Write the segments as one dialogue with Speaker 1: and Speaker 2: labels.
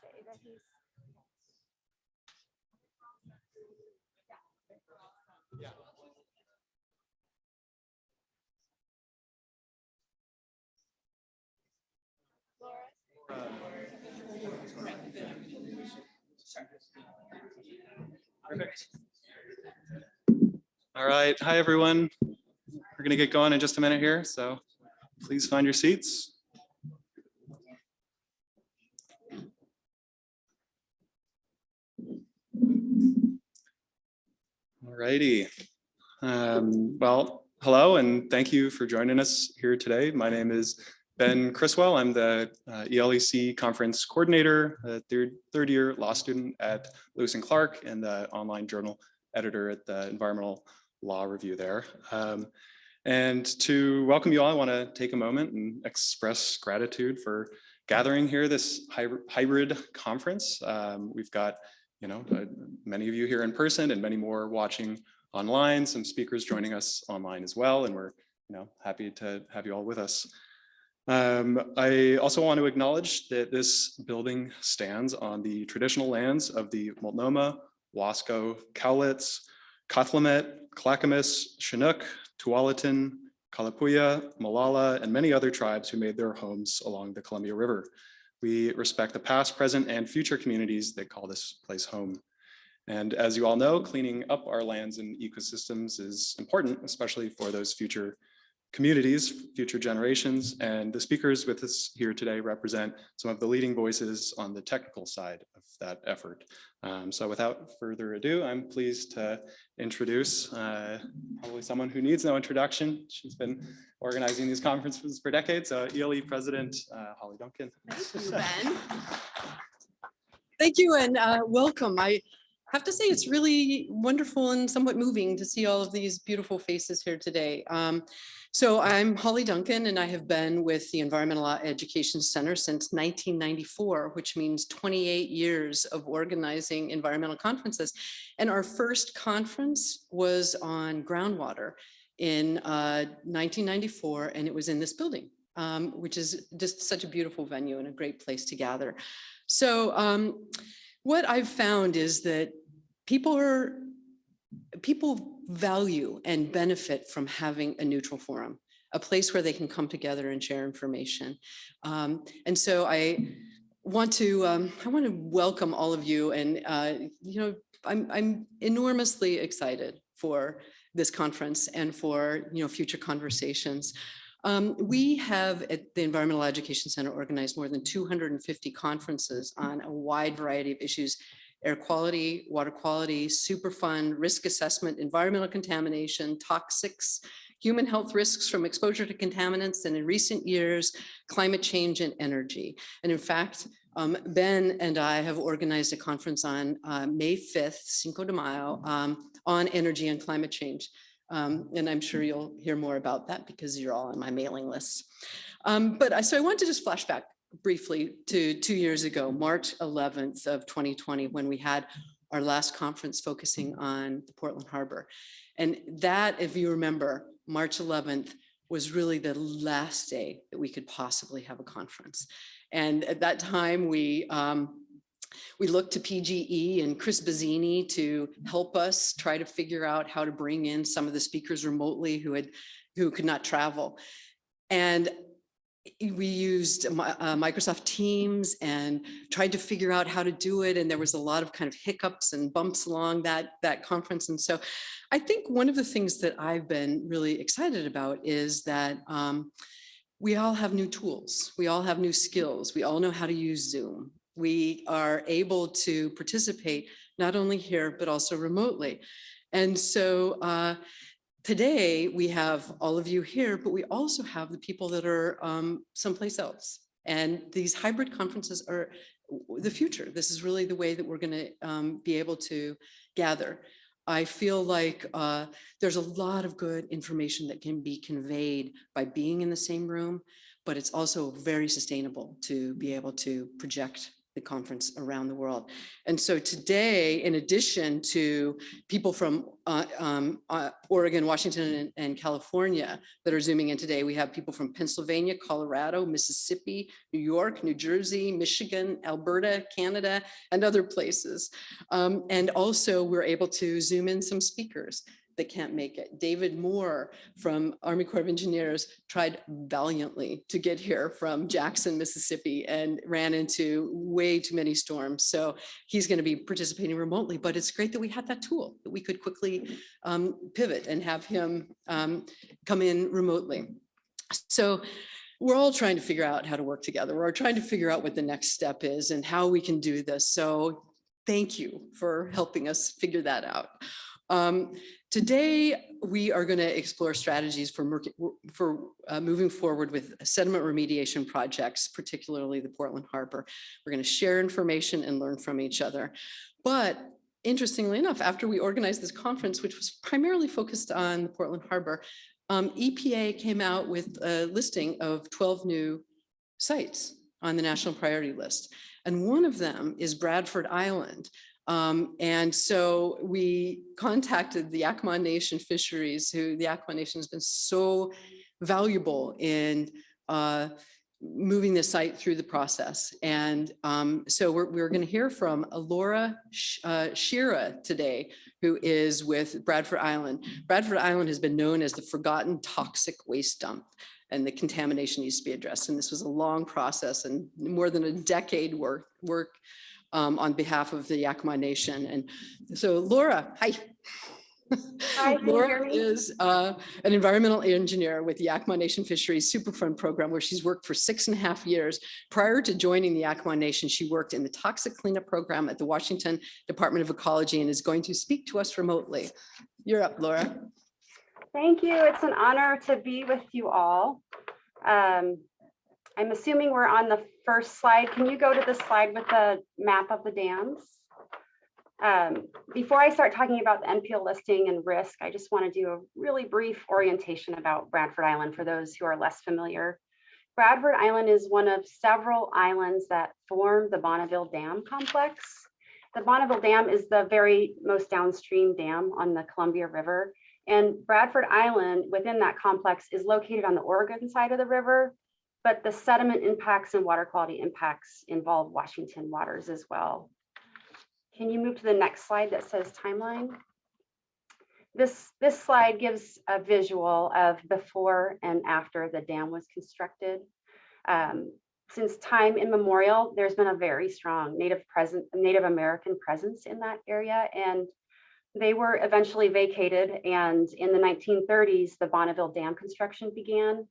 Speaker 1: say that he's.
Speaker 2: Yeah. Perfect. All right. Hi, everyone. We're going to get going in just a minute here, so please find your seats. All righty. Well, hello, and thank you for joining us here today. My name is Ben Criswell. I'm the ELEC conference coordinator, a third year law student at Lewis and Clark, and the online journal editor at the Environmental Law Review there. And to welcome you all, I want to take a moment and express gratitude for gathering here this hybrid conference. We've got, many of you here in person and many more watching online, some speakers joining us online as well, and we're happy to have you all with us. I also want to acknowledge that this building stands on the traditional lands of the Multnomah, Wasco, Cowlitz, Kathlamet, Clackamas, Chinook, Tualatin, Kalapuya, Molalla, and many other tribes who made their homes along the Columbia River. We respect the past, present, and future communities that call this place home. And as you all know, cleaning up our lands and ecosystems is important, especially for those future communities, future generations. And the speakers with us here today represent some of the leading voices on the technical side of that effort. So without further ado, I'm pleased to introduce probably someone who needs no introduction. She's been organizing these conferences for decades. ELE President Holly Duncan.
Speaker 3: Thank you, Ben. Thank you and welcome. I have to say it's really wonderful and somewhat moving to see all of these beautiful faces here today. So I'm Holly Duncan, and I have been with the Environmental Law Education Center since 1994, which means 28 years of organizing environmental conferences. And our first conference was on groundwater in 1994, and it was in this building, which is just such a beautiful venue and a great place to gather. So what I've found is that people value and benefit from having a neutral forum, a place where they can come together and share information. And so I want to welcome all of you, and I'm enormously excited for this conference and for future conversations. We have at the Environmental Education Center organized more than 250 conferences on a wide variety of issues: air quality, water quality, Superfund, risk assessment, environmental contamination, toxics, human health risks from exposure to contaminants, and in recent years, climate change and energy. And in fact, Ben and I have organized a conference on May 5th, Cinco de Mayo, on energy and climate change. And I'm sure you'll hear more about that because you're all on my mailing list. So I want to just flash back briefly to 2 years ago, March 11th of 2020, when we had our last conference focusing on the Portland Harbor. And that, if you remember, March 11th was really the last day that we could possibly have a conference. And at that time, we looked to PGE and Chris Bazzini to help us try to figure out how to bring in some of the speakers remotely who could not travel. And we used Microsoft Teams and tried to figure out how to do it. And there was a lot of kind of hiccups and bumps along that conference. And so I think one of the things that I've been really excited about is that we all have new tools. We all have new skills. We all know how to use Zoom. We are able to participate not only here, but also remotely. And so today we have all of you here, but we also have the people that are someplace else. And these hybrid conferences are the future. This is really the way that we're going to be able to gather. I feel like there's a lot of good information that can be conveyed by being in the same room, but it's also very sustainable to be able to project the conference around the world. And so today, in addition to people from Oregon, Washington, and California that are Zooming in today, we have people from Pennsylvania, Colorado, Mississippi, New York, New Jersey, Michigan, Alberta, Canada, and other places. And also we're able to Zoom in some speakers that can't make it. David Moore from Army Corps of Engineers tried valiantly to get here from Jackson, Mississippi, and ran into way too many storms. So he's going to be participating remotely, but it's great that we had that tool that we could quickly pivot and have him come in remotely. So we're all trying to figure out how to work together. We're trying to figure out what the next step is and how we can do this. So thank you for helping us figure that out. Today, we are going to explore strategies for moving forward with sediment remediation projects, particularly the Portland Harbor. We're going to share information and learn from each other. But interestingly enough, after we organized this conference, which was primarily focused on the Portland Harbor, EPA came out with a listing of 12 new sites on the national priority list. And one of them is Bradford Island. And so we contacted the Yakama Nation Fisheries, who the Yakama Nation has been so valuable in moving the site through the process. And so we're going to hear from Laura Shira today, who is with Bradford Island. Bradford Island has been known as the forgotten toxic waste dump, and the contamination needs to be addressed. And this was a long process and more than a decade work on behalf of the Yakama Nation. And so Laura, hi.
Speaker 1: Hi,
Speaker 3: Laura is an environmental engineer with the Yakama Nation Fisheries Superfund program, where she's worked for 6.5 years. Prior to joining the Yakama Nation, she worked in the toxic cleanup program at the Washington Department of Ecology and is going to speak to us remotely. You're up, Laura.
Speaker 1: Thank you. It's an honor to be with you all. I'm assuming we're on the first slide. Can you go to the slide with the map of the dams? Before I start talking about the NPL listing and risk, I just want to do a really brief orientation about Bradford Island for those who are less familiar. Bradford Island is one of several islands that form the Bonneville Dam complex. The Bonneville Dam is the very most downstream dam on the Columbia River. And Bradford Island within that complex is located on the Oregon side of the river, but the sediment impacts and water quality impacts involve Washington waters as well. Can you move to the next slide that says timeline? This slide gives a visual of before and after the dam was constructed. Since time immemorial, there's been a very strong Native American presence in that area, and they were eventually vacated. And in the 1930s, the Bonneville Dam construction began.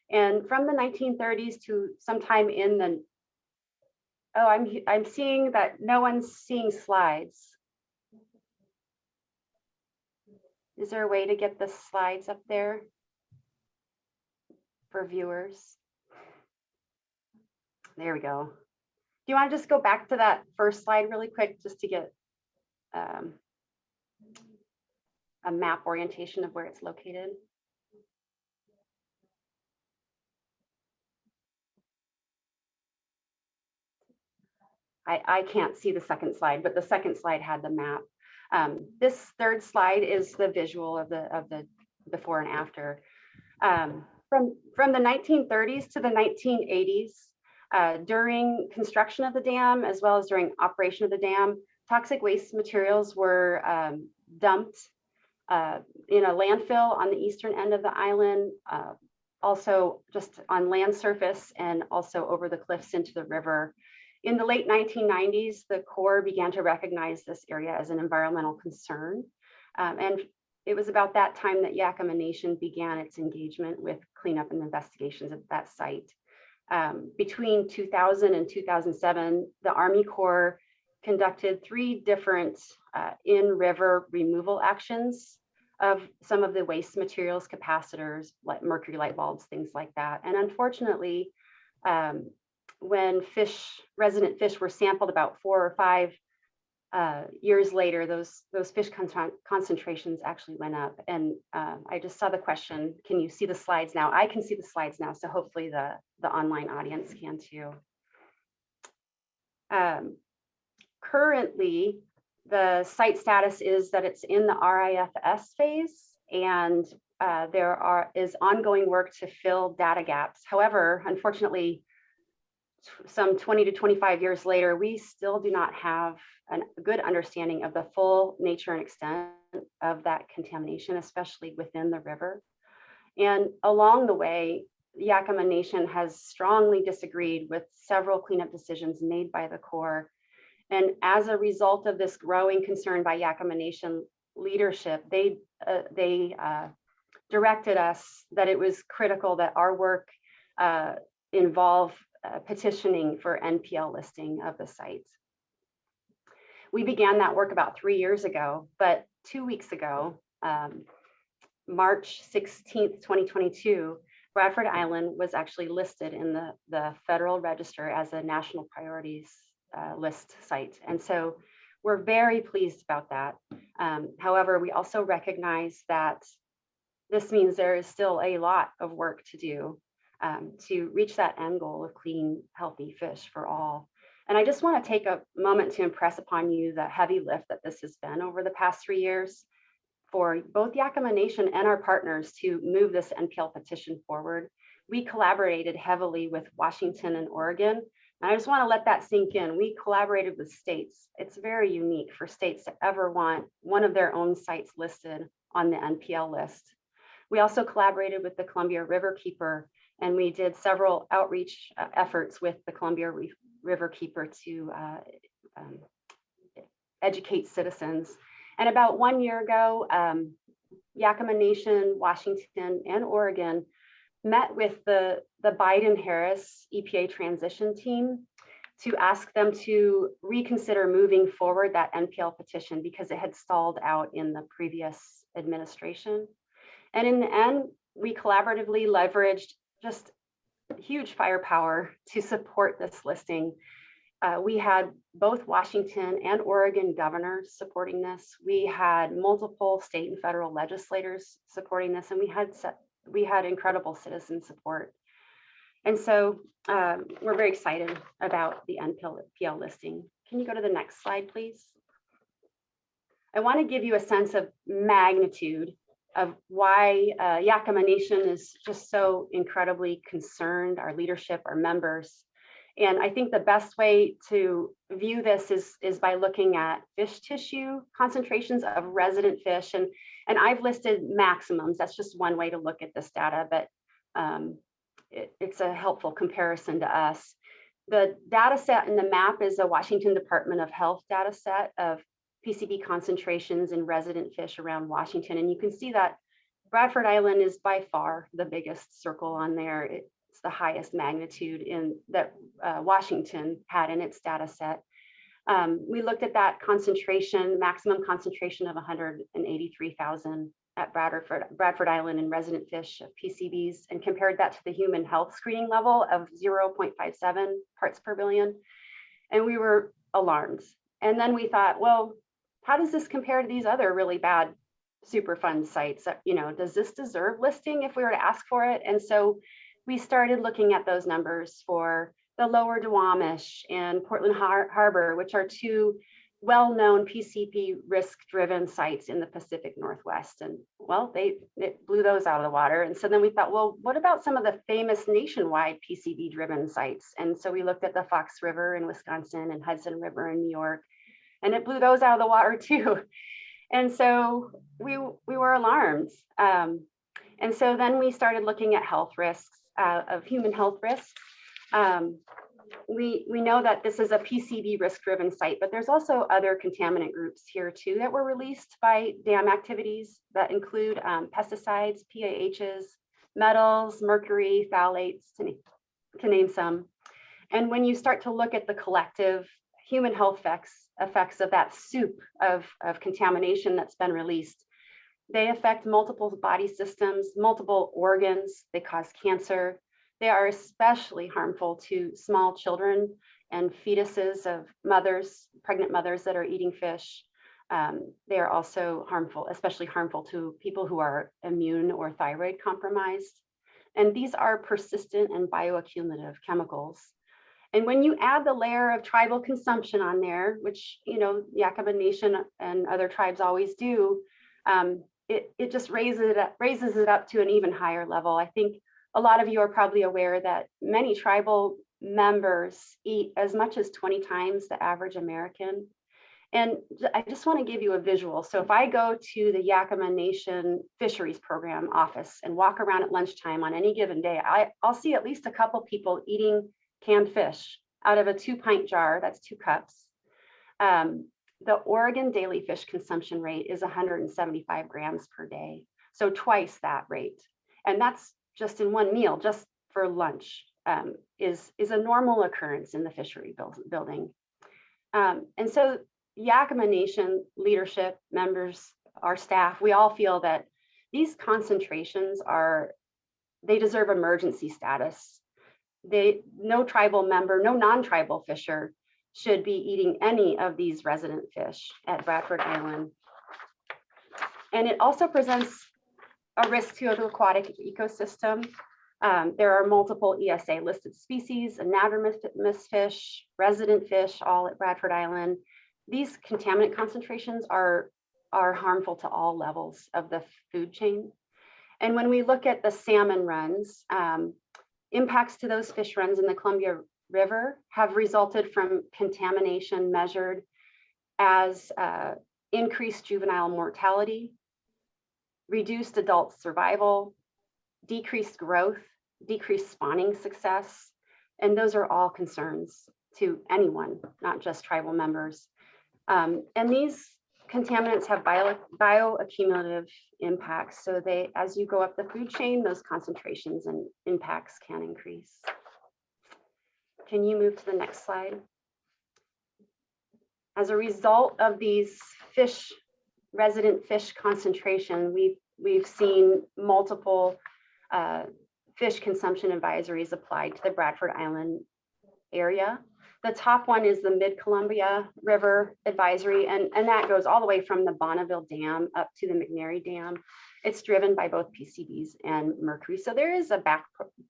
Speaker 1: And from the 1930s to sometime in the, I'm seeing that no one's seeing slides. Is there a way to get the slides up there for viewers? There we go. Do you want to just go back to that first slide really quick, just to get a map orientation of where it's located? I can't see the second slide, but the second slide had the map. This third slide is the visual of the before and after. From the 1930s to the 1980s, during construction of the dam, as well as during operation of the dam, toxic waste materials were dumped in a landfill on the eastern end of the island, also just on land surface and also over the cliffs into the river. In the late 1990s, the Corps began to recognize this area as an environmental concern. And it was about that time that Yakama Nation began its engagement with cleanup and investigations at that site. Between 2000 and 2007, the Army Corps conducted 3 different in-river removal actions of some of the waste materials, capacitors, like mercury light bulbs, things like that. And unfortunately, when resident fish were sampled about 4 or 5 years later, those fish concentrations actually went up. And I just saw the question, can you see the slides now? I can see the slides now, so hopefully the online audience can too. Currently, the site status is that it's in the RIFS phase, and there is ongoing work to fill data gaps. However, unfortunately, some 20 to 25 years later, we still do not have a good understanding of the full nature and extent of that contamination, especially within the river. And along the way, Yakama Nation has strongly disagreed with several cleanup decisions made by the Corps. And as a result of this growing concern by Yakama Nation leadership, they directed us that it was critical that our work involve petitioning for NPL listing of the sites. We began that work about 3 years ago, but 2 weeks ago, March 16th, 2022, Bradford Island was actually listed in the Federal Register as a national priorities list site. And so we're very pleased about that. However, we also recognize that this means there is still a lot of work to do to reach that end goal of clean, healthy fish for all. And I just want to take a moment to impress upon you the heavy lift that this has been over the past 3 years for both Yakama Nation and our partners to move this NPL petition forward. We collaborated heavily with Washington and Oregon. And I just want to let that sink in. We collaborated with states. It's very unique for states to ever want one of their own sites listed on the NPL list. We also collaborated with the Columbia River Keeper, and we did several outreach efforts with the Columbia River Keeper to educate citizens. And about 1 year ago, Yakama Nation, Washington, and Oregon met with the Biden-Harris EPA transition team to ask them to reconsider moving forward that NPL petition because it had stalled out in the previous administration. And in the end, we collaboratively leveraged just huge firepower to support this listing. We had both Washington and Oregon governors supporting this. We had multiple state and federal legislators supporting this, and we had incredible citizen support. And so we're very excited about the NPL listing. Can you go to the next slide, please? I want to give you a sense of magnitude of why Yakama Nation is just so incredibly concerned, our leadership, our members. And I think the best way to view this is by looking at fish tissue concentrations of resident fish. And I've listed maximums. That's just one way to look at this data, but it's a helpful comparison to us. The data set in the map is a Washington Department of Health data set of PCB concentrations in resident fish around Washington. And you can see that Bradford Island is by far the biggest circle on there. It's the highest magnitude in that Washington had in its data set. We looked at that concentration, maximum concentration of 183,000 at Bradford Island in resident fish of PCBs, and compared that to the human health screening level of 0.57 parts per billion. And we were alarmed. And then we thought, well, how does this compare to these other really bad Superfund sites? You know, does this deserve listing if we were to ask for it? And so we started looking at those numbers for the Lower Duwamish and Portland Harbor, which are two well-known PCB risk-driven sites in the Pacific Northwest. And well, it blew those out of the water. And so then we thought, well, what about some of the famous nationwide PCB-driven sites? And so we looked at the Fox River in Wisconsin and Hudson River in New York, and it blew those out of the water too. And so we were alarmed. And so then we started looking at health risks, of human health risks. We know that this is a PCB risk-driven site, but there's also other contaminant groups here too that were released by dam activities that include pesticides, PAHs, metals, mercury, phthalates, to name some. And when you start to look at the collective human health effects of that soup of contamination that's been released, they affect multiple body systems, multiple organs. They cause cancer. They are especially harmful to small children and fetuses of mothers, pregnant mothers that are eating fish. They are also harmful, especially harmful to people who are immune or thyroid compromised. And these are persistent and bioaccumulative chemicals. And when you add the layer of tribal consumption on there, which, you know, Yakama Nation and other tribes always do, it just raises it up to an even higher level. I think a lot of you are probably aware that many tribal members eat as much as 20 times the average American. And I just want to give you a visual. So if I go to the Yakama Nation Fisheries Program office and walk around at lunchtime on any given day, I'll see at least a couple people eating canned fish out of a 2-pint jar. That's 2 cups. The Oregon daily fish consumption rate is 175 grams per day. So twice that rate. And that's just in one meal, just for lunch, is a normal occurrence in the fishery building. And so Yakama Nation leadership, members, our staff, we all feel that these concentrations they deserve emergency status. No tribal member, no non-tribal fisher should be eating any of these resident fish at Bradford Island. And it also presents a risk to the aquatic ecosystem. There are multiple ESA listed species, anadromous fish, resident fish, all at Bradford Island. These contaminant concentrations are harmful to all levels of the food chain. And when we look at the salmon runs, impacts to those fish runs in the Columbia River have resulted from contamination measured as increased juvenile mortality, reduced adult survival, decreased growth, decreased spawning success. And those are all concerns to anyone, not just tribal members. And these contaminants have bioaccumulative impacts. So as you go up the food chain, those concentrations and impacts can increase. Can you move to the next slide? As a result of these resident fish concentration, we've seen multiple fish consumption advisories applied to the Bradford Island area. The top one is the Mid-Columbia River Advisory, and that goes all the way from the Bonneville Dam up to the McNary Dam. It's driven by both PCBs and mercury. So there is a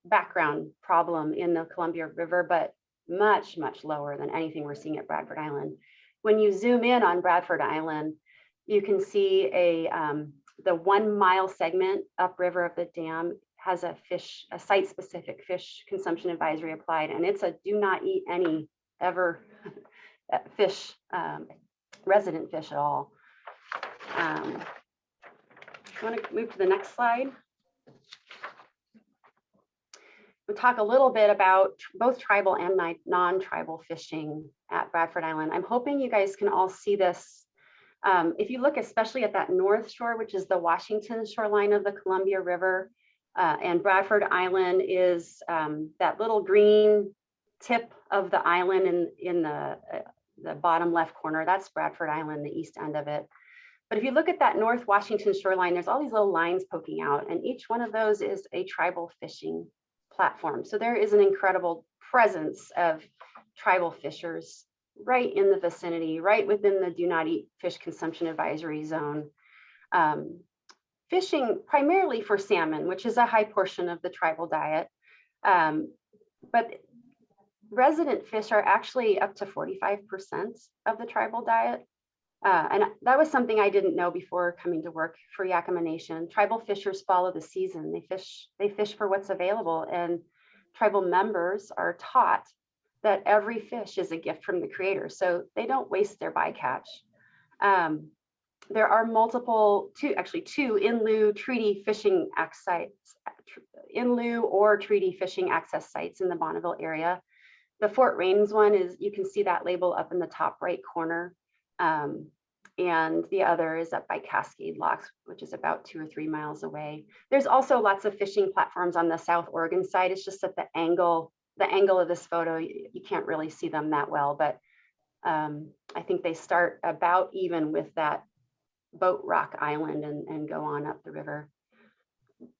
Speaker 1: background problem in the Columbia River, but much, much lower than anything we're seeing at Bradford Island. When you zoom in on Bradford Island, you can see the 1 mile segment upriver of the dam has a site-specific fish consumption advisory applied, and it's a do not eat any ever fish, resident fish at all. I want to move to the next slide. We'll talk a little bit about both tribal and non-tribal fishing at Bradford Island. I'm hoping you guys can all see this. If you look especially at that north shore, which is the Washington shoreline of the Columbia River, and Bradford Island is that little green tip of the island in the bottom left corner. That's Bradford Island, the east end of it. But if you look at that North Washington shoreline, there's all these little lines poking out, and each one of those is a tribal fishing platform. So there is an incredible presence of tribal fishers right in the vicinity, right within the do not eat fish consumption advisory zone. Fishing primarily for salmon, which is a high portion of the tribal diet. But resident fish are actually up to 45% of the tribal diet. And that was something I didn't know before coming to work for Yakama Nation. Tribal fishers follow the season. They fish for what's available, and tribal members are taught that every fish is a gift from the creator, so they don't waste their bycatch. There are two in lieu treaty fishing sites, in lieu or treaty fishing access sites in the Bonneville area. The Fort Rains one is, you can see that label up in the top right corner. And the other is up by Cascade Locks, which is about 2 or 3 miles away. There's also lots of fishing platforms on the South Oregon side. It's just that the angle of this photo, you can't really see them that well, but I think they start about even with that Boat Rock Island and go on up the river.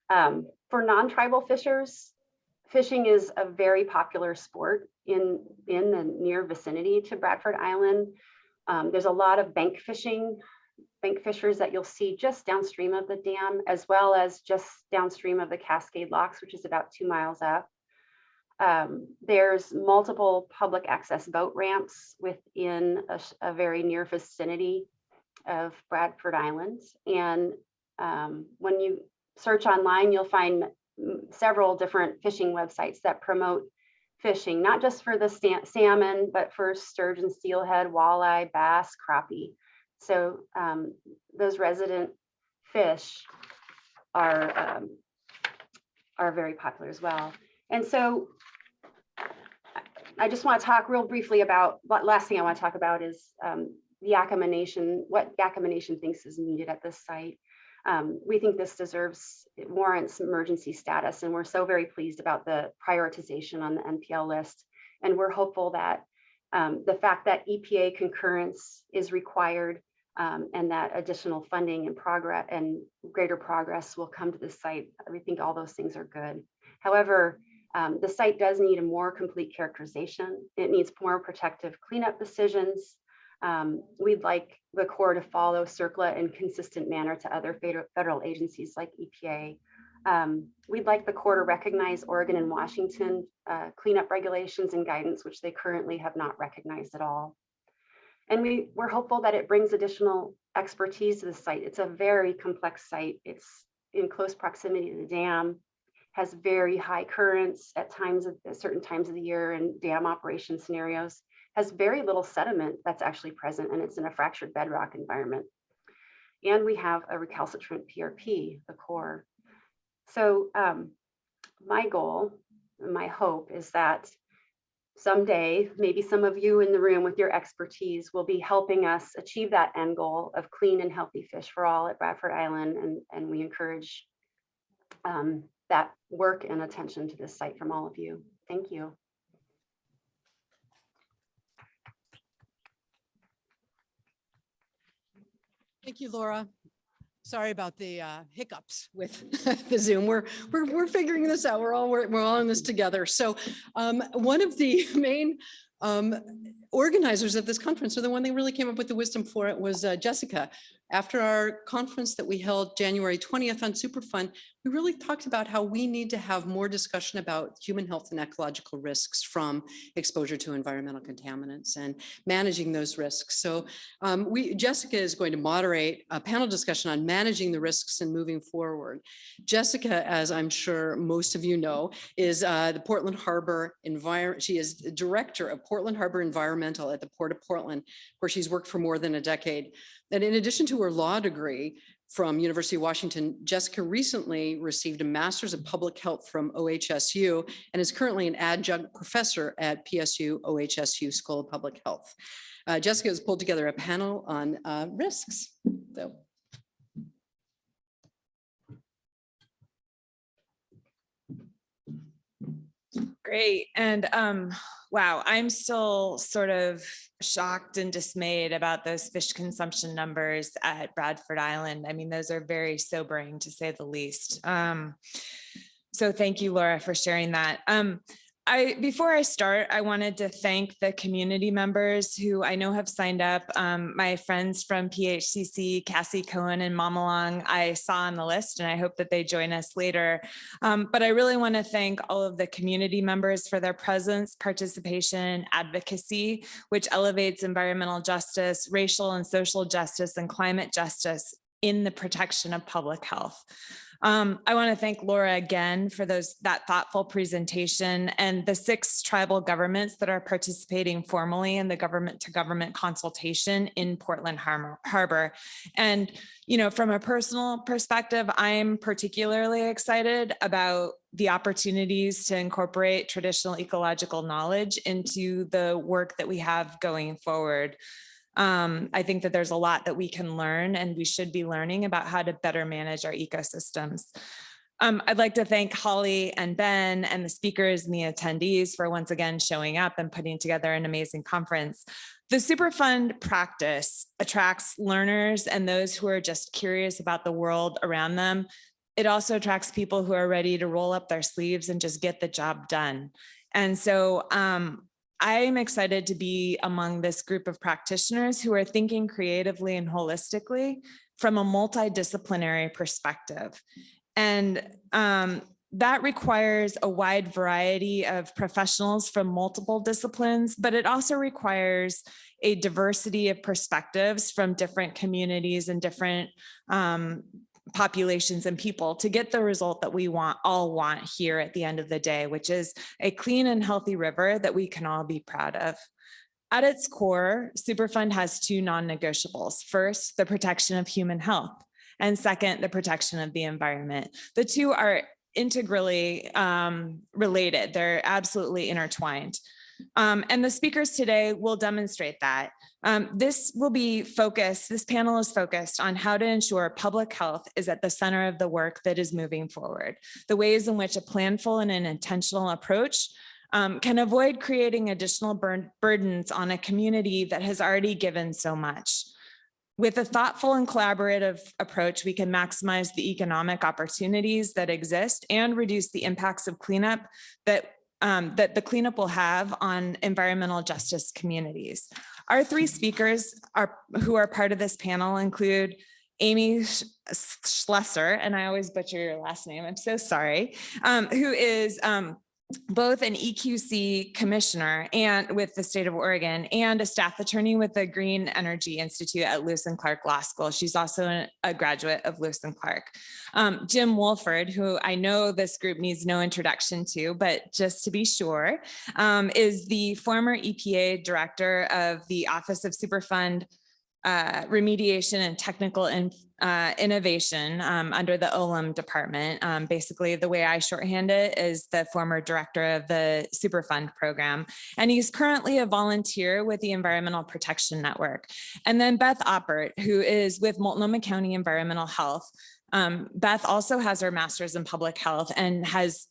Speaker 1: For non-tribal fishers, fishing is a very popular sport in the near vicinity to Bradford Island. There's a lot of bank fishers that you'll see just downstream of the dam, as well as just downstream of the Cascade Locks, which is about 2 miles up. There's multiple public access boat ramps within a very near vicinity of Bradford Island. And when you search online, you'll find several different fishing websites that promote fishing, not just for the salmon, but for sturgeon, steelhead, walleye, bass, crappie. So those resident fish are very popular as well. And so I just want to talk real briefly about, last thing I want to talk about is the Yakima Nation, what Yakima Nation thinks is needed at this site. We think this it warrants emergency status, and we're so very pleased about the prioritization on the NPL list. And we're hopeful that the fact that EPA concurrence is required and that additional funding and greater progress will come to the site. We think all those things are good. However, the site does need a more complete characterization. It needs more protective cleanup decisions. We'd like the Corps to follow CERCLA in consistent manner to other federal agencies like EPA. We'd like the Corps to recognize Oregon and Washington cleanup regulations and guidance, which they currently have not recognized at all. And we're hopeful that it brings additional expertise to the site. It's a very complex site. It's in close proximity to the dam, has very high currents at certain times of the year and dam operation scenarios, has very little sediment that's actually present, and it's in a fractured bedrock environment. And we have a recalcitrant PRP, the core. So my goal, my hope is that someday, maybe some of you in the room with your expertise will be helping us achieve that end goal of clean and healthy fish for all at Bradford Island. And we encourage that work and attention to this site from all of you. Thank you.
Speaker 3: Thank you, Laura. Sorry about the hiccups with the Zoom. We're figuring this out. We're all in this together. So one of the main organizers of this conference, or the one that really came up with the wisdom for it, was Jessica. After our conference that we held January 20th on Superfund, we really talked about how we need to have more discussion about human health and ecological risks from exposure to environmental contaminants and managing those risks. So Jessica is going to moderate a panel discussion on managing the risks and moving forward. Jessica, as I'm sure most of you know, is the Portland Harbor she is the director of Portland Harbor Environmental at the Port of Portland, where she's worked for more than a decade. And in addition to her law degree from University of Washington, Jessica recently received a master's of public health from OHSU and is currently an adjunct professor at PSU OHSU School of Public Health. Jessica has pulled together a panel on risks. So.
Speaker 4: Great. And wow, I'm still sort of shocked and dismayed about those fish consumption numbers at Bradford Island. I mean, those are very sobering, to say the least. So thank you, Laura, for sharing that. Before I start, I wanted to thank the community members who I know have signed up. My friends from PHCC, Cassie Cohen and Mama Long, I saw on the list, and I hope that they join us later. But I really want to thank all of the community members for their presence, participation, advocacy, which elevates environmental justice, racial and social justice, and climate justice in the protection of public health. I want to thank Laura again for that thoughtful presentation, and the 6 tribal governments that are participating formally in the government-to-government consultation in Portland Harbor. And, you know, from a personal perspective, I'm particularly excited about the opportunities to incorporate traditional ecological knowledge into the work that we have going forward. I think that there's a lot that we can learn, and we should be learning about how to better manage our ecosystems. I'd like to thank Holly and Ben and the speakers and the attendees for once again showing up and putting together an amazing conference. The Superfund practice attracts learners and those who are just curious about the world around them. It also attracts people who are ready to roll up their sleeves and just get the job done. And so I'm excited to be among this group of practitioners who are thinking creatively and holistically from a multidisciplinary perspective. And that requires a wide variety of professionals from multiple disciplines, but it also requires a diversity of perspectives from different communities and different populations and people to get the result that we all want here at the end of the day, which is a clean and healthy river that we can all be proud of. At its core, Superfund has two non-negotiables. First, the protection of human health, and second, the protection of the environment. The two are integrally related. They're absolutely intertwined. And the speakers today will demonstrate that. This panel is focused on how to ensure public health is at the center of the work that is moving forward, the ways in which a planful and an intentional approach can avoid creating additional burdens on a community that has already given so much. With a thoughtful and collaborative approach, we can maximize the economic opportunities that exist and reduce the impacts of cleanup that the cleanup will have on environmental justice communities. Our three speakers who are part of this panel include Amy Schlesser, and I always butcher your last name, I'm so sorry, who is both an EQC commissioner and with the state of Oregon and a staff attorney with the Green Energy Institute at Lewis and Clark Law School. She's also a graduate of Lewis and Clark. Jim Wolford, who I know this group needs no introduction to, but just to be sure, is the former EPA director of the Office of Superfund Remediation and Technical Innovation under the OLM department. Basically, the way I shorthand it is the former director of the Superfund program. And he's currently a volunteer with the Environmental Protection Network. And then Beth Oppert, who is with Multnomah County Environmental Health. Beth also has her master's in public health and has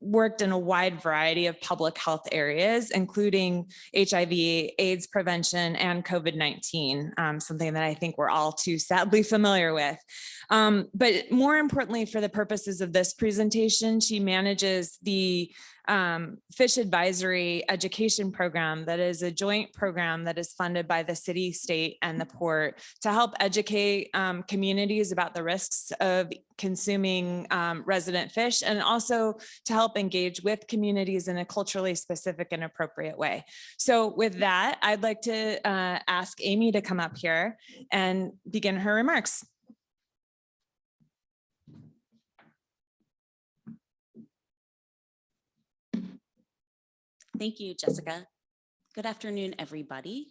Speaker 4: worked in a wide variety of public health areas, including HIV, AIDS prevention, and COVID-19, something that I think we're all too sadly familiar with. But more importantly, for the purposes of this presentation, she manages the Fish Advisory Education Program that is a joint program that is funded by the city, state, and the port to help educate communities about the risks of consuming resident fish, and also to help engage with communities in a culturally specific and appropriate way. So with that, I'd like to ask Amy to come up here and begin her remarks.
Speaker 5: Thank you, Jessica. Good afternoon, everybody.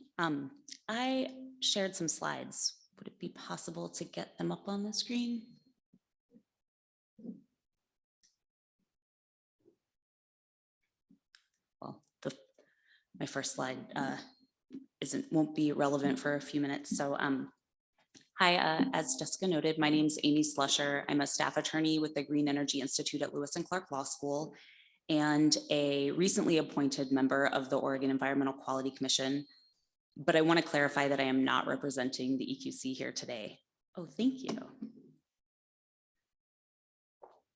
Speaker 5: I shared some slides. Would it be possible to get them up on the screen? Well, my first slide won't be relevant for a few minutes. So hi, as Jessica noted, my name is Amy Schlesser. I'm a staff attorney with the Green Energy Institute at Lewis and Clark Law School, and a recently appointed member of the Oregon Environmental Quality Commission. But I want to clarify that I am not representing the EQC here today. Oh, thank you.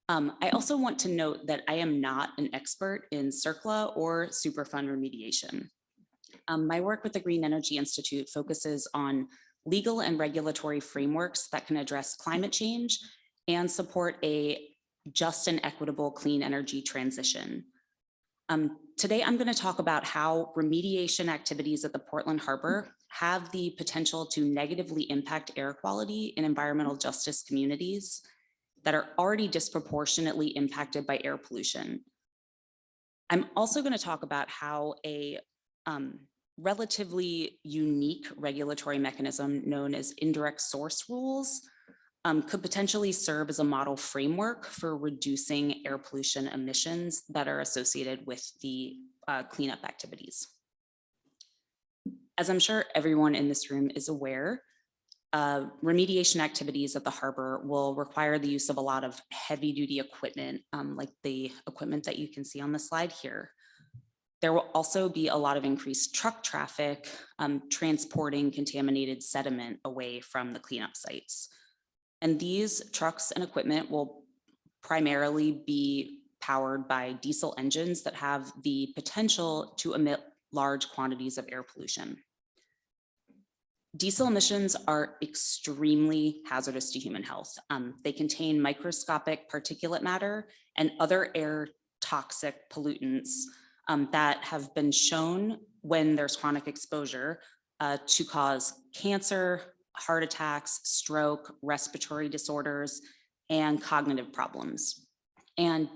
Speaker 5: I also want to note that I am not an expert in CERCLA or Superfund remediation. My work with the Green Energy Institute focuses on legal and regulatory frameworks that can address climate change and support a just and equitable clean energy transition. Today, I'm going to talk about how remediation activities at the Portland Harbor have the potential to negatively impact air quality in environmental justice communities that are already disproportionately impacted by air pollution. I'm also going to talk about how a relatively unique regulatory mechanism known as indirect source rules could potentially serve as a model framework for reducing air pollution emissions that are associated with the cleanup activities. As I'm sure everyone in this room is aware, remediation activities at the harbor will require the use of a lot of heavy duty equipment, like the equipment that you can see on the slide here. There will also be a lot of increased truck traffic transporting contaminated sediment away from the cleanup sites. And these trucks and equipment will primarily be powered by diesel engines that have the potential to emit large quantities of air pollution. Diesel emissions are extremely hazardous to human health. They contain microscopic particulate matter and other air toxic pollutants that have been shown when there's chronic exposure to cause cancer, heart attacks, stroke, respiratory disorders, and cognitive problems. And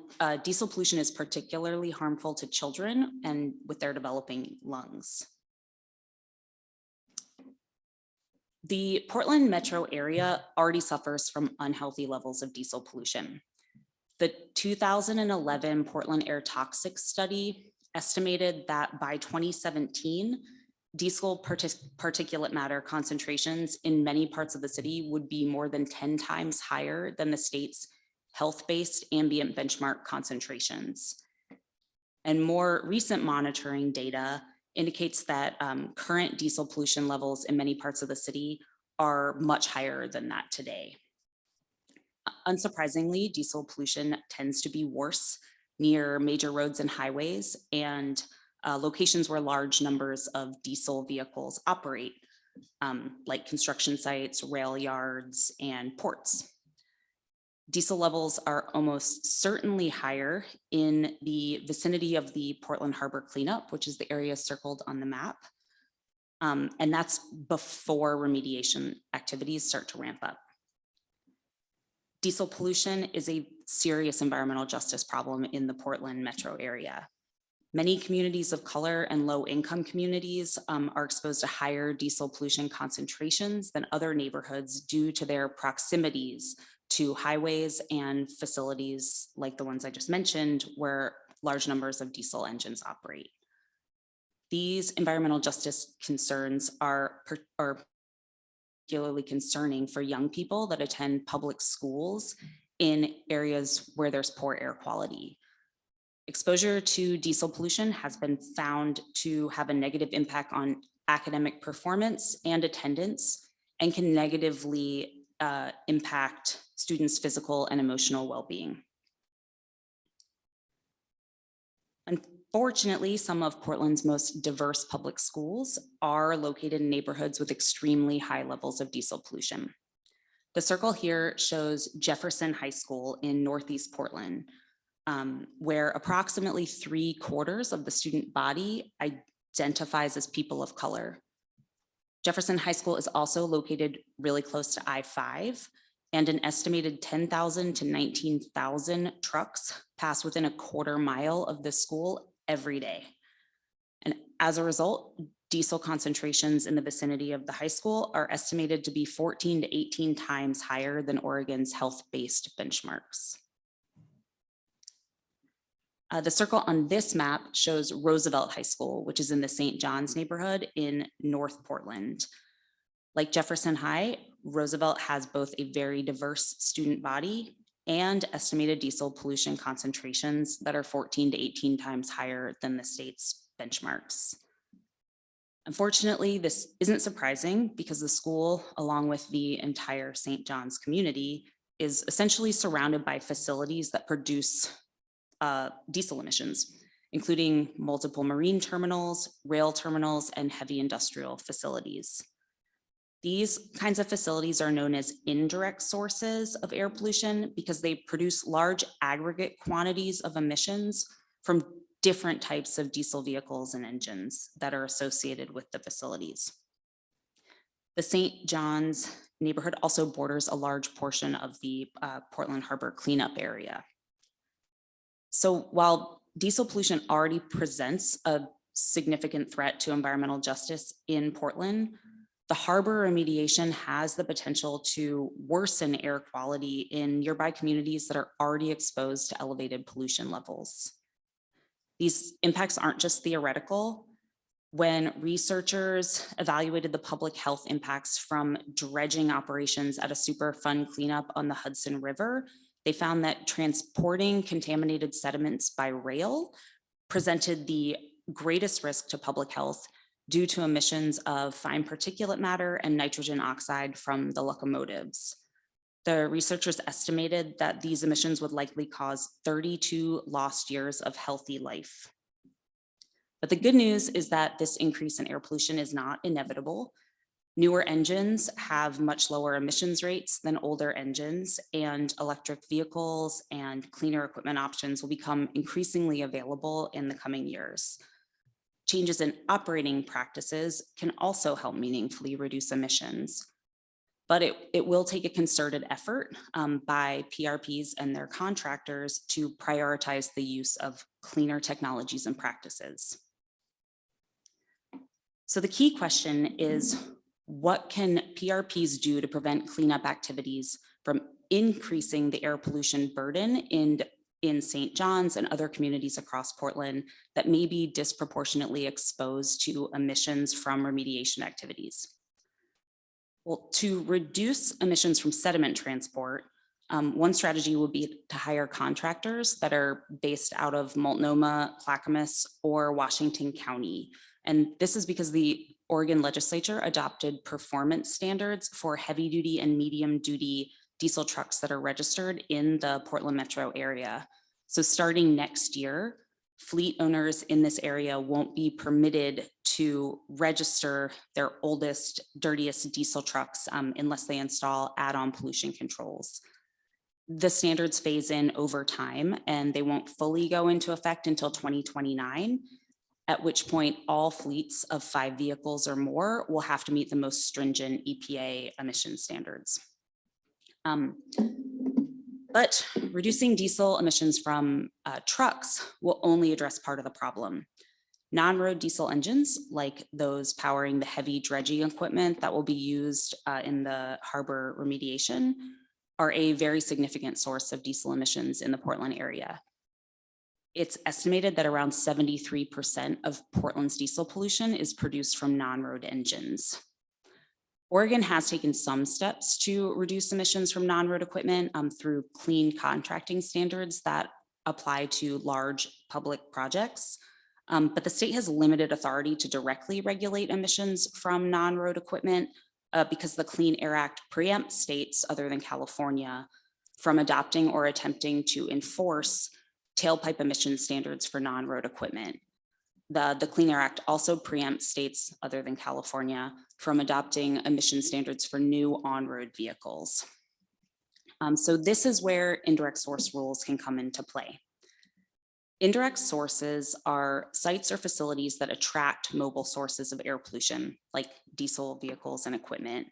Speaker 5: diesel pollution is particularly harmful to children and with their developing lungs. The Portland metro area already suffers from unhealthy levels of diesel pollution. The 2011 Portland Air Toxics Study estimated that by 2017, diesel particulate matter concentrations in many parts of the city would be more than 10 times higher than the state's health-based ambient benchmark concentrations. And more recent monitoring data indicates that current diesel pollution levels in many parts of the city are much higher than that today. Unsurprisingly, diesel pollution tends to be worse near major roads and highways and locations where large numbers of diesel vehicles operate, like construction sites, rail yards, and ports. Diesel levels are almost certainly higher in the vicinity of the Portland Harbor cleanup, which is the area circled on the map. And that's before remediation activities start to ramp up. Diesel pollution is a serious environmental justice problem in the Portland metro area. Many communities of color and low-income communities are exposed to higher diesel pollution concentrations than other neighborhoods due to their proximities to highways and facilities like the ones I just mentioned, where large numbers of diesel engines operate. These environmental justice concerns are particularly concerning for young people that attend public schools in areas where there's poor air quality. Exposure to diesel pollution has been found to have a negative impact on academic performance and attendance, and can negatively impact students' physical and emotional well-being. Unfortunately, some of Portland's most diverse public schools are located in neighborhoods with extremely high levels of diesel pollution. The circle here shows Jefferson High School in Northeast Portland, where approximately 3/4 of the student body identifies as people of color. Jefferson High School is also located really close to I-5, and an estimated 10,000 to 19,000 trucks pass within a 1/4 mile of this school every day. And as a result, diesel concentrations in the vicinity of the high school are estimated to be 14 to 18 times higher than Oregon's health-based benchmarks. The circle on this map shows Roosevelt High School, which is in the St. John's neighborhood in North Portland. Like Jefferson High, Roosevelt has both a very diverse student body and estimated diesel pollution concentrations that are 14 to 18 times higher than the state's benchmarks. Unfortunately, this isn't surprising because the school, along with the entire St. John's community, is essentially surrounded by facilities that produce diesel emissions, including multiple marine terminals, rail terminals, and heavy industrial facilities. These kinds of facilities are known as indirect sources of air pollution because they produce large aggregate quantities of emissions from different types of diesel vehicles and engines that are associated with the facilities. The St. John's neighborhood also borders a large portion of the Portland Harbor cleanup area. So while diesel pollution already presents a significant threat to environmental justice in Portland, the harbor remediation has the potential to worsen air quality in nearby communities that are already exposed to elevated pollution levels. These impacts aren't just theoretical. When researchers evaluated the public health impacts from dredging operations at a Superfund cleanup on the Hudson River, they found that transporting contaminated sediments by rail presented the greatest risk to public health due to emissions of fine particulate matter and nitrogen oxide from the locomotives. The researchers estimated that these emissions would likely cause 32 lost years of healthy life. But the good news is that this increase in air pollution is not inevitable. Newer engines have much lower emissions rates than older engines, and electric vehicles and cleaner equipment options will become increasingly available in the coming years. Changes in operating practices can also help meaningfully reduce emissions, but it will take a concerted effort by PRPs and their contractors to prioritize the use of cleaner technologies and practices. So the key question is, what can PRPs do to prevent cleanup activities from increasing the air pollution burden in St. John's and other communities across Portland that may be disproportionately exposed to emissions from remediation activities? Well, to reduce emissions from sediment transport, one strategy would be to hire contractors that are based out of Multnomah, Clackamas, or Washington County. And this is because the Oregon legislature adopted performance standards for heavy duty and medium duty diesel trucks that are registered in the Portland metro area. So starting next year, fleet owners in this area won't be permitted to register their oldest, dirtiest diesel trucks unless they install add-on pollution controls. The standards phase in over time, and they won't fully go into effect until 2029. At which point all fleets of 5 vehicles or more will have to meet the most stringent EPA emission standards. But reducing diesel emissions from trucks will only address part of the problem. Non-road diesel engines, like those powering the heavy dredging equipment that will be used in the harbor remediation, are a very significant source of diesel emissions in the Portland area. It's estimated that around 73% of Portland's diesel pollution is produced from non-road engines. Oregon has taken some steps to reduce emissions from non-road equipment through clean contracting standards that apply to large public projects. But the state has limited authority to directly regulate emissions from non-road equipment because the Clean Air Act preempts states other than California from adopting or attempting to enforce tailpipe emission standards for non-road equipment. The Clean Air Act also preempts states other than California from adopting emission standards for new on-road vehicles. So this is where indirect source rules can come into play. Indirect sources are sites or facilities that attract mobile sources of air pollution, like diesel vehicles and equipment.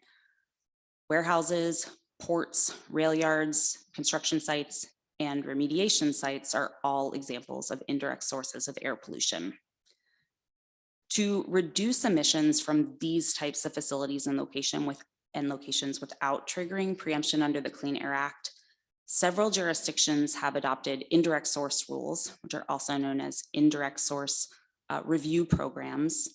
Speaker 5: Warehouses, ports, rail yards, construction sites, and remediation sites are all examples of indirect sources of air pollution. To reduce emissions from these types of facilities and locations without triggering preemption under the Clean Air Act, several jurisdictions have adopted indirect source rules, which are also known as indirect source review programs,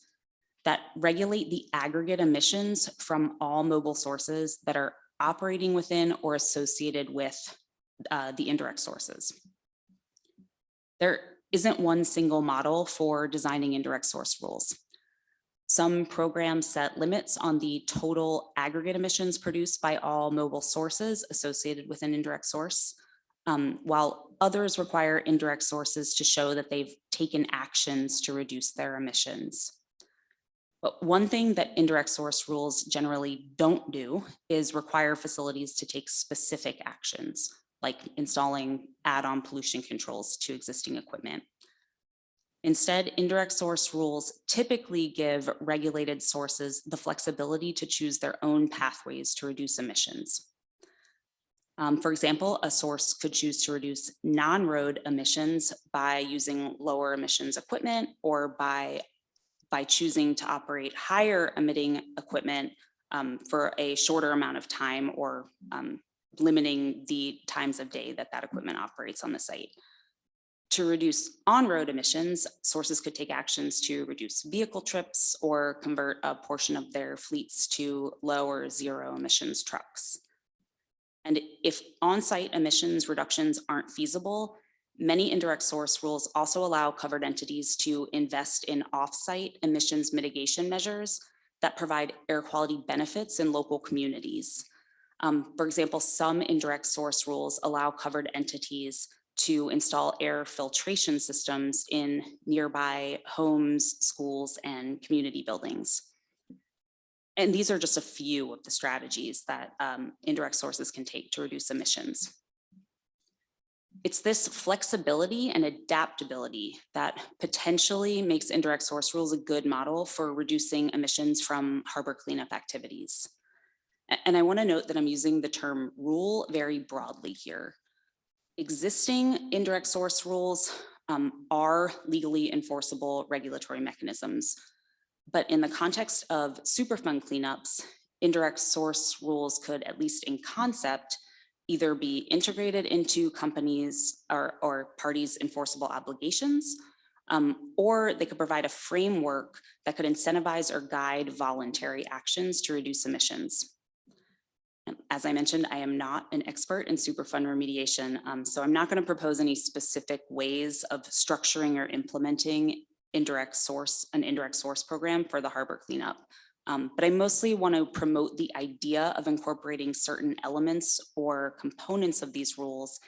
Speaker 5: that regulate the aggregate emissions from all mobile sources that are operating within or associated with the indirect sources. There isn't one single model for designing indirect source rules. Some programs set limits on the total aggregate emissions produced by all mobile sources associated with an indirect source, while others require indirect sources to show that they've taken actions to reduce their emissions. But one thing that indirect source rules generally don't do is require facilities to take specific actions, like installing add-on pollution controls to existing equipment. Instead, indirect source rules typically give regulated sources the flexibility to choose their own pathways to reduce emissions. For example, a source could choose to reduce non-road emissions by using lower emissions equipment, or by choosing to operate higher emitting equipment for a shorter amount of time, or limiting the times of day that equipment operates on the site. To reduce on-road emissions, sources could take actions to reduce vehicle trips or convert a portion of their fleets to low or zero emissions trucks. And if on-site emissions reductions aren't feasible, many indirect source rules also allow covered entities to invest in off-site emissions mitigation measures that provide air quality benefits in local communities. For example, some indirect source rules allow covered entities to install air filtration systems in nearby homes, schools, and community buildings. And these are just a few of the strategies that indirect sources can take to reduce emissions. It's this flexibility and adaptability that potentially makes indirect source rules a good model for reducing emissions from harbor cleanup activities. And I want to note that I'm using the term rule very broadly here. Existing indirect source rules are legally enforceable regulatory mechanisms, but in the context of Superfund cleanups, indirect source rules could, at least in concept, either be integrated into companies or parties' enforceable obligations, or they could provide a framework that could incentivize or guide voluntary actions to reduce emissions. As I mentioned, I am not an expert in Superfund remediation, so I'm not going to propose any specific ways of structuring or implementing an indirect source program for the harbor cleanup. But I mostly want to promote the idea of incorporating certain elements or components of these rules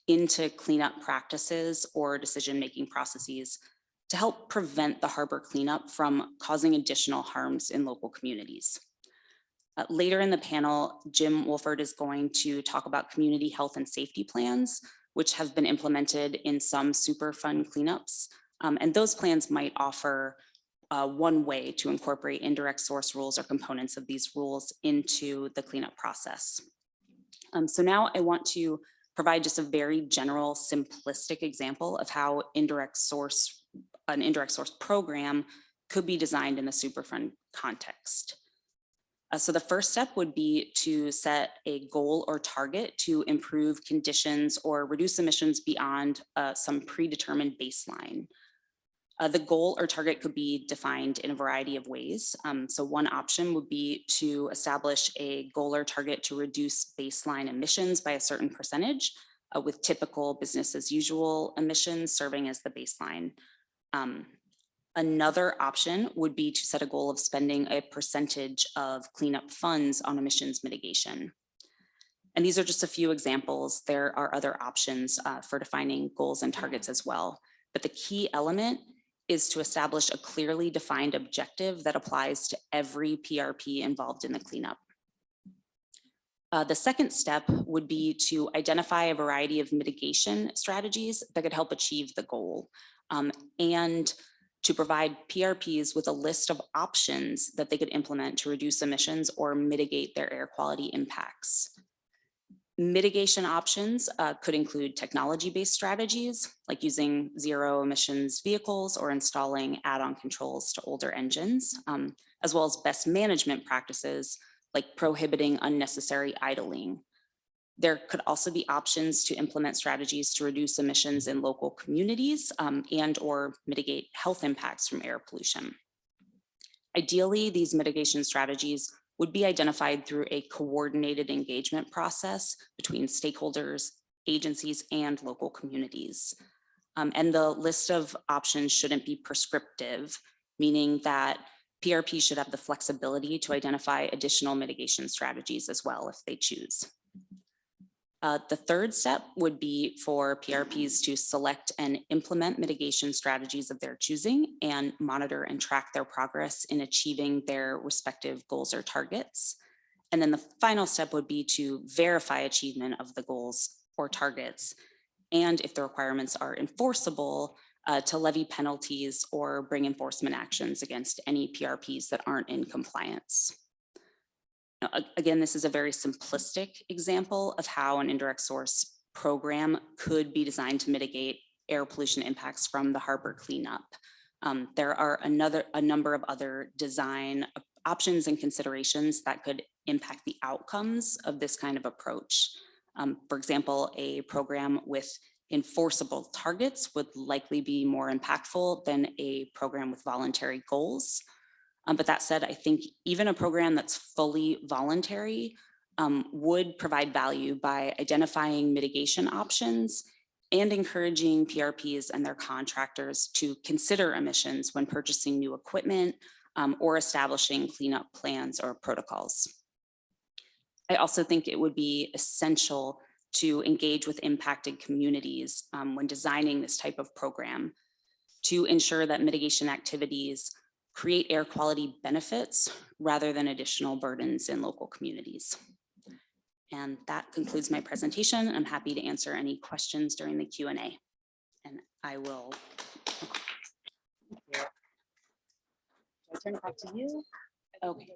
Speaker 5: into cleanup practices or decision-making processes to help prevent the harbor cleanup from causing additional harms in local communities. Later in the panel, Jim Wolford is going to talk about community health and safety plans, which have been implemented in some Superfund cleanups. And those plans might offer one way to incorporate indirect source rules or components of these rules into the cleanup process. So now I want to provide just a very general, simplistic example of how an indirect source program could be designed in the Superfund context. So the first step would be to set a goal or target to improve conditions or reduce emissions beyond some predetermined baseline. The goal or target could be defined in a variety of ways. So one option would be to establish a goal or target to reduce baseline emissions by a certain percentage, with typical business as usual emissions serving as the baseline. Another option would be to set a goal of spending a percentage of cleanup funds on emissions mitigation. And these are just a few examples. There are other options for defining goals and targets as well. But the key element is to establish a clearly defined objective that applies to every PRP involved in the cleanup. The second step would be to identify a variety of mitigation strategies that could help achieve the goal, and to provide PRPs with a list of options that they could implement to reduce emissions or mitigate their air quality impacts. Mitigation options could include technology-based strategies like using zero emissions vehicles or installing add-on controls to older engines, as well as best management practices like prohibiting unnecessary idling. There could also be options to implement strategies to reduce emissions in local communities and or mitigate health impacts from air pollution. Ideally, these mitigation strategies would be identified through a coordinated engagement process between stakeholders, agencies, and local communities. And the list of options shouldn't be prescriptive, meaning that PRP should have the flexibility to identify additional mitigation strategies as well if they choose. The third step would be for PRPs to select and implement mitigation strategies of their choosing and monitor and track their progress in achieving their respective goals or targets. And then the final step would be to verify achievement of the goals or targets. And if the requirements are enforceable, to levy penalties or bring enforcement actions against any PRPs that aren't in compliance. Again, this is a very simplistic example of how an indirect source program could be designed to mitigate air pollution impacts from the harbor cleanup. There are a number of other design options and considerations that could impact the outcomes of this kind of approach. For example, a program with enforceable targets would likely be more impactful than a program with voluntary goals. But that said, I think even a program that's fully voluntary would provide value by identifying mitigation options and encouraging PRPs and their contractors to consider emissions when purchasing new equipment or establishing cleanup plans or protocols. I also think it would be essential to engage with impacted communities when designing this type of program to ensure that mitigation activities create air quality benefits rather than additional burdens in local communities. And that concludes my presentation. I'm happy to answer any questions during the Q&A. And I will turn it back to you. Okay.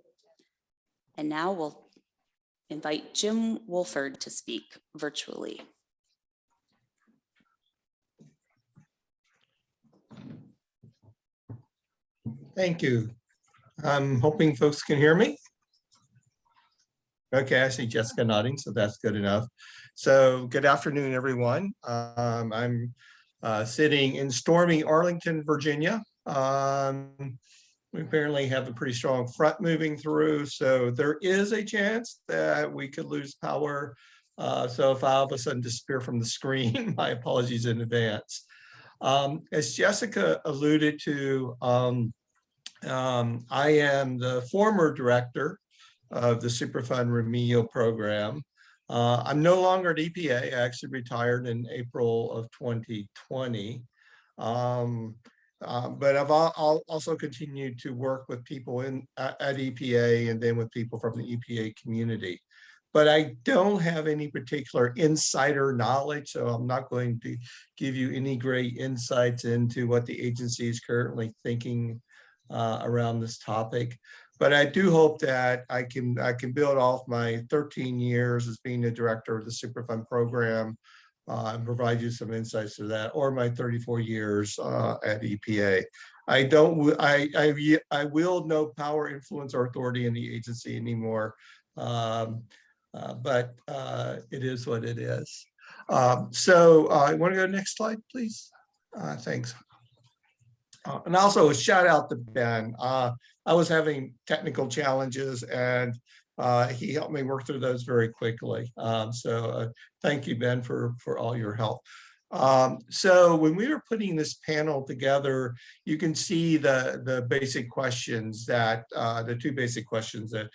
Speaker 5: And now we'll invite Jim Wolford to speak virtually.
Speaker 6: Thank you. I'm hoping folks can hear me. Okay, I see Jessica nodding, so that's good enough. So good afternoon, everyone. I'm sitting in stormy Arlington, Virginia. We apparently have a pretty strong front moving through, so there is a chance that we could lose power. So if I all of a sudden disappear from the screen, my apologies in advance. As Jessica alluded to, I am the former director of the Superfund remedial program. I'm no longer at EPA. I actually retired in April of 2020. But I'll also continued to work with people at EPA and then with people from the EPA community. But I don't have any particular insider knowledge, so I'm not going to give you any great insights into what the agency is currently thinking around this topic. But I do hope that I can build off my 13 years as being the director of the Superfund program and provide you some insights to that, or my 34 years at EPA. I wield no power, influence, or authority in the agency anymore, but it is what it is. So I want to go to the next slide, please. Thanks. And also a shout out to Ben. I was having technical challenges and he helped me work through those very quickly. So thank you, Ben, for all your help. So when we were putting this panel together, you can see the basic questions that, the two basic questions that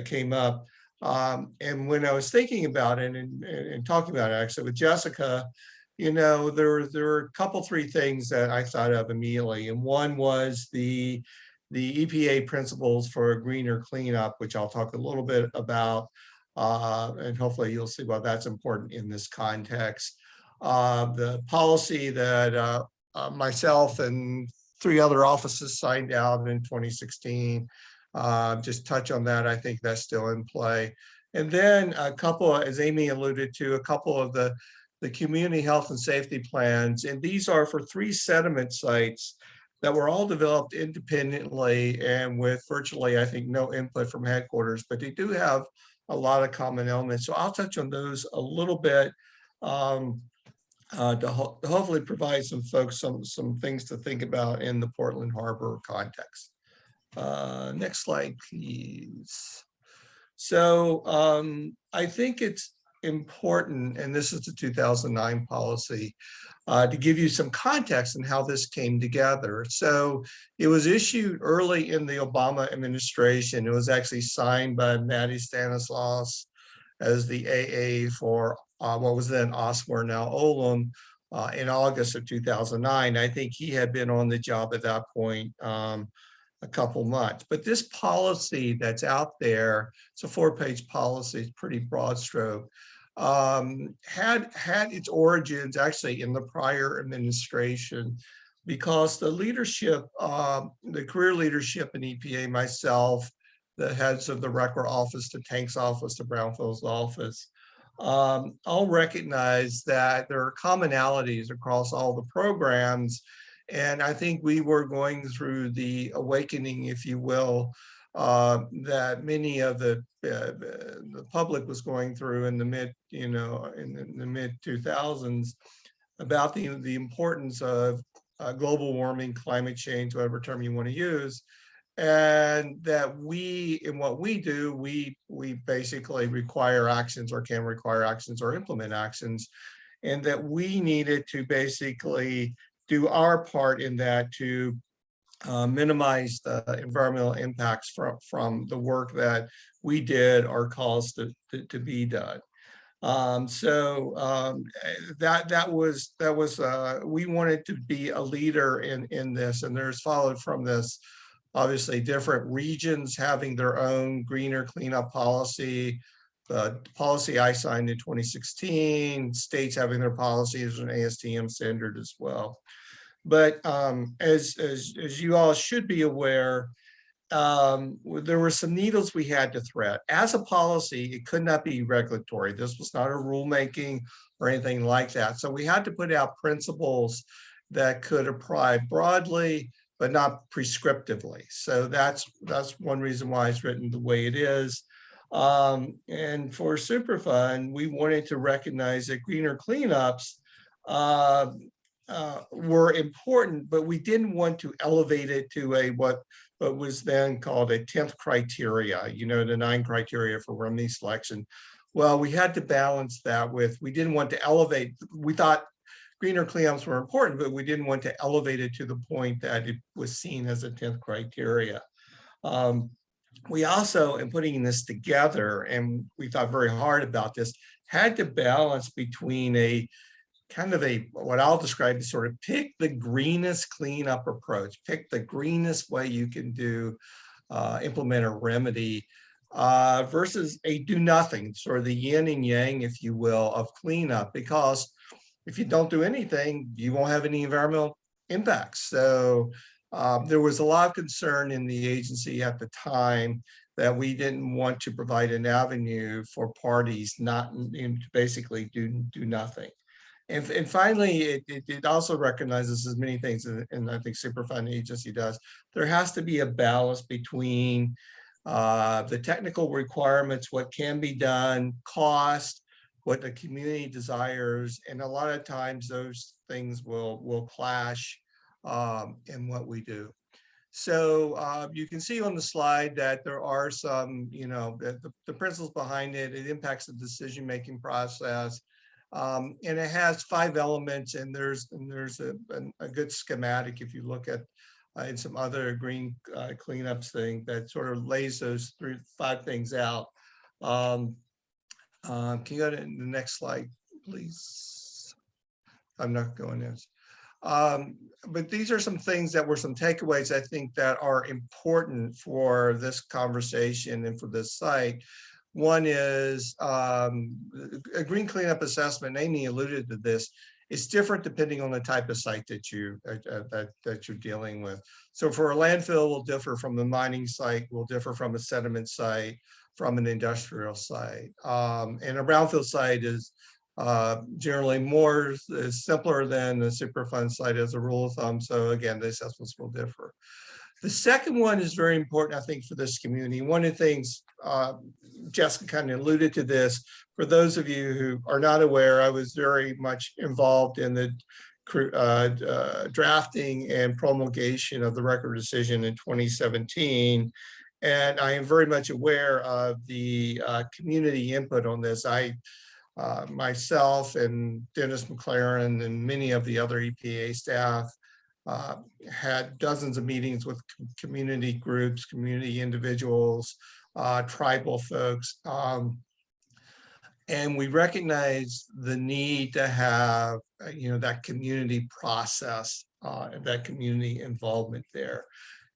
Speaker 6: came up. And when I was thinking about it and talking about it actually with Jessica, you know, there were a couple, three things that I thought of immediately. And one was the EPA principles for a greener cleanup, which I'll talk a little bit about. And hopefully you'll see why that's important in this context. The policy that myself and 3 other offices signed out in 2016, just touch on that. I think that's still in play. And then a couple, as Amy alluded to, a couple of the community health and safety plans, and these are for 3 sediment sites that were all developed independently and with virtually, I think, no input from headquarters, but they do have a lot of common elements. So I'll touch on those a little bit to hopefully provide some folks some things to think about in the Portland Harbor context. Next slide, please. So I think it's important, and this is the 2009 policy, to give you some context on how this came together. So it was issued early in the Obama administration. It was actually signed by Matty Stanislaus as the AA for what was then Osmer, now Olem, in August of 2009. I think he had been on the job at that point a couple months. But this policy that's out there, it's a 4-page policy, it's pretty broad stroke, had its origins actually in the prior administration, because the leadership, the career leadership in EPA, myself, the heads of the record office, the tanks office, the brownfields office, all recognize that there are commonalities across all the programs. And I think we were going through the awakening, if you will, that many of the public was going through in the mid 2000s about the importance of global warming, climate change, whatever term you want to use, and that we, in what we do, we basically require actions or can require actions or implement actions, and that we needed to basically do our part in that to minimize the environmental impacts from the work that we did or caused to be done. That was we wanted to be a leader in this, and there's followed from this obviously different regions having their own greener cleanup policy. The policy I signed in 2016, states having their policies an ASTM standard as well. But as you all should be aware, there were some needles we had to thread. As a policy, it could not be regulatory. This was not a rulemaking or anything like that. So we had to put out principles that could apply broadly, but not prescriptively. So that's one reason why it's written the way it is. And for Superfund, we wanted to recognize that greener cleanups were important, but we didn't want to elevate it to a what was then called a 10th criteria, you know, the 9 criteria for remedy selection. Well, we had to balance that with, we didn't want to elevate, we thought greener cleanups were important, but we didn't want to elevate it to the point that it was seen as a 10th criteria. We also, in putting this together, and we thought very hard about this, had to balance between a kind of a, what I'll describe as sort of pick the greenest cleanup approach, pick the greenest way you can do, implement a remedy, versus a do nothing, sort of the yin and yang, if you will, of cleanup. Because if you don't do anything, you won't have any environmental impacts. So there was a lot of concern in the agency at the time that we didn't want to provide an avenue for parties not to basically do nothing. And finally, it also recognizes as many things, and I think Superfund agency does, there has to be a balance between the technical requirements, what can be done, cost, what the community desires, and a lot of times those things will clash in what we do. So you can see on the slide that there are some, you know, the principles behind it. It impacts the decision-making process. And it has 5 elements, and there's a good schematic if you look at in some other green cleanups thing that sort of lays those 5 things out. Can you go to the next slide, please? I'm not going this. But these are some things that were some takeaways I think that are important for this conversation and for this site. One is a green cleanup assessment. Amy alluded to this. It's different depending on the type of site that you're dealing with. So for a landfill, will differ from the mining site, will differ from a sediment site, from an industrial site. And a brownfield site is generally more simpler than the Superfund site as a rule of thumb. So again, the assessments will differ. The second one is very important, I think, for this community. One of the things, Jessica kind of alluded to this, for those of you who are not aware, I was very much involved in the drafting and promulgation of the record decision in 2017. And I am very much aware of the community input on this. Myself and Dennis McLaren and many of the other EPA staff had dozens of meetings with community groups, community individuals, tribal folks. And we recognize the need to have, you know, that community process, that community involvement there.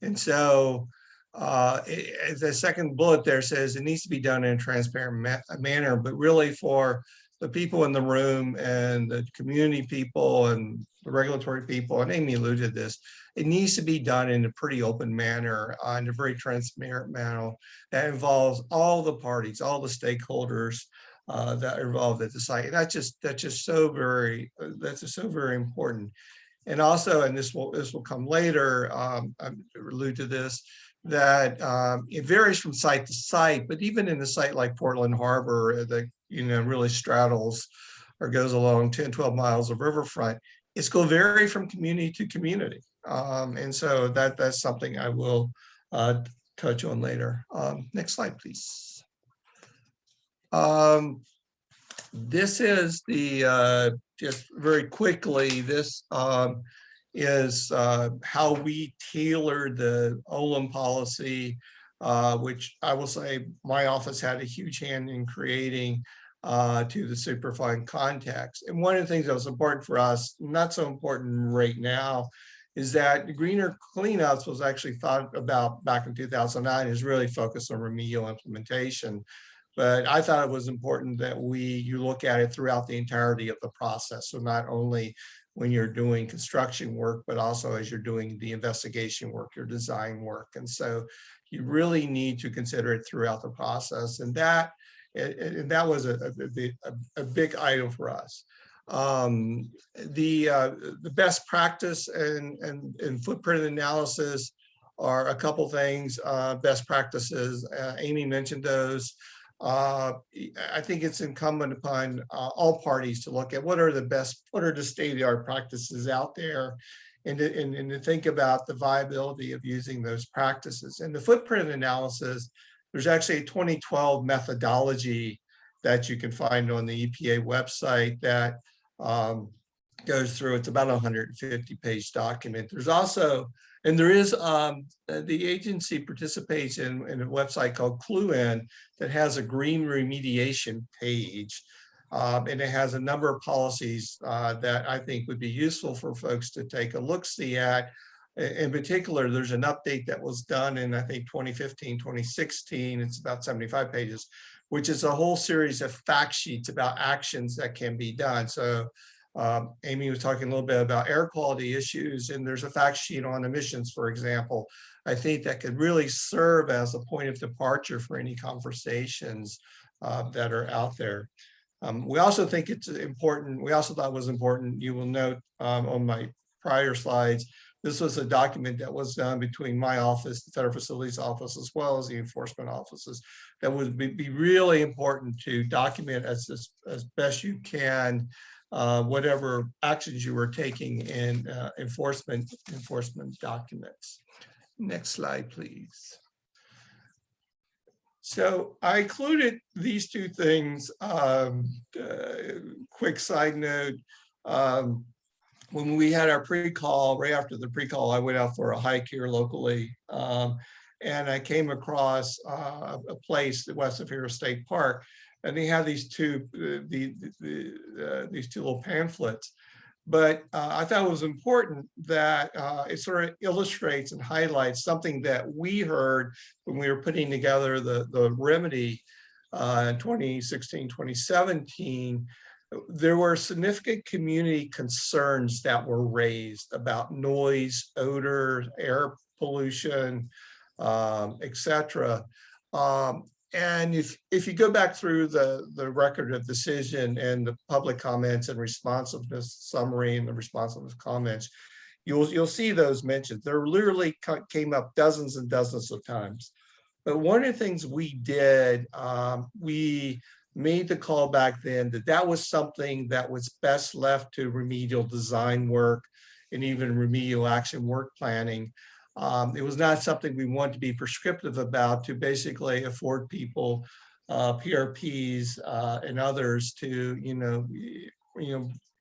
Speaker 6: And so the second bullet there says it needs to be done in a transparent manner, but really for the people in the room and the community people and the regulatory people, and Amy alluded to this, it needs to be done in a pretty open manner, in a very transparent manner that involves all the parties, all the stakeholders that are involved at the site. And that's just so very important. And also, and this will come later, I allude to this, that it varies from site to site, but even in a site like Portland Harbor that, you know, really straddles or goes along 10, 12 miles of riverfront, it's going to vary from community to community. And so that's something I will touch on later. Next slide, please. This is the, just very quickly, this is how we tailored the OLEM policy, which I will say my office had a huge hand in creating to the Superfund context. And one of the things that was important for us, not so important right now, is that greener cleanups was actually thought about back in 2009 is really focused on remedial implementation. But I thought it was important that you look at it throughout the entirety of the process. So not only when you're doing construction work, but also as you're doing the investigation work, your design work. And so you really need to consider it throughout the process. And that was a big item for us. The best practice and footprint analysis are a couple things, best practices. Amy mentioned those. I think it's incumbent upon all parties to look at what are the state-of-the-art practices out there, and to think about the viability of using those practices. And the footprint analysis, there's actually a 2012 methodology that you can find on the EPA website that goes through. It's about a 150-page document. There's also, and there is, the agency participates in a website called ClueIn that has a green remediation page. And it has a number of policies that I think would be useful for folks to take a look-see at. In particular, there's an update that was done in, I think, 2015, 2016. It's about 75 pages, which is a whole series of fact sheets about actions that can be done. So Amy was talking a little bit about air quality issues, and there's a fact sheet on emissions, for example. I think that could really serve as a point of departure for any conversations that are out there. We also think it's important, we also thought it was important, you will note on my prior slides, this was a document that was done between my office, the Federal Facilities Office, as well as the enforcement offices, that would be really important to document as best you can whatever actions you were taking in enforcement documents. Next slide, please. So I included these two things. Quick side note, when we had our pre-call, right after the pre-call, I went out for a hike here locally, and I came across a place west of here, State Park, and they have these two little pamphlets. But I thought it was important that it sort of illustrates and highlights something that we heard when we were putting together the remedy in 2016, 2017. There were significant community concerns that were raised about noise, odor, air pollution, etc. And if you go back through the record of decision and the public comments and responsiveness summary and the responsiveness comments, you'll see those mentioned. They literally came up dozens and dozens of times. But one of the things we did, we made the call back then that was something that was best left to remedial design work and even remedial action work planning. It was not something we wanted to be prescriptive about, to basically afford people, PRPs and others to,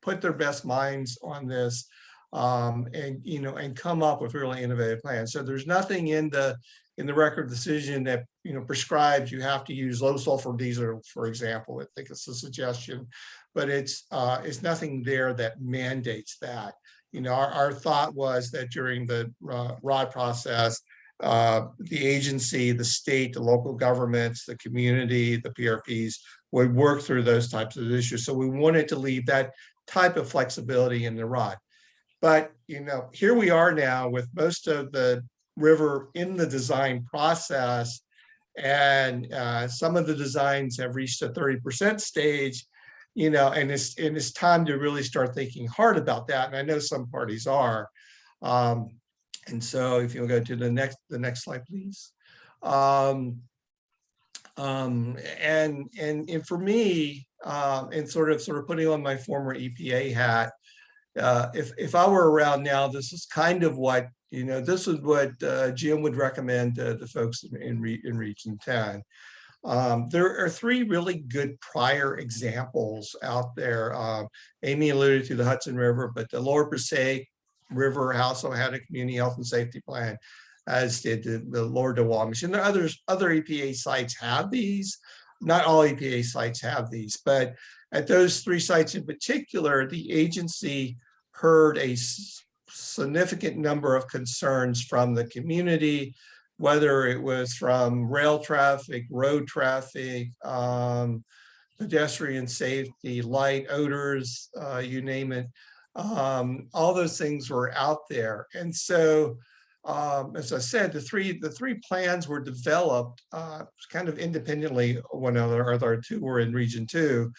Speaker 6: put their best minds on this and come up with really innovative plans. So there's nothing in the record decision that prescribes you have to use low sulfur diesel, for example. I think it's a suggestion, but it's nothing there that mandates that. Our thought was that during the ROD process, the agency, the state, the local governments, the community, the PRPs would work through those types of issues. So we wanted to leave that type of flexibility in the ROD. But here we are now with most of the river in the design process, and some of the designs have reached a 30% stage. And it's time to really start thinking hard about that. And I know some parties are. And so if you'll go to the next slide, please. And for me, and sort of putting on my former EPA hat, if I were around now, this is kind of what, this is what Jim would recommend to the folks in Region 10. There are three really good prior examples out there. Amy alluded to the Hudson River, but the Lower Passaic River also had a community health and safety plan, as did the Lower Duwamish. And there are other EPA sites have these. Not all EPA sites have these, but at those three sites in particular, the agency heard a significant number of concerns from the community, whether it was from rail traffic, road traffic, pedestrian safety, light, odors, you name it. All those things were out there. And so, as I said, the three plans were developed kind of independently of one another. Our two were in Region 2.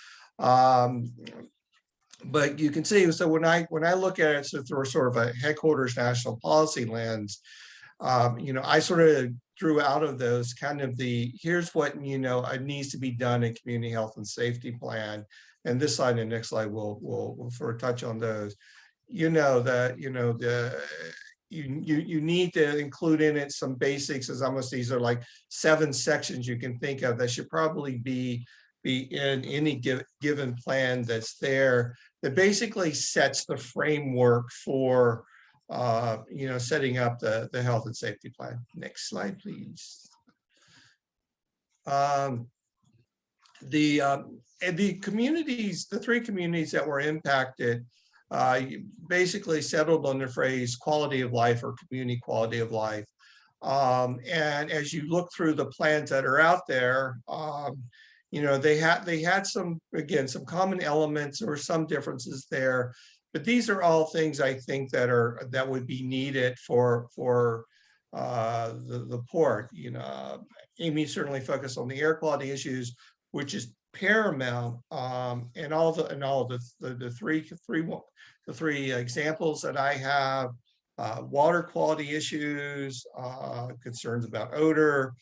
Speaker 6: But you can see, so when I look at it, so through sort of a headquarters national policy lens, I sort of drew out of those kind of here's what, needs to be done in community health and safety plan. And this slide and the next slide will sort of touch on those. You need to include in it some basics, as almost these are like 7 sections you can think of that should probably be in any given plan that's there, that basically sets the framework for setting up the health and safety plan. Next slide, please. The communities, the 3 communities that were impacted, basically settled on the phrase quality of life or community quality of life. And as you look through the plans that are out there, they had some common elements or some differences there. But these are all things I think that would be needed for the port. Amy certainly focused on the air quality issues, which is paramount. And all of the three examples that I have: water quality issues, concerns about odor,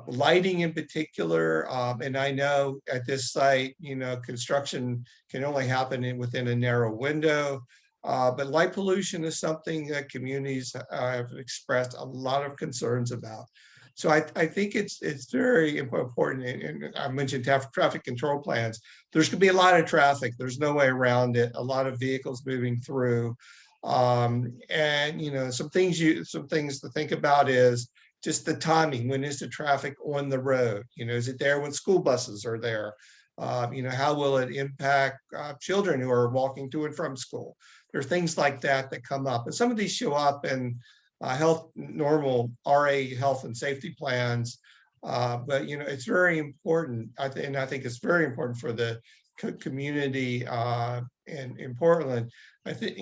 Speaker 6: lighting in particular. And I know at this site, construction can only happen within a narrow window, but light pollution is something that communities have expressed a lot of concerns about. So I think it's very important, and I mentioned traffic control plans. There's going to be a lot of traffic. There's no way around it. A lot of vehicles moving through. And some things to think about is just the timing. When is the traffic on the road? Is it there when school buses are there? How will it impact children who are walking to and from school? There are things like that come up, and some of these show up in normal RA health and safety plans. But it's very important. I think it's very important for the community in Portland. I think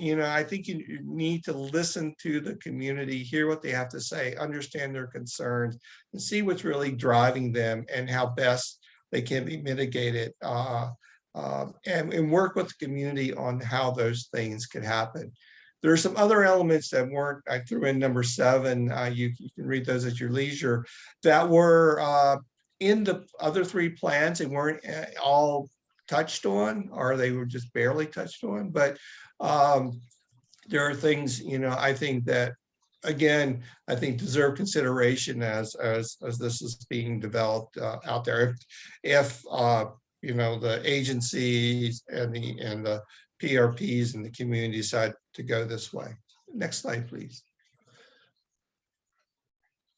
Speaker 6: you need to listen to the community, hear what they have to say, understand their concerns, and see what's really driving them and how best they can be mitigated, and work with the community on how those things can happen. There are some other elements that weren't, I threw in number 7, you can read those at your leisure, that were in the other 3 plans. They weren't all touched on, or they were just barely touched on, but there are things, I think that, again, I think deserve consideration as this is being developed out there. If the agencies and the PRPs and the community decide to go this way. Next slide, please.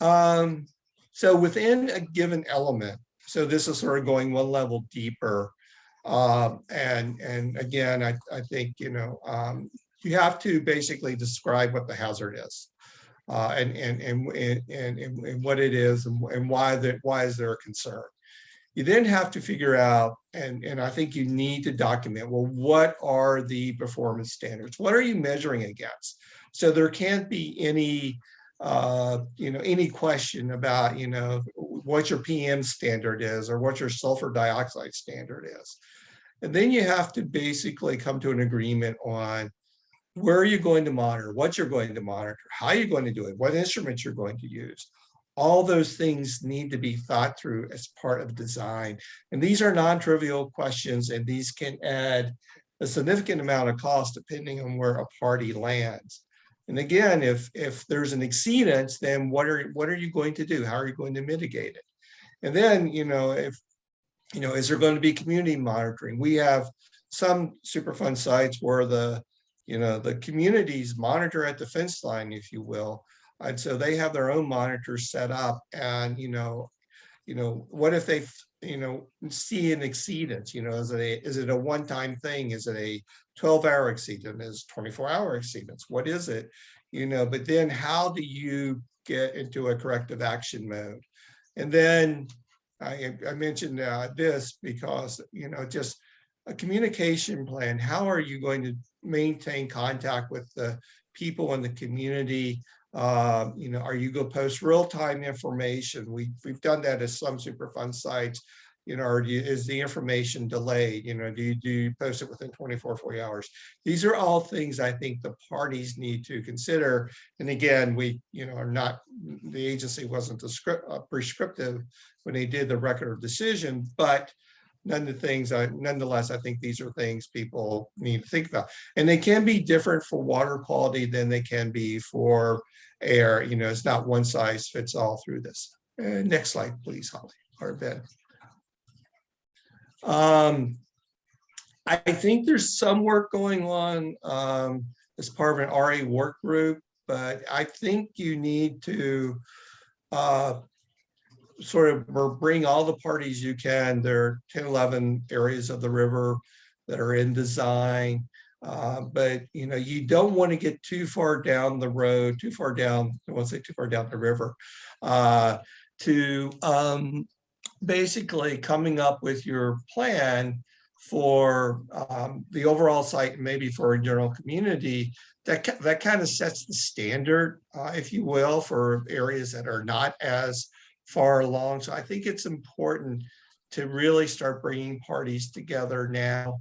Speaker 6: So within a given element, so this is sort of going one level deeper. And again, I think, you have to basically describe what the hazard is, and what it is, and why is there a concern. You then have to figure out, and I think you need to document, well, what are the performance standards? What are you measuring against? So there can't be any question about, what your PM standard is or what your sulfur dioxide standard is. And then you have to basically come to an agreement on where are you going to monitor, what you're going to monitor, how you're going to do it, what instruments you're going to use. All those things need to be thought through as part of design. And these are non-trivial questions, and these can add a significant amount of cost depending on where a party lands. And again, if there's an exceedance, then what are you going to do? How are you going to mitigate it? And then, is there going to be community monitoring? We have some Superfund sites where the communities monitor at the fence line, if you will. And so they have their own monitors set up, and what if they see an exceedance, is it a one-time thing? Is it a 12-hour exceedance? Is 24-hour exceedance? What is it? But then how do you get into a corrective action mode? And then I mentioned this because, just a communication plan. How are you going to maintain contact with the people in the community? Are you going to post real-time information? We've done that at some Superfund sites. Or is the information delayed? Do you post it within 24, 40 hours? These are all things I think the parties need to consider. And again, we, are not, the agency wasn't prescriptive when they did the record of decision, but nonetheless, I think these are things people need to think about. And they can be different for water quality than they can be for air. It's not one size fits all through this. Next slide, please, Holly or Ben. I think there's some work going on as part of an RA work group, but I think you need to sort of bring all the parties you can. There are 10, 11 areas of the river that are in design, but you don't want to get too far down the road, I won't say too far down the river, to basically coming up with your plan for the overall site, maybe for a general community, that kind of sets the standard, if you will, for areas that are not as far along. So I think it's important to really start bringing parties together now.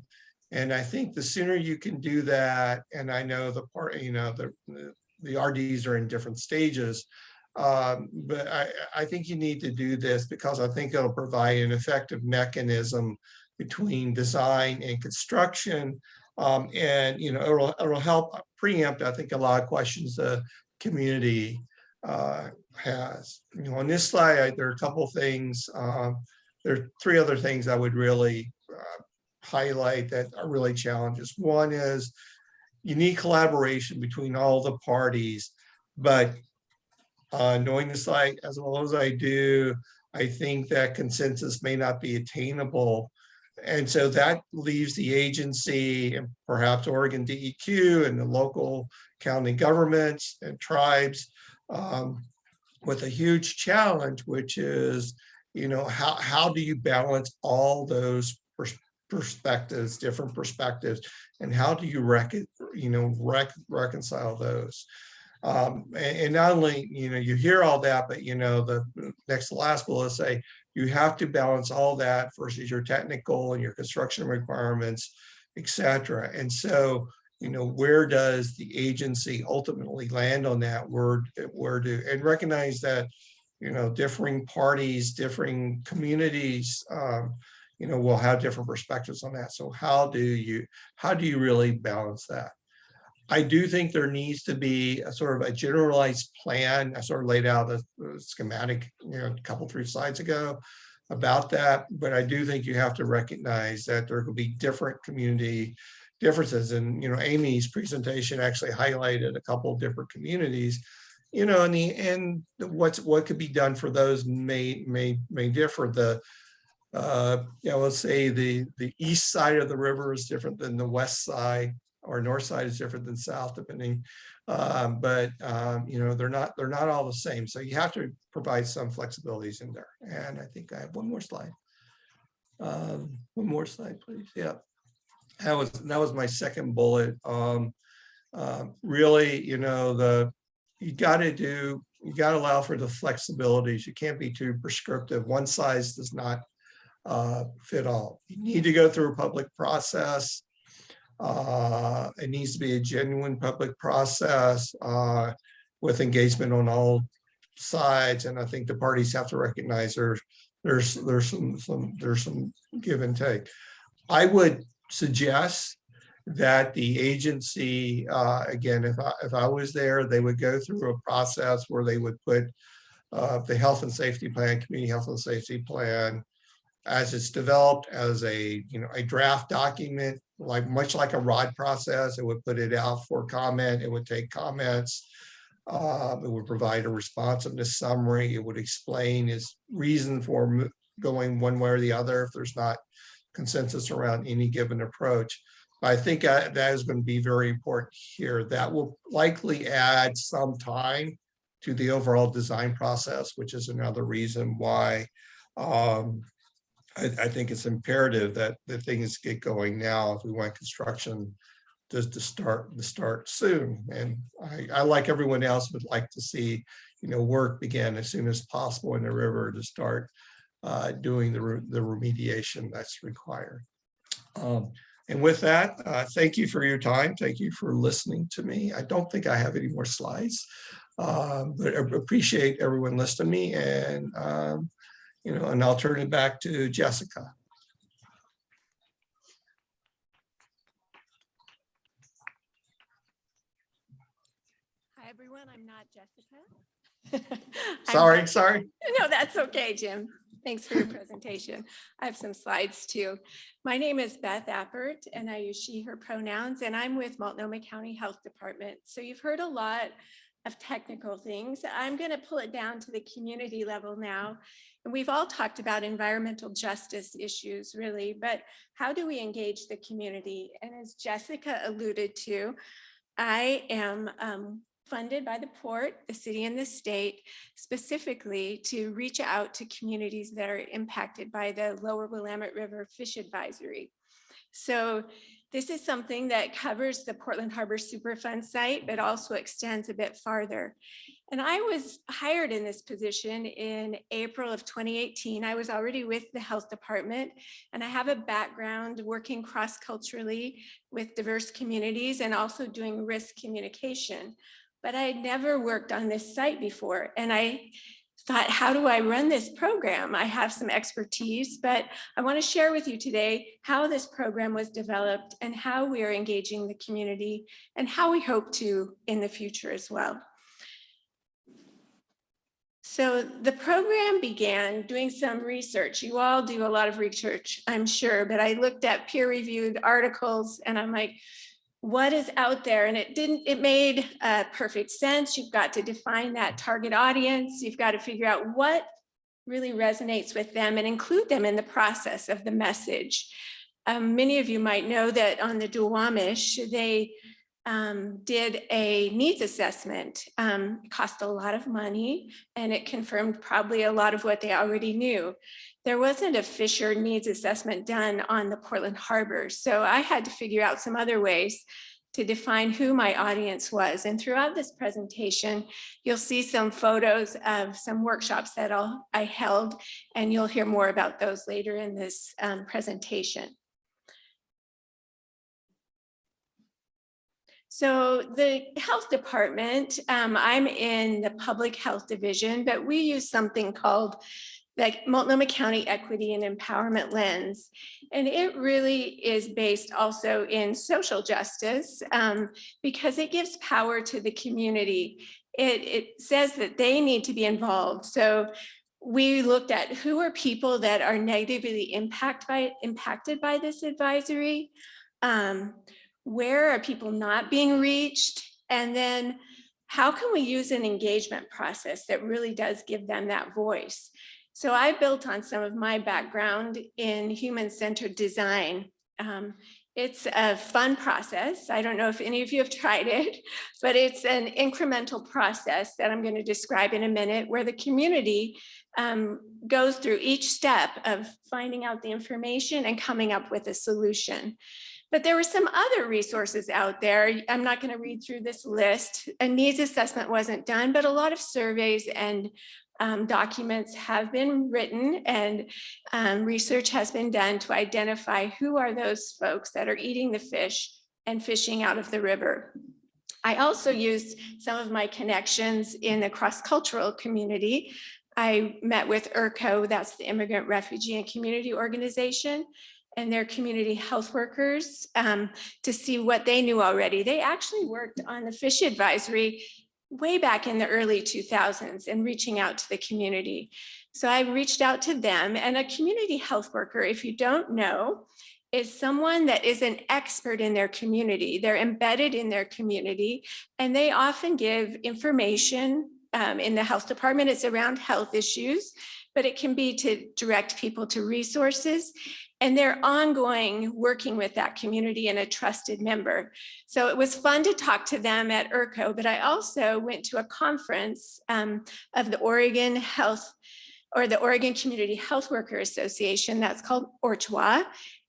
Speaker 6: And I think the sooner you can do that, and I know the RDs are in different stages, but I think you need to do this because I think it'll provide an effective mechanism between design and construction. And it'll help preempt, I think, a lot of questions the community has. On this slide, there are a couple of things. There are three other things I would really highlight that are really challenges. One is you need collaboration between all the parties, but knowing the site as well as I do, I think that consensus may not be attainable. And so that leaves the agency and perhaps Oregon DEQ and the local county governments and tribes with a huge challenge, which is, how do you balance all those perspectives, different perspectives, and how do you reconcile those? And not only, you hear all that, but, the next to last bullet say, you have to balance all that versus your technical and your construction requirements, et cetera. And so, where does the agency ultimately land on that? And recognize that, differing parties, differing communities, will have different perspectives on that. So how do you really balance that? I do think there needs to be a sort of a generalized plan. I sort of laid out a schematic, a couple, 3 slides ago about that, but I do think you have to recognize that there could be different community differences. And, Amy's presentation actually highlighted a couple of different communities, and what could be done for those may differ. Let's say the east side of the river is different than the west side, or north side is different than south, depending. But they're not all the same. So you have to provide some flexibilities in there. And I think I have one more slide. One more slide, please. Yeah, that was my second bullet. Really, you got to allow for the flexibilities. You can't be too prescriptive. One size does not fit all. You need to go through a public process. It needs to be a genuine public process with engagement on all sides, and I think the parties have to recognize there's some give and take. I would suggest that the agency, again, if I was there, they would go through a process where they would put the health and safety plan, community health and safety plan, as it's developed as a draft document, much like a ROD process. It would put it out for comment. It would take comments. It would provide a responsiveness summary. It would explain its reason for going one way or the other if there's not consensus around any given approach. But I think that is going to be very important here. That will likely add some time to the overall design process, which is another reason why I think it's imperative that things get going now if we want construction to start soon. And I, like everyone else, would like to see, work begin as soon as possible in the river to start doing the remediation that's required. And with that, thank you for your time. Thank you for listening to me. I don't think I have any more slides, but I appreciate everyone listening to me. And and I'll turn it back to Jessica.
Speaker 7: Hi, everyone. I'm not Jessica.
Speaker 6: Sorry.
Speaker 7: No, that's okay, Jim. Thanks for your presentation. I have some slides too. My name is Beth Appert, and I use she, her pronouns, and I'm with Multnomah County Health Department. So you've heard a lot of technical things. I'm going to pull it down to the community level now. And we've all talked about environmental justice issues, really, but how do we engage the community? And as Jessica alluded to, I am funded by the port, the city, and the state, specifically to reach out to communities that are impacted by the Lower Willamette River Fish Advisory. So this is something that covers the Portland Harbor Superfund site, but also extends a bit farther. And I was hired in this position in April of 2018. I was already with the health department, and I have a background working cross-culturally with diverse communities and also doing risk communication. But I had never worked on this site before. And I thought, how do I run this program? I have some expertise, but I want to share with you today how this program was developed and how we are engaging the community and how we hope to in the future as well. So the program began doing some research. You all do a lot of research, I'm sure, but I looked at peer-reviewed articles and I'm like, what is out there? And it made perfect sense. You've got to define that target audience. You've got to figure out what really resonates with them and include them in the process of the message. Many of you might know that on the Duwamish, they did a needs assessment. It cost a lot of money and it confirmed probably a lot of what they already knew. There wasn't a Fisher needs assessment done on the Portland Harbor. So I had to figure out some other ways to define who my audience was. And throughout this presentation, you'll see some photos of some workshops that I held, and you'll hear more about those later in this presentation. So the health department, I'm in the public health division, but we use something called the Multnomah County Equity and Empowerment Lens. And it really is based also in social justice because it gives power to the community. It says that they need to be involved. So we looked at who are people that are negatively impacted by this advisory. Where are people not being reached? And then how can we use an engagement process that really does give them that voice? So I built on some of my background in human-centered design. It's a fun process. I don't know if any of you have tried it, but it's an incremental process that I'm going to describe in a minute where the community goes through each step of finding out the information and coming up with a solution. But there were some other resources out there. I'm not going to read through this list. A needs assessment wasn't done, but a lot of surveys and documents have been written and research has been done to identify who are those folks that are eating the fish and fishing out of the river. I also used some of my connections in the cross-cultural community. I met with IRCO, that's the Immigrant, Refugee, and Community Organization, and their community health workers to see what they knew already. They actually worked on the fish advisory way back in the early 2000s and reaching out to the community. So I reached out to them, and a community health worker, if you don't know, is someone that is an expert in their community. They're embedded in their community, and they often give information in the health department. It's around health issues, but it can be to direct people to resources. And they're ongoing working with that community and a trusted member. So it was fun to talk to them at ERCO, but I also went to a conference of the Oregon Health or the Oregon Community Health Worker Association, that's called ORCHWA.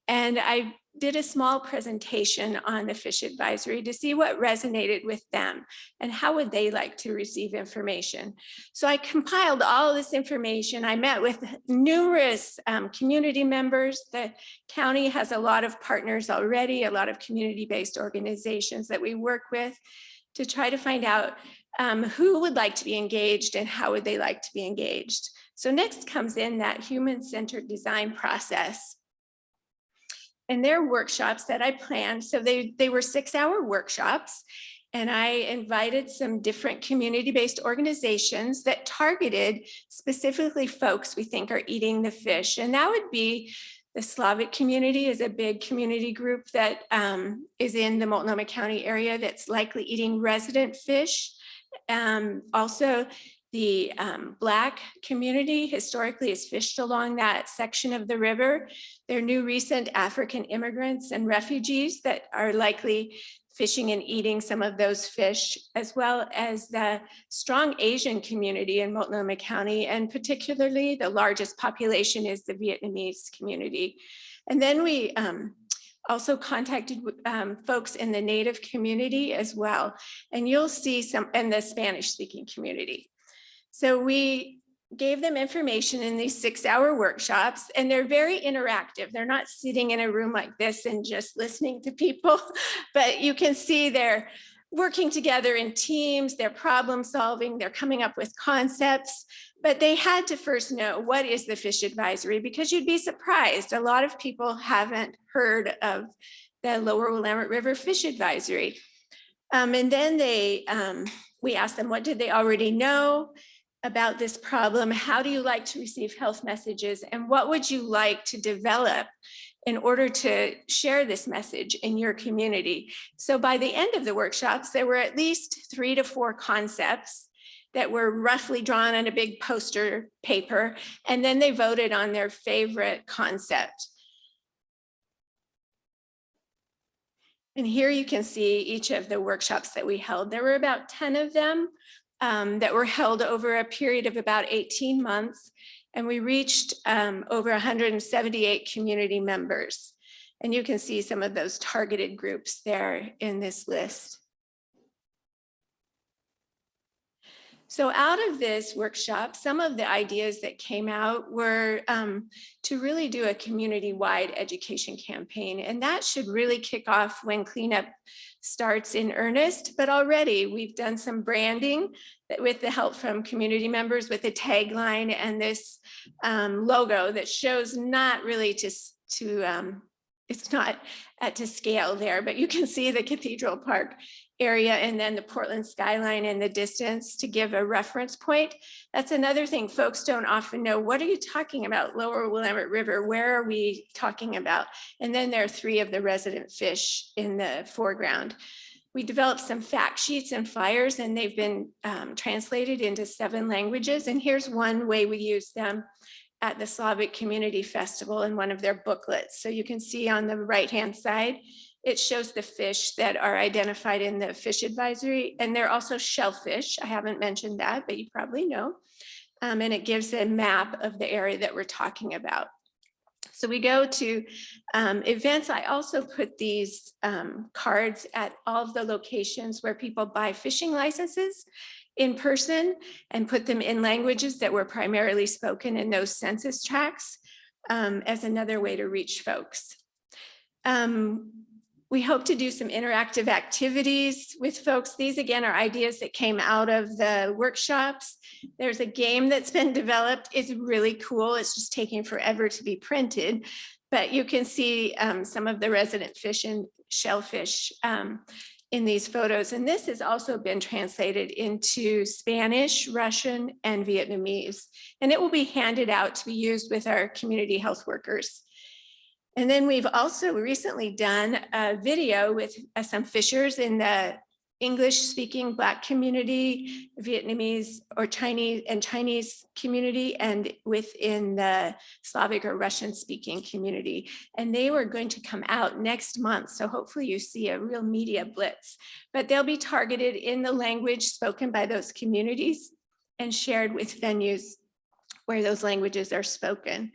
Speaker 7: And I did a small presentation on the fish advisory to see what resonated with them and how would they like to receive information. So I compiled all this information. I met with numerous community members. The county has a lot of partners already, a lot of community-based organizations that we work with to try to find out who would like to be engaged and how would they like to be engaged. So next comes in that human-centered design process. And their workshops that I planned, so they were 6-hour workshops, and I invited some different community-based organizations that targeted specifically folks we think are eating the fish. And that would be the Slavic community is a big community group that is in the Multnomah County area that's likely eating resident fish. Also, the Black community historically has fished along that section of the river. There are new recent African immigrants and refugees that are likely fishing and eating some of those fish, as well as the strong Asian community in Multnomah County, and particularly the largest population is the Vietnamese community. And then we also contacted folks in the Native community as well. And you'll see some in the Spanish speaking community. So we gave them information in these 6-hour workshops, and they're very interactive. They're not sitting in a room like this and just listening to people, but you can see they're working together in teams, they're problem solving, they're coming up with concepts, but they had to first know what is the fish advisory, because you'd be surprised. A lot of people haven't heard of the Lower Willamette River Fish Advisory. And then we asked them, what did they already know about this problem? How do you like to receive health messages? And what would you like to develop in order to share this message in your community? So by the end of the workshops, there were at least 3 to 4 concepts that were roughly drawn on a big poster paper. And then they voted on their favorite concept. And here you can see each of the workshops that we held. There were about 10 of them. That were held over a period of about 18 months. And we reached over 178 community members. And you can see some of those targeted groups there in this list. So out of this workshop, some of the ideas that came out were to really do a community-wide education campaign. And that should really kick off when cleanup starts in earnest. But already we've done some branding with the help from community members with a tagline and this logo that shows not really it's not to scale there, but you can see the Cathedral Park area and then the Portland skyline in the distance to give a reference point. That's another thing folks don't often know. What are you talking about? Lower Willamette River, where are we talking about? And then there are 3 of the resident fish in the foreground. We developed some fact sheets and flyers, and they've been translated into 7 languages. And here's one way we use them at the Slavic Community Festival in one of their booklets. So you can see on the right-hand side, it shows the fish that are identified in the fish advisory, and they're also shellfish. I haven't mentioned that, but you probably know. And it gives a map of the area that we're talking about. So we go to events. I also put these cards at all of the locations where people buy fishing licenses in person and put them in languages that were primarily spoken in those census tracts as another way to reach folks. We hope to do some interactive activities with folks. These again are ideas that came out of the workshops. There's a game that's been developed. It's really cool. It's just taking forever to be printed, but you can see some of the resident fish and shellfish in these photos. And this has also been translated into Spanish, Russian, and Vietnamese. And it will be handed out to be used with our community health workers. And then we've also recently done a video with some fishers in the English-speaking Black community, Vietnamese or Chinese community, and within the Slavic or Russian-speaking community. And they were going to come out next month. So hopefully you see a real media blitz, but they'll be targeted in the language spoken by those communities and shared with venues where those languages are spoken.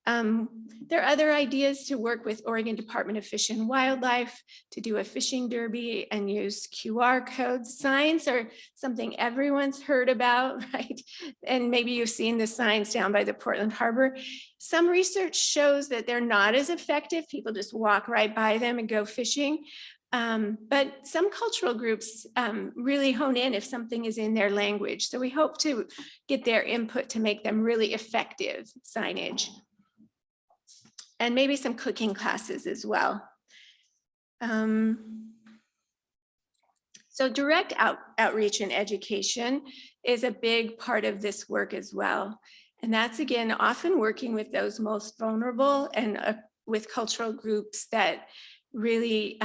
Speaker 7: There are other ideas to work with Oregon Department of Fish and Wildlife to do a fishing derby and use QR codes. Signs are something everyone's heard about, right? And maybe you've seen the signs down by the Portland Harbor. Some research shows that they're not as effective. People just walk right by them and go fishing. But some cultural groups really hone in if something is in their language. So we hope to get their input to make them really effective signage. And maybe some cooking classes as well. So direct outreach and education is a big part of this work as well. And that's, again, often working with those most vulnerable and with cultural groups that really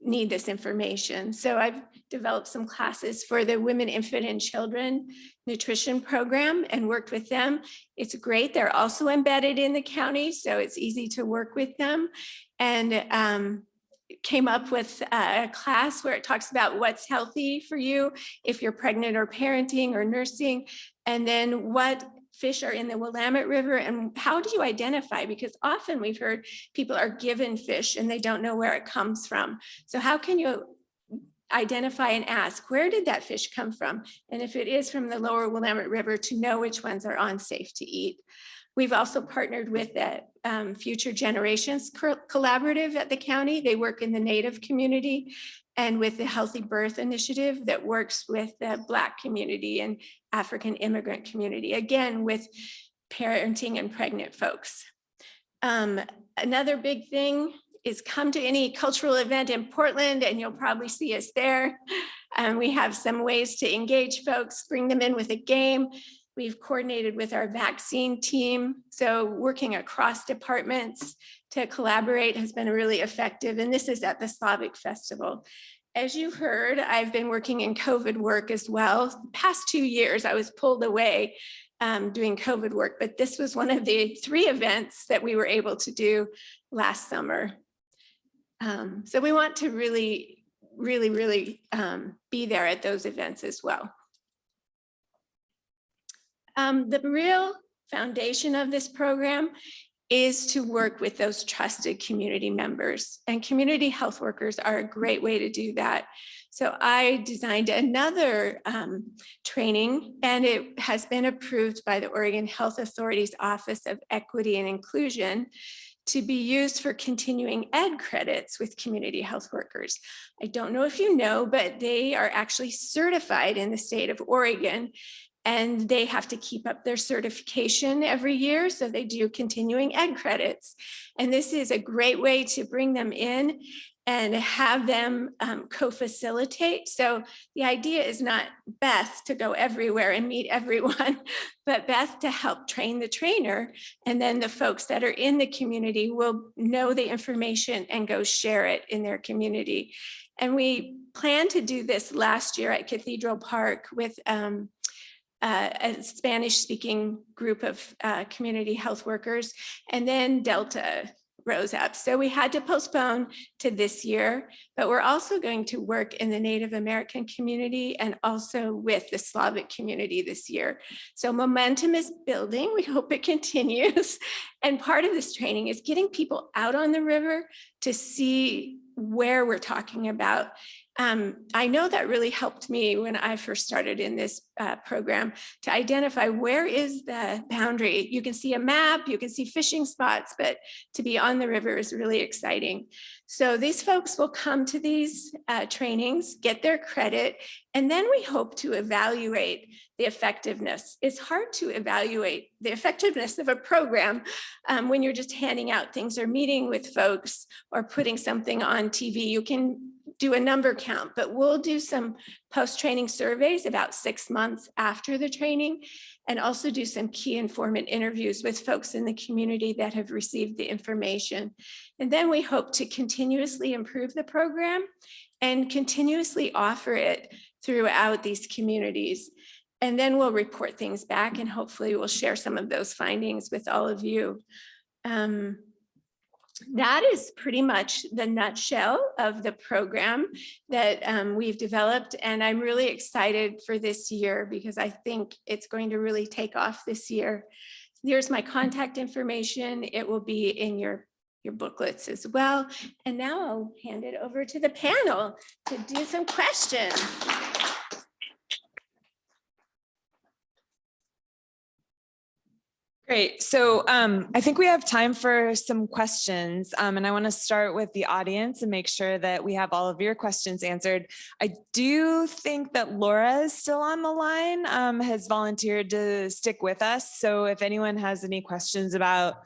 Speaker 7: need this information. So I've developed some classes for the Women, Infant, and Children Nutrition Program and worked with them. It's great. They're also embedded in the county, so it's easy to work with them. And came up with a class where it talks about what's healthy for you if you're pregnant or parenting or nursing, and then what fish are in the Willamette River and how do you identify? Because often we've heard people are given fish and they don't know where it comes from. So how can you identify and ask, where did that fish come from? And if it is from the lower Willamette River, to know which ones are unsafe to eat. We've also partnered with the Future Generations Collaborative at the county. They work in the Native community, and with the Healthy Birth Initiative that works with the Black community and African immigrant community, again, with parenting and pregnant folks. Another big thing is come to any cultural event in Portland and you'll probably see us there. We have some ways to engage folks, bring them in with a game. We've coordinated with our vaccine team. So working across departments to collaborate has been really effective. And this is at the Slavic Festival. As you heard, I've been working in COVID work as well. The past 2 years, I was pulled away doing COVID work, but this was one of the 3 events that we were able to do last summer. So we want to really be there at those events as well. The real foundation of this program is to work with those trusted community members, and community health workers are a great way to do that. So I designed another training, and it has been approved by the Oregon Health Authority's Office of Equity and Inclusion to be used for continuing ed credits with community health workers. I don't know if you know, but they are actually certified in the state of Oregon, and they have to keep up their certification every year. So they do continuing ed credits. And this is a great way to bring them in and have them co-facilitate. So the idea is not Beth to go everywhere and meet everyone, but Beth to help train the trainer. And then the folks that are in the community will know the information and go share it in their community. And we planned to do this last year at Cathedral Park with a Spanish-speaking group of community health workers, and then Delta rose up. So we had to postpone to this year, but we're also going to work in the Native American community and also with the Slavic community this year. So momentum is building. We hope it continues. And part of this training is getting people out on the river to see where we're talking about. I know that really helped me when I first started in this program to identify where is the boundary. You can see a map, you can see fishing spots, but to be on the river is really exciting. So these folks will come to these trainings, get their credit, and then we hope to evaluate the effectiveness. It's hard to evaluate the effectiveness of a program when you're just handing out things or meeting with folks or putting something on TV. You can do a number count, but we'll do some post-training surveys about 6 months after the training. and also do some key informant interviews with folks in the community that have received the information. And then we hope to continuously improve the program and continuously offer it throughout these communities. And then we'll report things back and hopefully we'll share some of those findings with all of you. That is pretty much the nutshell of the program that we've developed. And I'm really excited for this year because I think it's going to really take off this year. Here's my contact information. It will be in your booklets as well. And now I'll hand it over to the panel to do some questions.
Speaker 4: Great. So I think we have time for some questions, and I want to start with the audience and make sure that we have all of your questions answered. I do think that Laura is still on the line, has volunteered to stick with us. So if anyone has any questions about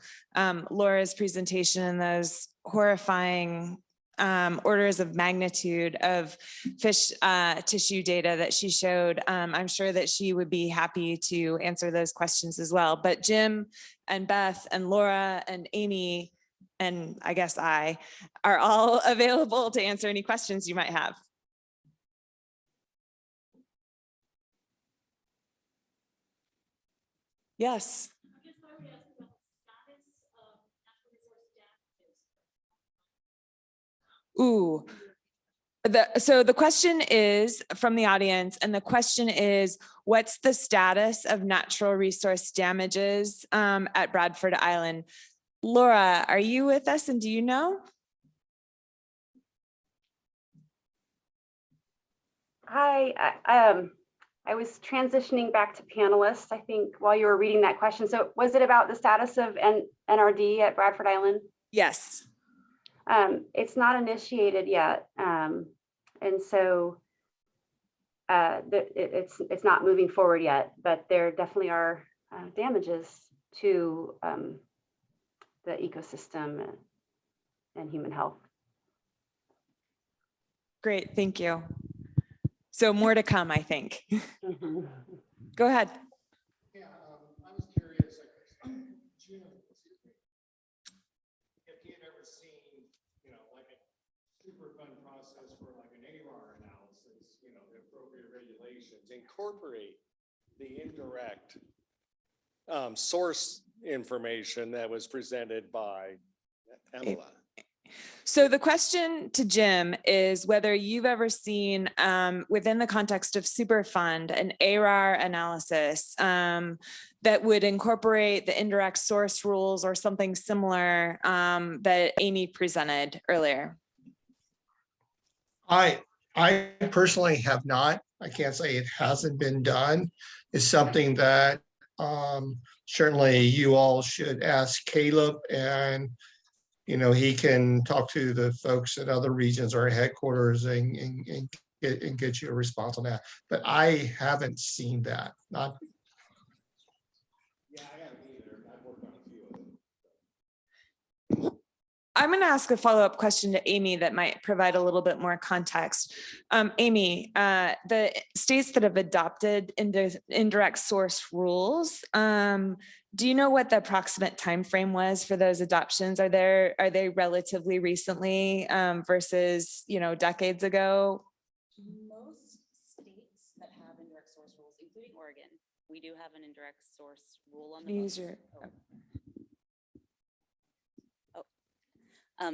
Speaker 4: Laura's presentation and those horrifying orders of magnitude of fish tissue data that she showed, I'm sure that she would be happy to answer those questions as well. But Jim and Beth and Laura and Amy, and I guess I, are all available to answer any questions you might have. Yes. Ooh, so the question is from the audience, and the question is, what's the status of natural resource damages at Bradford Island? Laura, are you with us and do you know?
Speaker 1: Hi, I was transitioning back to panelists, I think, while you were reading that question. So was it about the status of NRD at Bradford Island?
Speaker 4: Yes.
Speaker 1: It's not initiated yet. And so it's not moving forward yet, but there definitely are damages to the ecosystem and human health.
Speaker 4: Great, thank you. So more to come, I think.
Speaker 1: Mm-hmm.
Speaker 4: Go ahead.
Speaker 6: Yeah, I was curious, Jim, if you had ever seen, like a Superfund process for like an ARAR analysis, the appropriate regulations, incorporate the indirect source information that was presented by Emma.
Speaker 4: So the question to Jim is whether you've ever seen within the context of Superfund an ARAR analysis that would incorporate the indirect source rules or something similar that Amy presented earlier.
Speaker 6: I personally have not. I can't say it hasn't been done. It's something that certainly you all should ask Caleb, and he can talk to the folks at other regions or headquarters and get you a response on that. But I haven't seen that. Not. Yeah, I haven't either. I've worked on a few of them.
Speaker 4: I'm going to ask a follow-up question to Amy that might provide a little bit more context. Amy, the states that have adopted indirect source rules, do you know what the approximate time frame was for those adoptions? Are they relatively recently versus decades ago?
Speaker 5: Most states that have indirect source rules, including Oregon, we do have an indirect source rule on the books.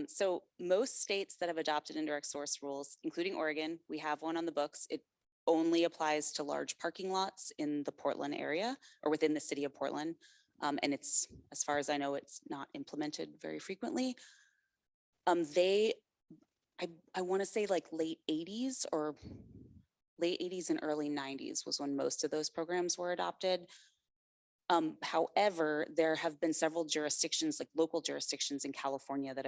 Speaker 5: So most states that have adopted indirect source rules, including Oregon, we have one on the books. It only applies to large parking lots in the Portland area or within the city of Portland. And it's, as far as I know, it's not implemented very frequently. I want to say like late 80s and early 90s was when most of those programs were adopted. However, there have been several jurisdictions, like local jurisdictions in California that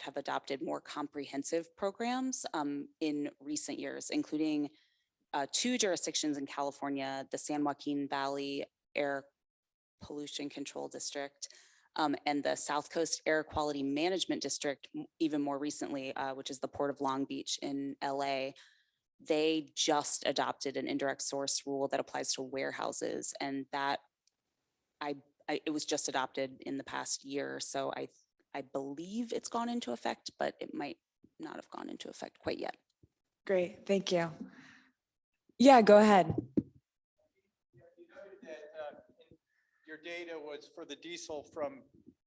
Speaker 5: have adopted more comprehensive programs in recent years, including 2 jurisdictions in California, the San Joaquin Valley Air Pollution Control District and the South Coast Air Quality Management District, even more recently, which is the Port of Long Beach in LA. they just adopted an indirect source rule that applies to warehouses, and that it was just adopted in the past year. So I believe it's gone into effect, but it might not have gone into effect quite yet.
Speaker 4: Great, thank you. Yeah, go ahead.
Speaker 8: You noted that your data was for the diesel from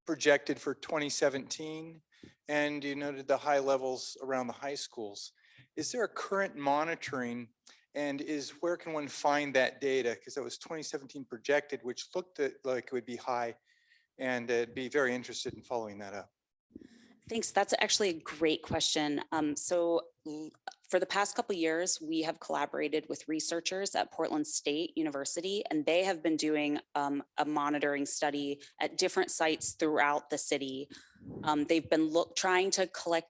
Speaker 8: projected for 2017, and you noted the high levels around the high schools. Is there a current monitoring, and where can one find that data? Because it was 2017 projected, which looked like it would be high, and I'd be very interested in following that up.
Speaker 5: Thanks. That's actually a great question. For the past couple of years, we have collaborated with researchers at Portland State University, and they have been doing a monitoring study at different sites throughout the city. They've been trying to collect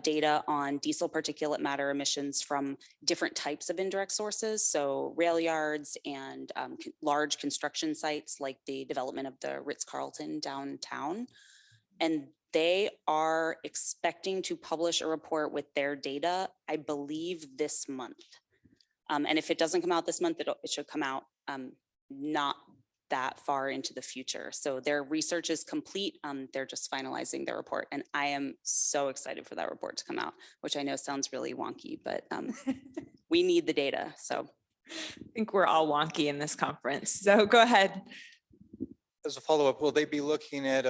Speaker 5: data on diesel particulate matter emissions from different types of indirect sources, so rail yards and large construction sites like the development of the Ritz-Carlton downtown. And they are expecting to publish a report with their data, I believe, this month. And if it doesn't come out this month, it should come out not that far into the future. So their research is complete. They're just finalizing their report. And I am so excited for that report to come out, which I know sounds really wonky, but we need the data. So
Speaker 4: I think we're all wonky in this conference. So go ahead.
Speaker 8: As a follow-up, will they be looking at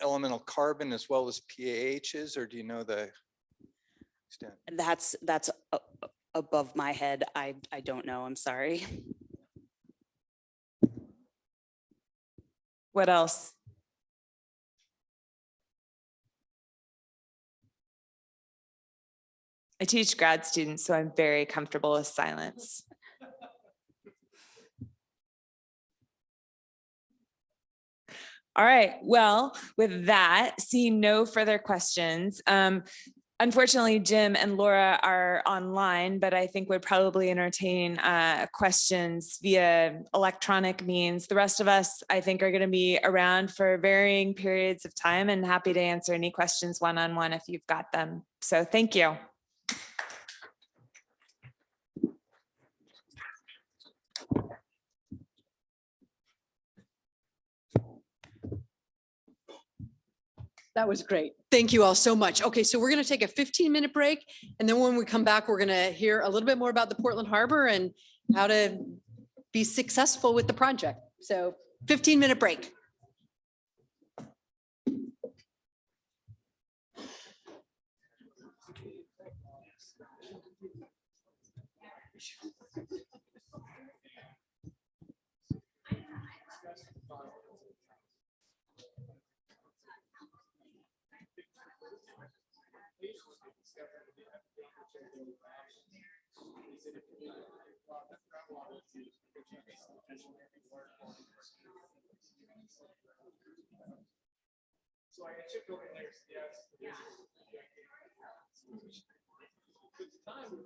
Speaker 8: elemental carbon as well as PAHs, or do you know the extent?
Speaker 5: that's above my head. I don't know. I'm sorry.
Speaker 4: What else? I teach grad students, so I'm very comfortable with silence. All right, well, with that, seeing no further questions, unfortunately, Jim and Laura are online, but I think would probably entertain questions via electronic means. The rest of us, I think, are going to be around for varying periods of time and happy to answer any questions one-on-one if you've got them. So thank you.
Speaker 9: That was great. Thank you all so much. Okay, so we're going to take a 15-minute break. And then when we come back, we're going to hear a little bit more about the Portland Harbor and how to be successful with the project. So 15-minute break.
Speaker 10: So I checked over there. Yes. Good time we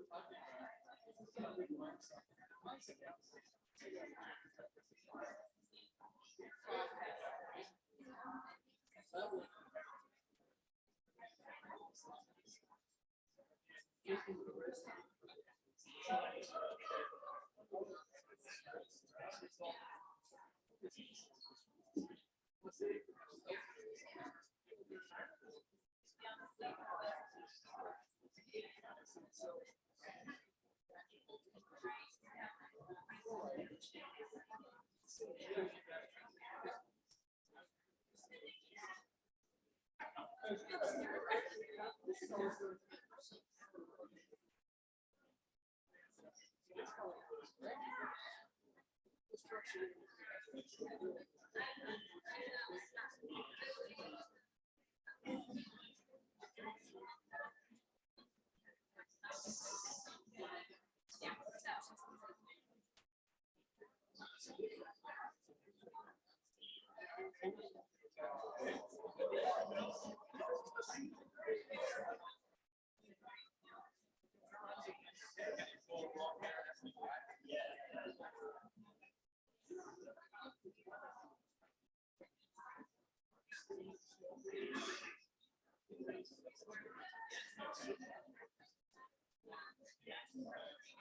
Speaker 10: were talking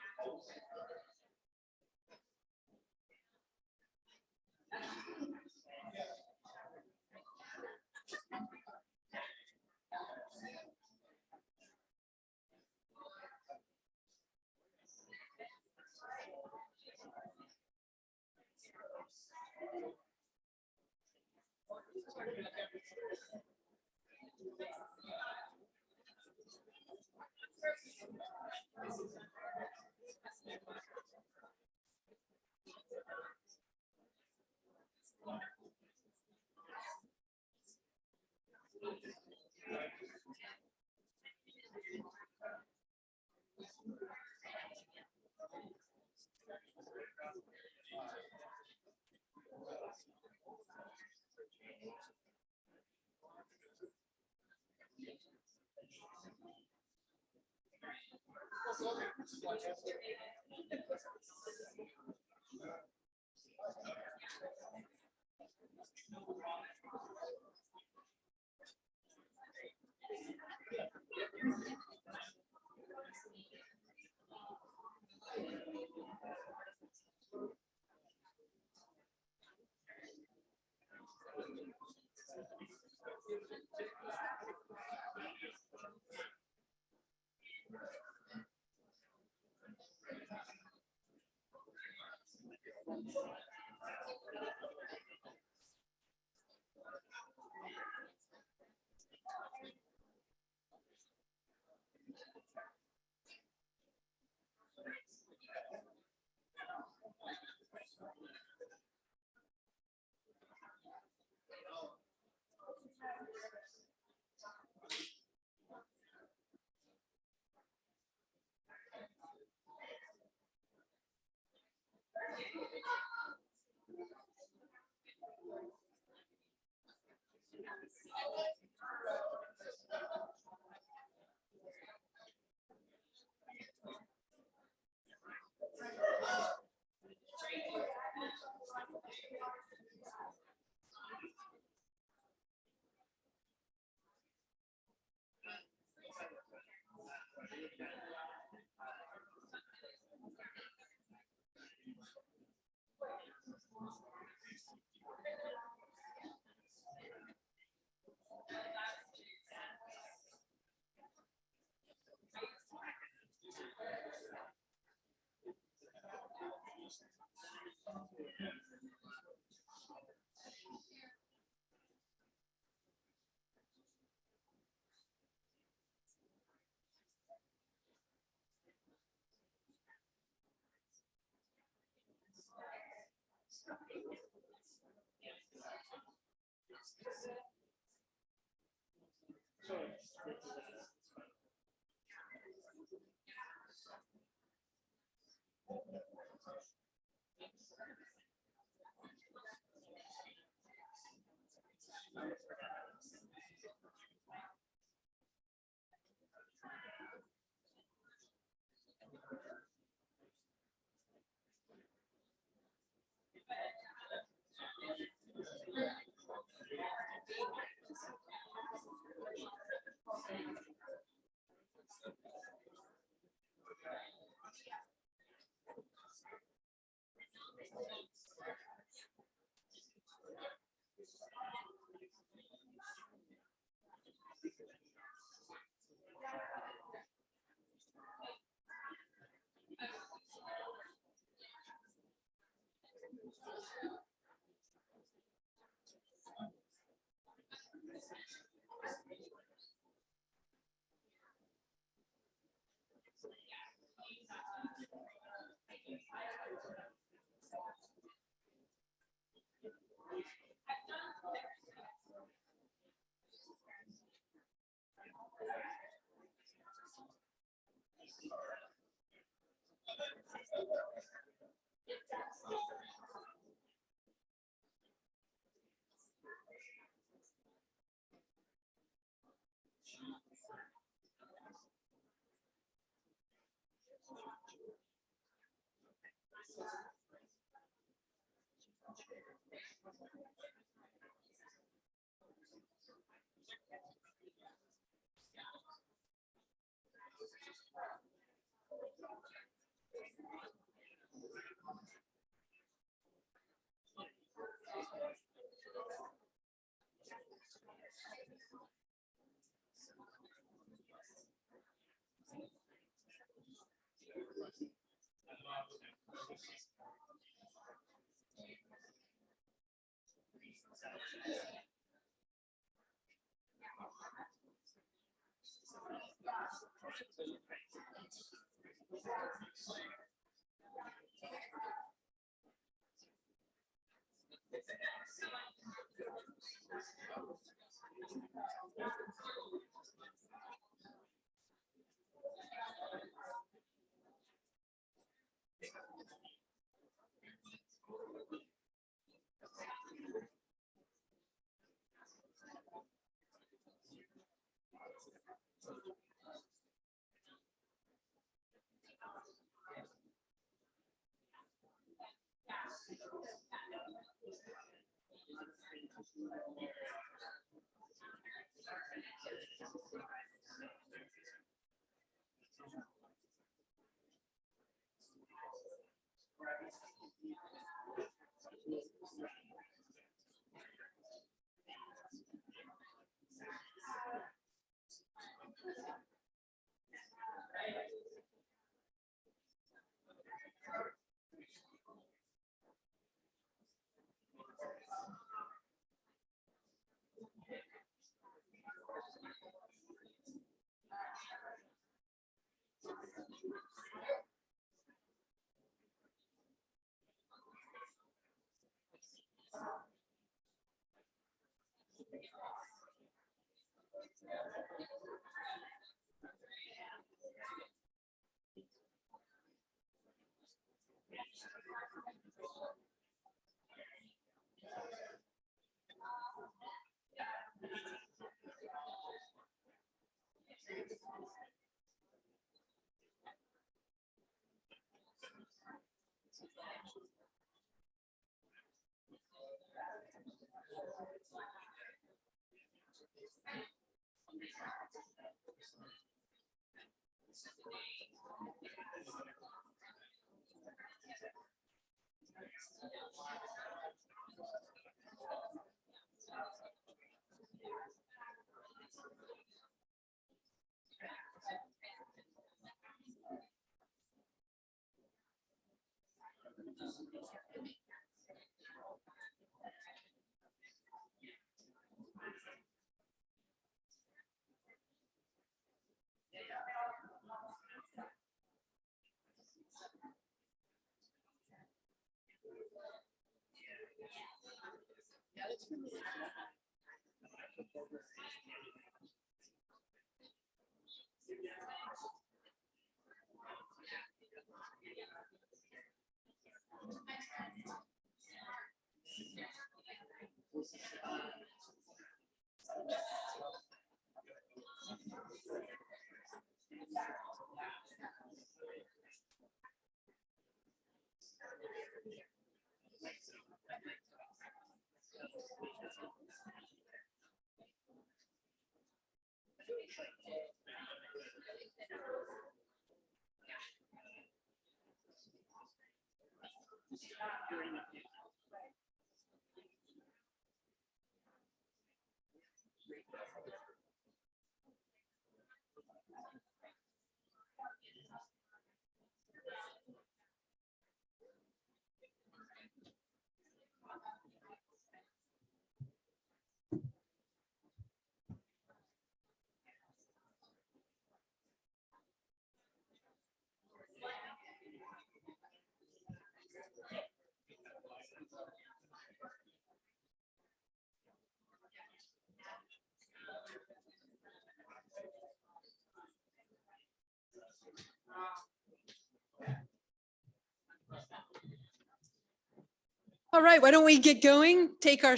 Speaker 9: All right, why don't we get going? Take your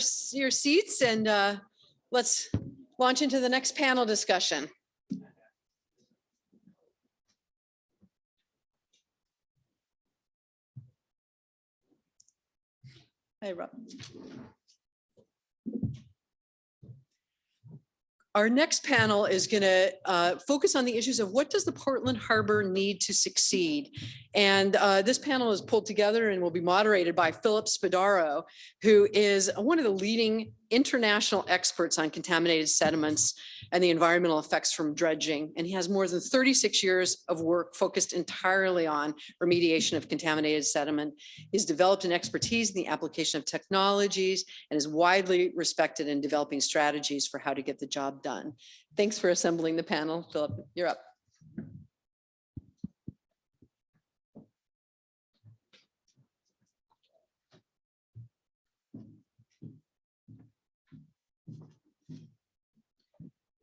Speaker 9: seats and let's launch into the next panel discussion. Hey, Rob. Our next panel is going to focus on the issues of what does the Portland Harbor need to succeed? And this panel is pulled together and will be moderated by Philip Spadaro, who is one of the leading international experts on contaminated sediments and the environmental effects from dredging. And he has more than 36 years of work focused entirely on remediation of contaminated sediment. He's developed an expertise in the application of technologies and is widely respected in developing strategies for how to get the job done. Thanks for assembling the panel. Philip, you're up.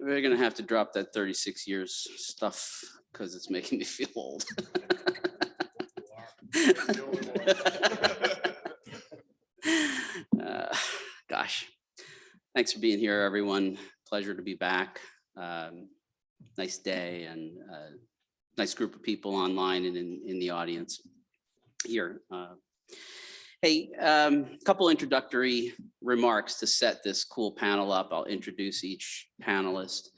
Speaker 11: we're gonna have to drop that 36 years stuff because it's making me feel old. Gosh, thanks for being here, everyone. Pleasure to be back. Nice day and nice group of people online and in the audience here. Hey, couple introductory remarks to set this cool panel up. I'll introduce each panelist.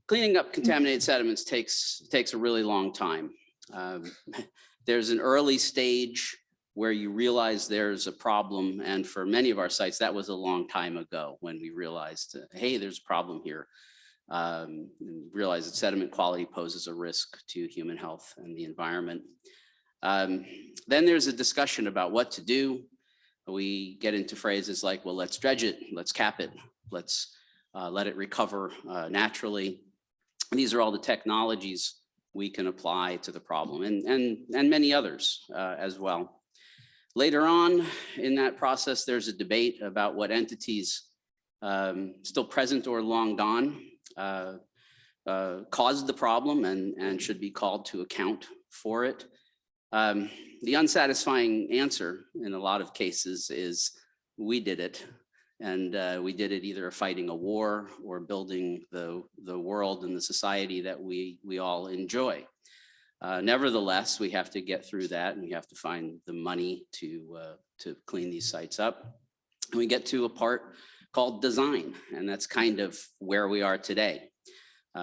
Speaker 11: Cleaning up contaminated sediments takes a really long time. There's an early stage where you realize there's a problem, and for many of our sites, that was a long time ago when we realized, hey, there's a problem here. And realize that sediment quality poses a risk to human health and the environment. Then there's a discussion about what to do. We get into phrases like, well, let's dredge it, let's cap it, let's let it recover naturally. These are all the technologies we can apply to the problem, and many others as well. Later on in that process, there's a debate about what entities still present or long gone caused the problem and should be called to account for it. The unsatisfying answer in a lot of cases is we did it, and we did it either fighting a war or building the world and the society that we all enjoy. Nevertheless, we have to get through that, and we have to find the money to clean these sites up. And we get to a part called design, and that's kind of where we are today.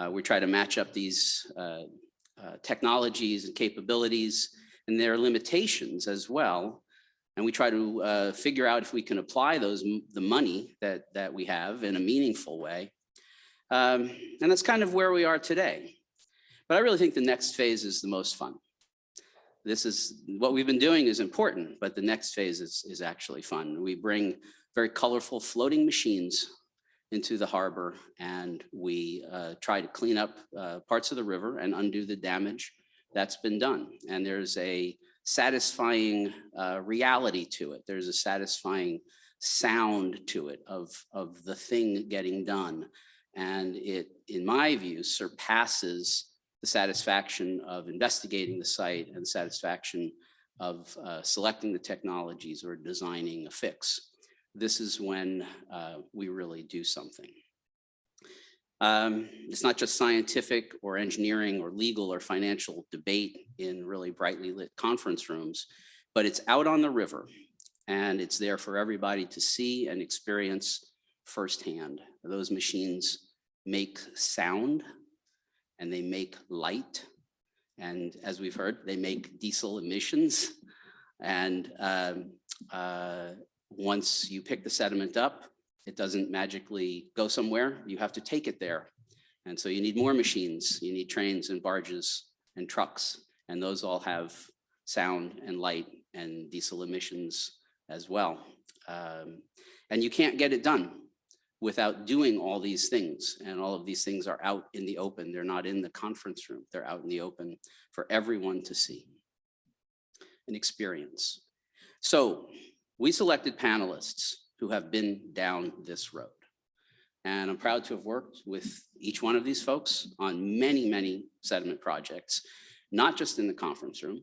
Speaker 11: We try to match up these technologies and capabilities and their limitations as well. And we try to figure out if we can apply the money that we have in a meaningful way. And that's kind of where we are today. But I really think the next phase is the most fun. This is what we've been doing is important, but the next phase is actually fun. We bring very colorful floating machines into the harbor, and we try to clean up parts of the river and undo the damage that's been done. And there's a satisfying reality to it. There's a satisfying sound to it of the thing getting done. And it, in my view, surpasses the satisfaction of investigating the site and satisfaction of selecting the technologies or designing a fix. This is when we really do something. It's not just scientific or engineering or legal or financial debate in really brightly lit conference rooms, but it's out on the river, and it's there for everybody to see and experience firsthand. Those machines make sound, and they make light. And as we've heard, they make diesel emissions. And once you pick the sediment up, it doesn't magically go somewhere. You have to take it there. And so you need more machines. You need trains and barges and trucks. And those all have sound and light and diesel emissions as well. And you can't get it done without doing all these things. And all of these things are out in the open. They're not in the conference room. They're out in the open for everyone to see and experience. So we selected panelists who have been down this road. And I'm proud to have worked with each one of these folks on many, many sediment projects, not just in the conference room,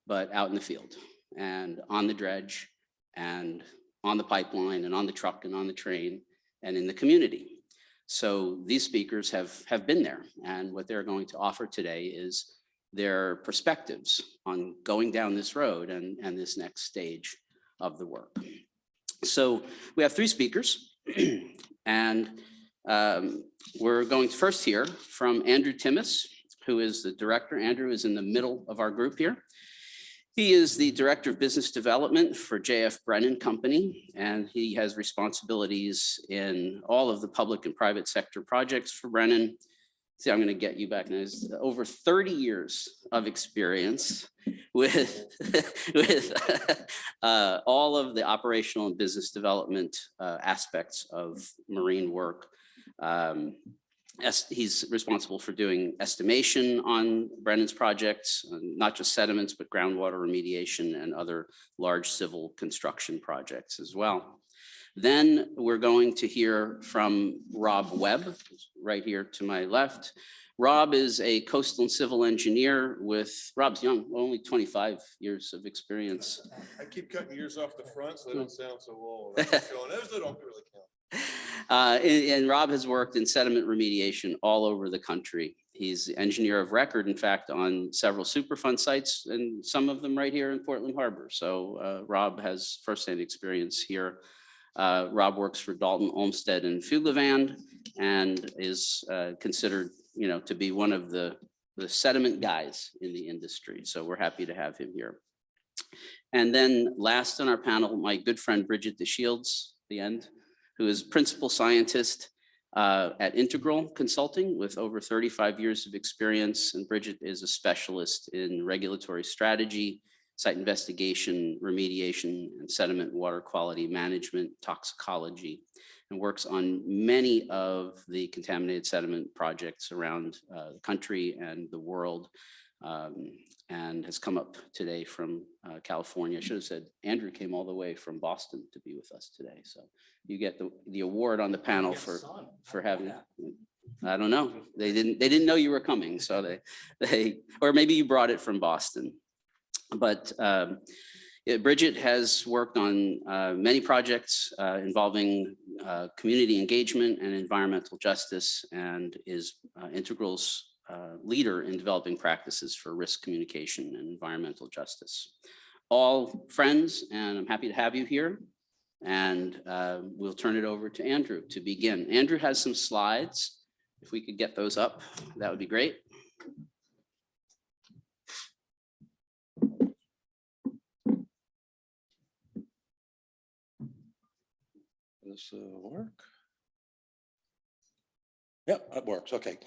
Speaker 11: but out in the field and on the dredge and on the pipeline and on the truck and on the train and in the community. So these speakers have been there, and what they're going to offer today is their perspectives on going down this road and this next stage of the work. So we have three speakers, and we're going to first hear from Andrew Timmis, who is the director. Andrew is in the middle of our group here. He is the Director of Business Development for JF Brennan Company, and he has responsibilities in all of the public and private sector projects for Brennan. See, I'm going to get you back now. It's over 30 years of experience with all of the operational and business development aspects of marine work. He's responsible for doing estimation on Brennan's projects, not just sediments, but groundwater remediation and other large civil construction projects as well. Then we're going to hear from Rob Webb, right here to my left. Rob is a coastal and civil engineer Rob's young, only 25 years of experience.
Speaker 10: I keep cutting years off the front so they don't sound so old. I'm just going, those don't really count.
Speaker 11: And Rob has worked in sediment remediation all over the country. He's the engineer of record, in fact, on several Superfund sites and some of them right here in Portland Harbor. So Rob has firsthand experience here. Rob works for Dalton, Olmsted, and Fuglavand, and is considered, to be one of the sediment guys in the industry. So we're happy to have him here. And then last on our panel, my good friend Bridget DeShields, the end, who is principal scientist at Integral Consulting with over 35 years of experience. And Bridget is a specialist in regulatory strategy, site investigation, remediation, and sediment water quality management, toxicology, and works on many of the contaminated sediment projects around the country and the world, and has come up today from California. I should have said Andrew came all the way from Boston to be with us today. So you get the award on the panel for having that. I don't know. They didn't know you were coming, so they or maybe you brought it from Boston. But Bridget has worked on many projects involving community engagement and environmental justice, and is Integral's leader in developing practices for risk communication and environmental justice. All friends, and I'm happy to have you here. And we'll turn it over to Andrew to begin. Andrew has some slides. If we could get those up, that would be great.
Speaker 12: This work? Yep, it works. Okay.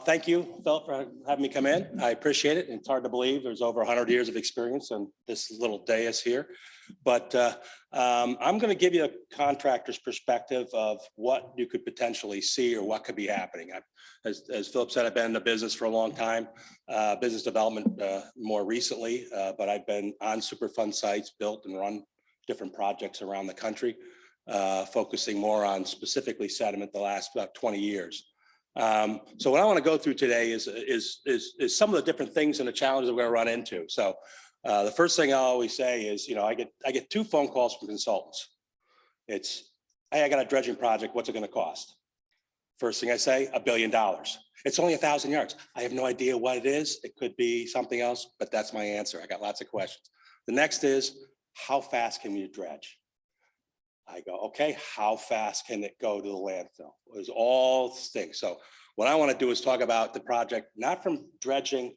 Speaker 12: Thank you, Philip, for having me come in. I appreciate it. It's hard to believe there's over 100 years of experience on this little dais here. But I'm going to give you a contractor's perspective of what you could potentially see or what could be happening. As Philip said, I've been in the business for a long time, business development more recently, but I've been on Superfund sites, built and run different projects around the country, focusing more on specifically sediment the last about 20 years. So what I want to go through today is some of the different things and the challenges we're going to run into. So the first thing I always say is, I get 2 phone calls from consultants. It's, hey, I got a dredging project. What's it going to cost? First thing I say, $1 billion. It's only 1,000 yards. I have no idea what it is. It could be something else, but that's my answer. I got lots of questions. The next is, how fast can you dredge? I go, okay, how fast can it go to the landfill? There's all things. So what I want to do is talk about the project, not from dredging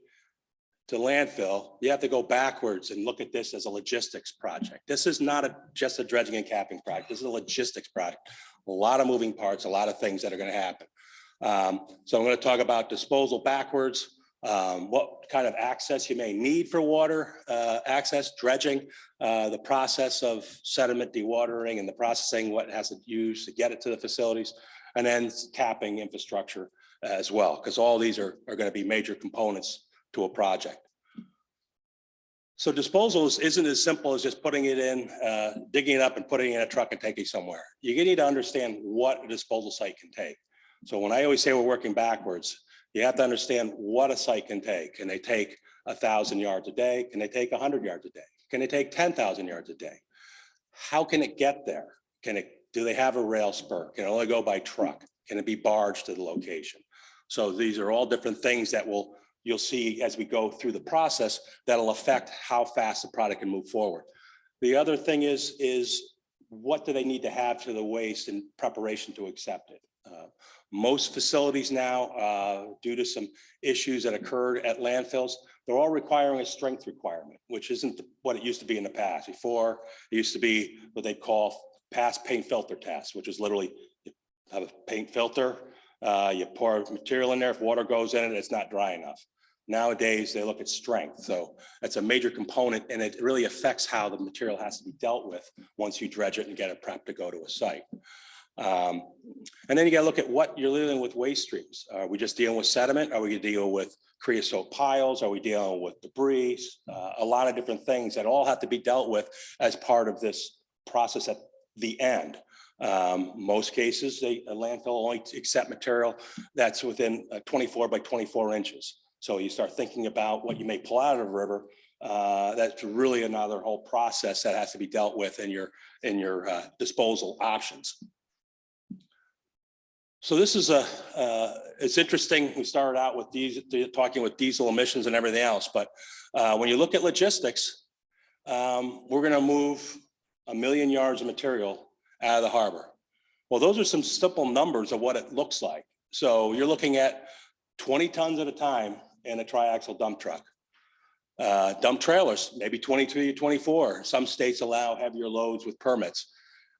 Speaker 12: to landfill. You have to go backwards and look at this as a logistics project. This is not just a dredging and capping project. This is a logistics project. A lot of moving parts, a lot of things that are going to happen. So I'm going to talk about disposal backwards, what kind of access you may need for water access, dredging, the process of sediment dewatering and the processing, what it has to use to get it to the facilities, and then capping infrastructure as well, because all these are going to be major components to a project. So disposals isn't as simple as just putting it in, digging it up and putting it in a truck and taking it somewhere. You need to understand what a disposal site can take. So when I always say we're working backwards, you have to understand what a site can take. Can they take 1,000 yards a day? Can they take 100 yards a day? Can they take 10,000 yards a day? How can it get there? Do they have a rail spur? Can it only go by truck? Can it be barged to the location? So these are all different things that you'll see as we go through the process that'll affect how fast the product can move forward. The other thing is what do they need to have to the waste in preparation to accept it? Most facilities now, due to some issues that occurred at landfills, they're all requiring a strength requirement, which isn't what it used to be in the past. Before, it used to be what they call pass paint filter test, which is literally you have a paint filter, you pour material in there, if water goes in it, it's not dry enough. Nowadays, they look at strength. So that's a major component, and it really affects how the material has to be dealt with once you dredge it and get it prepped to go to a site. And then you got to look at what you're dealing with waste streams. Are we just dealing with sediment? Are we dealing with creosote piles? Are we dealing with debris? A lot of different things that all have to be dealt with as part of this process that the end. Most cases, a landfill only accept material that's within 24 by 24 inches. So you start thinking about what you may pull out of the river. That's really another whole process that has to be dealt with in your disposal options. So this is it's interesting. We started out with talking with diesel emissions and everything else, but when you look at logistics, we're going to move 1 million yards of material out of the harbor. Well, those are some simple numbers of what it looks like. So you're looking at 20 tons at a time in a triaxle dump truck. Dump trailers, maybe 23 to 24. Some states allow heavier loads with permits.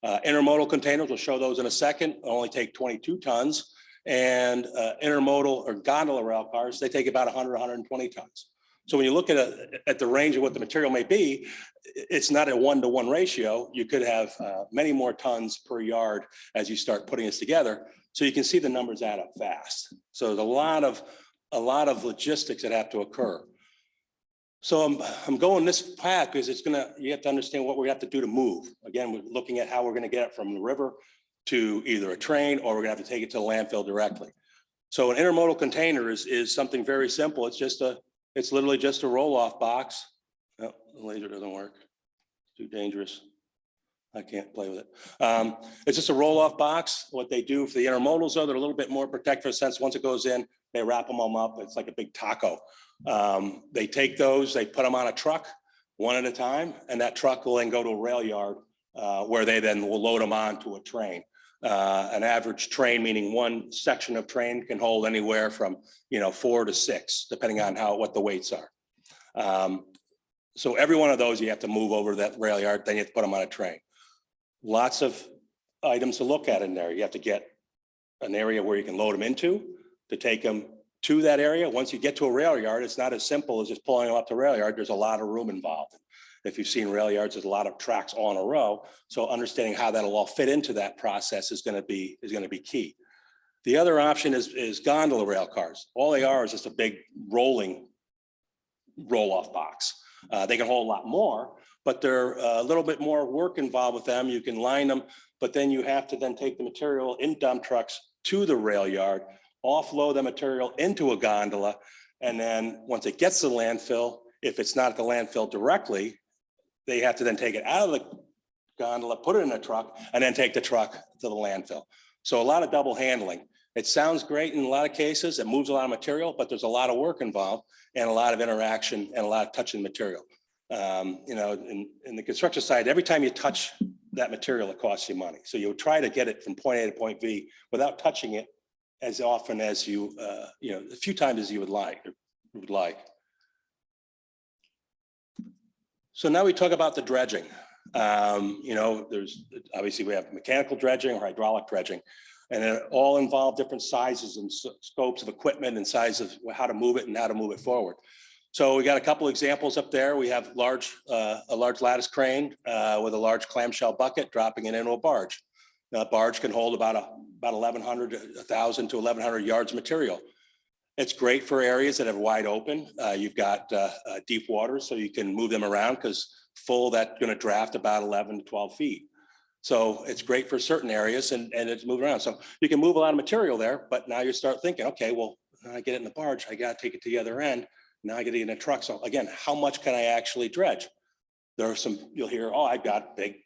Speaker 12: Intermodal containers, we'll show those in a second, only take 22 tons. And intermodal or gondola rail cars, they take about 100, 120 tons. So when you look at the range of what the material may be, it's not a 1-to-1 ratio. You could have many more tons per yard as you start putting this together. So you can see the numbers add up fast. So there's a lot of logistics that have to occur. So I'm going this path because you have to understand what we have to do to move. Again, we're looking at how we're going to get it from the river to either a train, or we're going to have to take it to the landfill directly. So an intermodal container is something very simple. It's literally just a roll-off box. Oh, the laser doesn't work. It's too dangerous. I can't play with it. It's just a roll-off box. What they do for the intermodals, though, they're a little bit more protective since once it goes in, they wrap them all up. It's like a big taco. They take those, they put them on a truck one at a time, and that truck will then go to a rail yard where they then will load them onto a train. An average train, meaning one section of train, can hold anywhere from 4 to 6, depending on what the weights are. So every one of those you have to move over that rail yard, then you have to put them on a train. Lots of items to look at in there. You have to get an area where you can load them into to take them to that area. Once you get to a rail yard, it's not as simple as just pulling them up to rail yard. There's a lot of room involved. If you've seen rail yards, there's a lot of tracks all in a row. So understanding how that'll all fit into that process is going to be key. The other option is gondola rail cars. All they are is just a big rolling roll-off box. They can hold a lot more, but they're a little bit more work involved with them. You can line them, but then you have to then take the material in dump trucks to the rail yard, offload the material into a gondola, and then once it gets to the landfill, if it's not at the landfill directly, they have to then take it out of the gondola, put it in a truck, and then take the truck to the landfill. So a lot of double handling. It sounds great in a lot of cases. It moves a lot of material, but there's a lot of work involved and a lot of interaction and a lot of touching material. In the construction side, every time you touch that material, it costs you money. So you try to get it from point A to point B without touching it as often as you, a few times as you would like. So now we talk about the dredging. There's obviously we have mechanical dredging or hydraulic dredging, and it all involve different sizes and scopes of equipment and size of how to move it and how to move it forward. So we got a couple examples up there. We have a large lattice crane with a large clamshell bucket dropping it into a barge. Now, a barge can hold about 1,100 to 1,100 yards of material. It's great for areas that are wide open. You've got deep water, so you can move them around because full, that's going to draft about 11 to 12 feet. So it's great for certain areas and it's moving around. So you can move a lot of material there, but now you start thinking, okay, well, I get it in the barge, I got to take it to the other end. Now I get it in a truck. So again, how much can I actually dredge? There are some, you'll hear, oh, I've got a big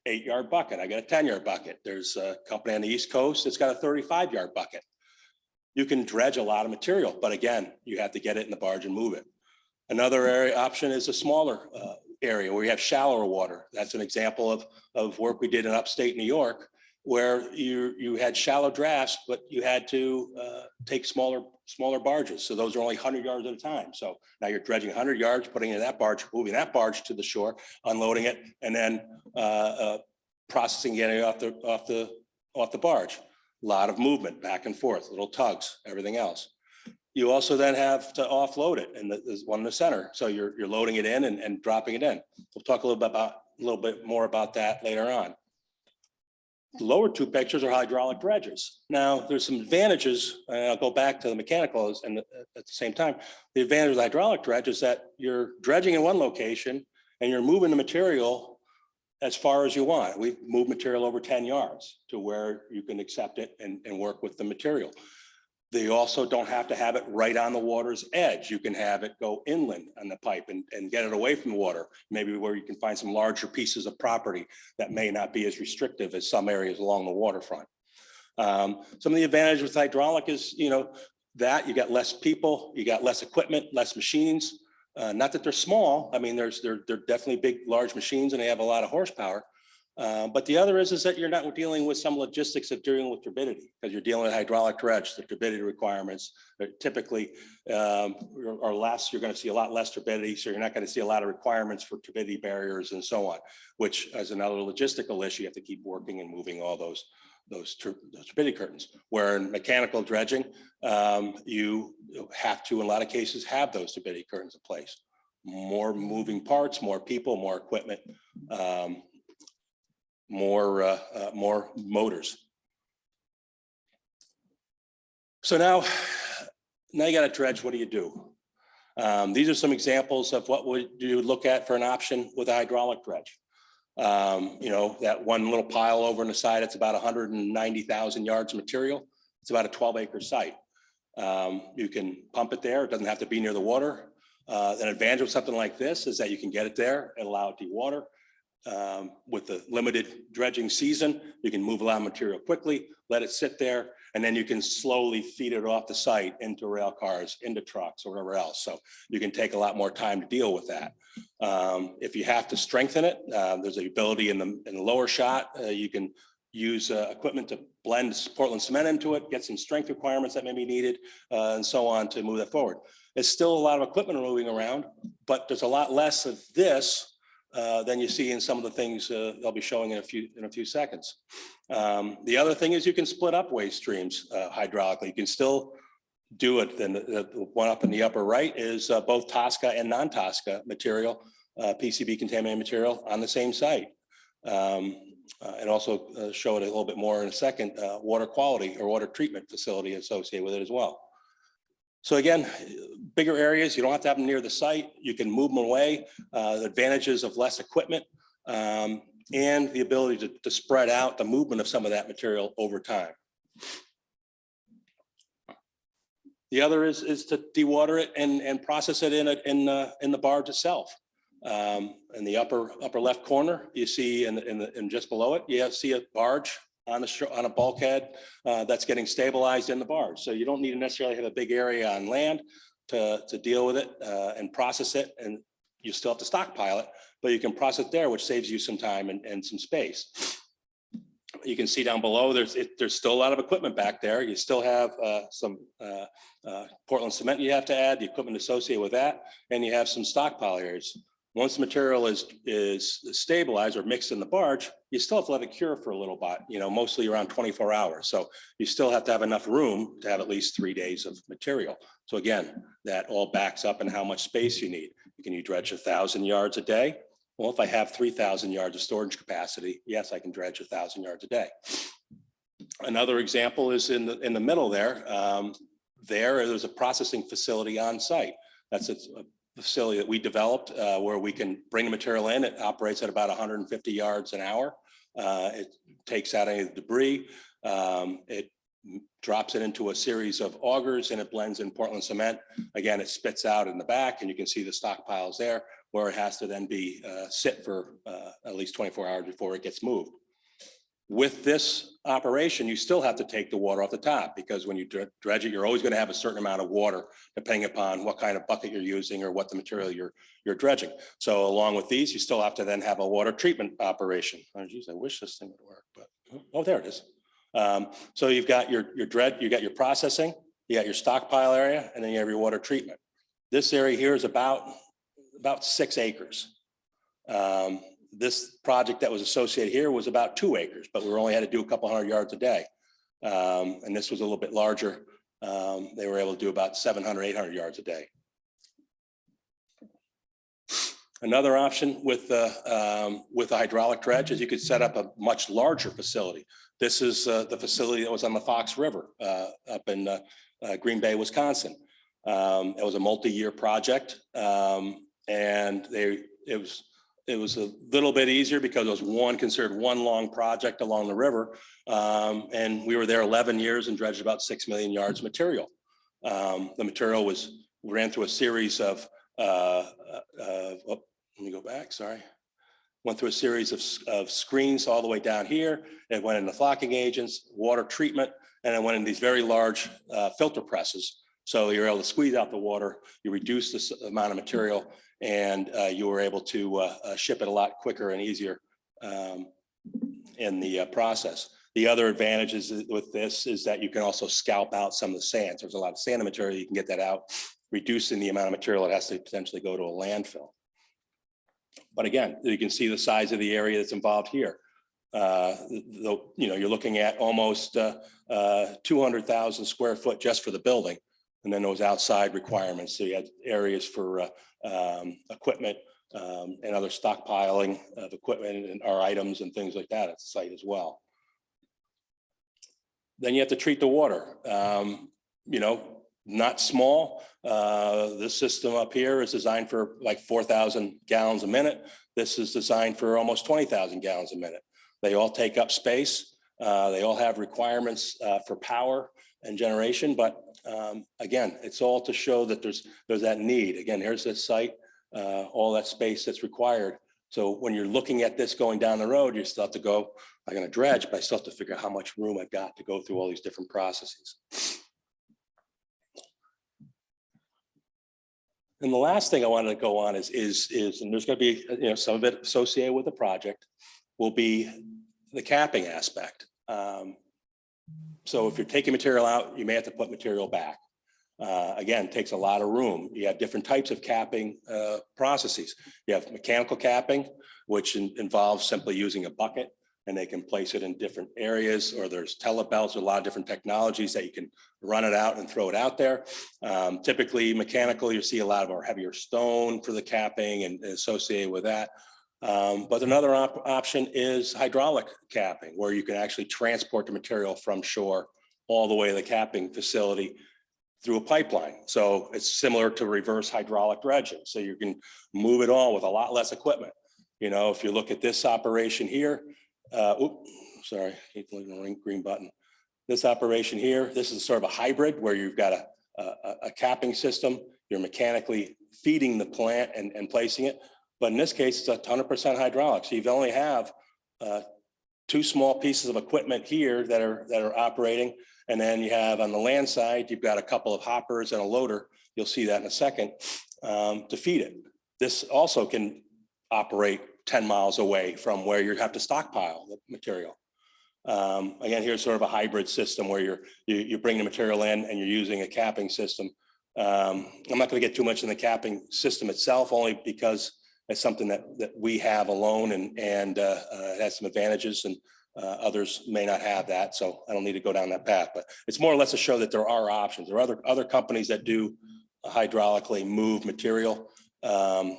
Speaker 12: 8-yard bucket. I got a 10-yard bucket. There's a company on the East Coast that's got a 35-yard bucket. You can dredge a lot of material, but again, you have to get it in the barge and move it. Another option is a smaller area where you have shallower water. That's an example of work we did in upstate New York, where you had shallow drafts, but you had to take smaller barges. So those are only 100 yards at a time. So now you're dredging 100 yards, putting it in that barge, moving that barge to the shore, unloading it, and then processing getting it off the barge. A lot of movement back and forth, little tugs, everything else. You also then have to offload it, and there's one in the center. So you're loading it in and dropping it in. We'll talk a little bit more about that later on. The lower two pictures are hydraulic dredges. Now, there's some advantages, and I'll go back to the mechanicals, and at the same time, the advantage of the hydraulic dredge is that you're dredging in one location and you're moving the material as far as you want. We've moved material over 10 yards to where you can accept it and work with the material. They also don't have to have it right on the water's edge. You can have it go inland on the pipe and get it away from the water, maybe where you can find some larger pieces of property that may not be as restrictive as some areas along the waterfront. Some of the advantage with hydraulic is, you know, that you got less people, you got less equipment, less machines. Not that they're small. I mean, they're definitely big, large machines and they have a lot of horsepower. But the other is that you're not dealing with some logistics of dealing with turbidity, because you're dealing with hydraulic dredge. The turbidity requirements are typically are less. You're going to see a lot less turbidity, so you're not going to see a lot of requirements for turbidity barriers and so on, which is another logistical issue. You have to keep working and moving all those turbidity curtains. Where in mechanical dredging, you have to, in a lot of cases, have those turbidity curtains in place. More moving parts, more people, more equipment. More motors. So now you got to dredge. What do you do? These are some examples of what would you look at for an option with a hydraulic dredge. You know, that one little pile over on the side, it's about 190,000 yards of material. It's about a 12-acre site. You can pump it there. It doesn't have to be near the water. An advantage of something like this is that you can get it there and allow it to water. With the limited dredging season, you can move a lot of material quickly, let it sit there, and then you can slowly feed it off the site into rail cars, into trucks, or whatever else. So you can take a lot more time to deal with that. If you have to strengthen it, there's the ability in the lower shot. You can use equipment to blend Portland cement into it, get some strength requirements that may be needed, and so on to move that forward. It's still a lot of equipment moving around, but there's a lot less of this than you see in some of the things they'll be showing in a few seconds. The other thing is you can split up waste streams hydraulically. You can still do it. Then the one up in the upper right is both Tosca and non-Tosca material, PCB contaminated material on the same site. And also show it a little bit more in a second, water quality or water treatment facility associated with it as well. So again, bigger areas, you don't have to have them near the site. You can move them away. The advantages of less equipment and the ability to spread out the movement of some of that material over time. The other is to dewater it and process it in the barge itself. In the upper left corner, you see, and just below it, you see a barge on a bulkhead that's getting stabilized in the barge. So you don't need to necessarily have a big area on land to deal with it and process it, and you still have to stockpile it, but you can process it there, which saves you some time and some space. You can see down below, there's still a lot of equipment back there. You still have some Portland cement you have to add, the equipment associated with that, and you have some stockpile areas. Once the material is stabilized or mixed in the barge, you still have to let it cure for a little bit, you know, mostly around 24 hours. So you still have to have enough room to have at least 3 days of material. So again, that all backs up in how much space you need. Can you dredge 1,000 yards a day? Well, if I have 3,000 yards of storage capacity, yes, I can dredge 1,000 yards a day. Another example is in the middle there. There's a processing facility on site. That's a facility that we developed where we can bring the material in. It operates at about 150 yards an hour. It takes out any of the debris. It drops it into a series of augers and it blends in Portland cement. Again, it spits out in the back and you can see the stockpiles there where it has to then be sit for at least 24 hours before it gets moved. With this operation, you still have to take the water off the top because when you dredge it, you're always going to have a certain amount of water depending upon what kind of bucket you're using or what the material you're dredging. So along with these, you still have to then have a water treatment operation. Oh, geez, I wish this thing would work, but oh, there it is. So you've got your dredge, you got your processing, you got your stockpile area, and then you have your water treatment. This area here is about 6 acres. This project that was associated here was about 2 acres, but we only had to do a couple hundred yards a day. And this was a little bit larger. They were able to do about 700, 800 yards a day. Another option with the hydraulic dredge is you could set up a much larger facility. This is the facility that was on the Fox River up in Green Bay, Wisconsin. It was a multi-year project, and it was it was a little bit easier because it was considered one long project along the river. And we were there 11 years and dredged about 6 million yards of material. The material ran through a series of, let me go back, sorry. Went through a series of screens all the way down here. It went into flocking agents, water treatment, and it went in these very large filter presses. So you're able to squeeze out the water, you reduce the amount of material, and you were able to ship it a lot quicker and easier in the process. The other advantages with this is that you can also scalp out some of the sands. There's a lot of sand material, you can get that out, reducing the amount of material that has to potentially go to a landfill. But again, you can see the size of the area that's involved here. You're looking at almost 200,000 square foot just for the building. And then those outside requirements. So you had areas for equipment and other stockpiling of equipment and our items and things like that at the site as well. Then you have to treat the water. Not small. This system up here is designed for like 4,000 gallons a minute. This is designed for almost 20,000 gallons a minute. They all take up space. They all have requirements for power and generation, but again, it's all to show that there's that need. Again, here's this site, all that space that's required. So when you're looking at this going down the road, you still have to go, I'm going to dredge, but I still have to figure out how much room I've got to go through all these different processes. And the last thing I wanted to go on is and there's going to be, some of it associated with the project will be the capping aspect. So if you're taking material out, you may have to put material back. Again, it takes a lot of room. You have different types of capping processes. You have mechanical capping, which involves simply using a bucket, and they can place it in different areas, or there's telebelts, a lot of different technologies that you can run it out and throw it out there. Typically mechanical, you see a lot of our heavier stone for the capping and associated with that. But another option is hydraulic capping, where you can actually transport the material from shore all the way to the capping facility through a pipeline. So it's similar to reverse hydraulic dredging. So you can move it all with a lot less equipment. If you look at this operation here, sorry, keep clicking the green button. This operation here, this is sort of a hybrid where you've got a capping system. You're mechanically feeding the plant and placing it. But in this case, it's 100% hydraulic. So you only have 2 small pieces of equipment here that are operating. And then you have on the land side, you've got a couple of hoppers and a loader. You'll see that in a second to feed it. This also can operate 10 miles away from where you have to stockpile the material. Again, here's sort of a hybrid system where you bring the material in and you're using a capping system. I'm not going to get too much in the capping system itself, only because it's something that we have alone and it has some advantages, and others may not have that. So I don't need to go down that path, but it's more or less to show that there are options. There are other companies that do hydraulically move material to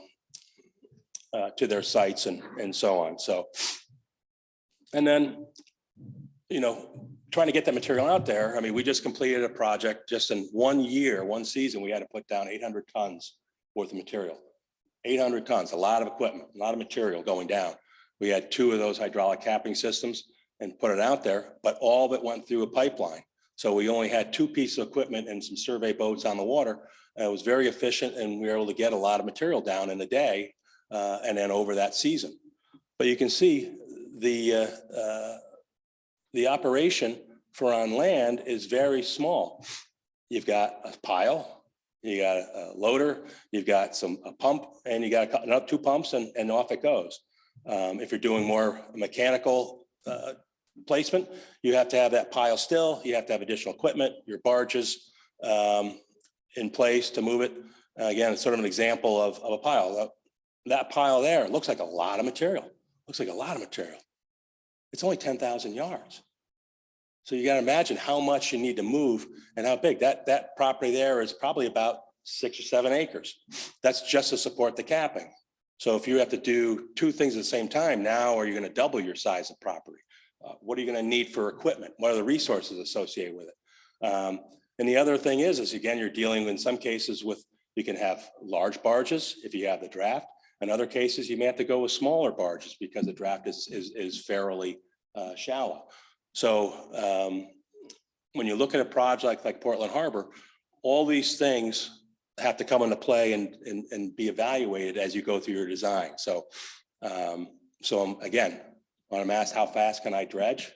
Speaker 12: their sites and so on. So, and then, trying to get that material out there. I mean, we just completed a project just in 1 year, 1 season, we had to put down 800 tons worth of material. 800 tons, a lot of equipment, a lot of material going down. We had 2 of those hydraulic capping systems and put it out there, but all of it went through a pipeline. So we only had 2 pieces of equipment and some survey boats on the water. It was very efficient, and we were able to get a lot of material down in a day and then over that season. But you can see the operation for on land is very small. You've got a pile, you got a loader, you've got a pump, and you got another 2 pumps, and off it goes. If you're doing more mechanical placement, you have to have that pile still. You have to have additional equipment, your barges in place to move it. Again, it's sort of an example of a pile. That pile there looks like a lot of material. Looks like a lot of material. It's only 10,000 yards. So you got to imagine how much you need to move and how big. That property there is probably about 6 or 7 acres. That's just to support the capping. So if you have to do 2 things at the same time, now are you going to double your size of property? What are you going to need for equipment? What are the resources associated with it? And the other thing is again, you're dealing in some cases with, you can have large barges if you have the draft, In other cases, you may have to go with smaller barges because the draft is fairly shallow. So when you look at a project like Portland Harbor, all these things have to come into play and be evaluated as you go through your design. So, again, when I'm asked how fast can I dredge,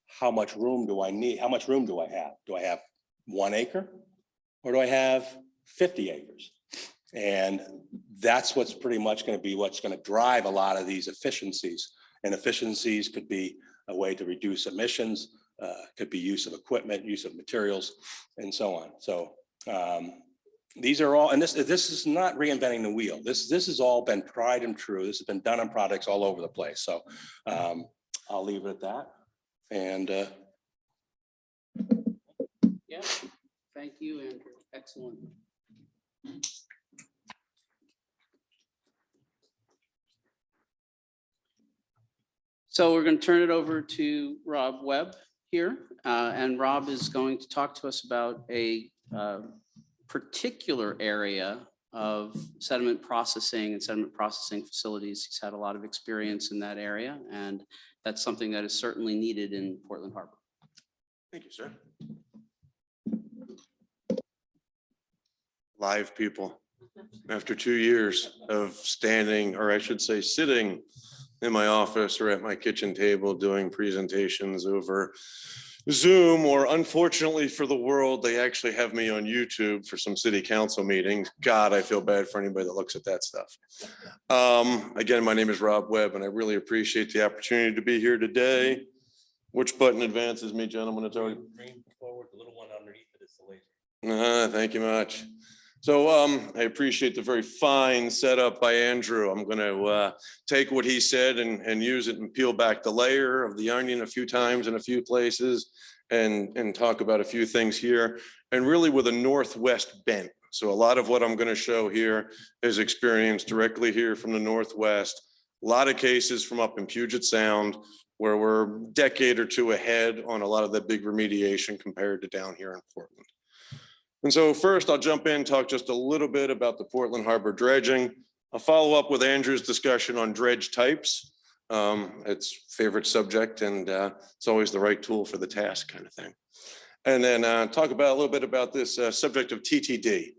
Speaker 12: how much room do I need? How much room do I have? Do I have 1 acre or do I have 50 acres? And that's what's pretty much going to be what's going to drive a lot of these efficiencies. And efficiencies could be a way to reduce emissions, could be use of equipment, use of materials, and so on. So these are all, and this is not reinventing the wheel. This has all been tried and true. This has been done on projects all over the place. So I'll leave it at that. And
Speaker 11: yeah, thank you, Andrew. Excellent. So we're going to turn it over to Rob Webb here, and Rob is going to talk to us about a particular area of sediment processing and sediment processing facilities. He's had a lot of experience in that area, and that's something that is certainly needed in Portland Harbor.
Speaker 10: Thank you, sir. Live people. After 2 years of standing, or I should say sitting in my office or at my kitchen table doing presentations over Zoom, or unfortunately for the world, they actually have me on YouTube for some city council meetings. God, I feel bad for anybody that looks at that stuff. Again, my name is Rob Webb, and I really appreciate the opportunity to be here today. Which button advances me, gentlemen? It's already
Speaker 12: green forward, the little one underneath it is the laser.
Speaker 10: Thank you much. So I appreciate the very fine setup by Andrew. I'm going to take what he said and use it and peel back the layer of the onion a few times in a few places and talk about a few things here, and really with a Northwest bent. So a lot of what I'm going to show here is experience directly here from the Northwest. A lot of cases from up in Puget Sound, where we're a decade or two ahead on a lot of the big remediation compared to down here in Portland. And so first I'll jump in, talk just a little bit about the Portland Harbor dredging. I'll follow up with Andrew's discussion on dredge types. It's favorite subject, and it's always the right tool for the task kind of thing. And then talk about a little bit about this subject of TTD.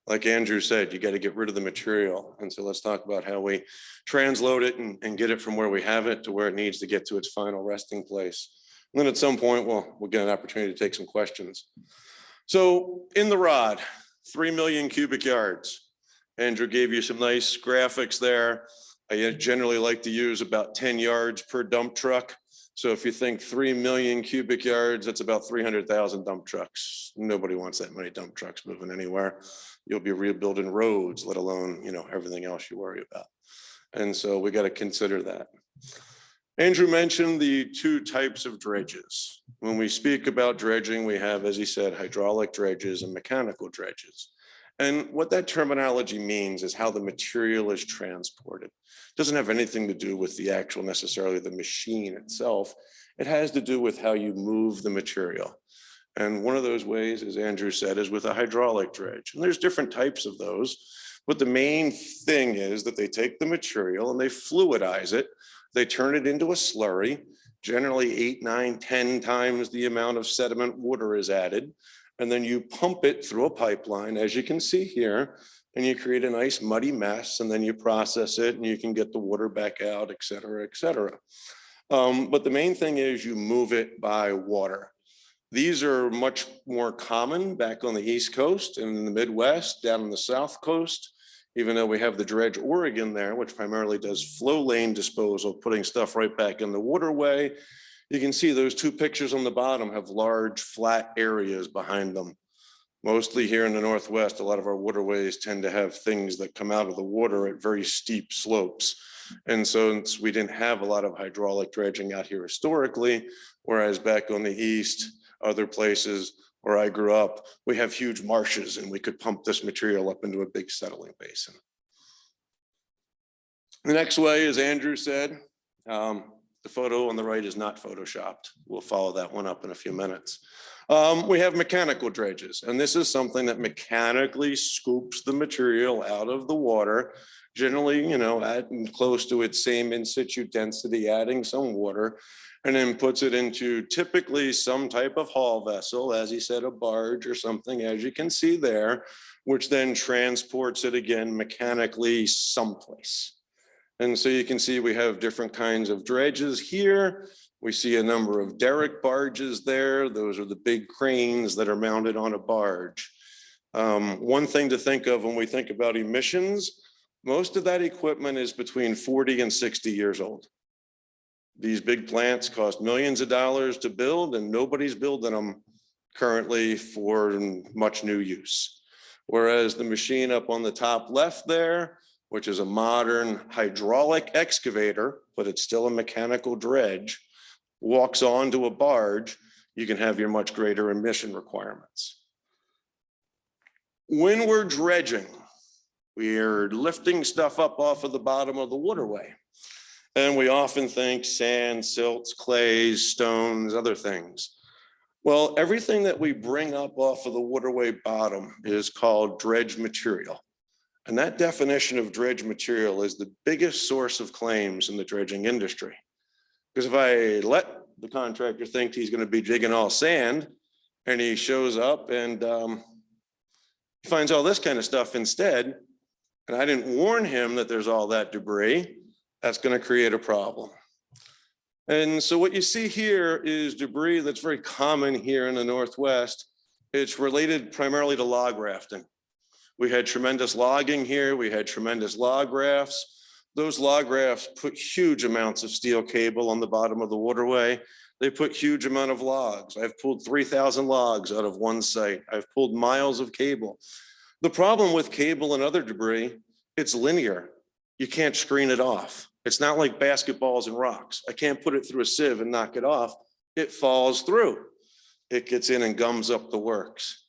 Speaker 10: Like Andrew said, you got to get rid of the material. And so let's talk about how we transload it and get it from where we have it to where it needs to get to its final resting place. And then at some point, we'll get an opportunity to take some questions. So in the rod, 3 million cubic yards. Andrew gave you some nice graphics there. I generally like to use about 10 yards per dump truck. So if you think 3 million cubic yards, that's about 300,000 dump trucks. Nobody wants that many dump trucks moving anywhere. You'll be rebuilding roads, let alone, everything else you worry about. And so we got to consider that. Andrew mentioned the 2 types of dredges. When we speak about dredging, we have, as he said, hydraulic dredges and mechanical dredges. And what that terminology means is how the material is transported. It doesn't have anything to do with the actual necessarily the machine itself. It has to do with how you move the material. And one of those ways, as Andrew said, is with a hydraulic dredge. And there's different types of those. But the main thing is that they take the material and they fluidize it. They turn it into a slurry. Generally 8, 9, 10 times the amount of sediment water is added. And then you pump it through a pipeline, as you can see here, and you create a nice muddy mess, and then you process it and you can get the water back out, et cetera, et cetera. But the main thing is you move it by water. These are much more common back on the East Coast and in the Midwest, down on the South Coast, even though we have the Dredge Oregon there, which primarily does flow lane disposal, putting stuff right back in the waterway. You can see those 2 pictures on the bottom have large flat areas behind them. Mostly here in the Northwest, a lot of our waterways tend to have things that come out of the water at very steep slopes. And so since we didn't have a lot of hydraulic dredging out here historically, whereas back on the East, other places where I grew up, we have huge marshes and we could pump this material up into a big settling basin. The next way, as Andrew said, the photo on the right is not photoshopped. We'll follow that one up in a few minutes. We have mechanical dredges, and this is something that mechanically scoops the material out of the water, generally, adding close to its same in situ density, adding some water, and then puts it into typically some type of haul vessel, as he said, a barge or something, as you can see there, which then transports it again mechanically someplace. And so you can see we have different kinds of dredges here. We see a number of derrick barges there. Those are the big cranes that are mounted on a barge. One thing to think of when we think about emissions, most of that equipment is between 40 and 60 years old. These big plants cost millions of dollars to build, and nobody's building them currently for much new use. Whereas the machine up on the top left there, which is a modern hydraulic excavator, but it's still a mechanical dredge, walks onto a barge, you can have your much greater emission requirements. When we're dredging, we're lifting stuff up off of the bottom of the waterway. And we often think sand, silts, clays, stones, other things. Well, everything that we bring up off of the waterway bottom is called dredge material. And that definition of dredge material is the biggest source of claims in the dredging industry. Because if I let the contractor think he's going to be digging all sand, and he shows up and he finds all this kind of stuff instead, and I didn't warn him that there's all that debris, that's going to create a problem. And so what you see here is debris that's very common here in the Northwest. It's related primarily to log rafting. We had tremendous logging here. We had tremendous log rafts. Those log rafts put huge amounts of steel cable on the bottom of the waterway. They put huge amount of logs. I've pulled 3,000 logs out of one site. I've pulled miles of cable. The problem with cable and other debris, it's linear. You can't screen it off. It's not like basketballs and rocks. I can't put it through a sieve and knock it off. It falls through. It gets in and gums up the works.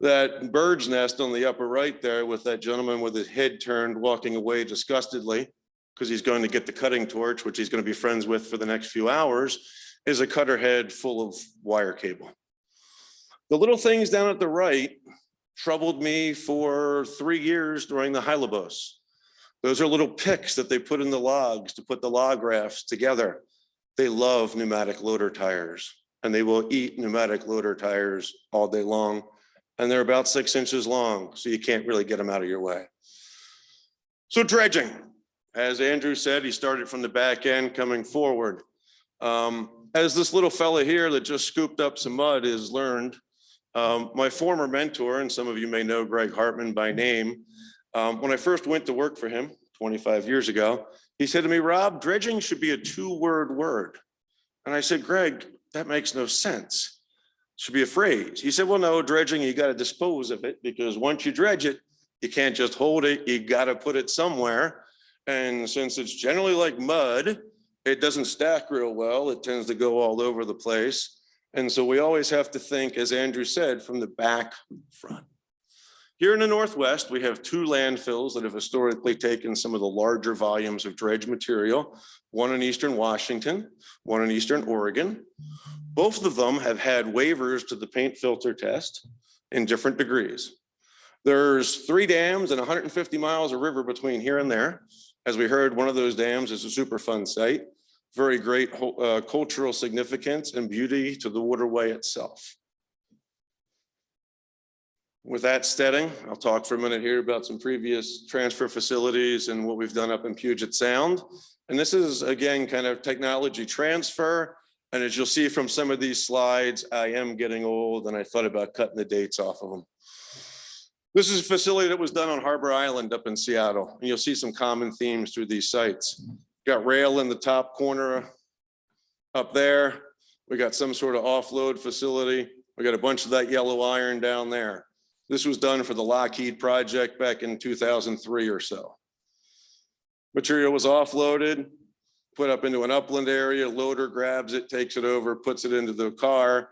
Speaker 10: That bird's nest on the upper right there with that gentleman with his head turned walking away disgustedly because he's going to get the cutting torch, which he's going to be friends with for the next few hours, is a cutter head full of wire cable. The little things down at the right troubled me for 3 years during the Hylobos. Those are little picks that they put in the logs to put the log rafts together. They love pneumatic loader tires, and they will eat pneumatic loader tires all day long. And they're about 6 inches long, so you can't really get them out of your way. So dredging, as Andrew said, he started from the back end coming forward. As this little fella here that just scooped up some mud is learned, my former mentor, and some of you may know Greg Hartman by name, when I first went to work for him 25 years ago, he said to me, Rob, dredging should be a 2-word word. And I said, Greg, that makes no sense. It should be a phrase. He said, well, no, dredging, you got to dispose of it because once you dredge it, you can't just hold it, you got to put it somewhere. And since it's generally like mud, it doesn't stack real well. It tends to go all over the place. And so we always have to think, as Andrew said, from the back front. Here in the Northwest, we have 2 landfills that have historically taken some of the larger volumes of dredge material, one in Eastern Washington, one in Eastern Oregon. Both of them have had waivers to the paint filter test in different degrees. There's 3 dams and 150 miles of river between here and there. As we heard, one of those dams is a Superfund site. Very great cultural significance and beauty to the waterway itself. With that setting, I'll talk for a minute here about some previous transfer facilities and what we've done up in Puget Sound. And this is, again, kind of technology transfer. And as you'll see from some of these slides, I am getting old and I thought about cutting the dates off of them. This is a facility that was done on Harbor Island up in Seattle. And you'll see some common themes through these sites. Got rail in the top corner up there. We got some sort of offload facility. We got a bunch of that yellow iron down there. This was done for the Lockheed project back in 2003 or so. Material was offloaded, put up into an upland area, loader grabs it, takes it over, puts it into the car.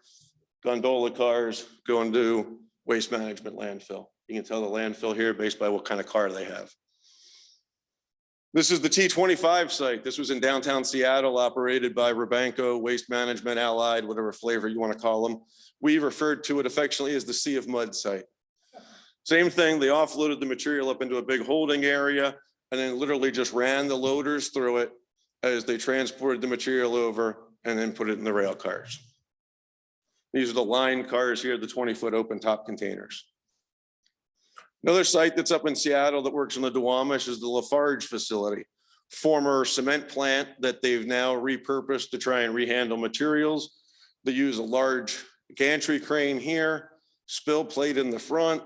Speaker 10: Gondola cars go into waste management landfill. You can tell the landfill here based by what kind of car they have. This is the T25 site. This was in downtown Seattle, operated by Rabanco, Waste Management, Allied, whatever flavor you want to call them. We referred to it affectionately as the Sea of Mud site. Same thing, they offloaded the material up into a big holding area and then literally just ran the loaders through it as they transported the material over and then put it in the rail cars. These are the line cars here, the 20-foot open top containers. Another site that's up in Seattle that works in the Duwamish is the Lafarge facility, former cement plant that they've now repurposed to try and rehandle materials. They use a large gantry crane here, spill plate in the front.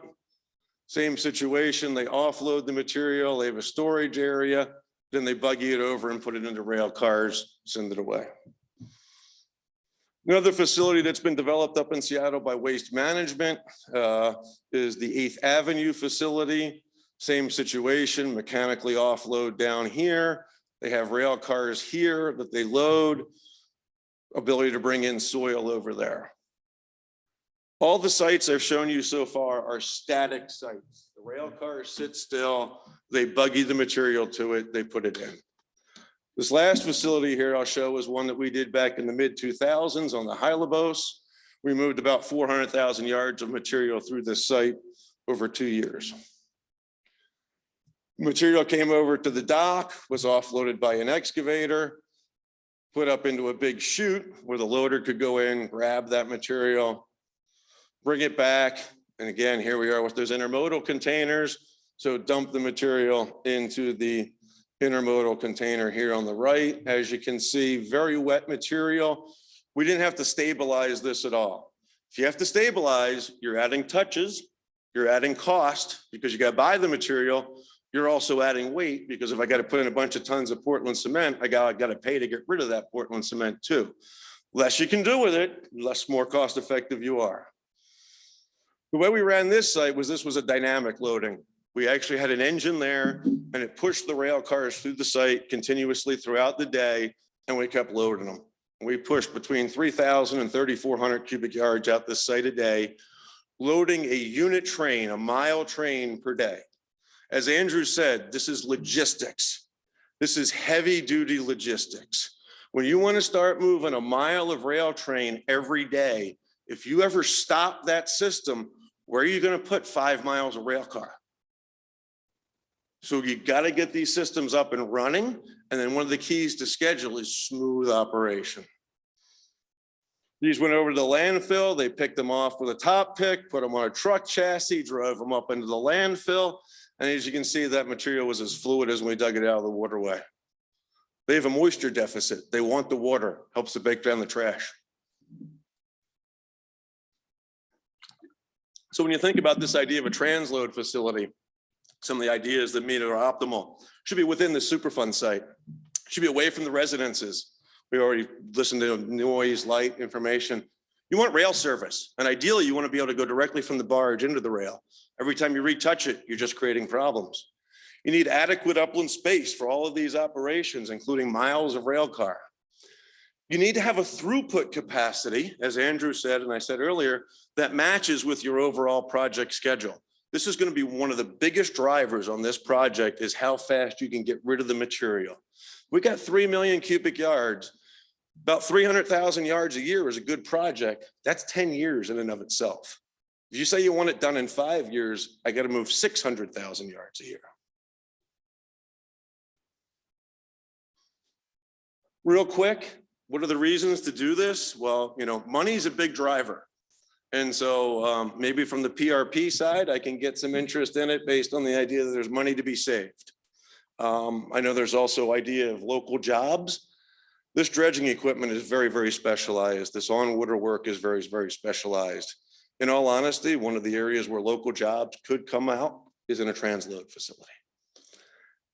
Speaker 10: Same situation, they offload the material, they have a storage area, then they buggy it over and put it into rail cars, send it away. Another facility that's been developed up in Seattle by Waste Management is the 8th Avenue facility. Same situation, mechanically offload down here. They have rail cars here that they load, ability to bring in soil over there. All the sites I've shown you so far are static sites. The rail cars sit still, they buggy the material to it, they put it in. This last facility here I'll show is one that we did back in the mid-2000s on the Hylabos. We moved about 400,000 yards of material through this site over 2 years. Material came over to the dock, was offloaded by an excavator, put up into a big chute where the loader could go in, grab that material, bring it back. And again, here we are with those intermodal containers. So dump the material into the intermodal container here on the right. As you can see, very wet material. We didn't have to stabilize this at all. If you have to stabilize, you're adding touches, you're adding cost because you got to buy the material. You're also adding weight because if I got to put in a bunch of tons of Portland cement, I got to pay to get rid of that Portland cement too. Less you can do with it, less more cost effective you are. The way we ran this site was this was a dynamic loading. We actually had an engine there and it pushed the rail cars through the site continuously throughout the day and we kept loading them. We pushed between 3,000 and 3,400 cubic yards out this site a day, loading a unit train, a mile train per day. As Andrew said, this is logistics. This is heavy duty logistics. When you want to start moving a mile of rail train every day, if you ever stop that system, where are you going to put 5 miles of rail car? So you got to get these systems up and running. And then one of the keys to schedule is smooth operation. These went over to the landfill. They picked them off with a top pick, put them on a truck chassis, drove them up into the landfill. And as you can see, that material was as fluid as when we dug it out of the waterway. They have a moisture deficit. They want the water, helps to break down the trash. So when you think about this idea of a transload facility, some of the ideas that mean are optimal should be within the Superfund site, should be away from the residences. We already listened to noise, light, information. You want rail service, and ideally you want to be able to go directly from the barge into the rail. Every time you retouch it, you're just creating problems. You need adequate upland space for all of these operations, including miles of rail car. You need to have a throughput capacity, as Andrew said, and I said earlier, that matches with your overall project schedule. This is going to be one of the biggest drivers on this project is how fast you can get rid of the material. We got 3 million cubic yards. About 300,000 yards a year is a good project. That's 10 years in and of itself. If you say you want it done in 5 years, I got to move 600,000 yards a year. Real quick, what are the reasons to do this? Well, you know, money is a big driver. And so maybe from the PRP side, I can get some interest in it based on the idea that there's money to be saved. I know there's also idea of local jobs. This dredging equipment is very, very specialized. This on-water work is very, very specialized. In all honesty, one of the areas where local jobs could come out is in a transload facility.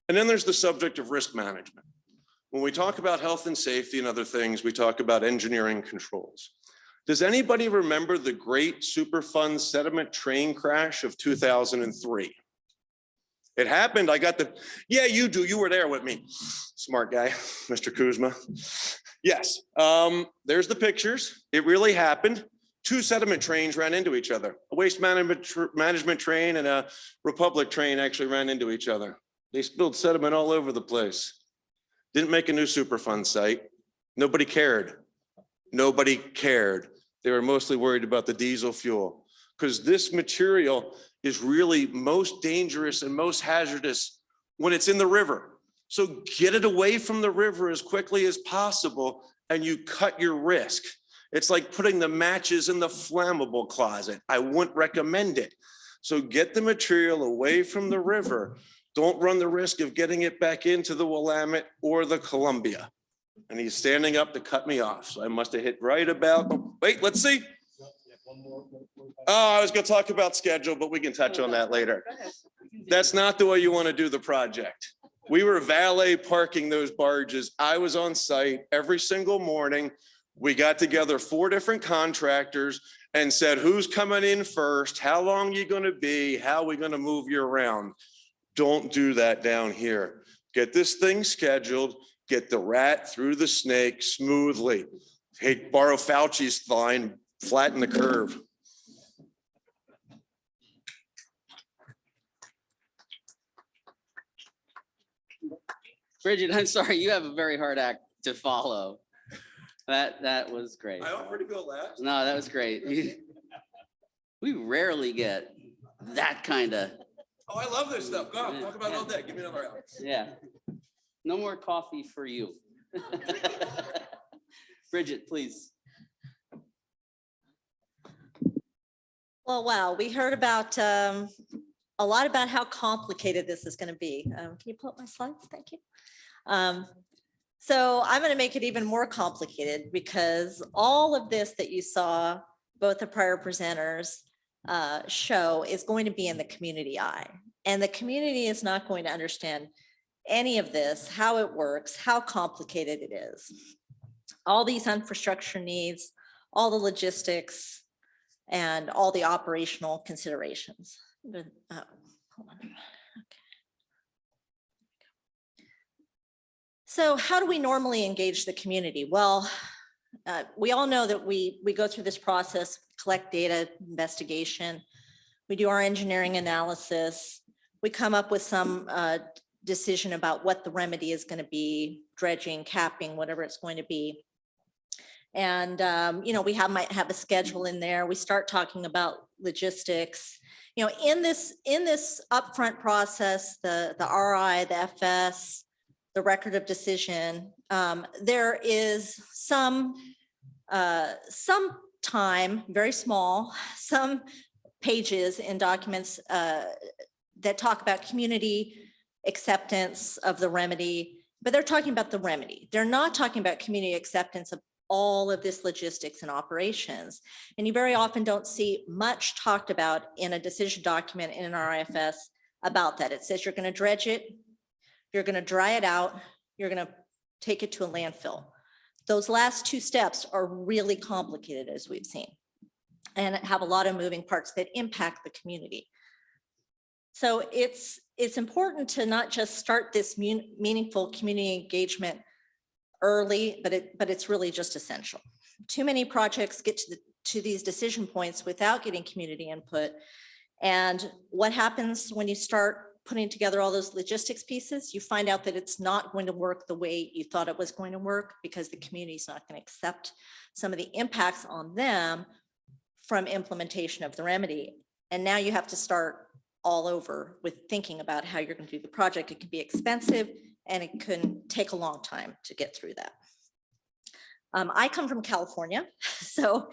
Speaker 10: And then there's the subject of risk management. When we talk about health and safety and other things, we talk about engineering controls. Does anybody remember the great Superfund sediment train crash of 2003? It happened, yeah, you do, you were there with me. Smart guy, Mr. Kuzma. Yes, there's the pictures. It really happened. 2 sediment trains ran into each other. A waste management train and a Republic train actually ran into each other. They spilled sediment all over the place. Didn't make a new Superfund site. Nobody cared. Nobody cared. They were mostly worried about the diesel fuel because this material is really most dangerous and most hazardous when it's in the river. So get it away from the river as quickly as possible and you cut your risk. It's like putting the matches in the flammable closet. I wouldn't recommend it. So get the material away from the river. Don't run the risk of getting it back into the Willamette or the Columbia. And he's standing up to cut me off. So I must have hit right about, oh, wait, let's see. Oh, I was gonna talk about schedule, but we can touch on that later. That's not the way you want to do the project. We were valet parking those barges. I was on site every single morning. We got together 4 different contractors and said, who's coming in first? How long are you gonna be? How are we gonna move you around? Don't do that down here. Get this thing scheduled, get the rat through the snake smoothly. Hey, borrow Fauci's line, flatten the curve.
Speaker 11: Bridget, I'm sorry, you have a very hard act to follow. That was great.
Speaker 10: I offered to go last.
Speaker 11: No, that was great. We rarely get that kind of.
Speaker 10: Oh, I love this stuff. Go on, talk about it all day. Give me another round.
Speaker 11: Yeah. No more coffee for you. Bridget, please.
Speaker 13: Well, wow, we heard about a lot about how complicated this is going to be. Can you pull up my slides? Thank you. So I'm going to make it even more complicated because all of this that you saw, both the prior presenters show, is going to be in the community eye. And the community is not going to understand any of this, how it works, how complicated it is. All these infrastructure needs, all the logistics, and all the operational considerations. Hold on. Okay. So how do we normally engage the community? Well, we all know that we go through this process, collect data, investigation. We do our engineering analysis. We come up with some decision about what the remedy is going to be, dredging, capping, whatever it's going to be. And, we might have a schedule in there. We start talking about logistics. In this upfront process, the RI, the FS, the record of decision, there is some time, very small, some pages in documents that talk about community acceptance of the remedy, but they're talking about the remedy. They're not talking about community acceptance of all of this logistics and operations. And you very often don't see much talked about in a decision document in an RIFS about that. It says you're going to dredge it, you're going to dry it out, you're going to take it to a landfill. Those last 2 steps are really complicated, as we've seen, and have a lot of moving parts that impact the community. So it's important to not just start this meaningful community engagement early, but it's really just essential. Too many projects get to these decision points without getting community input. And what happens when you start putting together all those logistics pieces? You find out that it's not going to work the way you thought it was going to work because the community is not going to accept some of the impacts on them from implementation of the remedy. And now you have to start all over with thinking about how you're going to do the project. It can be expensive and it can take a long time to get through that. I come from California, so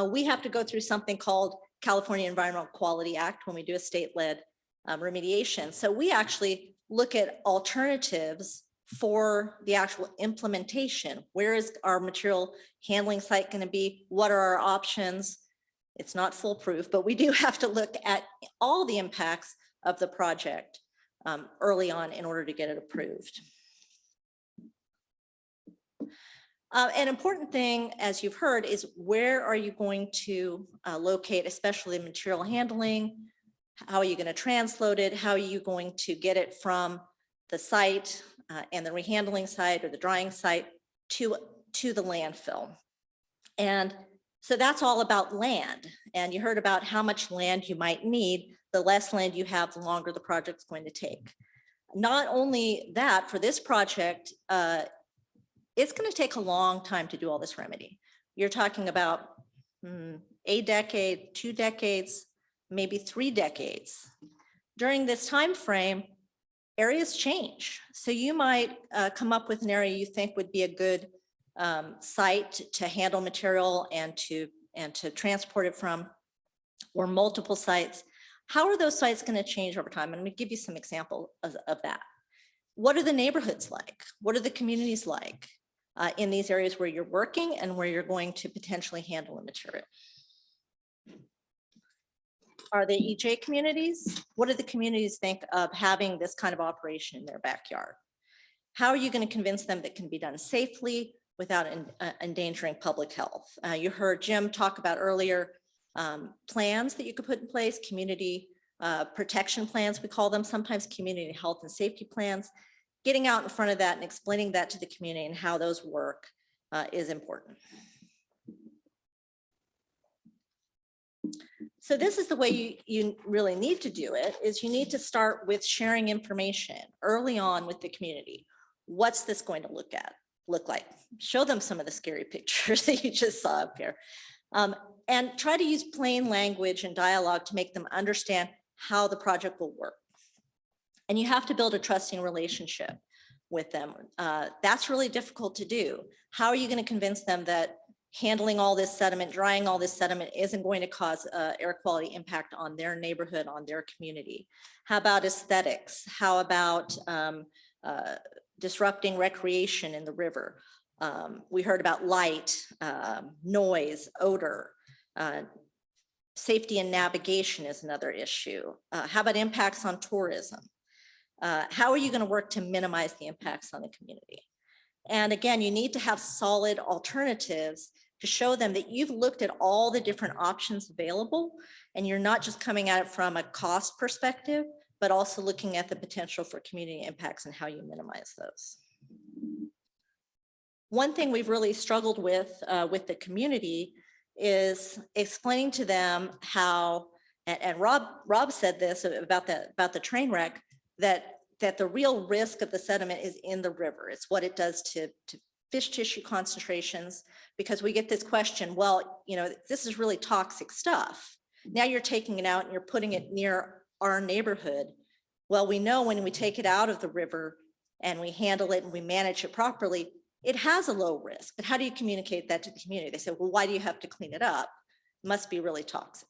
Speaker 13: we have to go through something called California Environmental Quality Act when we do a state-led remediation. So we actually look at alternatives for the actual implementation. Where is our material handling site going to be? What are our options? It's not foolproof, but we do have to look at all the impacts of the project early on in order to get it approved. An important thing, as you've heard, is where are you going to locate, especially material handling? How are you going to transload it? How are you going to get it from the site and the rehandling site or the drying site to the landfill? And so that's all about land. And you heard about how much land you might need. The less land you have, the longer the project's going to take. Not only that, for this project, it's going to take a long time to do all this remedy. You're talking about a decade, 2 decades, maybe 3 decades. During this time frame, areas change. So you might come up with an area you think would be a good site to handle material and to transport it from, or multiple sites. How are those sites going to change over time? I'm going to give you some examples of that. What are the neighborhoods like? What are the communities like in these areas where you're working and where you're going to potentially handle the material? Are they EJ communities? What do the communities think of having this kind of operation in their backyard? How are you going to convince them that it can be done safely without endangering public health? You heard Jim talk about earlier plans that you could put in place, community protection plans, we call them, sometimes community health and safety plans. Getting out in front of that and explaining that to the community and how those work is important. So this is the way you really need to do it, is you need to start with sharing information early on with the community. What's this going to look like? Show them some of the scary pictures that you just saw up here. And try to use plain language and dialogue to make them understand how the project will work. And you have to build a trusting relationship with them. That's really difficult to do. How are you going to convince them that handling all this sediment, drying all this sediment isn't going to cause air quality impact on their neighborhood, on their community? How about aesthetics? How about disrupting recreation in the river? We heard about light, noise, odor. Safety and navigation is another issue. How about impacts on tourism? How are you going to work to minimize the impacts on the community? And again, you need to have solid alternatives to show them that you've looked at all the different options available, and you're not just coming at it from a cost perspective, but also looking at the potential for community impacts and how you minimize those. One thing we've really struggled with the community is explaining to them how, and Rob said this about the train wreck, that the real risk of the sediment is in the river. It's what it does to fish tissue concentrations, because we get this question, well, you know, this is really toxic stuff. Now you're taking it out and you're putting it near our neighborhood. Well, we know when we take it out of the river and we handle it and we manage it properly, it has a low risk. But how do you communicate that to the community? They say, well, why do you have to clean it up? It must be really toxic.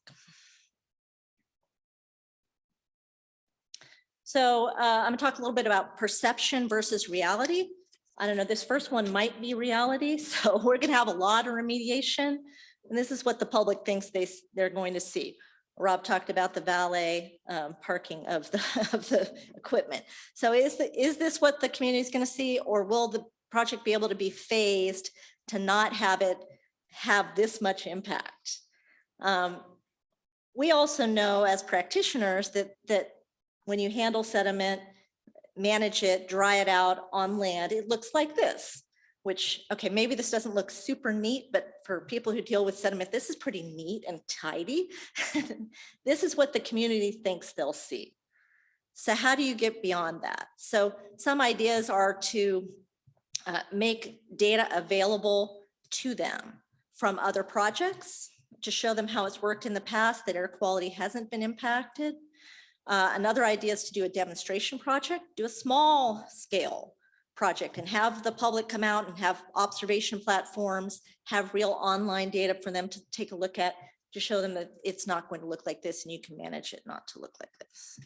Speaker 13: So I'm gonna talk a little bit about perception versus reality. I don't know, this first one might be reality. So we're gonna have a lot of remediation. And this is what the public thinks they're going to see. Rob talked about the valet parking of the equipment. So is this what the community is gonna see, or will the project be able to be phased to not have it have this much impact? We also know as practitioners that when you handle sediment, manage it, dry it out on land, it looks like this, which, okay, maybe this doesn't look super neat, but for people who deal with sediment, this is pretty neat and tidy. This is what the community thinks they'll see. So how do you get beyond that? So some ideas are to make data available to them from other projects to show them how it's worked in the past, that air quality hasn't been impacted. Another idea is to do a demonstration project, do a small scale project and have the public come out and have observation platforms, have real online data for them to take a look at, to show them that it's not going to look like this and you can manage it not to look like this.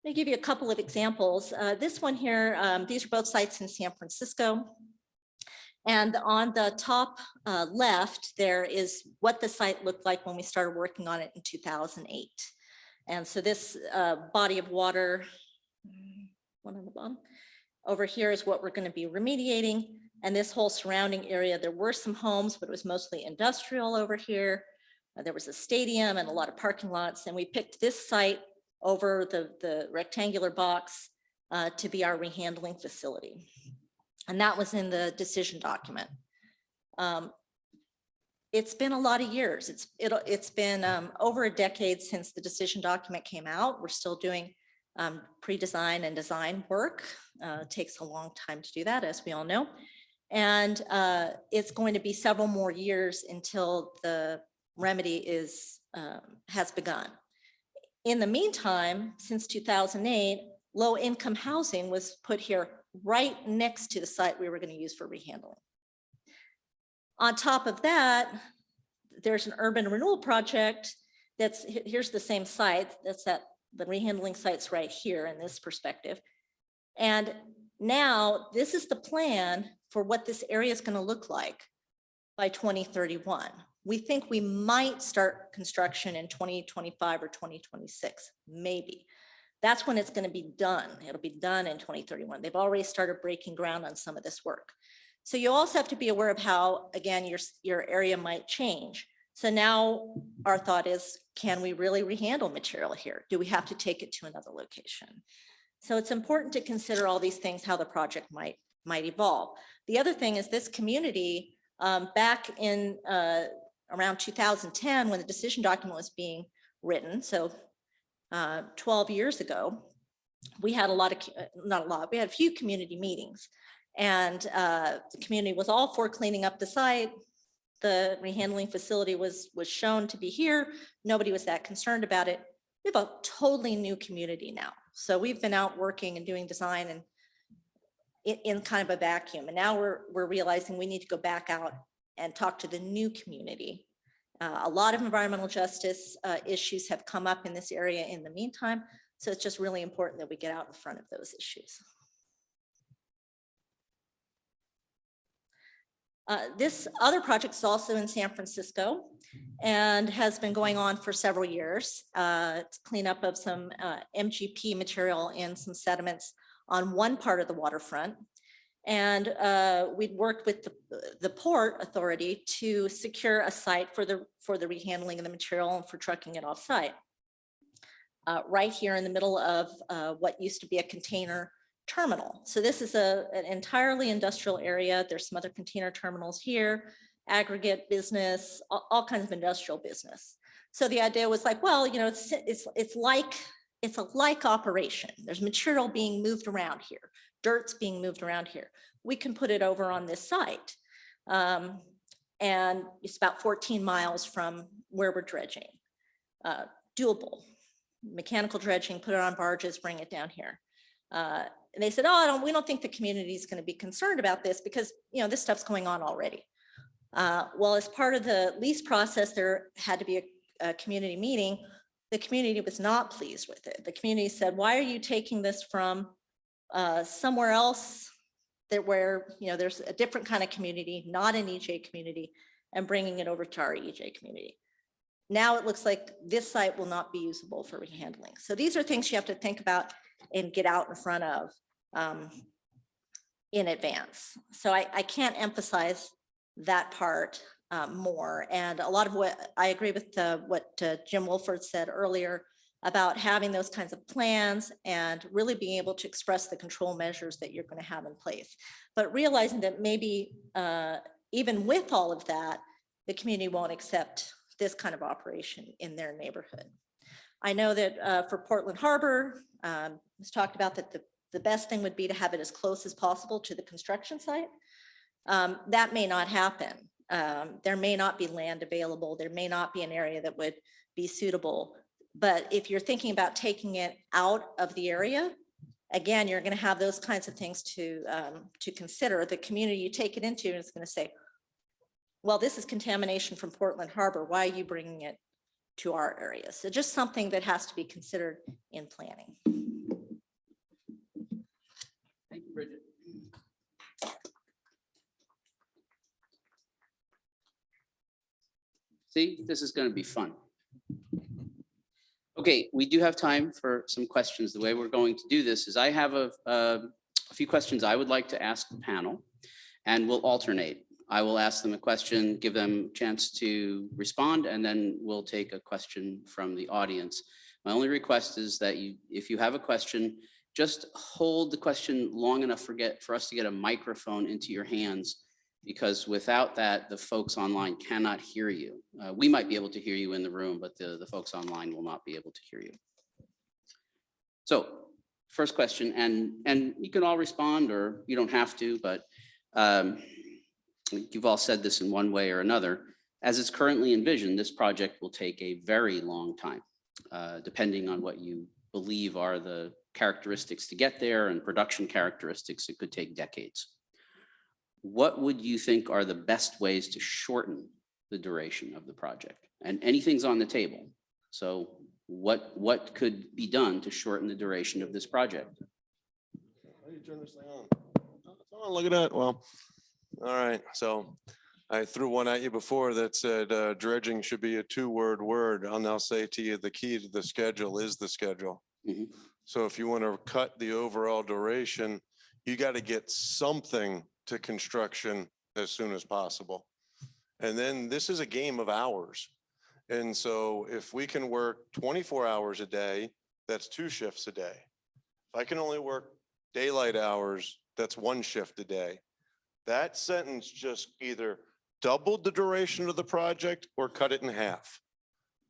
Speaker 13: Let me give you a couple of examples. This one here, these are both sites in San Francisco. And on the top left, there is what the site looked like when we started working on it in 2008. And so this body of water, one on the bottom, over here is what we're going to be remediating. And this whole surrounding area, there were some homes, but it was mostly industrial over here. There was a stadium and a lot of parking lots. And we picked this site over the rectangular box to be our rehandling facility. And that was in the decision document. it's been a lot of years. It's been over a decade since the decision document came out. We're still doing pre-design and design work. It takes a long time to do that, as we all know. And it's going to be several more years until the remedy has begun. In the meantime, since 2008, low-income housing was put here right next to the site we were going to use for rehandling. On top of that, there's an urban renewal project here's the same site, the rehandling site's right here in this perspective. And now this is the plan for what this area is going to look like by 2031. We think we might start construction in 2025 or 2026, maybe. That's when it's going to be done. It'll be done in 2031. They've already started breaking ground on some of this work. So you also have to be aware of how, again, your area might change. So now our thought is, can we really rehandle material here? Do we have to take it to another location? So it's important to consider all these things, how the project might evolve. The other thing is this community, back in around 2010, when the decision document was being written, so 12 years ago, we had we had a few community meetings. And the community was all for cleaning up the site. The rehandling facility was shown to be here. Nobody was that concerned about it. We have a totally new community now. So we've been out working and doing design and in kind of a vacuum. And now we're realizing we need to go back out and talk to the new community. A lot of environmental justice issues have come up in this area in the meantime. So it's just really important that we get out in front of those issues. This other project is also in San Francisco and has been going on for several years. It's cleanup of some MGP material and some sediments on one part of the waterfront. And we'd worked with the Port Authority to secure a site for the rehandling of the material and for trucking it off site. Right here in the middle of what used to be a container terminal. So this is an entirely industrial area. There's some other container terminals here, aggregate business, all kinds of industrial business. So the idea was like, well, you know, it's a like operation. There's material being moved around here. Dirt's being moved around here. We can put it over on this site. And it's about 14 miles from where we're dredging. Doable. Mechanical dredging, put it on barges, bring it down here. And they said, oh, we don't think the community is going to be concerned about this because, you know, this stuff's going on already. Well, as part of the lease process, there had to be a community meeting. The community was not pleased with it. The community said, why are you taking this from somewhere else where, you know, there's a different kind of community, not an EJ community, and bringing it over to our EJ community? Now it looks like this site will not be usable for rehandling. So these are things you have to think about and get out in front of in advance. So I can't emphasize that part more. And a lot of what I agree with what Jim Wolford said earlier about having those kinds of plans and really being able to express the control measures that you're going to have in place. But realizing that maybe even with all of that, the community won't accept this kind of operation in their neighborhood. I know that for Portland Harbor, it's talked about that the best thing would be to have it as close as possible to the construction site. That may not happen. There may not be land available. There may not be an area that would be suitable. But if you're thinking about taking it out of the area, again, you're going to have those kinds of things to consider. The community you take it into is going to say, well, this is contamination from Portland Harbor. Why are you bringing it to our area? So just something that has to be considered in planning.
Speaker 11: Thank you, Bridget. See, this is going to be fun. Okay, we do have time for some questions. The way we're going to do this is I have a few questions I would like to ask the panel, and we'll alternate. I will ask them a question, give them a chance to respond, and then we'll take a question from the audience. My only request is that if you have a question, just hold the question long enough for us to get a microphone into your hands. because without that, the folks online cannot hear you. We might be able to hear you in the room, but the folks online will not be able to hear you. So first question, and you can all respond or you don't have to, but you've all said this in one way or another. As it's currently envisioned, this project will take a very long time, depending on what you believe are the characteristics to get there and production characteristics. It could take decades. What would you think are the best ways to shorten the duration of the project? And anything's on the table. So what could be done to shorten the duration of this project?
Speaker 10: How do you turn this thing on? It's on, look at that. Well, all right. So I threw one at you before that said dredging should be a 2-word word. I'll now say to you, the key to the schedule is the schedule.
Speaker 11: Mhm.
Speaker 10: So if you want to cut the overall duration, you got to get something to construction as soon as possible. And then this is a game of hours. And so if we can work 24 hours a day, that's 2 shifts a day. If I can only work daylight hours, that's 1 shift a day. That sentence just either doubled the duration of the project or cut it in half.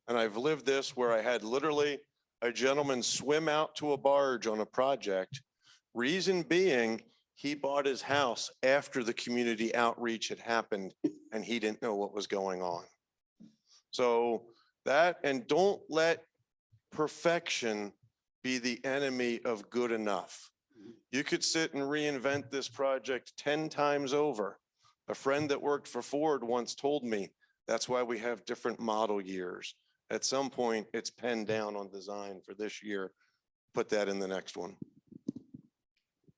Speaker 10: And I've lived this where I had literally a gentleman swim out to a barge on a project. Reason being, he bought his house after the community outreach had happened and he didn't know what was going on. So that, and don't let perfection be the enemy of good enough. You could sit and reinvent this project 10 times over. A friend that worked for Ford once told me that's why we have different model years. At some point, it's penned down on design for this year. Put that in the next one.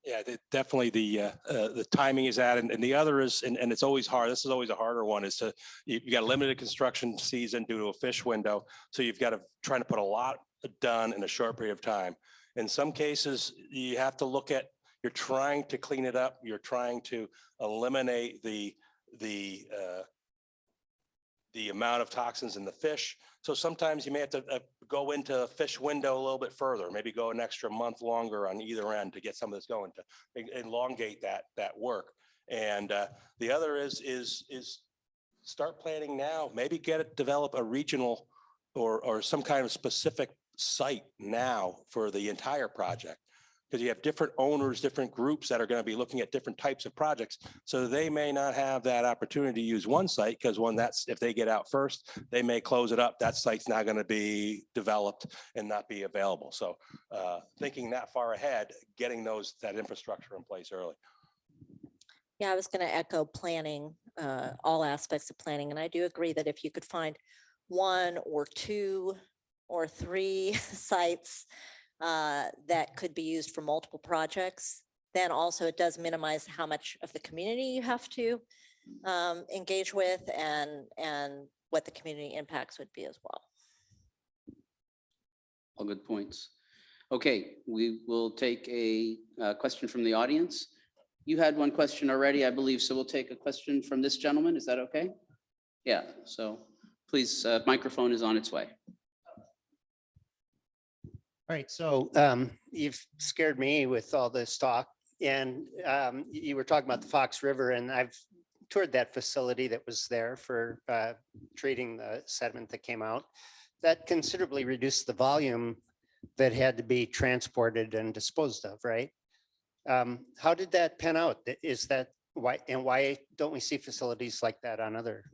Speaker 12: Yeah, definitely the timing is that, and the other is, and it's always hard. This is always a harder one. Is to you got a limited construction season due to a fish window, so you've got to try to put a lot done in a short period of time. In some cases, you have to look at. You're trying to clean it up. You're trying to eliminate the amount of toxins in the fish. So sometimes you may have to go into a fish window a little bit further, maybe go an extra month longer on either end to get some of this going, to elongate that work. And the other is start planning now, maybe develop a regional or some kind of specific site now for the entire project. Because you have different owners, different groups that are going to be looking at different types of projects. So they may not have that opportunity to use one site because if they get out first, they may close it up. That site's not going to be developed and not be available. So thinking that far ahead, getting that infrastructure in place early.
Speaker 13: Yeah, I was going to echo planning, all aspects of planning. And I do agree that if you could find 1 or 2 or 3 sites that could be used for multiple projects, then also it does minimize how much of the community you have to engage with and what the community impacts would be as well.
Speaker 11: All good points. Okay, we will take a question from the audience. You had one question already, I believe, so we'll take a question from this gentleman. Is that okay? Yeah, so please, microphone is on its way.
Speaker 14: All right, so you've scared me with all this talk, and you were talking about the Fox River, and I've toured that facility that was there for treating the sediment that came out. That considerably reduced the volume that had to be transported and disposed of, right? How did that pan out? Is that why, and why don't we see facilities like that on other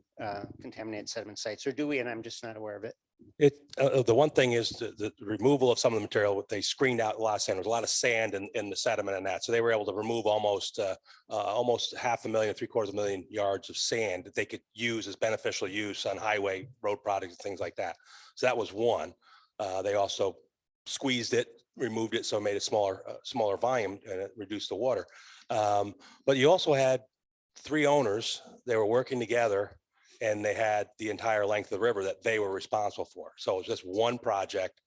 Speaker 14: contaminated sediment sites, or do we, and I'm just not aware of it?
Speaker 12: The one thing is the removal of some of the material. They screened out a lot of sand. There was a lot of sand in the sediment and that. So they were able to remove almost 500,000, 750,000 yards of sand that they could use as beneficial use on highway road products and things like that. So that was one. They also squeezed it, removed it, so it made a smaller volume and it reduced the water. But you also had 3 owners. They were working together, and they had the entire length of the river that they were responsible for. So it was just one project,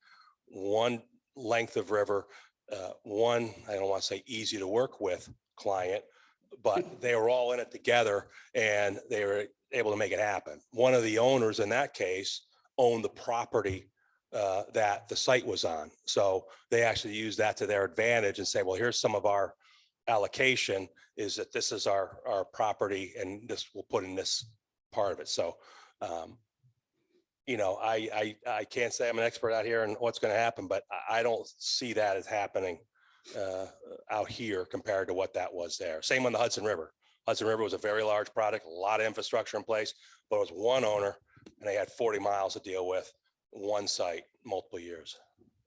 Speaker 12: one length of river, one, I don't want to say easy to work with client, but they were all in it together and they were able to make it happen. One of the owners in that case owned the property that the site was on. So they actually used that to their advantage and say, well, here's some of our allocation is that this is our property and this will put in this part of it. So, you know, I can't say I'm an expert out here and what's going to happen, but I don't see that as happening out here compared to what that was there. Same on the Hudson River. Hudson River was a very large project, a lot of infrastructure in place, but it was one owner and they had 40 miles to deal with, one site, multiple years.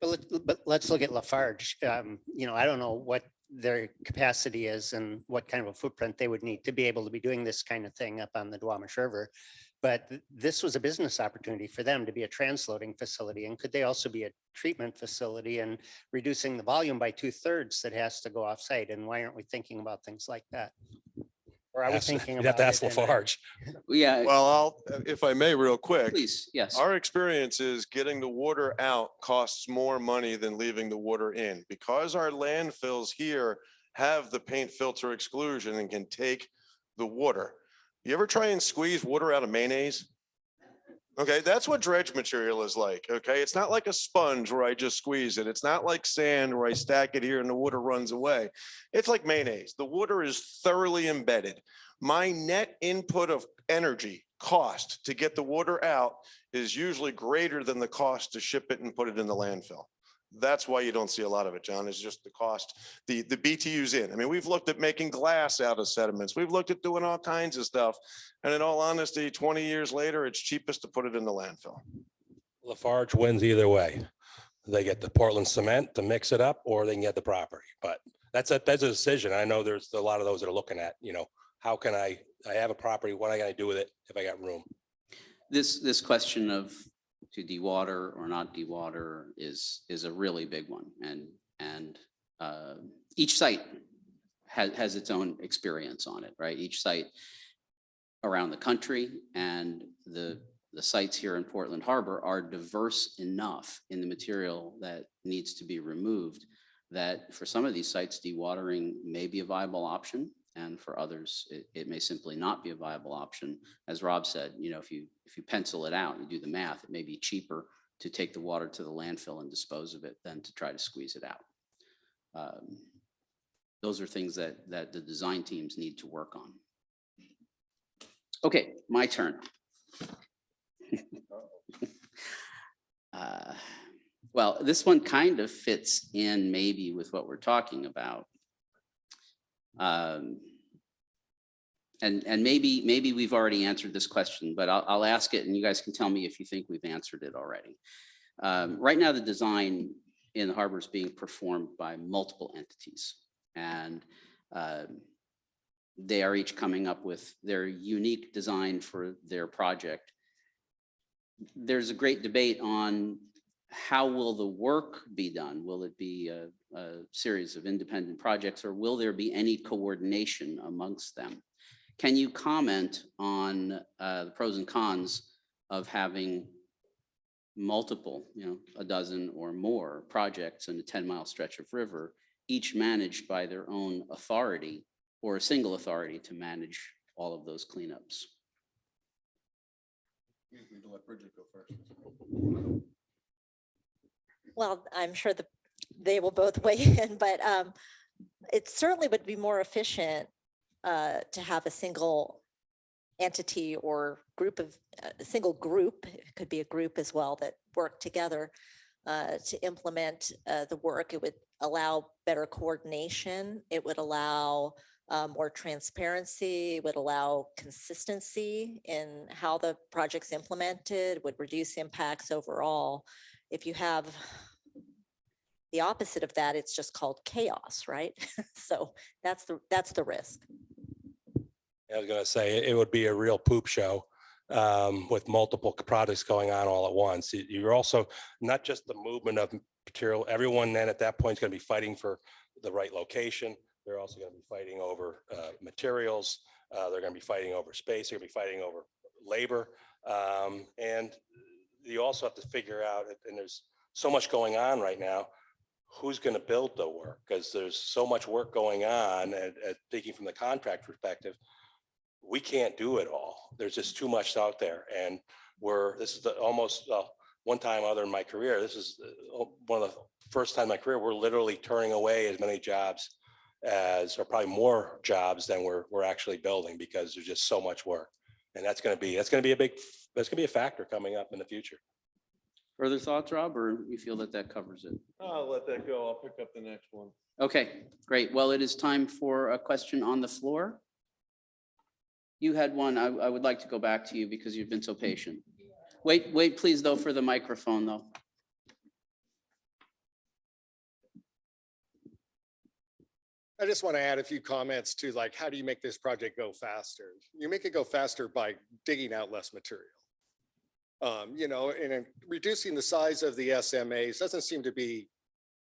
Speaker 14: But let's look at Lafarge. You know, I don't know what their capacity is and what kind of a footprint they would need to be able to be doing this kind of thing up on the Duwamish River. But this was a business opportunity for them to be a transloading facility. And could they also be a treatment facility and reducing the volume by 2/3 that has to go offsite? And why aren't we thinking about things like that? Or are we thinking
Speaker 12: You'd have
Speaker 14: about
Speaker 12: to ask
Speaker 14: it in a-
Speaker 12: Lafarge.
Speaker 11: Yeah,
Speaker 10: Well, if I may, real quick.
Speaker 11: please, yes.
Speaker 10: Our experience is getting the water out costs more money than leaving the water in. Because our landfills here have the paint filter exclusion and can take the water. You ever try and squeeze water out of mayonnaise? Okay, that's what dredge material is like, okay? It's not like a sponge where I just squeeze it. It's not like sand where I stack it here and the water runs away. It's like mayonnaise. The water is thoroughly embedded. My net input of energy cost to get the water out is usually greater than the cost to ship it and put it in the landfill. That's why you don't see a lot of it, John, is just the cost, the BTUs in. I mean, we've looked at making glass out of sediments. We've looked at doing all kinds of stuff. And in all honesty, 20 years later, it's cheapest to put it in the landfill.
Speaker 12: Lafarge wins either way. They get the Portland cement to mix it up, or they can get the property. But that's a decision. I know there's a lot of those that are looking at, you know, how can I have a property, what am I gonna do with it if I got room?
Speaker 11: This question of to dewater or not dewater is a really big one, and each site has its own experience on it, right? Each site around the country and the sites here in Portland Harbor are diverse enough in the material that needs to be removed that for some of these sites, dewatering may be a viable option. And for others, it may simply not be a viable option. As Rob said, you know, if you pencil it out and you do the math, it may be cheaper to take the water to the landfill and dispose of it than to try to squeeze it out. Those are things that the design teams need to work on. Okay, my turn. Well, this one kind of fits in maybe with what we're talking about. And maybe we've already answered this question, but I'll ask it and you guys can tell me if you think we've answered it already. Right now, the design in the harbor is being performed by multiple entities, and they are each coming up with their unique design for their project. There's a great debate on how will the work be done? Will it be a series of independent projects, or will there be any coordination amongst them? Can you comment on the pros and cons of having multiple, you know, a dozen or more projects in a 10-mile stretch of river, each managed by their own authority or a single authority to manage all of those cleanups?
Speaker 10: Let Bridget go first.
Speaker 13: Well, I'm sure they will both weigh in, but it certainly would be more efficient to have a single entity or group of a single group. It could be a group as well that work together to implement the work. It would allow better coordination. It would allow more transparency. It would allow consistency in how the project's implemented, would reduce impacts overall. If you have the opposite of that, it's just called chaos, right? So that's the risk.
Speaker 12: I was gonna say, it would be a real poop show with multiple projects going on all at once. You're also not just the movement of material. Everyone then at that point is gonna be fighting for the right location. They're also gonna be fighting over materials. They're gonna be fighting over space. They're gonna be fighting over labor. And you also have to figure out, and there's so much going on right now, who's going to build the work? Because there's so much work going on, and thinking from the contract perspective, we can't do it all. There's just too much out there. And this is almost one time other in my career, this is one of the first time in my career, we're literally turning away as many jobs as, or probably more jobs than we're actually building, because there's just so much work. And that's going to be a factor coming up in the future.
Speaker 11: Further thoughts, Rob, or you feel that that covers it?
Speaker 10: I'll let that go. I'll pick up the next one.
Speaker 11: Okay, great. Well, it is time for a question on the floor. You had one. I would like to go back to you because you've been so patient. Wait, please, though, for the microphone, though.
Speaker 15: I just want to add a few comments to, like, how do you make this project go faster? You make it go faster by digging out less material. You know, and reducing the size of the SMAs doesn't seem to be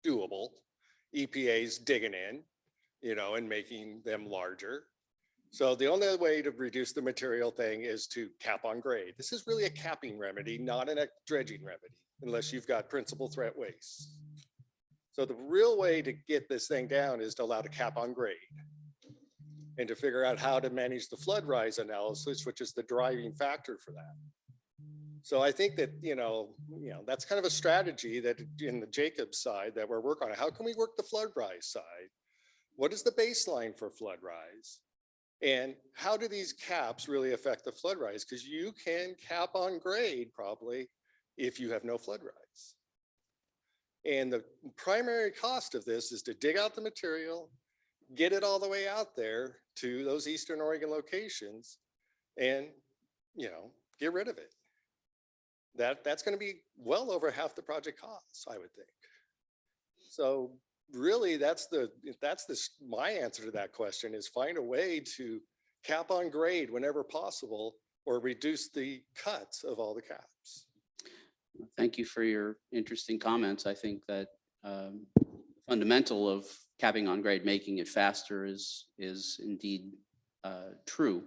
Speaker 15: doable. EPA's digging in, you know, and making them larger. So the only way to reduce the material thing is to cap on grade. This is really a capping remedy, not a dredging remedy, unless you've got principal threat waste. So the real way to get this thing down is to allow the cap on grade and to figure out how to manage the flood rise analysis, which is the driving factor for that. So I think that, you know, that's kind of a strategy that in the Jacobs side that we're working on. How can we work the flood rise side? What is the baseline for flood rise? And how do these caps really affect the flood rise? Because you can cap on grade probably if you have no flood rise. And the primary cost of this is to dig out the material, get it all the way out there to those Eastern Oregon locations and, you know, get rid of it. That's going to be well over half the project costs, I would think. So really that's my answer to that question is find a way to cap on grade whenever possible or reduce the cuts of all the caps.
Speaker 11: Thank you for your interesting comments. I think that fundamental of capping on grade, making it faster is indeed true.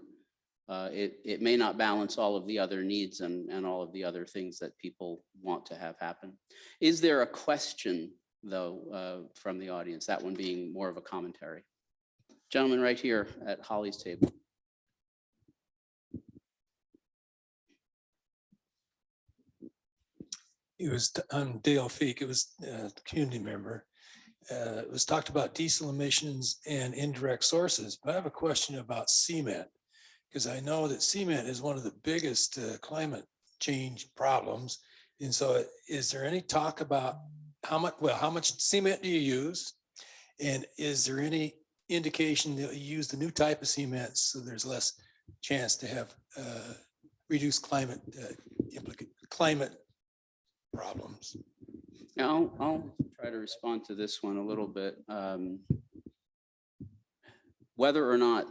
Speaker 11: It may not balance all of the other needs and all of the other things that people want to have happen. Is there a question, though, from the audience? That one being more of a commentary. Gentleman right here at Holly's table.
Speaker 16: I'm Dale Feek. It was a community member. It was talked about diesel emissions and indirect sources, but I have a question about cement, because I know that cement is one of the biggest climate change problems. And so is there any talk about how much cement do you use? And is there any indication that you use the new type of cement so there's less chance to have reduced climate problems?
Speaker 11: Now, I'll try to respond to this one a little bit. Whether or not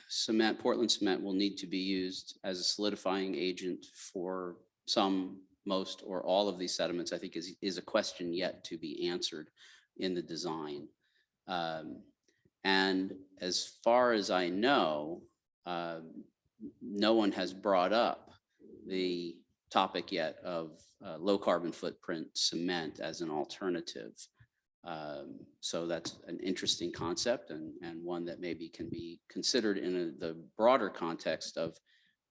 Speaker 11: cement, Portland cement, will need to be used as a solidifying agent for some, most, or all of these sediments, I think is a question yet to be answered in the design. And as far as I know, no one has brought up the topic yet of low carbon footprint cement as an alternative. So that's an interesting concept and one that maybe can be considered in the broader context of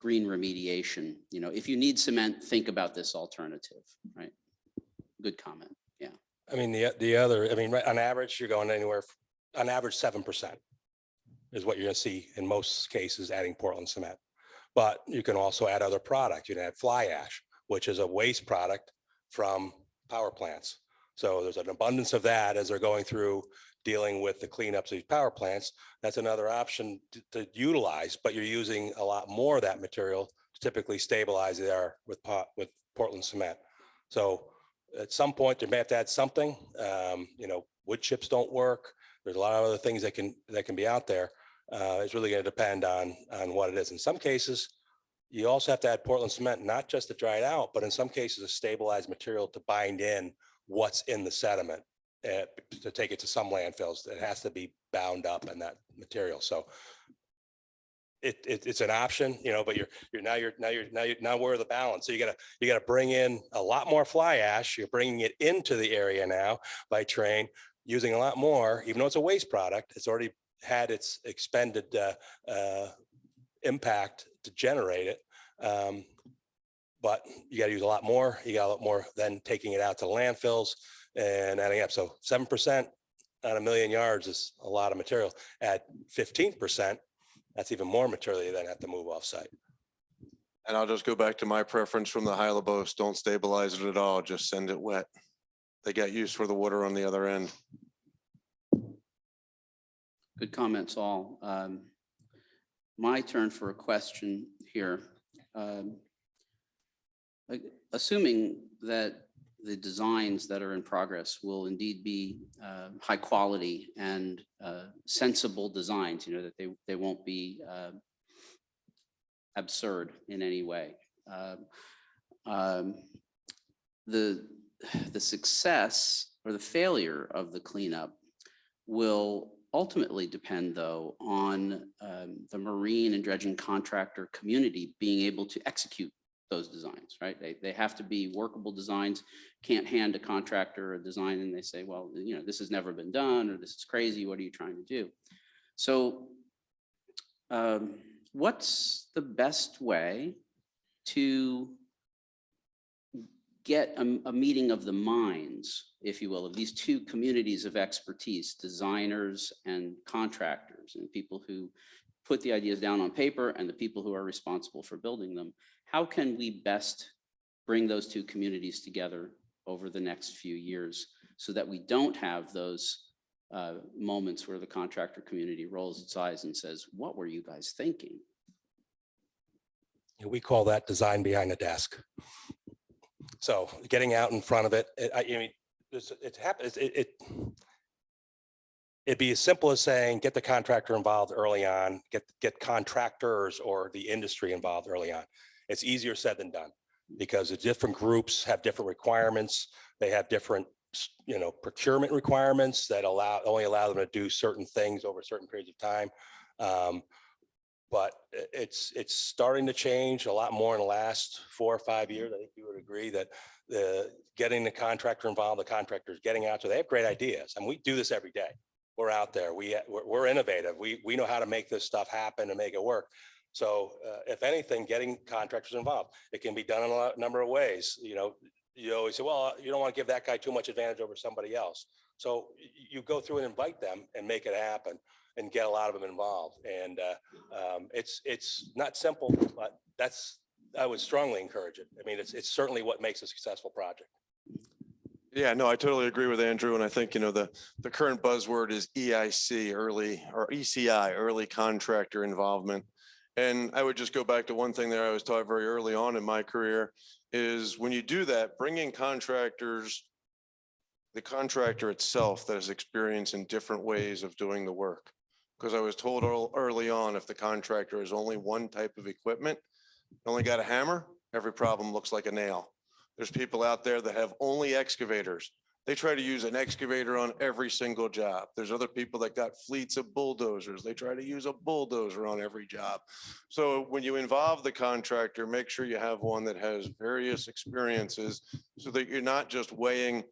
Speaker 11: green remediation. You know, if you need cement, think about this alternative, right? Good comment. Yeah.
Speaker 12: I mean, the other, I mean, on average, you're going anywhere, on average, 7% is what you're going to see in most cases adding Portland cement. But you can also add other products. You can add fly ash, which is a waste product from power plants. So there's an abundance of that as they're going through dealing with the cleanups of these power plants. That's another option to utilize, but you're using a lot more of that material to typically stabilize there with Portland cement. So at some point, they may have to add something. You know, wood chips don't work. There's a lot of other things that can be out there. It's really going to depend on what it is. In some cases, you also have to add Portland cement, not just to dry it out, but in some cases, a stabilized material to bind in what's in the sediment to take it to some landfills. It has to be bound up in that material. So it's an option, you know, but now where are the balance? So you gotta bring in a lot more fly ash. You're bringing it into the area now by train, using a lot more, even though it's a waste product. It's already had its expended impact to generate it. But you got to use a lot more. You got a lot more than taking it out to landfills and adding up. So 7%, on 1,000,000 yards is a lot of material. At 15%, that's even more material you then have to move off site.
Speaker 10: And I'll just go back to my preference from the Hylabos. Don't stabilize it at all. Just send it wet. They got use for the water on the other end.
Speaker 11: Good comments all. My turn for a question here. Assuming that the designs that are in progress will indeed be high quality and sensible designs, that they won't be absurd in any way. The success or the failure of the cleanup will ultimately depend, though, on the marine and dredging contractor community being able to execute those designs, right? They have to be workable designs. Can't hand a contractor a design and they say, well, this has never been done, or this is crazy. What are you trying to do? So what's the best way to get a meeting of the minds, if you will, of these two communities of expertise, designers and contractors, and people who put the ideas down on paper and the people who are responsible for building them? How can we best bring those two communities together over the next few years so that we don't have those moments where the contractor community rolls its eyes and says, what were you guys thinking?
Speaker 12: We call that design behind the desk. So getting out in front of it, it'd be as simple as saying, get the contractor involved early on, get contractors or the industry involved early on. It's easier said than done because the different groups have different requirements. They have different, procurement requirements that only allow them to do certain things over certain periods of time. But it's starting to change a lot more in the last 4 or 5 years. I think you would agree that getting the contractor involved, the contractors getting out there, they have great ideas. And we do this every day. We're out there. We're innovative. We know how to make this stuff happen and make it work. So if anything, getting contractors involved, it can be done in a number of ways. You always say, well, you don't want to give that guy too much advantage over somebody else. So you go through and invite them and make it happen and get a lot of them involved. And it's not simple, but I would strongly encourage it. I mean, it's certainly what makes a successful project.
Speaker 10: Yeah, no, I totally agree with Andrew. And I think, the current buzzword is EIC, ECI, early contractor involvement. And I would just go back to one thing that I was taught very early on in my career is when you do that, bringing contractors, the contractor itself that has experience in different ways of doing the work. Because I was told early on, if the contractor has only one type of equipment, only got a hammer, every problem looks like a nail. There's people out there that have only excavators. They try to use an excavator on every single job. There's other people that got fleets of bulldozers. They try to use a bulldozer on every job. So when you involve the contractor, make sure you have one that has various experiences so that you're not just weighing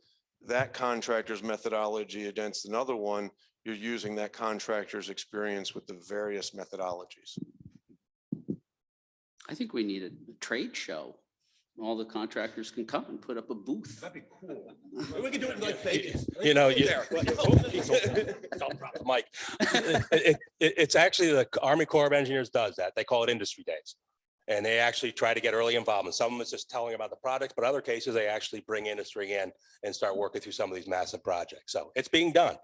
Speaker 10: that contractor's methodology against another one. You're using that contractor's experience with the various methodologies.
Speaker 11: I think we need a trade show. All the contractors can come and put up a booth.
Speaker 12: That'd be cool. We can do it in like
Speaker 11: Vegas.
Speaker 12: Mike, it's actually the Army Corps of Engineers does that. They call it industry days. And they actually try to get early involvement. Some of them is just telling about the projects, but other cases, they actually bring industry in and start working through some of these massive projects. So it's being done.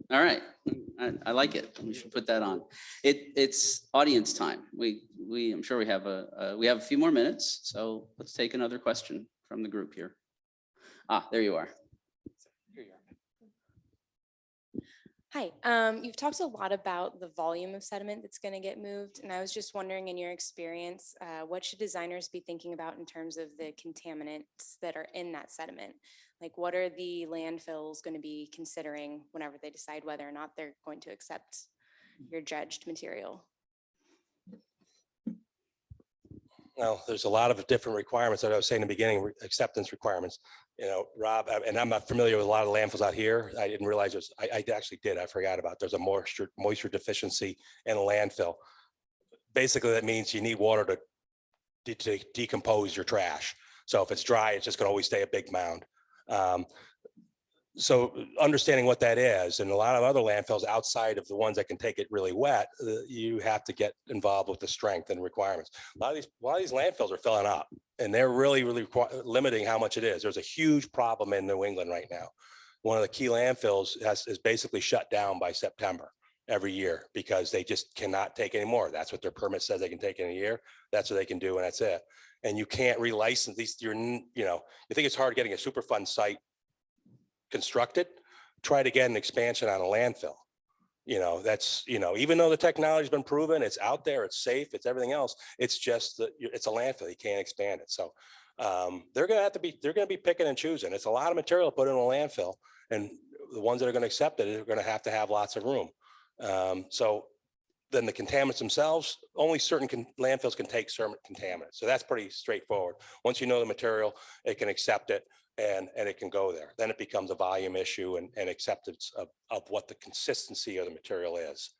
Speaker 11: All right, I like it. We should put that on. It's audience time. I'm sure we have a few more minutes, so let's take another question from the group here. There you are.
Speaker 17: Hi, you've talked a lot about the volume of sediment that's going to get moved, and I was just wondering, in your experience, what should designers be thinking about in terms of the contaminants that are in that sediment? Like, what are the landfills going to be considering whenever they decide whether or not they're going to accept your dredged material?
Speaker 12: Well, there's a lot of different requirements that I was saying in the beginning, acceptance requirements. Rob, and I'm not familiar with a lot of landfills out here. I didn't realize I actually did. I forgot about there's a moisture deficiency in a landfill. Basically, that means you need water to decompose your trash. So if it's dry, it's just going to always stay a big mound. so understanding what that is, and a lot of other landfills outside of the ones that can take it really wet, you have to get involved with the strength and requirements. A lot of these landfills are filling up, and they're really limiting how much it is. There's a huge problem in New England right now. One of the key landfills is basically shut down by September every year because they just cannot take any more. That's what their permit says they can take in a year. That's what they can do, and that's it. And you can't relicense these. You think it's hard getting a Superfund site constructed? Try to get an expansion on a landfill. That's, even though the technology's been proven, it's out there, it's safe, it's everything else. It's just that it's a landfill. You can't expand it. So they're going to be picking and choosing. It's a lot of material to put in a landfill, and the ones that are going to accept it are going to have lots of room. So then the contaminants themselves, only certain landfills can take certain contaminants. So that's pretty straightforward. Once you know the material, it can accept it and it can go there. Then it becomes a volume issue and acceptance of what the consistency of the material is.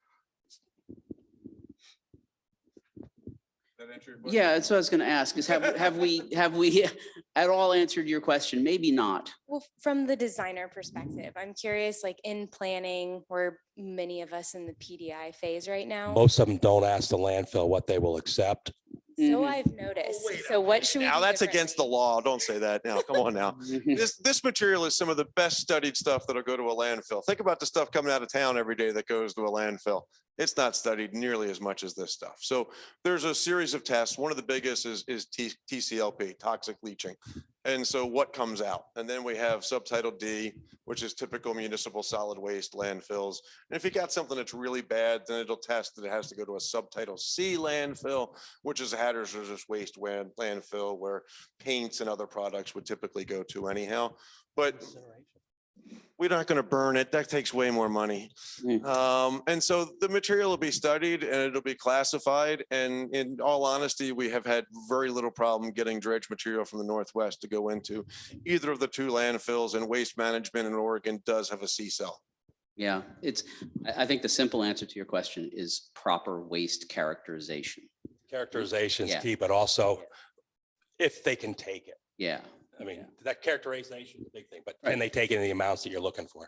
Speaker 10: That answer your question?
Speaker 11: Yeah, that's what I was going to ask is have we at all answered your question? Maybe not.
Speaker 17: Well, from the designer perspective, I'm curious, like in planning, we're many of us in the PDI phase right now.
Speaker 12: Most of them don't ask the landfill what they will accept.
Speaker 17: So I've noticed. So what should we
Speaker 10: Now
Speaker 17: do
Speaker 10: that's against the
Speaker 17: differently?
Speaker 10: law. Don't say that now. Come on now. This material is some of the best studied stuff that'll go to a landfill. Think about the stuff coming out of town every day that goes to a landfill. It's not studied nearly as much as this stuff. So there's a series of tests. One of the biggest is TCLP, toxic leaching. And so what comes out? And then we have subtitle D, which is typical municipal solid waste landfills. And if you got something that's really bad, then it'll test that it has to go to a subtitle C landfill, which is a hazardous waste landfill where paints and other products would typically go to anyhow. But we're not going to burn it. That takes way more money. And so the material will be studied and it'll be classified. And in all honesty, we have had very little problem getting dredge material from the Northwest to go into either of the two landfills, and waste management in Oregon does have a C cell.
Speaker 11: Yeah, I think the simple answer to your question is proper waste characterization.
Speaker 12: Characterization's
Speaker 11: Yeah.
Speaker 12: key, but also if they can take it.
Speaker 11: Yeah.
Speaker 12: I mean, that characterization is a big thing, but can they take it in the amounts that you're looking for?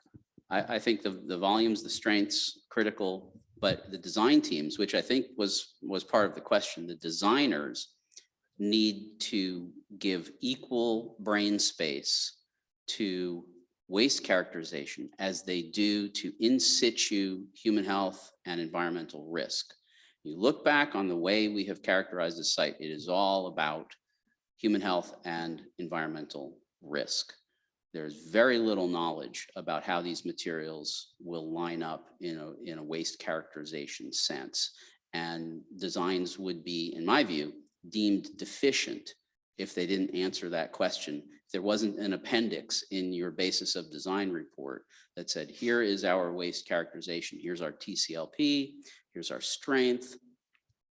Speaker 11: I think the volumes, the strengths, critical, but the design teams, which I think was part of the question, the designers need to give equal brain space to waste characterization as they do to in situ human health and environmental risk. You look back on the way we have characterized the site, it is all about human health and environmental risk. There's very little knowledge about how these materials will line up in a waste characterization sense. And designs would be, in my view, deemed deficient if they didn't answer that question. If there wasn't an appendix in your basis of design report that said, here is our waste characterization, here's our TCLP, here's our strength,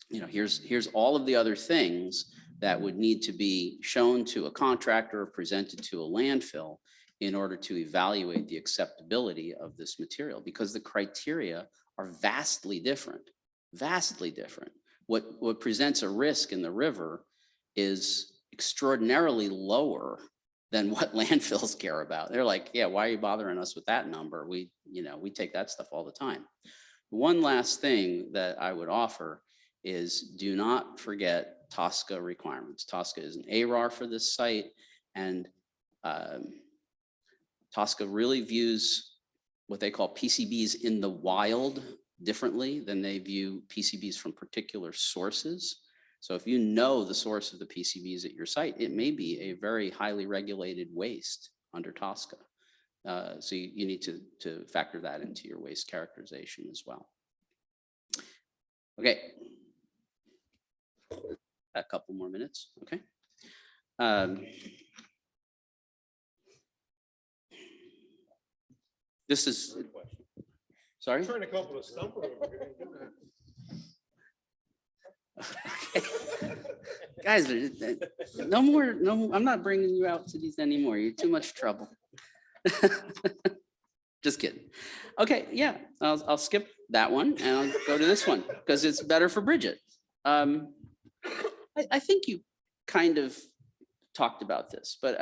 Speaker 11: here's all of the other things that would need to be shown to a contractor or presented to a landfill in order to evaluate the acceptability of this material, because the criteria are vastly different, vastly different. What presents a risk in the river is extraordinarily lower than what landfills care about. They're like, yeah, why are you bothering us with that number? We take that stuff all the time. One last thing that I would offer is do not forget TSCA requirements. TSCA is an ARAR for this site, and TSCA really views what they call PCBs in the wild differently than they view PCBs from particular sources. So if you know the source of the PCBs at your site, it may be a very highly regulated waste under TSCA. So you need to factor that into your waste characterization as well. Okay. A couple more minutes, okay. This is, sorry?
Speaker 15: Trying to come up with a stumper over here.
Speaker 11: Guys, no more, I'm not bringing you out to these anymore. You're too much trouble. Just kidding. Okay, yeah, I'll skip that one and I'll go to this one because it's better for Bridget. I think you kind of talked about this, but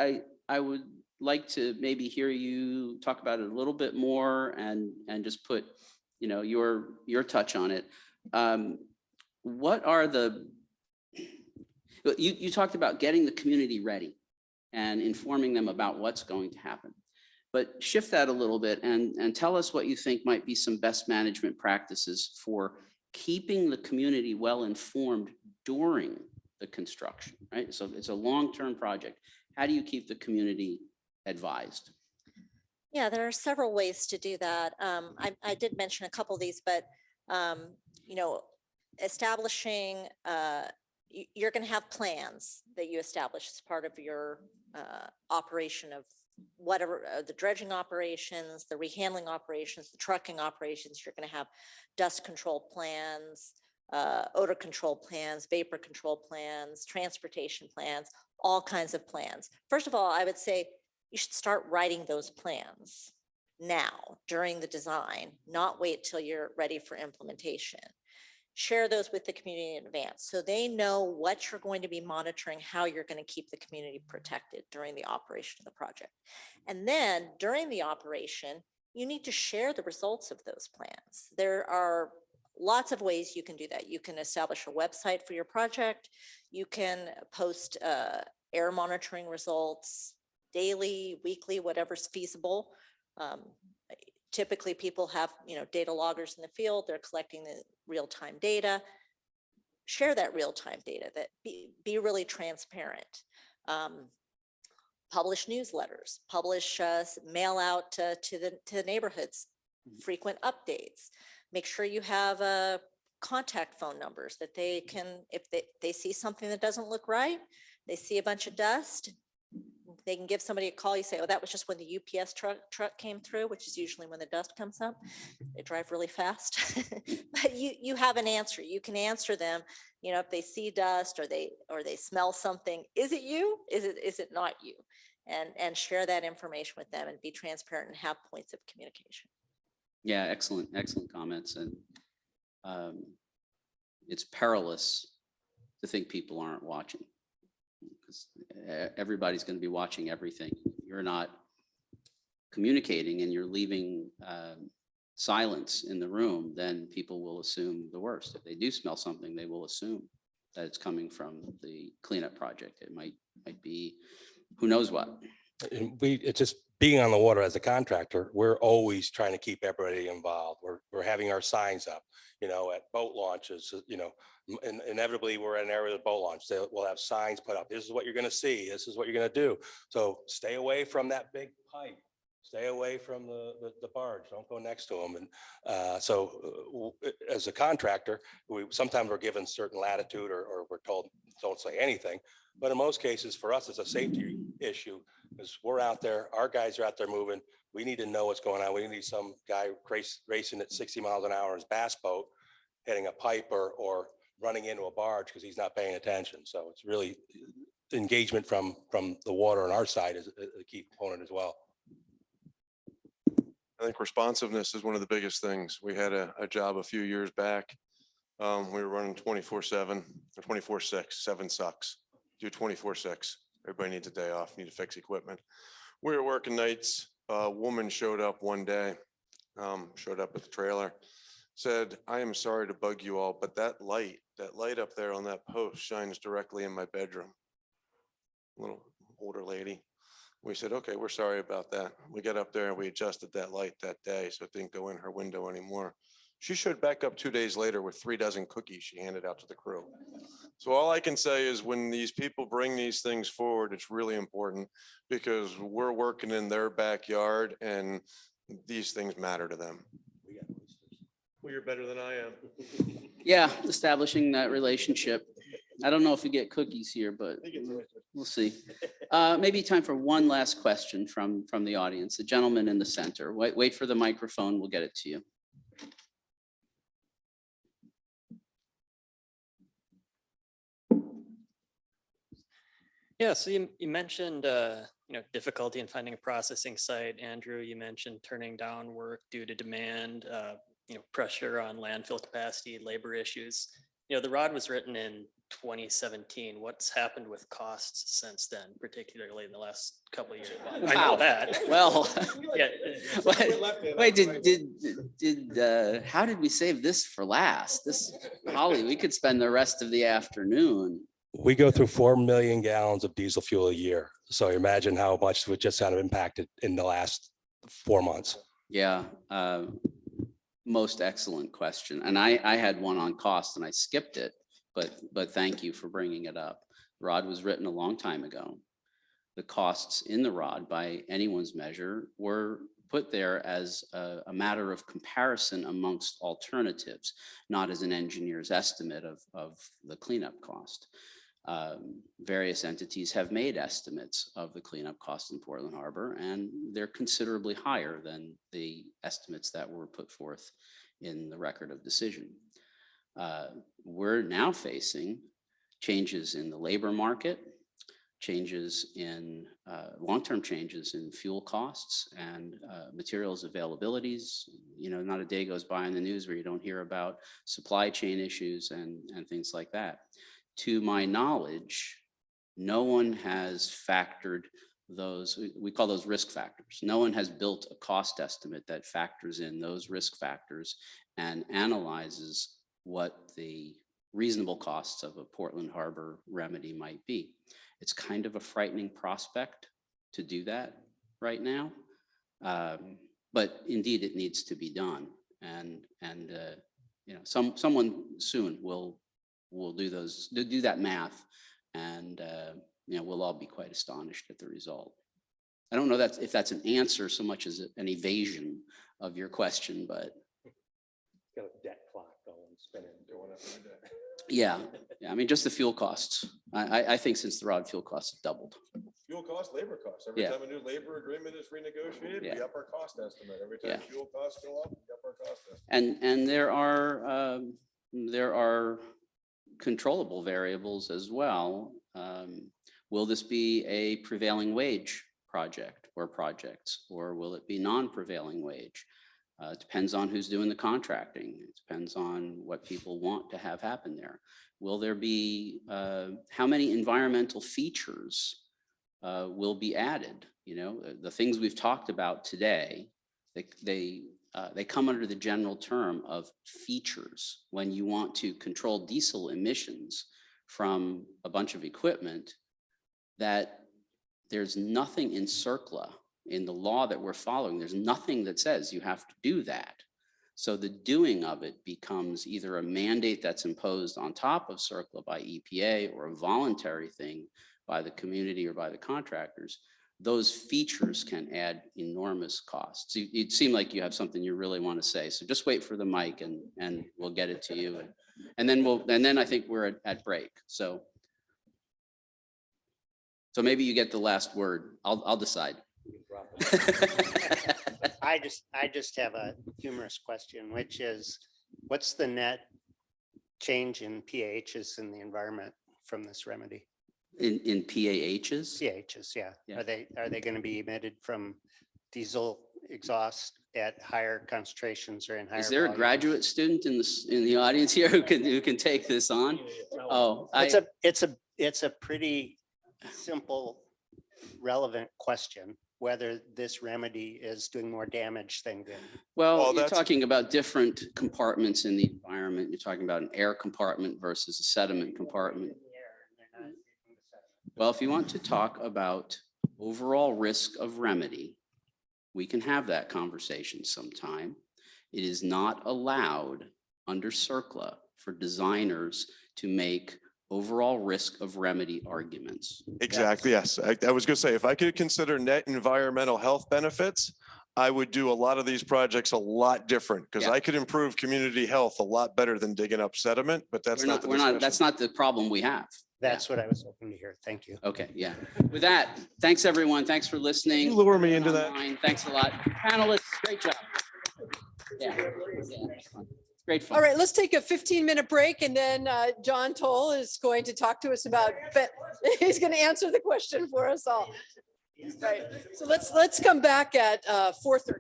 Speaker 11: I would like to maybe hear you talk about it a little bit more and just put, you know, your touch on it. What are you talked about getting the community ready and informing them about what's going to happen. But shift that a little bit and tell us what you think might be some best management practices for keeping the community well informed during the construction, right? So it's a long-term project. How do you keep the community advised?
Speaker 13: Yeah, there are several ways to do that. I did mention a couple of these, but you know, establishing, you're going to have plans that you establish as part of your operation of whatever, the dredging operations, the rehandling operations, the trucking operations. You're going to have dust control plans, odor control plans, vapor control plans, transportation plans, all kinds of plans. First of all, I would say you should start writing those plans now during the design, not wait till you're ready for implementation. Share those with the community in advance so they know what you're going to be monitoring, how you're going to keep the community protected during the operation of the project. And then during the operation, you need to share the results of those plans. There are lots of ways you can do that. You can establish a website for your project. You can post air monitoring results daily, weekly, whatever's feasible. Typically people have, you know, data loggers in the field. They're collecting the real-time data. Share that real-time data, that be really transparent. Publish newsletters, publish, mail out to the neighborhoods, frequent updates. Make sure you have contact phone numbers that they can, if they see something that doesn't look right, they see a bunch of dust, they can give somebody a call. You say, oh, that was just when the UPS truck came through, which is usually when the dust comes up. They drive really fast. But you have an answer. You can answer them, you know, if they see dust or they smell something. Is it you? Is it not you? And share that information with them and be transparent and have points of communication.
Speaker 11: Yeah, excellent comments. And it's perilous to think people aren't watching, because everybody's going to be watching everything. You're not communicating and you're leaving silence in the room, then people will assume the worst. If they do smell something, they will assume that it's coming from the cleanup project. It might be who knows what.
Speaker 12: And it's just being on the water as a contractor, we're always trying to keep everybody involved. We're having our signs up, you know, at boat launches, you know, inevitably we're in an area of the boat launch. We'll have signs put up. This is what you're going to see. This is what you're going to do. So stay away from that big pipe. Stay away from the barge. Don't go next to them. And so as a contractor, sometimes we're given certain latitude or we're told, don't say anything. But in most cases, for us, it's a safety issue because we're out there, our guys are out there moving. We need to know what's going on. We need some guy racing at 60 miles an hour in his bass boat, hitting a pipe or running into a barge because he's not paying attention. So it's really engagement from the water on our side is a key component as well.
Speaker 10: I think responsiveness is one of the biggest things. We had a job a few years back. We were running 24/7 or 24/6, 7 sucks. Do 24/6. Everybody needs a day off, need to fix equipment. We were working nights. A woman showed up one day, showed up at the trailer, said, I am sorry to bug you all, but that light up there on that post shines directly in my bedroom. Little older lady. We said, okay, we're sorry about that. We got up there and we adjusted that light that day so it didn't go in her window anymore. She showed back up 2 days later with 3 dozen cookies she handed out to the crew. So all I can say is when these people bring these things forward, it's really important because we're working in their backyard and these things matter to them. Well, you're better than I am.
Speaker 11: Yeah, establishing that relationship. I don't know if you get cookies here, but we'll see. Maybe time for one last question from the audience. The gentleman in the center. Wait for the microphone. We'll get it to you.
Speaker 18: Yeah, so you mentioned difficulty in finding a processing site. Andrew, you mentioned turning down work due to demand, pressure on landfill capacity, labor issues. the rod was written in 2017. What's happened with costs since then, particularly in the last couple of years? I know
Speaker 11: Wow.
Speaker 18: that.
Speaker 11: Well,
Speaker 18: Yeah.
Speaker 11: wait, how did we save this for last? Holly, we could spend the rest of the afternoon.
Speaker 12: We go through 4 million gallons of diesel fuel a year. So imagine how much would just kind of impacted in the last 4 months.
Speaker 11: Yeah, most excellent question. And I had one on cost and I skipped it, but thank you for bringing it up. ROD was written a long time ago. The costs in the ROD by anyone's measure were put there as a matter of comparison amongst alternatives, not as an engineer's estimate of the cleanup cost. Various entities have made estimates of the cleanup cost in Portland Harbor, and they're considerably higher than the estimates that were put forth in the record of decision. We're now facing changes in the labor market, changes in long-term changes in fuel costs and materials availabilities. Not a day goes by in the news where you don't hear about supply chain issues and things like that. To my knowledge, no one has factored those, we call those risk factors. No one has built a cost estimate that factors in those risk factors and analyzes what the reasonable costs of a Portland Harbor remedy might be. It's kind of a frightening prospect to do that right now. But indeed, it needs to be done. And someone soon will do that math, and we'll all be quite astonished at the result. I don't know if that's an answer so much as an evasion of your question, but
Speaker 12: Got a debt clock going, spinning, doing it.
Speaker 11: yeah, I mean, just the fuel costs. I think since the ROD, fuel costs have doubled.
Speaker 10: Fuel cost, labor costs. Every
Speaker 11: Yeah.
Speaker 10: time a new labor agreement is renegotiated, we
Speaker 11: Yeah.
Speaker 10: up our cost estimate. Every time
Speaker 11: Yeah.
Speaker 10: fuel costs go up, we up our cost estimate.
Speaker 11: And there are controllable variables as well. Will this be a prevailing wage project or projects, or will it be non-prevailing wage? It depends on who's doing the contracting. It depends on what people want to have happen there. Will there be, how many environmental features will be added? The things we've talked about today, they come under the general term of features. When you want to control diesel emissions from a bunch of equipment, that there's nothing in CERCLA, in the law that we're following, there's nothing that says you have to do that. So the doing of it becomes either a mandate that's imposed on top of CERCLA by EPA or a voluntary thing by the community or by the contractors. Those features can add enormous costs. You'd seem like you have something you really want to say. So just wait for the mic and we'll get it to you. And then I think we're at break. So maybe you get the last word. I'll decide.
Speaker 14: I just have a humorous question, which is, what's the net change in PAHs in the environment from this remedy?
Speaker 11: In PAHs?
Speaker 14: PAHs, yeah.
Speaker 11: Yeah.
Speaker 14: Are they going to be emitted from diesel exhaust at higher concentrations or in higher?
Speaker 11: Is there a
Speaker 14: volumes?
Speaker 11: graduate student in the audience here who can take this on? Oh,
Speaker 14: It's a pretty simple, relevant question, whether this remedy is doing more damage than good.
Speaker 11: Well, you're talking about different compartments in the environment. You're talking about an air compartment versus a sediment compartment. Well, if you want to talk about overall risk of remedy, we can have that conversation sometime. It is not allowed under CERCLA for designers to make overall risk of remedy arguments.
Speaker 10: Exactly, yes. I was gonna say, if I could consider net environmental health benefits, I would do a lot of these projects a lot different, because I could improve community health a lot better than digging up sediment, but that's not the discussion.
Speaker 11: That's not the problem we have.
Speaker 14: That's what I was hoping to hear. Thank you.
Speaker 11: Okay, yeah. With that, thanks everyone. Thanks for listening.
Speaker 10: You lure me into that.
Speaker 11: Thanks a lot. Panelists, great job. Yeah. Great fun.
Speaker 9: All right, let's take a 15-minute break, and then John Toll is going to talk to us about, he's going to answer the question for us all. Right. So let's come back at 4:30.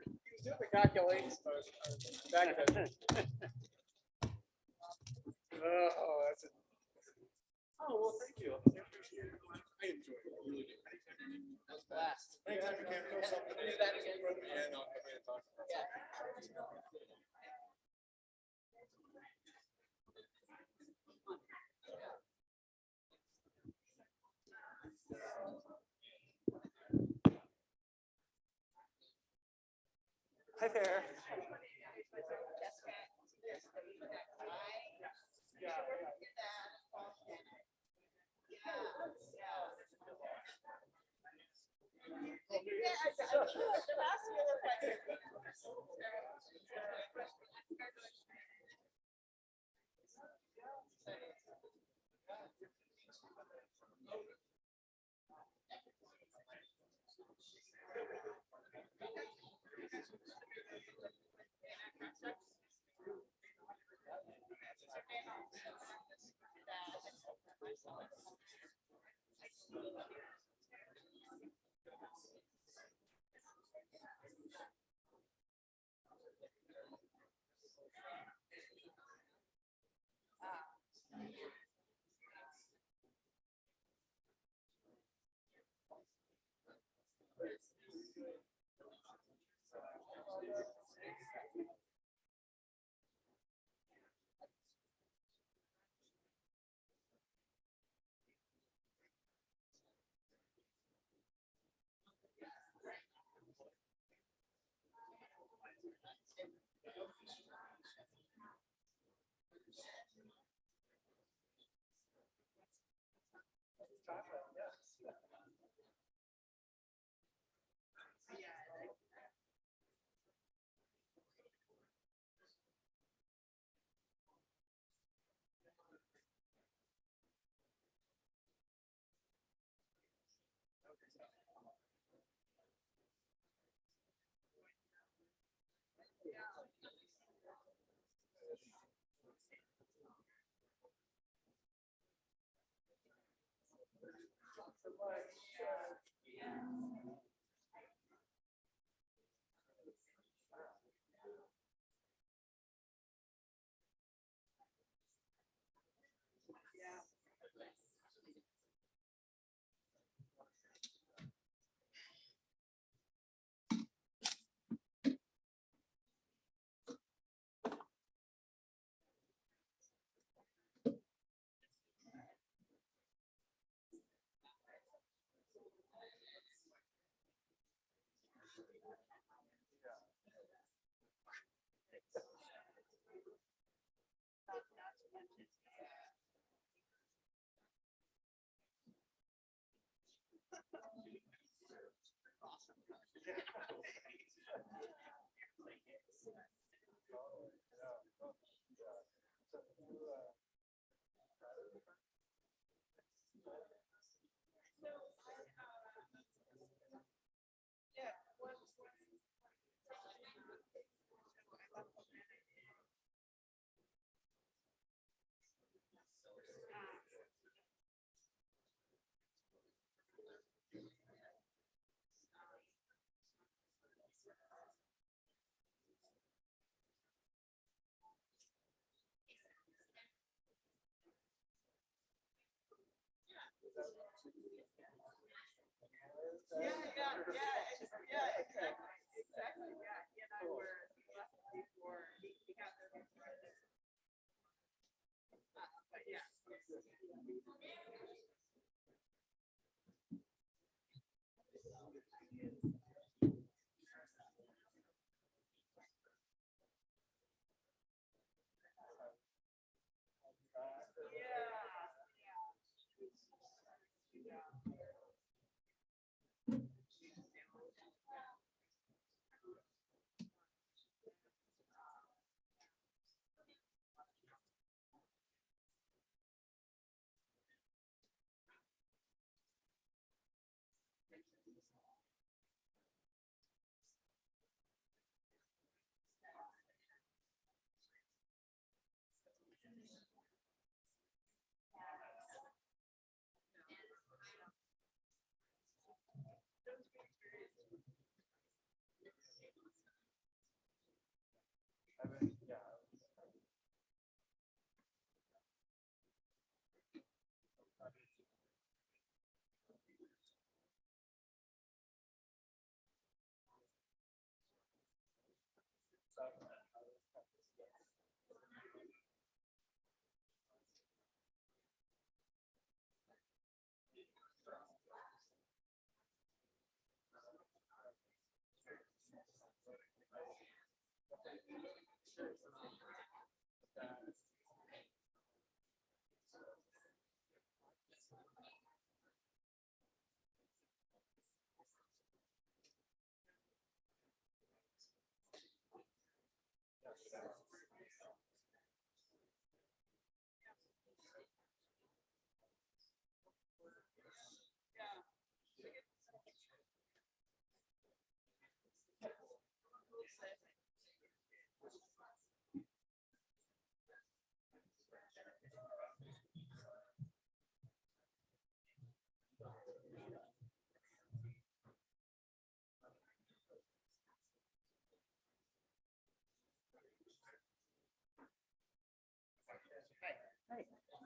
Speaker 8: Oh, that's it. Oh, well, thank you. I appreciate it. I enjoyed it. I really did. That was blast. Anytime you can throw something. Do that again. Yeah, no, I'm going to talk about that. Hi there.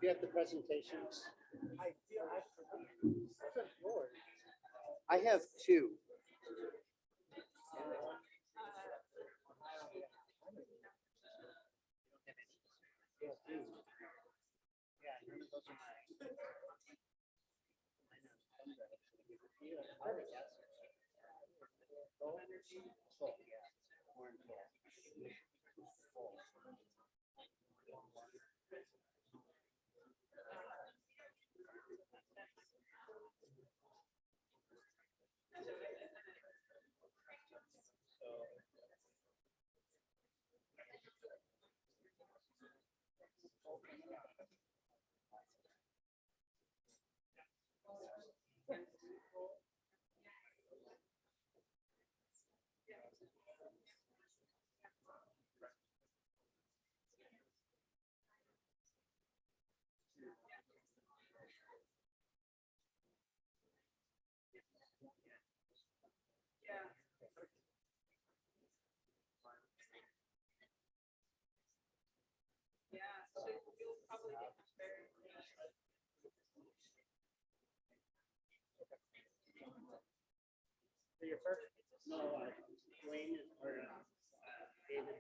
Speaker 14: Do you have the presentations? I have two. Your first? No, Wayne or David.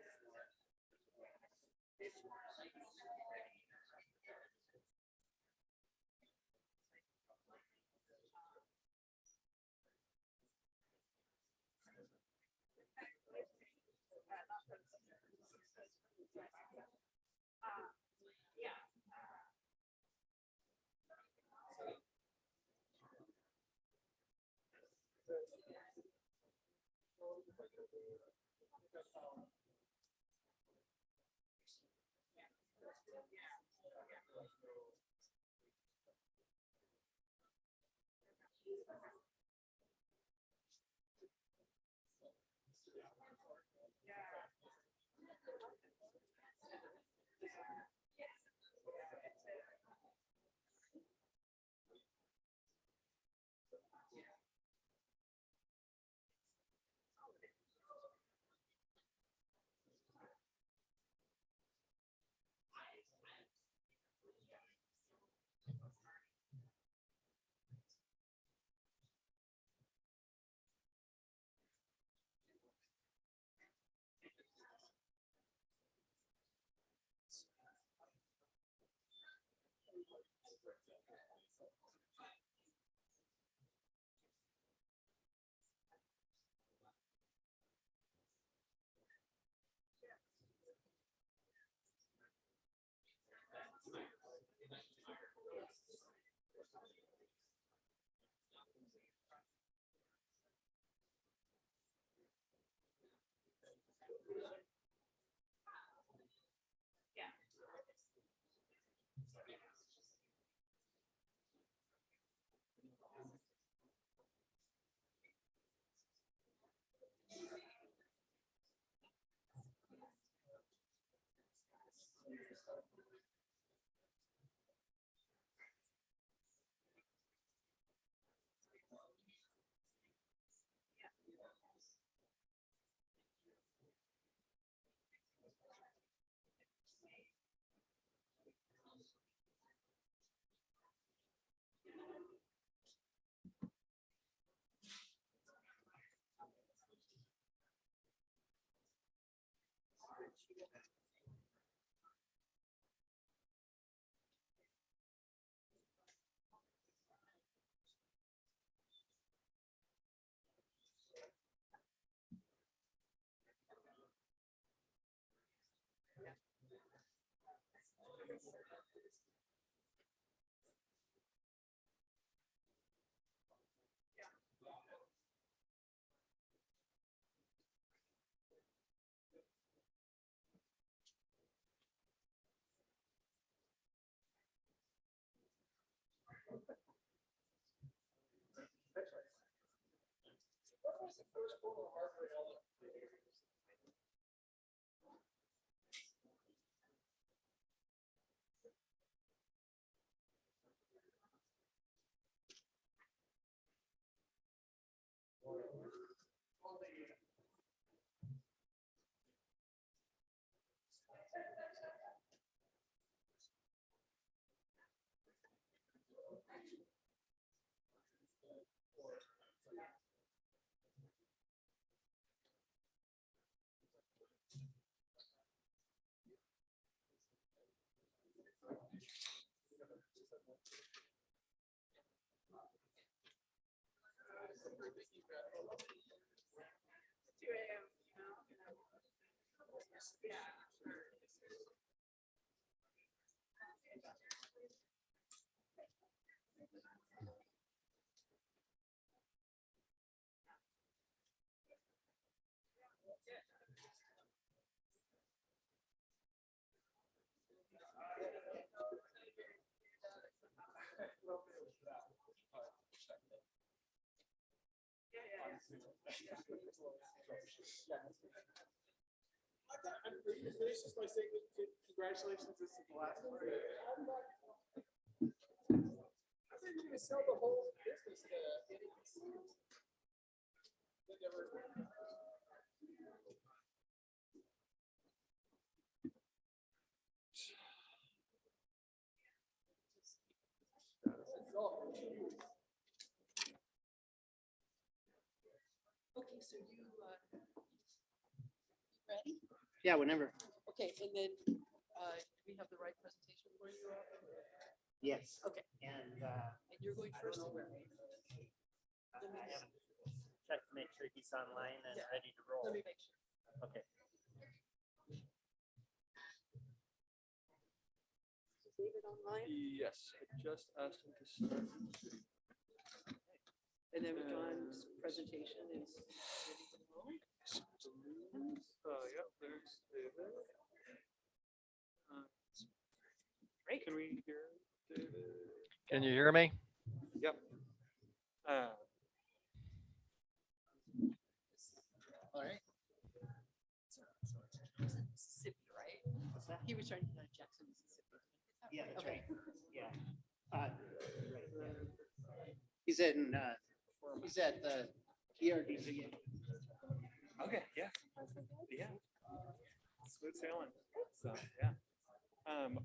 Speaker 19: This is my saying congratulations. This is the last one. I think we're gonna sell the whole business to
Speaker 9: Okay, so you ready?
Speaker 14: Yeah, whenever.
Speaker 9: Okay, and then do we have the right presentation for you?
Speaker 14: Yes.
Speaker 9: Okay.
Speaker 14: And
Speaker 9: you're going first.
Speaker 14: I haven't checked to make sure he's online and ready to roll.
Speaker 9: Let me make sure.
Speaker 14: Okay.
Speaker 9: Is David online?
Speaker 19: Yes, I just asked him to start.
Speaker 9: And then John's presentation is ready to go.
Speaker 19: Yeah, there's David. Great. Can we hear David?
Speaker 20: Can you hear me?
Speaker 19: Yep.
Speaker 14: All right.
Speaker 9: Mississippi, right?
Speaker 14: What's that?
Speaker 9: He was trying to Jackson, Mississippi.
Speaker 14: Yeah, that's
Speaker 9: Okay.
Speaker 14: right. Yeah. Right, yeah. He's in, he's at the ERDC.
Speaker 19: Okay, yeah. Yeah. Smooth sailing. So, yeah.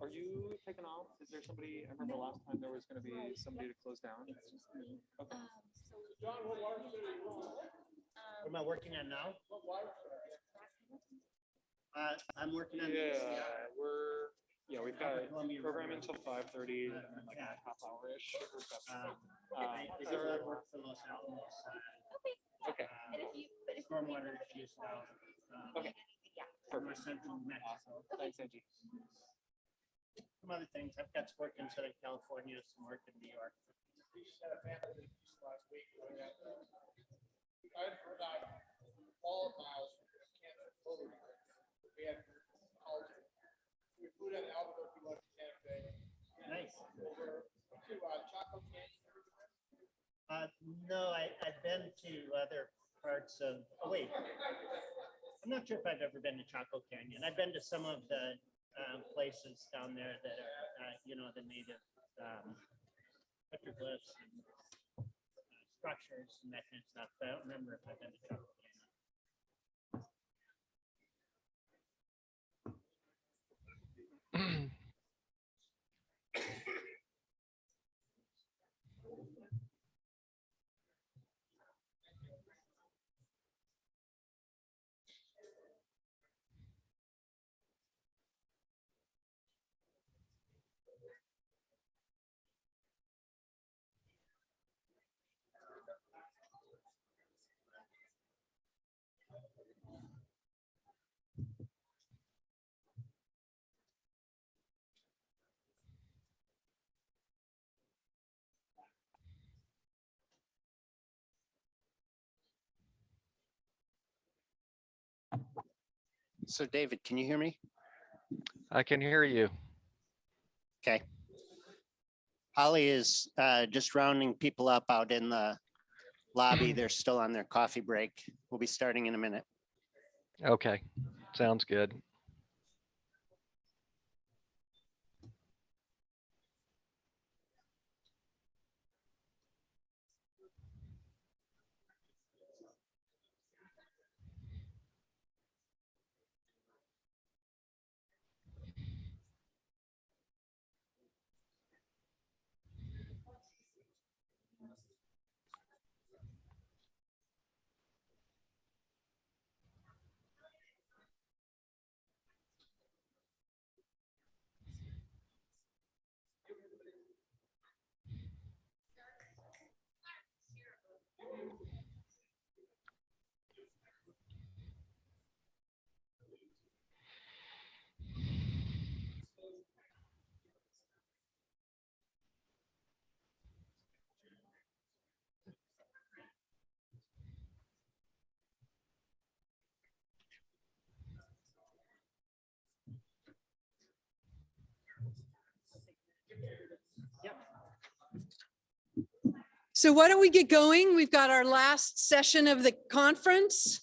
Speaker 19: Are you taking off? Is there somebody, I remember last time there was going to be somebody to close down. It's just me. Okay. John, what wire should we roll?
Speaker 14: What am I working on now?
Speaker 19: What wire should
Speaker 14: I'm working on.
Speaker 19: we've got program until 5:30 and then like a half hour-ish. Is there okay.
Speaker 14: Stormwater issues now.
Speaker 19: Okay. Perfect.
Speaker 14: Central Mexico.
Speaker 19: Thanks, Angie.
Speaker 14: Some other things. I've got some work in Southern California, some work in New York.
Speaker 19: We just had a family last week. I've heard all of miles from Canada. We had college. We flew down to Albuquerque, went to Santa Fe.
Speaker 14: Nice.
Speaker 19: Over to Chaco Canyon.
Speaker 14: No, I've been to other parts of, oh wait. I'm not sure if I've ever been to Chaco Canyon. I've been to some of the places down there that are, the native petroglyphs and structures and that kind of stuff. But I don't remember if I've been to Chaco Canyon. So David, can you hear me?
Speaker 20: I can hear you.
Speaker 14: Okay. Holly is just rounding people up out in the lobby. They're still on their coffee break. We'll be starting in a minute.
Speaker 20: Okay, sounds good.
Speaker 9: So why don't we get going? We've got our last session of the conference.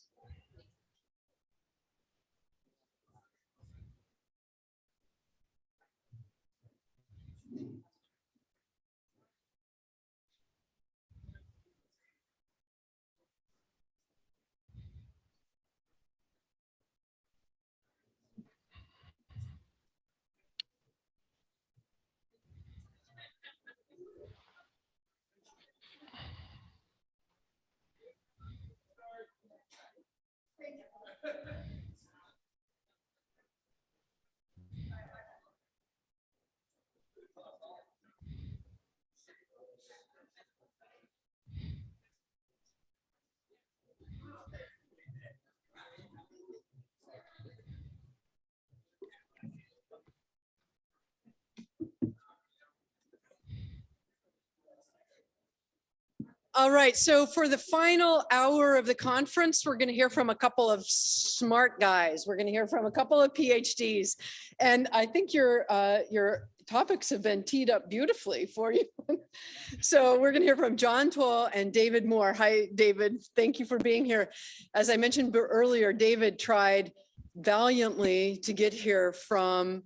Speaker 9: All right, so for the final hour of the conference, we're going to hear from a couple of smart guys. We're going to hear from a couple of PhDs. And I think your topics have been teed up beautifully for you. So we're going to hear from John Toll and David Moore. Hi, David. Thank you for being here. As I mentioned earlier, David tried valiantly to get here from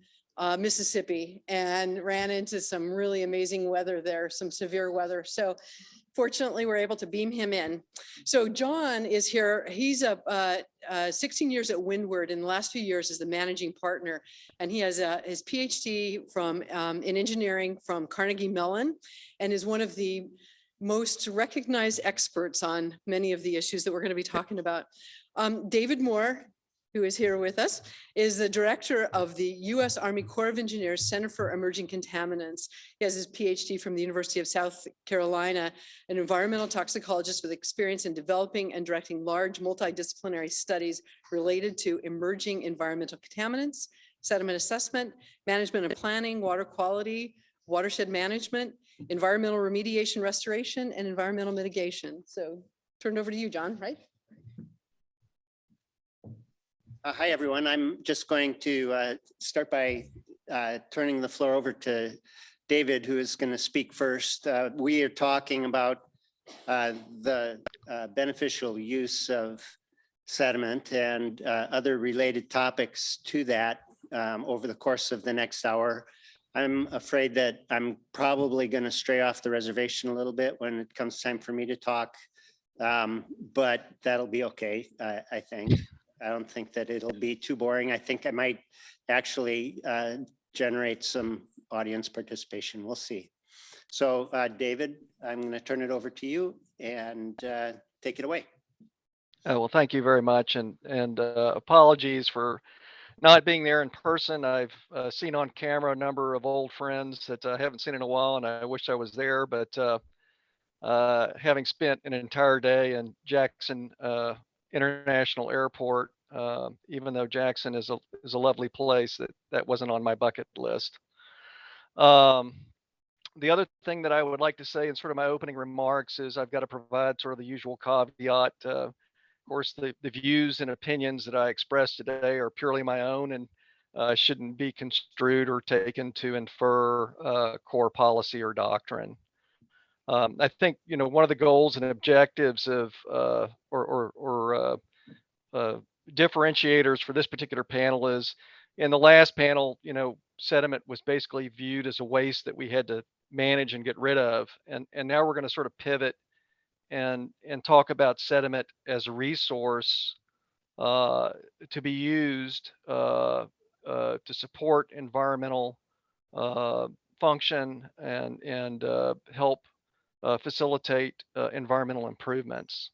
Speaker 9: Mississippi and ran into some really amazing weather there, some severe weather. So fortunately, we're able to beam him in. So John is here. He's 16 years at Windward. In the last few years as the managing partner, and he has his PhD from in engineering from Carnegie Mellon, and is one of the most recognized experts on many of the issues that we're going to be talking about. David Moore, who is here with us, is the director of the U.S. Army Corps of Engineers Center for Emerging Contaminants. He has his PhD from the University of South Carolina, an environmental toxicologist with experience in developing and directing large multidisciplinary studies related to emerging environmental contaminants, sediment assessment, management and planning, water quality, watershed management, environmental remediation restoration, and environmental mitigation. So turn it over to you, John, right?
Speaker 14: Hi, everyone. I'm just going to start by turning the floor over to David, who is going to speak first. We are talking about the beneficial use of sediment and other related topics to that over the course of the next hour. I'm afraid that I'm probably going to stray off the reservation a little bit when it comes time for me to talk, but that'll be okay, I think. I don't think that it'll be too boring. I think I might actually generate some audience participation. We'll see. So David, I'm going to turn it over to you and take it away.
Speaker 20: Well, thank you very much. And apologies for not being there in person. I've seen on camera a number of old friends that I haven't seen in a while, and I wish I was there. But having spent an entire day in Jackson International Airport, even though Jackson is a lovely place, that wasn't on my bucket list. The other thing that I would like to say in sort of my opening remarks is I've got to provide sort of the usual caveat. Of course, the views and opinions that I express today are purely my own and shouldn't be construed or taken to infer core policy or doctrine. I think, one of the goals and objectives of differentiators for this particular panel is in the last panel, sediment was basically viewed as a waste that we had to manage and get rid of. And now we're going to sort of pivot and talk about sediment as a resource to be used to support environmental function and help facilitate environmental improvements.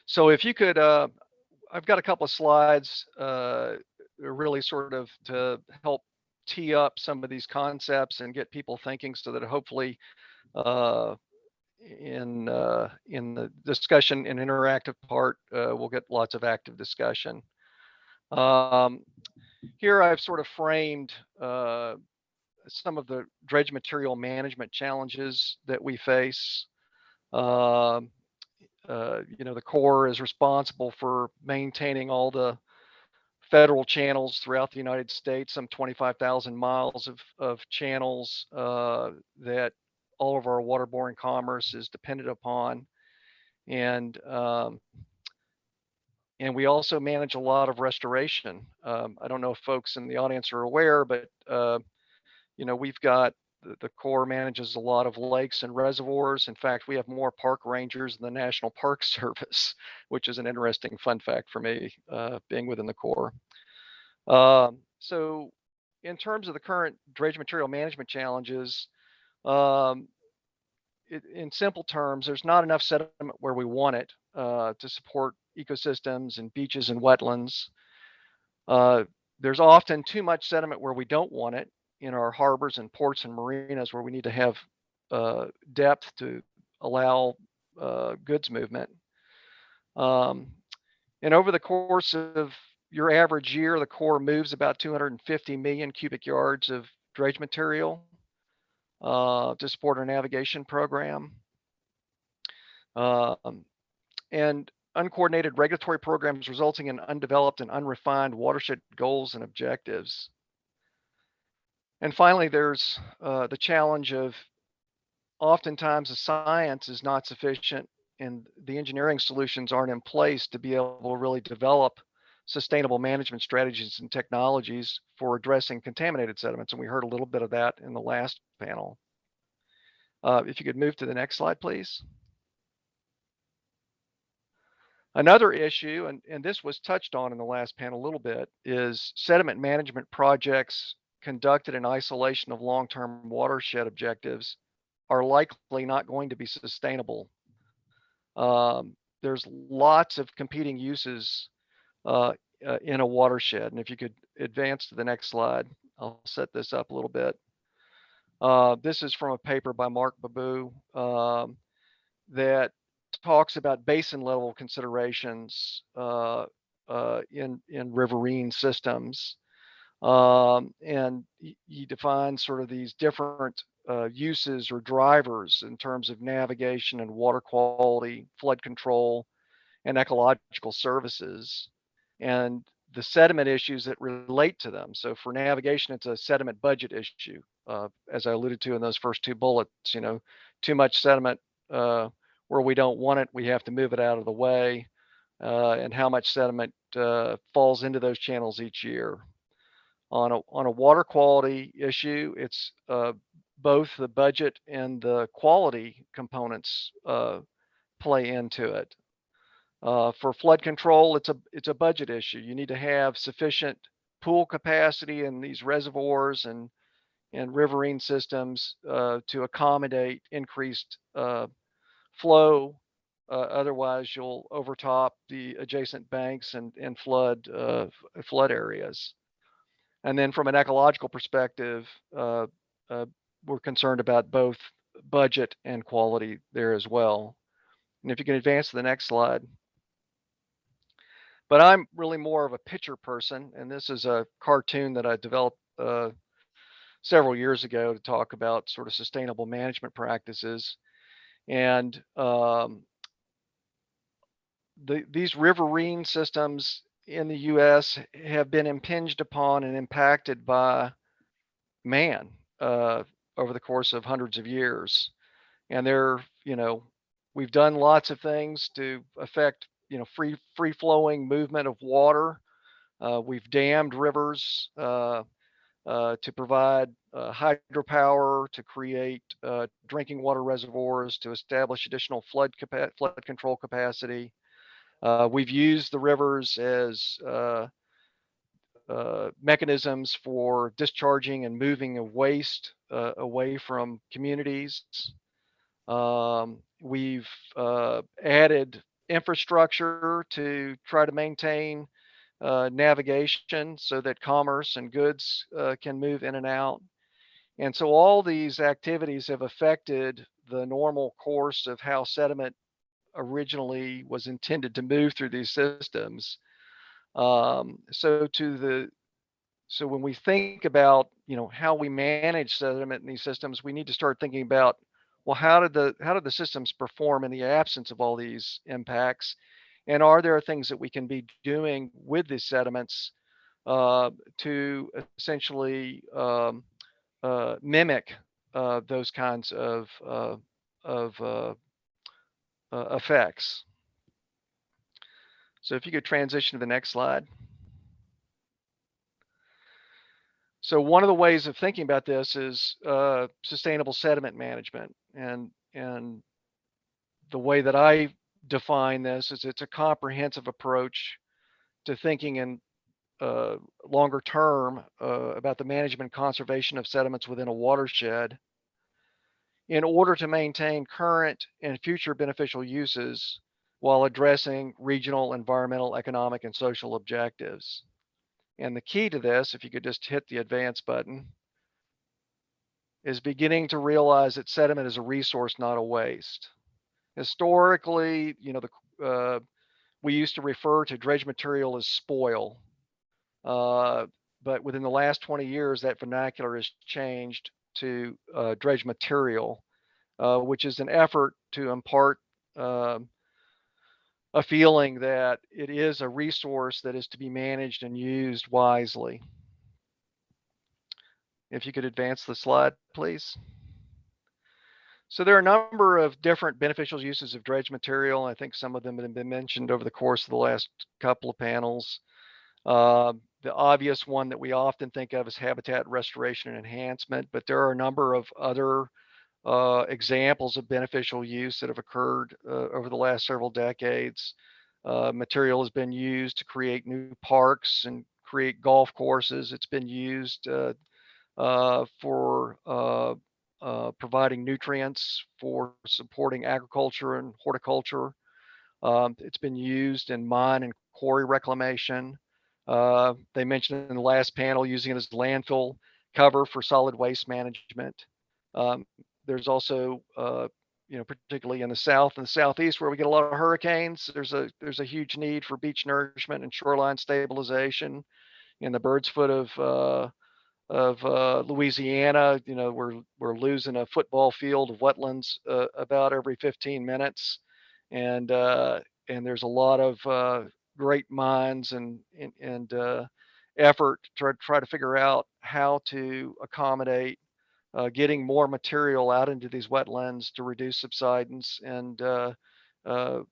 Speaker 20: So if you could, I've got a couple of slides really sort of to help tee up some of these concepts and get people thinking so that hopefully in the discussion and interactive part, we'll get lots of active discussion. Here I've sort of framed some of the dredge material management challenges that we face. The Corps is responsible for maintaining all the federal channels throughout the United States, some 25,000 miles of channels that all of our waterborne commerce is dependent upon. And we also manage a lot of restoration. I don't know if folks in the audience are aware, but we've got the Corps manages a lot of lakes and reservoirs. In fact, we have more park rangers than the National Park Service, which is an interesting fun fact for me, being within the Corps. So in terms of the current dredge material management challenges, in simple terms, there's not enough sediment where we want it to support ecosystems and beaches and wetlands. There's often too much sediment where we don't want it, in our harbors and ports and marinas where we need to have depth to allow goods movement. And over the course of your average year, the Corps moves about 250 million cubic yards of dredge material to support our navigation program. And uncoordinated regulatory programs resulting in undeveloped and unrefined watershed goals and objectives. And finally, there's the challenge of oftentimes the science is not sufficient and the engineering solutions aren't in place to be able to really develop sustainable management strategies and technologies for addressing contaminated sediments. And we heard a little bit of that in the last panel. If you could move to the next slide, please. Another issue, and this was touched on in the last panel a little bit, is sediment management projects conducted in isolation of long-term watershed objectives are likely not going to be sustainable. There's lots of competing uses in a watershed. And if you could advance to the next slide, I'll set this up a little bit. This is from a paper by Mark Babu that talks about basin level considerations in riverine systems. And he defines sort of these different uses or drivers in terms of navigation and water quality, flood control, and ecological services, and the sediment issues that relate to them. So for navigation, it's a sediment budget issue. As I alluded to in those first two bullets, too much sediment where we don't want it, we have to move it out of the way, and how much sediment falls into those channels each year. On a water quality issue, it's both the budget and the quality components play into it. For flood control, it's a budget issue. You need to have sufficient pool capacity in these reservoirs and riverine systems to accommodate increased flow. Otherwise, you'll overtop the adjacent banks and flood areas. And then from an ecological perspective, we're concerned about both budget and quality there as well. And if you can advance to the next slide. But I'm really more of a picture person, and this is a cartoon that I developed several years ago to talk about sort of sustainable management practices. And these riverine systems in the US have been impinged upon and impacted by man over the course of hundreds of years. And we've done lots of things to affect, free flowing movement of water. We've dammed rivers to provide hydropower, to create drinking water reservoirs, to establish additional flood control capacity. We've used the rivers as mechanisms for discharging and moving of waste away from communities. We've added infrastructure to try to maintain navigation so that commerce and goods can move in and out. And so all these activities have affected the normal course of how sediment originally was intended to move through these systems. So when we think about, how we manage sediment in these systems, we need to start thinking about, well, how did the systems perform in the absence of all these impacts? And are there things that we can be doing with these sediments to essentially mimic those kinds of effects? So if you could transition to the next slide. So one of the ways of thinking about this is sustainable sediment management. And the way that I define this is it's a comprehensive approach to thinking in longer term about the management and conservation of sediments within a watershed in order to maintain current and future beneficial uses while addressing regional, environmental, economic, and social objectives. And the key to this, if you could just hit the advance button, is beginning to realize that sediment is a resource, not a waste. Historically, we used to refer to dredge material as spoil. But within the last 20 years, that vernacular has changed to dredge material, which is an effort to impart a feeling that it is a resource that is to be managed and used wisely. If you could advance the slide, please. So there are a number of different beneficial uses of dredge material. I think some of them have been mentioned over the course of the last couple of panels. The obvious one that we often think of is habitat restoration and enhancement, but there are a number of other examples of beneficial use that have occurred over the last several decades. Material has been used to create new parks and create golf courses. It's been used for providing nutrients for supporting agriculture and horticulture. It's been used in mine and quarry reclamation. They mentioned in the last panel using it as landfill cover for solid waste management. There's also, particularly in the South and the Southeast where we get a lot of hurricanes, there's a huge need for beach nourishment and shoreline stabilization. In the bird's foot of Louisiana, we're losing a football field of wetlands about every 15 minutes. And there's a lot of great minds and effort to try to figure out how to accommodate getting more material out into these wetlands to reduce subsidence and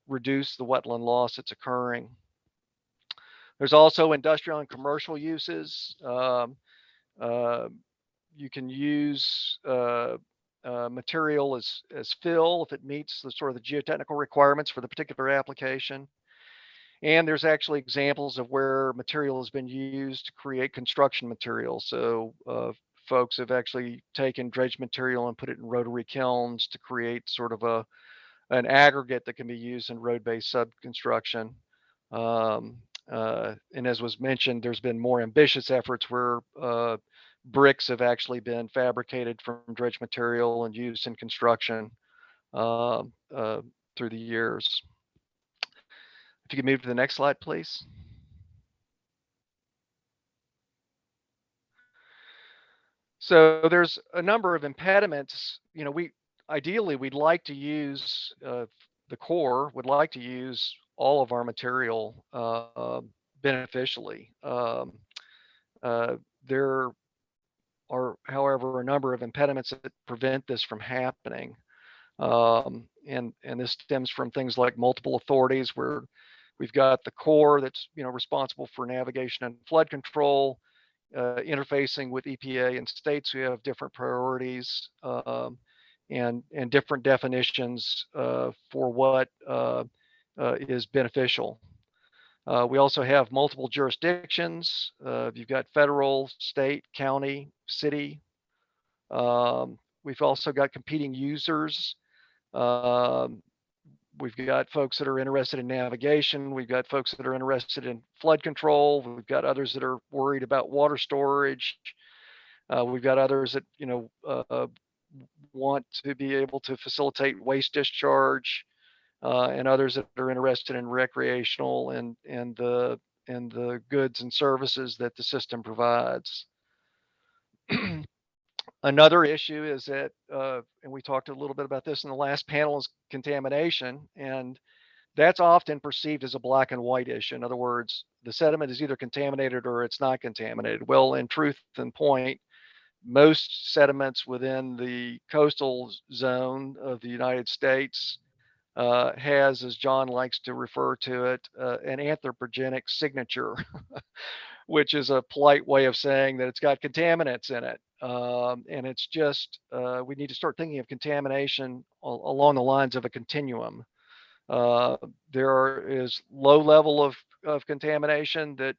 Speaker 20: reduce the wetland loss that's occurring. There's also industrial and commercial uses. You can use material as fill if it meets the sort of the geotechnical requirements for the particular application. And there's actually examples of where material has been used to create construction material. So folks have actually taken dredge material and put it in rotary kilns to create sort of an aggregate that can be used in road-based subconstruction. And as was mentioned, there's been more ambitious efforts where bricks have actually been fabricated from dredge material and used in construction through the years. If you could move to the next slide, please. So there's a number of impediments. Ideally we'd like to use the Corps would like to use all of our material beneficially. There are, however, a number of impediments that prevent this from happening. And this stems from things like multiple authorities where we've got the Corps that's, responsible for navigation and flood control, interfacing with EPA and states who have different priorities, and different definitions for what is beneficial. We also have multiple jurisdictions. You've got federal, state, county, city. We've also got competing users. Um, we've got folks that are interested in navigation. We've got folks that are interested in flood control. We've got others that are worried about water storage. We've got others that, want to be able to facilitate waste discharge, and others that are interested in recreational and the goods and services that the system provides. Another issue is that, and we talked a little bit about this in the last panel, is contamination. And that's often perceived as a black and white issue. In other words, the sediment is either contaminated or it's not contaminated. Well, in truth and point, most sediments within the coastal zone of the United States has, as John likes to refer to it, an anthropogenic signature, which is a polite way of saying that it's got contaminants in it. And it's just, we need to start thinking of contamination along the lines of a continuum. There is low level of contamination that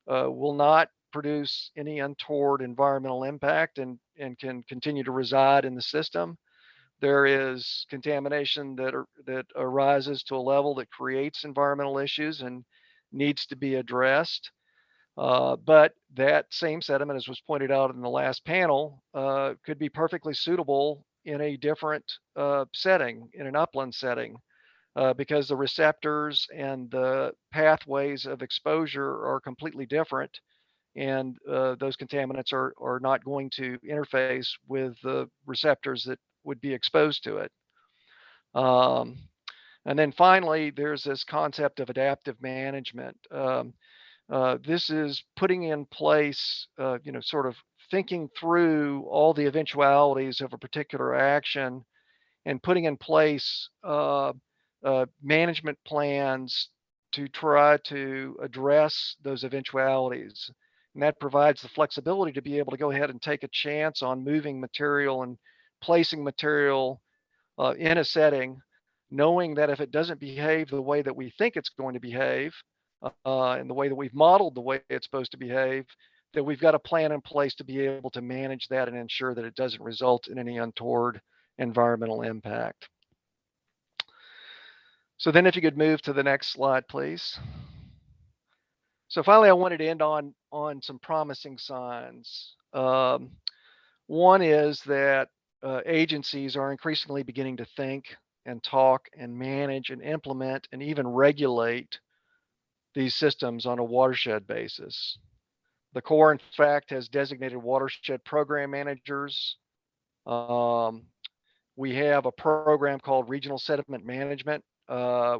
Speaker 20: will not produce any untoward environmental impact and can continue to reside in the system. There is contamination that arises to a level that creates environmental issues and needs to be addressed. But that same sediment, as was pointed out in the last panel, could be perfectly suitable in a different setting, in an upland setting, because the receptors and the pathways of exposure are completely different. And those contaminants are not going to interface with the receptors that would be exposed to it. And then finally, there's this concept of adaptive management. This is putting in place, sort of thinking through all the eventualities of a particular action and putting in place management plans to try to address those eventualities. And that provides the flexibility to be able to go ahead and take a chance on moving material and placing material in a setting, knowing that if it doesn't behave the way that we think it's going to behave, and the way that we've modeled the way it's supposed to behave, that we've got a plan in place to be able to manage that and ensure that it doesn't result in any untoward environmental impact. So then if you could move to the next slide, please. So finally, I wanted to end on some promising signs. One is that agencies are increasingly beginning to think and talk and manage and implement and even regulate these systems on a watershed basis. The Corps, in fact, has designated watershed program managers. We have a program called Regional Sediment Management,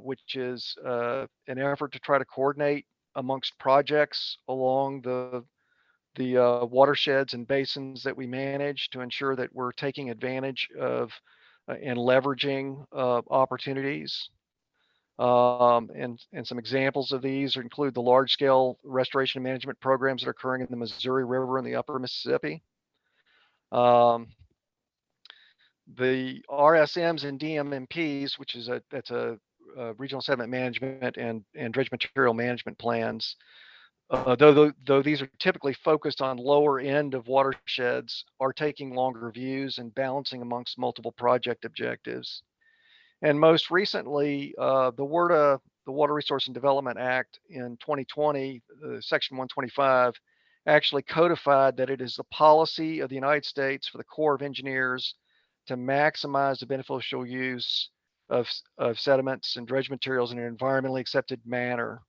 Speaker 20: which is an effort to try to coordinate amongst projects along the watersheds and basins that we manage to ensure that we're taking advantage of and leveraging opportunities. And some examples of these include the large-scale restoration and management programs that are occurring in the Missouri River and the Upper Mississippi. The RSMs and DMMPs, which is that's a regional sediment management and dredge material management plans. Though these are typically focused on lower end of watersheds, are taking longer views and balancing amongst multiple project objectives. And most recently, the WRDA, the Water Resource and Development Act in 2020, Section 125, actually codified that it is the policy of the United States for the Corps of Engineers to maximize the beneficial use of sediments and dredge materials in an environmentally accepted manner.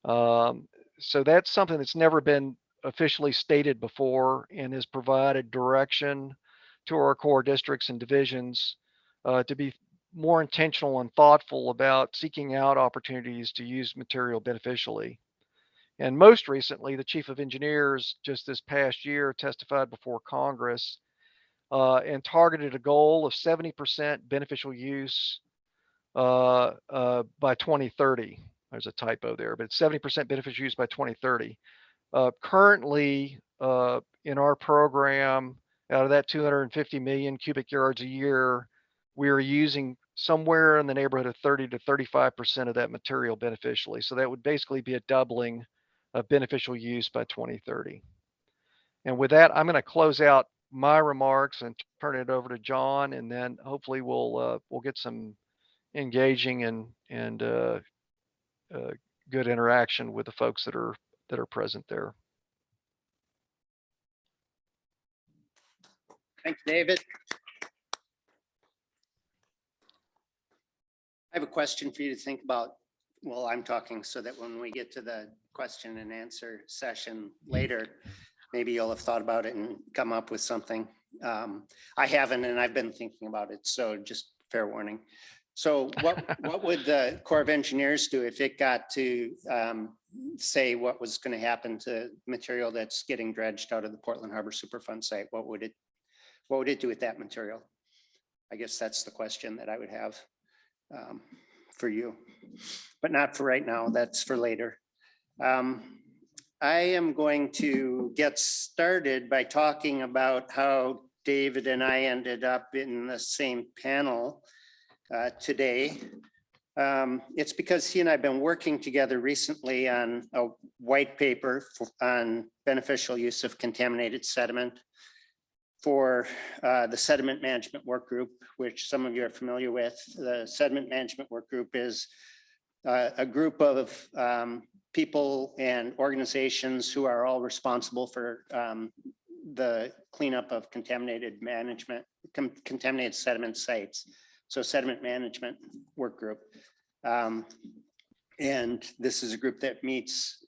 Speaker 20: So that's something that's never been officially stated before and has provided direction to our Corps districts and divisions to be more intentional and thoughtful about seeking out opportunities to use material beneficially. And most recently, the Chief of Engineers just this past year testified before Congress and targeted a goal of 70% beneficial use by 2030. There's a typo there, but 70% beneficial use by 2030. Currently, in our program, out of that 250 million cubic yards a year, we are using somewhere in the neighborhood of 30 to 35% of that material beneficially. So that would basically be a doubling of beneficial use by 2030. And with that, I'm going to close out my remarks and turn it over to John, and then hopefully we'll get some engaging and good interaction with the folks that are present there.
Speaker 14: Thank you, David. I have a question for you to think about while I'm talking, so that when we get to the question and answer session later, maybe you'll have thought about it and come up with something. I haven't, and I've been thinking about it, so just fair warning. So what would the Corps of Engineers do if it got to say what was going to happen to material that's getting dredged out of the Portland Harbor Superfund site? What would it do with that material? I guess that's the question that I would have for you, but not for right now. That's for later. I am going to get started by talking about how David and I ended up in the same panel today. It's because he and I have been working together recently on a white paper on beneficial use of contaminated sediment for the Sediment Management Work Group, which some of you are familiar with. The Sediment Management Work Group is a group of people and organizations who are all responsible for the cleanup of contaminated sediment sites. So Sediment Management Work Group. And this is a group that meets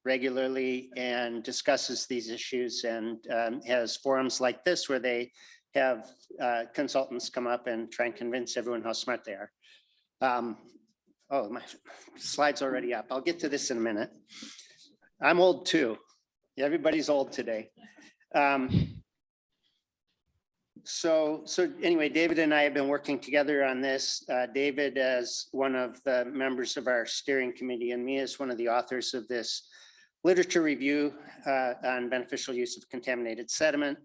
Speaker 14: regularly and discusses these issues, and has forums like this where they have consultants come up and try and convince everyone how smart they are. Oh, my slide's already up. I'll get to this in a minute. I'm old too. Everybody's old today. So anyway, David and I have been working together on this. David as one of the members of our steering committee, and me as one of the authors of this literature review on beneficial use of contaminated sediment.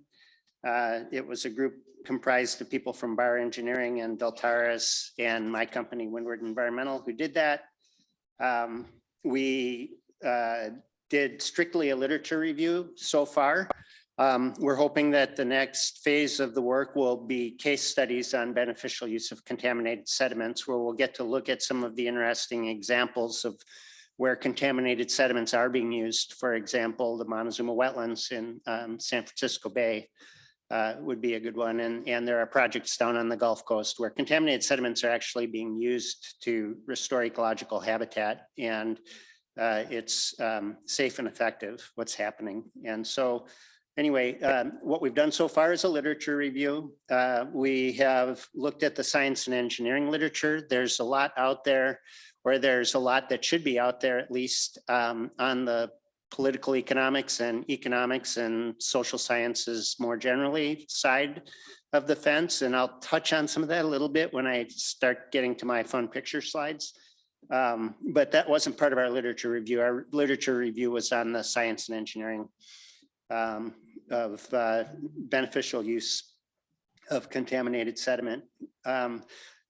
Speaker 14: It was a group comprised of people from Bar Engineering and Deltaris and my company, Windward Environmental, who did that. We did strictly a literature review so far. We're hoping that the next phase of the work will be case studies on beneficial use of contaminated sediments, where we'll get to look at some of the interesting examples of where contaminated sediments are being used. For example, the Montezuma wetlands in San Francisco Bay would be a good one. And there are projects down on the Gulf Coast where contaminated sediments are actually being used to restore ecological habitat. And it's safe and effective what's happening. And so anyway, what we've done so far is a literature review. We have looked at the science and engineering literature. There's a lot out there, or there's a lot that should be out there, at least on the political economics and social sciences more generally side of the fence. And I'll touch on some of that a little bit when I start getting to my fun picture slides. But that wasn't part of our literature review. Our literature review was on the science and engineering of beneficial use of contaminated sediment.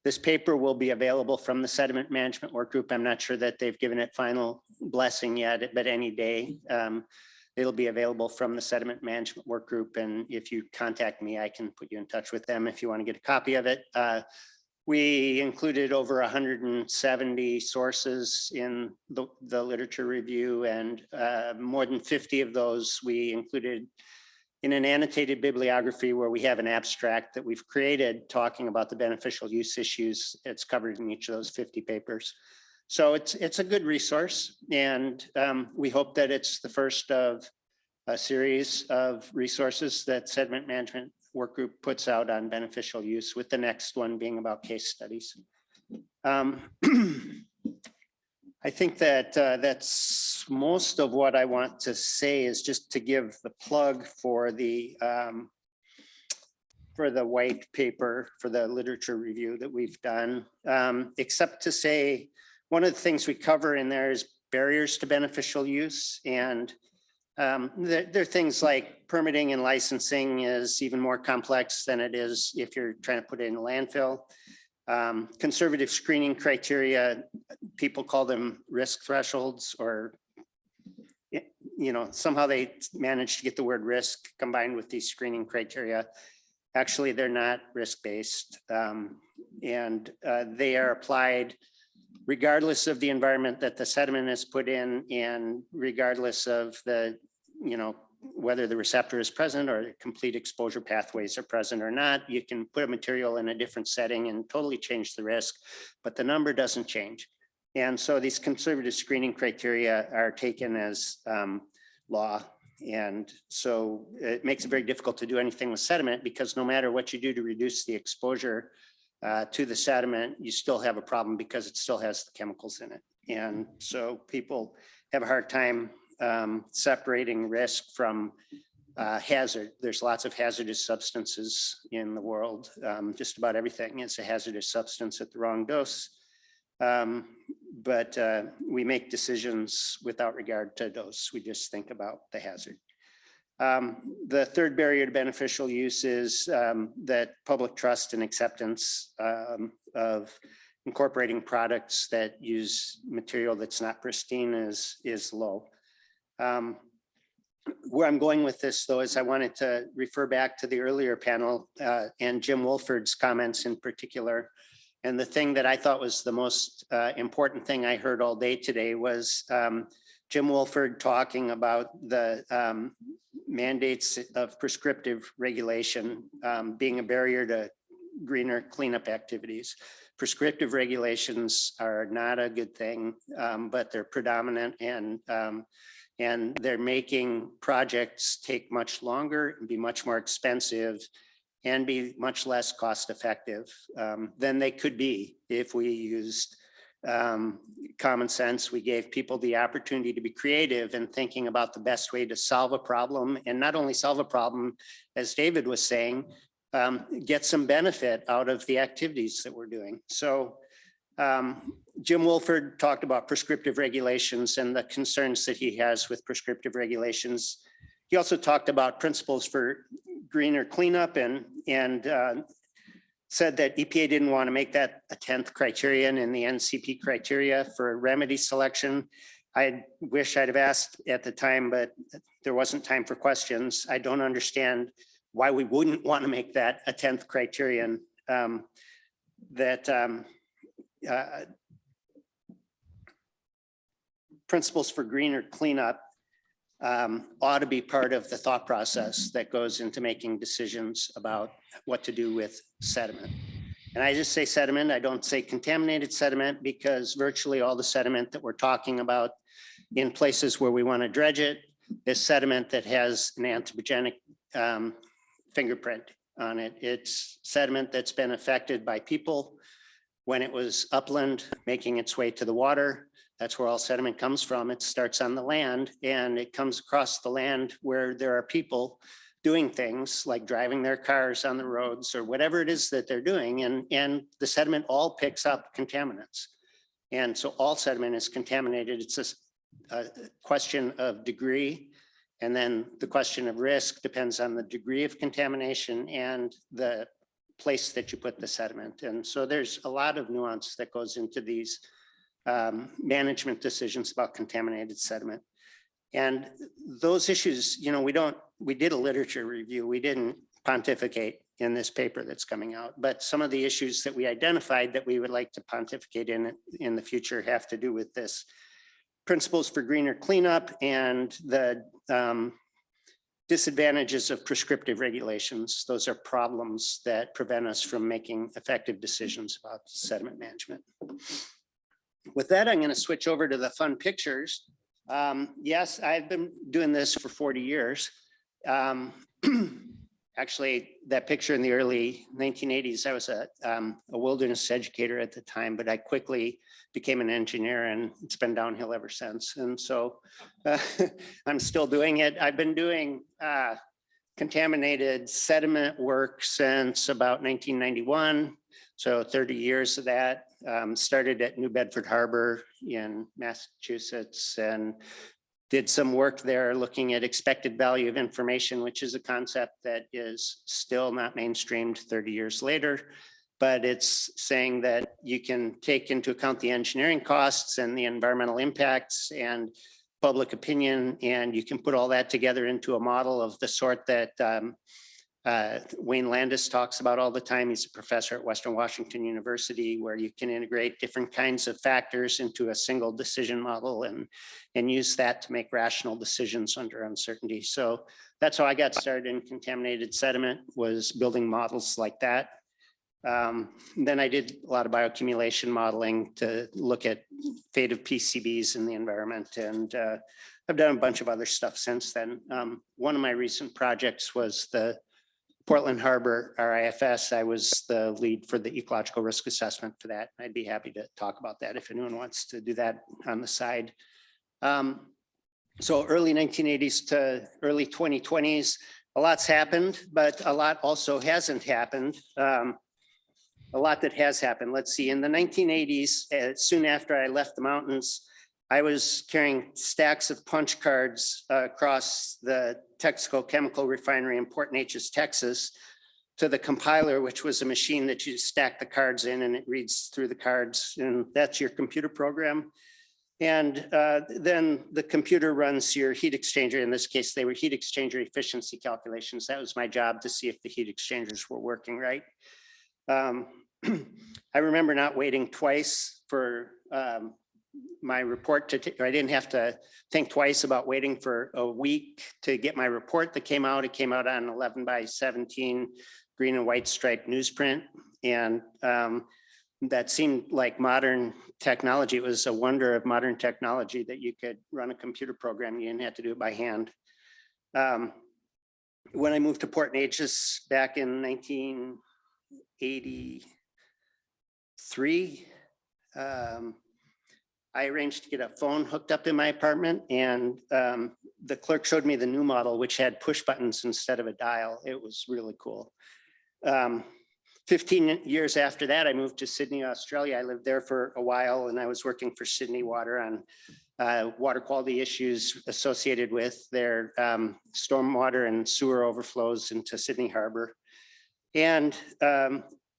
Speaker 14: This paper will be available from the Sediment Management Work Group. I'm not sure that they've given it final blessing yet, but any day it'll be available from the Sediment Management Work Group. And if you contact me, I can put you in touch with them if you want to get a copy of it. We included over 170 sources in the literature review, and more than 50 of those we included in an annotated bibliography where we have an abstract that we've created talking about the beneficial use issues. It's covered in each of those 50 papers. So it's a good resource, and we hope that it's the first of a series of resources that Sediment Management Work Group puts out on beneficial use, with the next one being about case studies. I think that that's most of what I want to say, is just to give the plug for the for the white paper, for the literature review that we've done, except to say, one of the things we cover in there is barriers to beneficial use. And there are things like permitting and licensing is even more complex than it is if you're trying to put it in a landfill. Conservative screening criteria, people call them risk thresholds, or somehow they managed to get the word risk combined with these screening criteria. Actually, they're not risk-based, and they are applied regardless of the environment that the sediment is put in, and regardless of the, whether the receptor is present or the complete exposure pathways are present or not. You can put a material in a different setting and totally change the risk, but the number doesn't change. And so these conservative screening criteria are taken as law. And so it makes it very difficult to do anything with sediment, because no matter what you do to reduce the exposure to the sediment, you still have a problem because it still has the chemicals in it. And so people have a hard time separating risk from hazard. There's lots of hazardous substances in the world. Just about everything is a hazardous substance at the wrong dose. But we make decisions without regard to dose. We just think about the hazard. The third barrier to beneficial use is that public trust and acceptance of incorporating products that use material that's not pristine is low. Where I'm going with this, though, is I wanted to refer back to the earlier panel and Jim Wolford's comments in particular. And the thing that I thought was the most important thing I heard all day today was Jim Wolford talking about the mandates of prescriptive regulation being a barrier to greener cleanup activities. Prescriptive regulations are not a good thing, but they're predominant, and they're making projects take much longer and be much more expensive and be much less cost effective than they could be if we used common sense. We gave people the opportunity to be creative and thinking about the best way to solve a problem, and not only solve a problem, as David was saying, get some benefit out of the activities that we're doing. So Jim Wolford talked about prescriptive regulations and the concerns that he has with prescriptive regulations. He also talked about principles for greener cleanup and said that EPA didn't want to make that a 10th criterion in the NCP criteria for remedy selection. I wish I'd have asked at the time, but there wasn't time for questions. I don't understand why we wouldn't want to make that a 10th criterion. Principles for greener cleanup ought to be part of the thought process that goes into making decisions about what to do with sediment. And I just say sediment, I don't say contaminated sediment, because virtually all the sediment that we're talking about in places where we want to dredge it is sediment that has an anthropogenic fingerprint on it. It's sediment that's been affected by people when it was upland, making its way to the water. That's where all sediment comes from. It starts on the land and it comes across the land where there are people doing things like driving their cars on the roads or whatever it is that they're doing. And the sediment all picks up contaminants. And so all sediment is contaminated. It's a question of degree. And then the question of risk depends on the degree of contamination and the place that you put the sediment. And so there's a lot of nuance that goes into these management decisions about contaminated sediment. And those issues, we did a literature review. We didn't pontificate in this paper that's coming out, but some of the issues that we identified that we would like to pontificate in the future have to do with this. Principles for greener cleanup and the disadvantages of prescriptive regulations. Those are problems that prevent us from making effective decisions about sediment management. With that, I'm going to switch over to the fun pictures. Yes, I've been doing this for 40 years. Actually, that picture in the early 1980s, I was a wilderness educator at the time, but I quickly became an engineer and it's been downhill ever since. And so I'm still doing it. I've been doing contaminated sediment work since about 1991. So 30 years of that. Started at New Bedford Harbor in Massachusetts and did some work there looking at expected value of information, which is a concept that is still not mainstreamed 30 years later. But it's saying that you can take into account the engineering costs and the environmental impacts and public opinion, and you can put all that together into a model of the sort that Wayne Landis talks about all the time. He's a professor at Western Washington University, where you can integrate different kinds of factors into a single decision model and use that to make rational decisions under uncertainty. So that's how I got started in contaminated sediment, was building models like that. Then I did a lot of bioaccumulation modeling to look at fate of PCBs in the environment. And I've done a bunch of other stuff since then. One of my recent projects was the Portland Harbor RIFS. I was the lead for the ecological risk assessment for that. I'd be happy to talk about that if anyone wants to do that on the side. So early 1980s to early 2020s, a lot's happened, but a lot also hasn't happened. A lot that has happened. Let's see, in the 1980s, soon after I left the mountains, I was carrying stacks of punch cards across the Texaco Chemical Refinery in Port Neches, Texas, to the compiler, which was a machine that you stack the cards in and it reads through the cards, and that's your computer program. And then the computer runs your heat exchanger. In this case, they were heat exchanger efficiency calculations. That was my job, to see if the heat exchangers were working right. I remember not waiting twice for my report to, I didn't have to think twice about waiting for a week to get my report that came out. It came out on 11:17 green and white striped newsprint. And that seemed like modern technology. It was a wonder of modern technology that you could run a computer program. You didn't have to do it by hand. When I moved to Port Neches back in 1983, I arranged to get a phone hooked up in my apartment, and the clerk showed me the new model, which had push buttons instead of a dial. It was really cool. 15 years after that, I moved to Sydney, Australia. I lived there for a while, and I was working for Sydney Water on water quality issues associated with their stormwater and sewer overflows into Sydney Harbor. And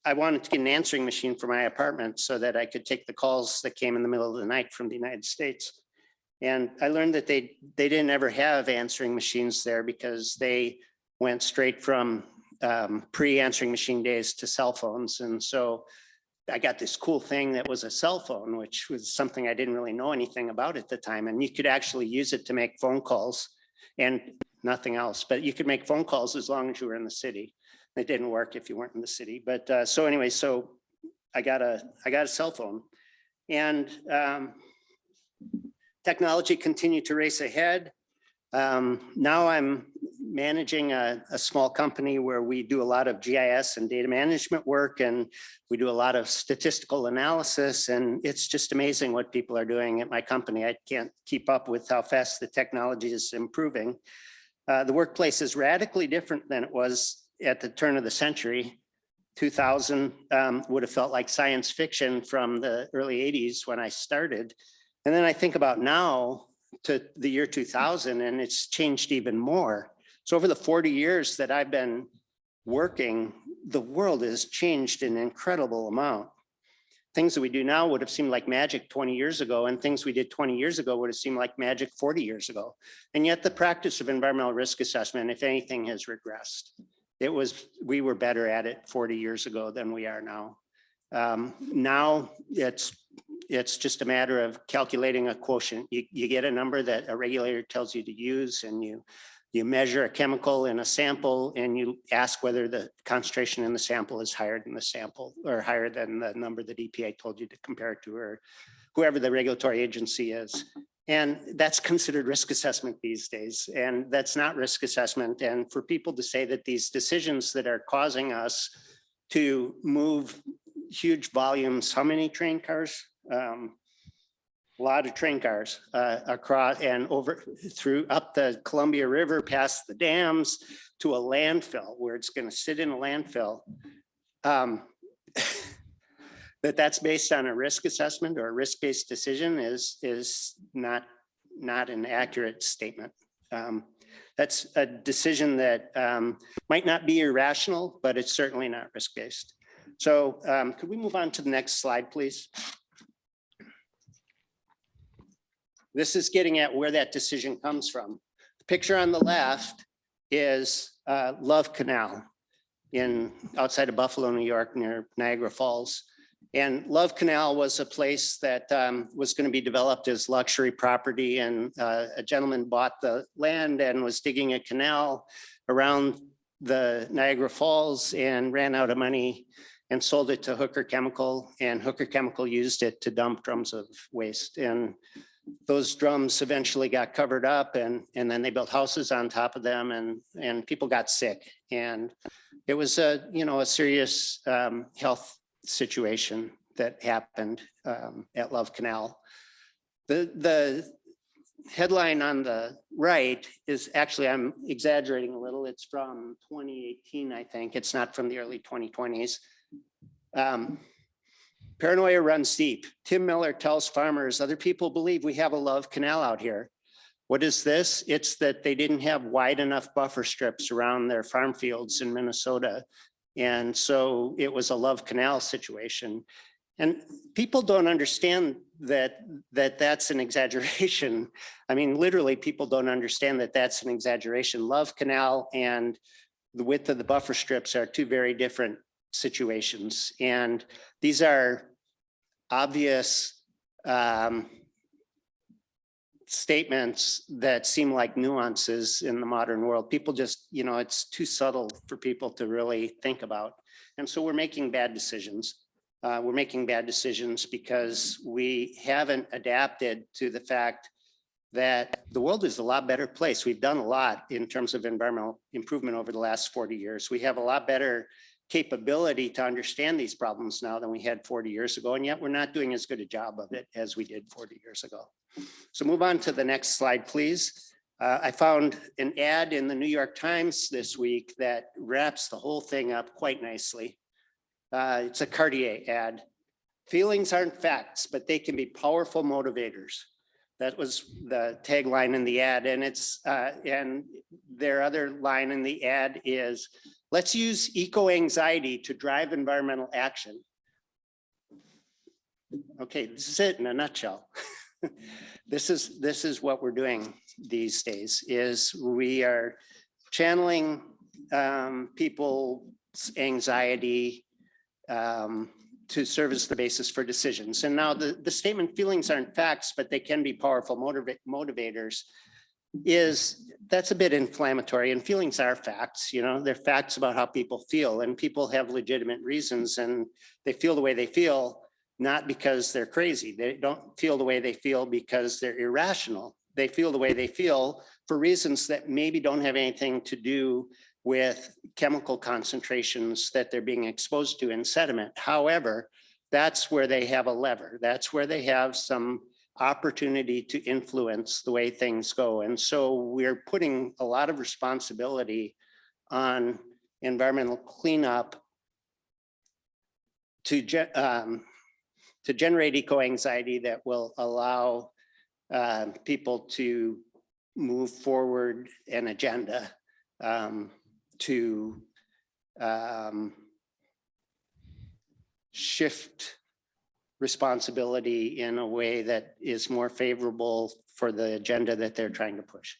Speaker 14: I wanted to get an answering machine for my apartment so that I could take the calls that came in the middle of the night from the United States. And I learned that they didn't ever have answering machines there, because they went straight from pre-answering machine days to cell phones. And so I got this cool thing that was a cell phone, which was something I didn't really know anything about at the time. And you could actually use it to make phone calls and nothing else, but you could make phone calls as long as you were in the city. It didn't work if you weren't in the city. But so anyway, so I got a cell phone, and technology continued to race ahead. Now I'm managing a small company where we do a lot of GIS and data management work, and we do a lot of statistical analysis, and it's just amazing what people are doing at my company. I can't keep up with how fast the technology is improving. The workplace is radically different than it was at the turn of the century. 2000 would have felt like science fiction from the early 80s when I started. And then I think about now to the year 2000, and it's changed even more. So over the 40 years that I've been working, the world has changed an incredible amount. Things that we do now would have seemed like magic 20 years ago, and things we did 20 years ago would have seemed like magic 40 years ago. And yet the practice of environmental risk assessment, if anything, has regressed. We were better at it 40 years ago than we are now. Now it's just a matter of calculating a quotient. You get a number that a regulator tells you to use, and you measure a chemical in a sample, and you ask whether the concentration in the sample is higher than the sample, or higher than the number that EPA told you to compare it to, or whoever the regulatory agency is. And that's considered risk assessment these days. And that's not risk assessment. And for people to say that these decisions that are causing us to move huge volumes, how many train cars? a lot of train cars across and over through up the Columbia River, past the dams to a landfill where it's going to sit in a landfill. That's based on a risk assessment or a risk-based decision is not an accurate statement. That's a decision that might not be irrational, but it's certainly not risk-based. So could we move on to the next slide, please? This is getting at where that decision comes from. The picture on the left is Love Canal outside of Buffalo, New York, near Niagara Falls. And Love Canal was a place that was going to be developed as luxury property. And a gentleman bought the land and was digging a canal around the Niagara Falls and ran out of money and sold it to Hooker Chemical. And Hooker Chemical used it to dump drums of waste. And those drums eventually got covered up, and then they built houses on top of them, and people got sick. And it was a serious health situation that happened at Love Canal. The headline on the right is actually, I'm exaggerating a little, it's from 2018, I think. It's not from the early 2020s. Paranoia runs deep. Tim Miller tells farmers, other people believe we have a Love Canal out here. What is this? It's that they didn't have wide enough buffer strips around their farm fields in Minnesota. And so it was a Love Canal situation. And people don't understand that that's an exaggeration. I mean, literally, people don't understand that that's an exaggeration. Love Canal and the width of the buffer strips are two very different situations. And these are obvious statements that seem like nuances in the modern world. People just, it's too subtle for people to really think about. And so we're making bad decisions. We're making bad decisions because we haven't adapted to the fact that the world is a lot better place. We've done a lot in terms of environmental improvement over the last 40 years. We have a lot better capability to understand these problems now than we had 40 years ago, and yet we're not doing as good a job of it as we did 40 years ago. So move on to the next slide, please. I found an ad in the New York Times this week that wraps the whole thing up quite nicely. It's a Cartier ad. Feelings aren't facts, but they can be powerful motivators. That was the tagline in the ad, and and their other line in the ad is, let's use eco-anxiety to drive environmental action. Okay, this is it in a nutshell. This is what we're doing these days, is we are channeling people's anxiety to serve as the basis for decisions. And now the statement, feelings aren't facts, but they can be powerful motivators, that's a bit inflammatory, and feelings are facts. They're facts about how people feel, and people have legitimate reasons, and they feel the way they feel, not because they're crazy. They don't feel the way they feel because they're irrational. They feel the way they feel for reasons that maybe don't have anything to do with chemical concentrations that they're being exposed to in sediment. However, that's where they have a lever. That's where they have some opportunity to influence the way things go. And so we're putting a lot of responsibility on environmental cleanup to generate eco-anxiety that will allow people to move forward an agenda to shift responsibility in a way that is more favorable for the agenda that they're trying to push.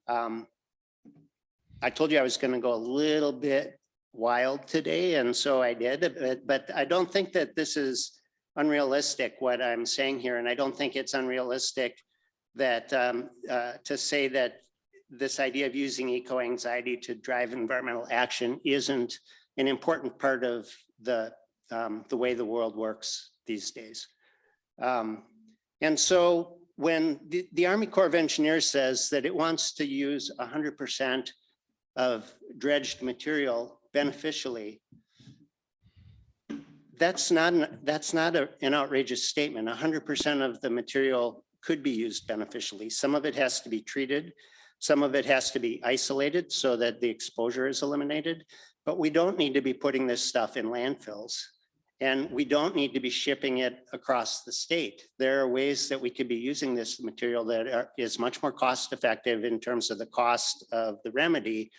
Speaker 14: I told you I was going to go a little bit wild today, and so I did, but I don't think that this is unrealistic, what I'm saying here, and I don't think it's unrealistic that to say that this idea of using eco-anxiety to drive environmental action isn't an important part of the way the world works these days. And so when the Army Corps of Engineers says that it wants to use 100% of dredged material beneficially, That's not an outrageous statement. 100% of the material could be used beneficially. Some of it has to be treated. Some of it has to be isolated so that the exposure is eliminated. But we don't need to be putting this stuff in landfills. And we don't need to be shipping it across the state. There are ways that we could be using this material that is much more cost effective in terms of the cost of the remedy,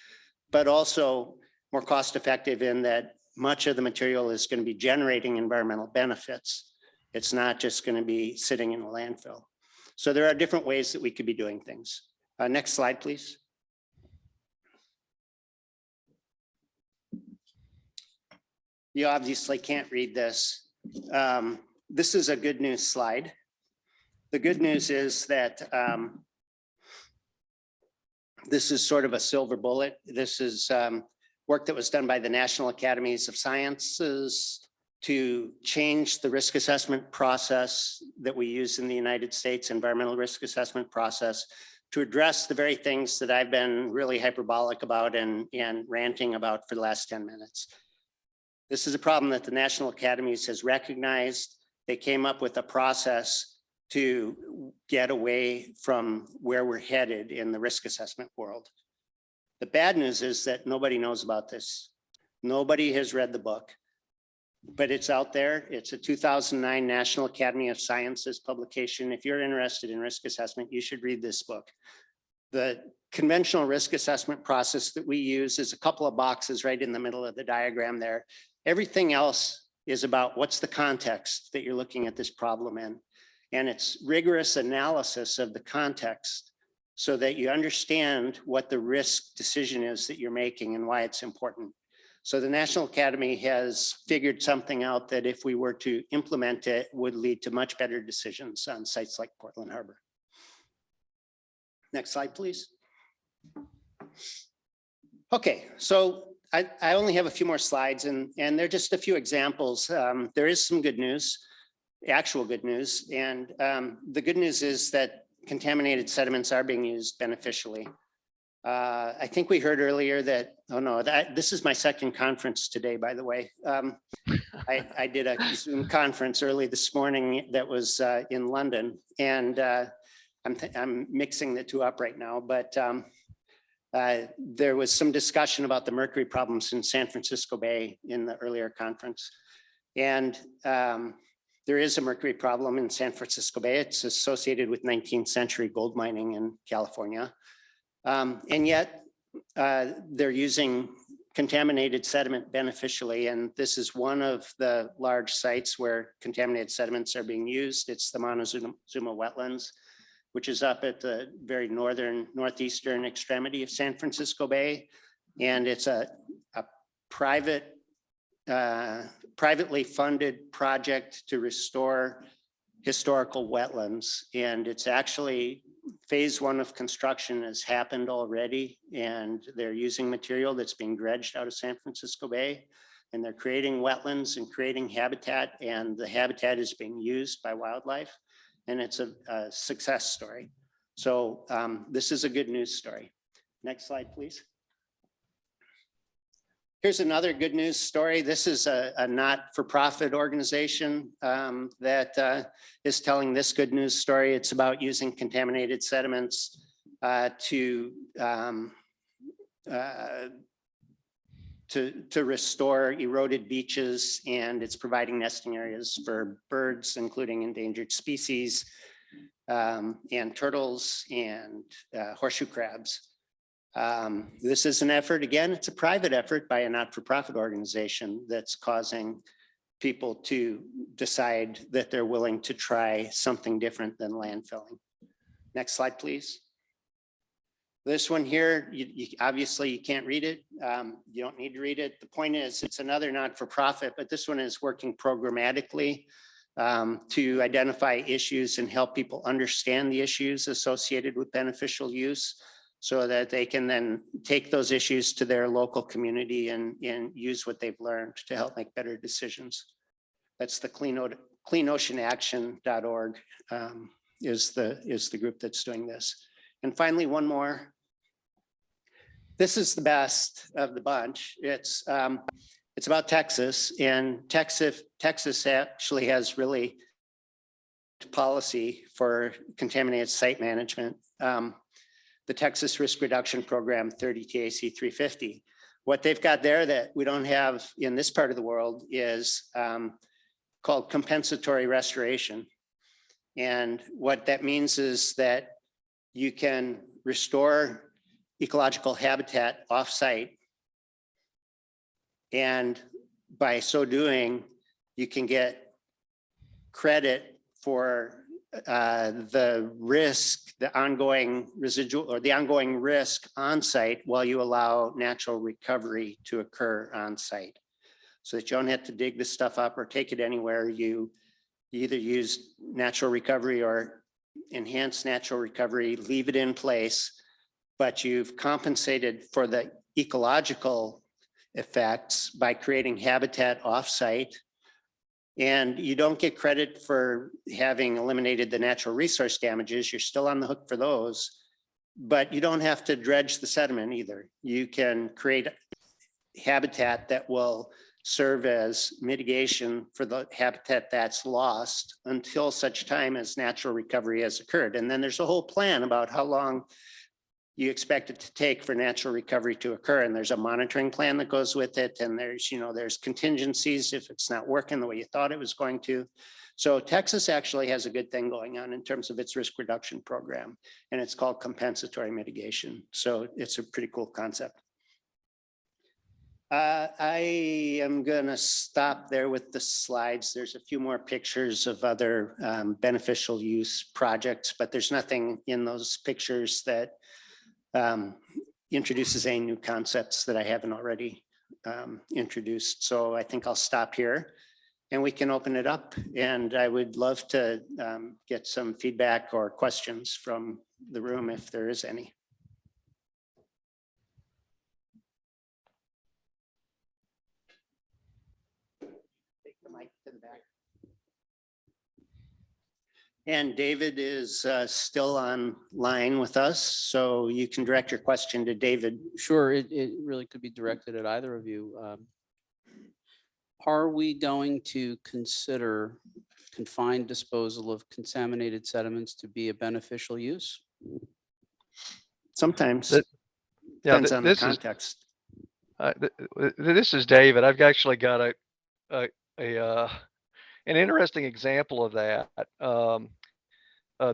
Speaker 14: but also more cost effective in that much of the material is going to be generating environmental benefits. It's not just going to be sitting in a landfill. So there are different ways that we could be doing things. Next slide, please. You obviously can't read this. This is a good news slide. The good news is that this is sort of a silver bullet. This is work that was done by the National Academies of Sciences to change the risk assessment process that we use in the United States, environmental risk assessment process, to address the very things that I've been really hyperbolic about and ranting about for the last 10 minutes. This is a problem that the National Academies has recognized. They came up with a process to get away from where we're headed in the risk assessment world. The bad news is that nobody knows about this. Nobody has read the book, but it's out there. It's a 2009 National Academy of Sciences publication. If you're interested in risk assessment, you should read this book. The conventional risk assessment process that we use is a couple of boxes right in the middle of the diagram there. Everything else is about what's the context that you're looking at this problem in. And it's rigorous analysis of the context so that you understand what the risk decision is that you're making and why it's important. So the National Academy has figured something out that if we were to implement it would lead to much better decisions on sites like Portland Harbor. Next slide, please. Okay, so I only have a few more slides and they're just a few examples. There is some good news, actual good news. And the good news is that contaminated sediments are being used beneficially. I think we heard earlier that, oh no, this is my second conference today, by the way. I did a Zoom conference early this morning that was in London, and I'm mixing the two up right now, but there was some discussion about the mercury problems in San Francisco Bay in the earlier conference. And there is a mercury problem in San Francisco Bay. It's associated with 19th century gold mining in California. And yet they're using contaminated sediment beneficially. And this is one of the large sites where contaminated sediments are being used. It's the Montezuma wetlands, which is up at the very northeastern extremity of San Francisco Bay. And it's a privately funded project to restore historical wetlands. And it's actually phase one of construction has happened already, and they're using material that's being dredged out of San Francisco Bay, and they're creating wetlands and creating habitat, and the habitat is being used by wildlife, and it's a success story. So this is a good news story. Next slide, please. Here's another good news story. This is a not-for-profit organization that is telling this good news story. It's about using contaminated sediments to restore eroded beaches, and it's providing nesting areas for birds, including endangered species, and turtles and horseshoe crabs. This is an effort, again, it's a private effort by a not-for-profit organization that's causing people to decide that they're willing to try something different than landfilling. Next slide, please. This one here, obviously you can't read it. You don't need to read it. The point is it's another not-for-profit, but this one is working programmatically to identify issues and help people understand the issues associated with beneficial use, so that they can then take those issues to their local community and use what they've learned to help make better decisions. That's the cleanoceanaction.org is the group that's doing this. And finally, one more. This is the best of the bunch. It's It's about Texas, and Texas actually has really policy for contaminated site management. The Texas Risk Reduction Program 30 TAC 350. What they've got there that we don't have in this part of the world is called compensatory restoration. And what that means is that you can restore ecological habitat offsite. And by so doing, you can get credit for the risk, the ongoing residual or the ongoing risk on site while you allow natural recovery to occur on site. So that you don't have to dig this stuff up or take it anywhere. You either use natural recovery or enhance natural recovery, leave it in place, but you've compensated for the ecological effects by creating habitat offsite. And you don't get credit for having eliminated the natural resource damages. You're still on the hook for those, but you don't have to dredge the sediment either. You can create habitat that will serve as mitigation for the habitat that's lost until such time as natural recovery has occurred. And then there's a whole plan about how long you expect it to take for natural recovery to occur. And there's a monitoring plan that goes with it. And there's, there's contingencies if it's not working the way you thought it was going to. So Texas actually has a good thing going on in terms of its risk reduction program, and it's called compensatory mitigation. So it's a pretty cool concept. I am gonna stop there with the slides. There's a few more pictures of other beneficial use projects, but there's nothing in those pictures that introduces any new concepts that I haven't already introduced. So I think I'll stop here and we can open it up. And I would love to get some feedback or questions from the room if there is any. Take the mic to the back. And David is still online with us, so you can direct your question to David.
Speaker 11: Sure, it really could be directed at either of you. Are we going to consider confined disposal of contaminated sediments to be a beneficial use?
Speaker 14: Sometimes.
Speaker 20: Yeah,
Speaker 14: depends on the context.
Speaker 20: This is David. I've actually got an interesting example of that.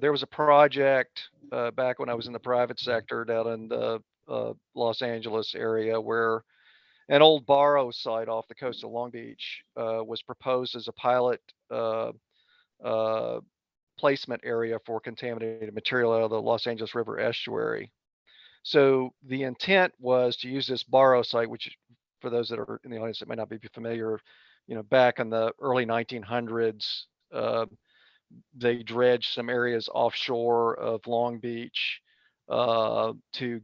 Speaker 20: There was a project back when I was in the private sector down in the Los Angeles area where an old borrow site off the coast of Long Beach was proposed as a pilot placement area for contaminated material out of the Los Angeles River estuary. So the intent was to use this borrow site, which for those that are in the audience that might not be familiar, back in the early 1900s, they dredged some areas offshore of Long Beach to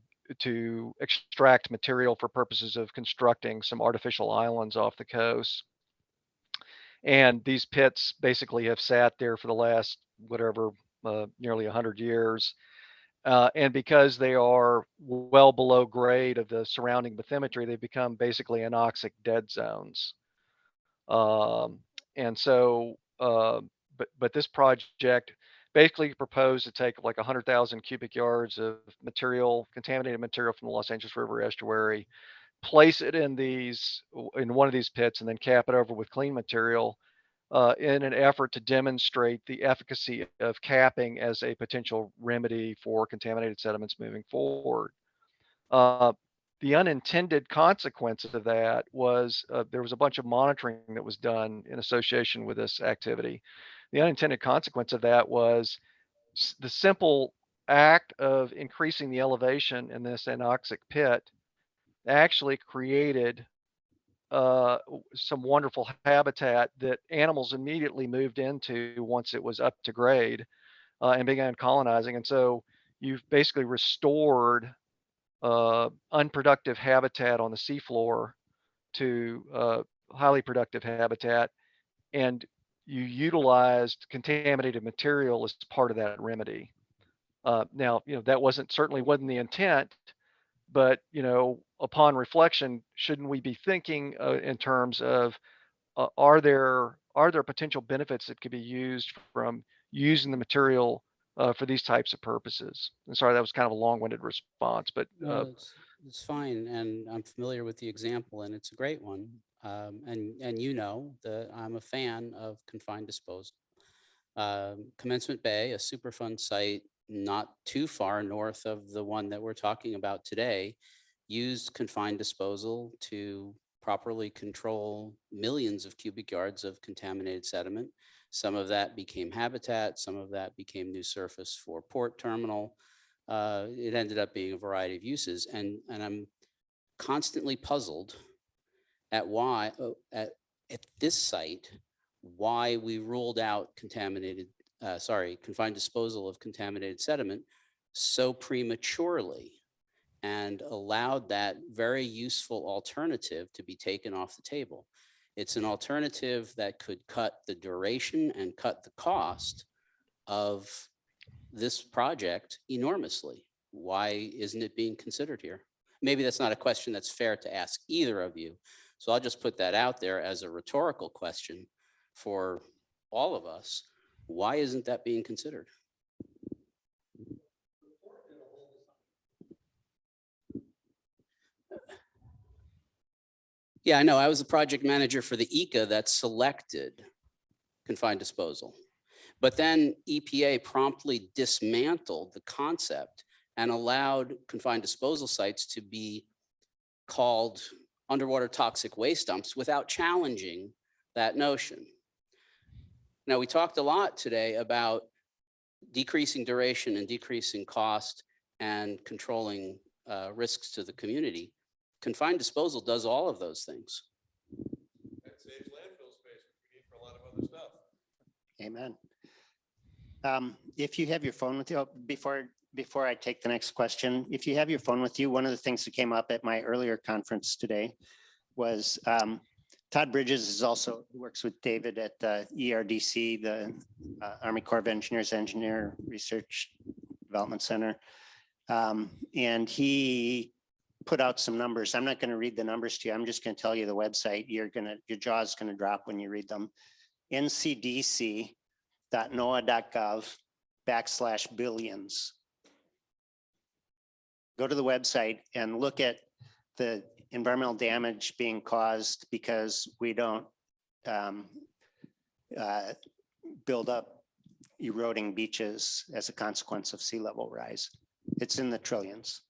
Speaker 20: extract material for purposes of constructing some artificial islands off the coast. And these pits basically have sat there for the last nearly 100 years. And because they are well below grade of the surrounding bathymetry, they become basically anoxic dead zones. And so, but this project basically proposed to take like 100,000 cubic yards of material, contaminated material from the Los Angeles River estuary, place it in one of these pits, and then cap it over with clean material in an effort to demonstrate the efficacy of capping as a potential remedy for contaminated sediments moving forward. The unintended consequence of that was there was a bunch of monitoring that was done in association with this activity. The unintended consequence of that was the simple act of increasing the elevation in this anoxic pit actually created some wonderful habitat that animals immediately moved into once it was up to grade and began colonizing. And so you've basically restored unproductive habitat on the seafloor to highly productive habitat, and you utilized contaminated material as part of that remedy. Now, that certainly wasn't the intent, but upon reflection, shouldn't we be thinking in terms of are there potential benefits that could be used from using the material for these types of purposes? And sorry, that was kind of a long-winded response, but
Speaker 11: No, it's fine, and I'm familiar with the example, and it's a great one. And that I'm a fan of confined disposal. Commencement Bay, a Superfund site not too far north of the one that we're talking about today, used confined disposal to properly control millions of cubic yards of contaminated sediment. Some of that became habitat, some of that became new surface for port terminal. It ended up being a variety of uses, and I'm constantly puzzled at why at this site why we ruled out confined disposal of contaminated sediment so prematurely and allowed that very useful alternative to be taken off the table. It's an alternative that could cut the duration and cut the cost of this project enormously. Why isn't it being considered here? Maybe that's not a question that's fair to ask either of you. So I'll just put that out there as a rhetorical question for all of us. Why isn't that being considered? Yeah, I know. I was the project manager for the ECA that selected confined disposal. But then EPA promptly dismantled the concept and allowed confined disposal sites to be called underwater toxic waste dumps without challenging that notion. Now, we talked a lot today about decreasing duration and decreasing cost and controlling risks to the community. Confined disposal does all of those things.
Speaker 10: That saves landfill space, which we need for a lot of other stuff.
Speaker 14: Amen. If you have your phone with you, before I take the next question, if you have your phone with you, one of the things that came up at my earlier conference today was Todd Bridges is also works with David at the ERDC, the Army Corps of Engineers Engineer Research Development Center. And he put out some numbers. I'm not going to read the numbers to you. I'm just going to tell you the website. Your jaw is going to drop when you read them. ncdc.noaa.gov/billions. Go to the website and look at the environmental damage being caused because we don't build up eroding beaches as a consequence of sea level rise. It's in the trillions.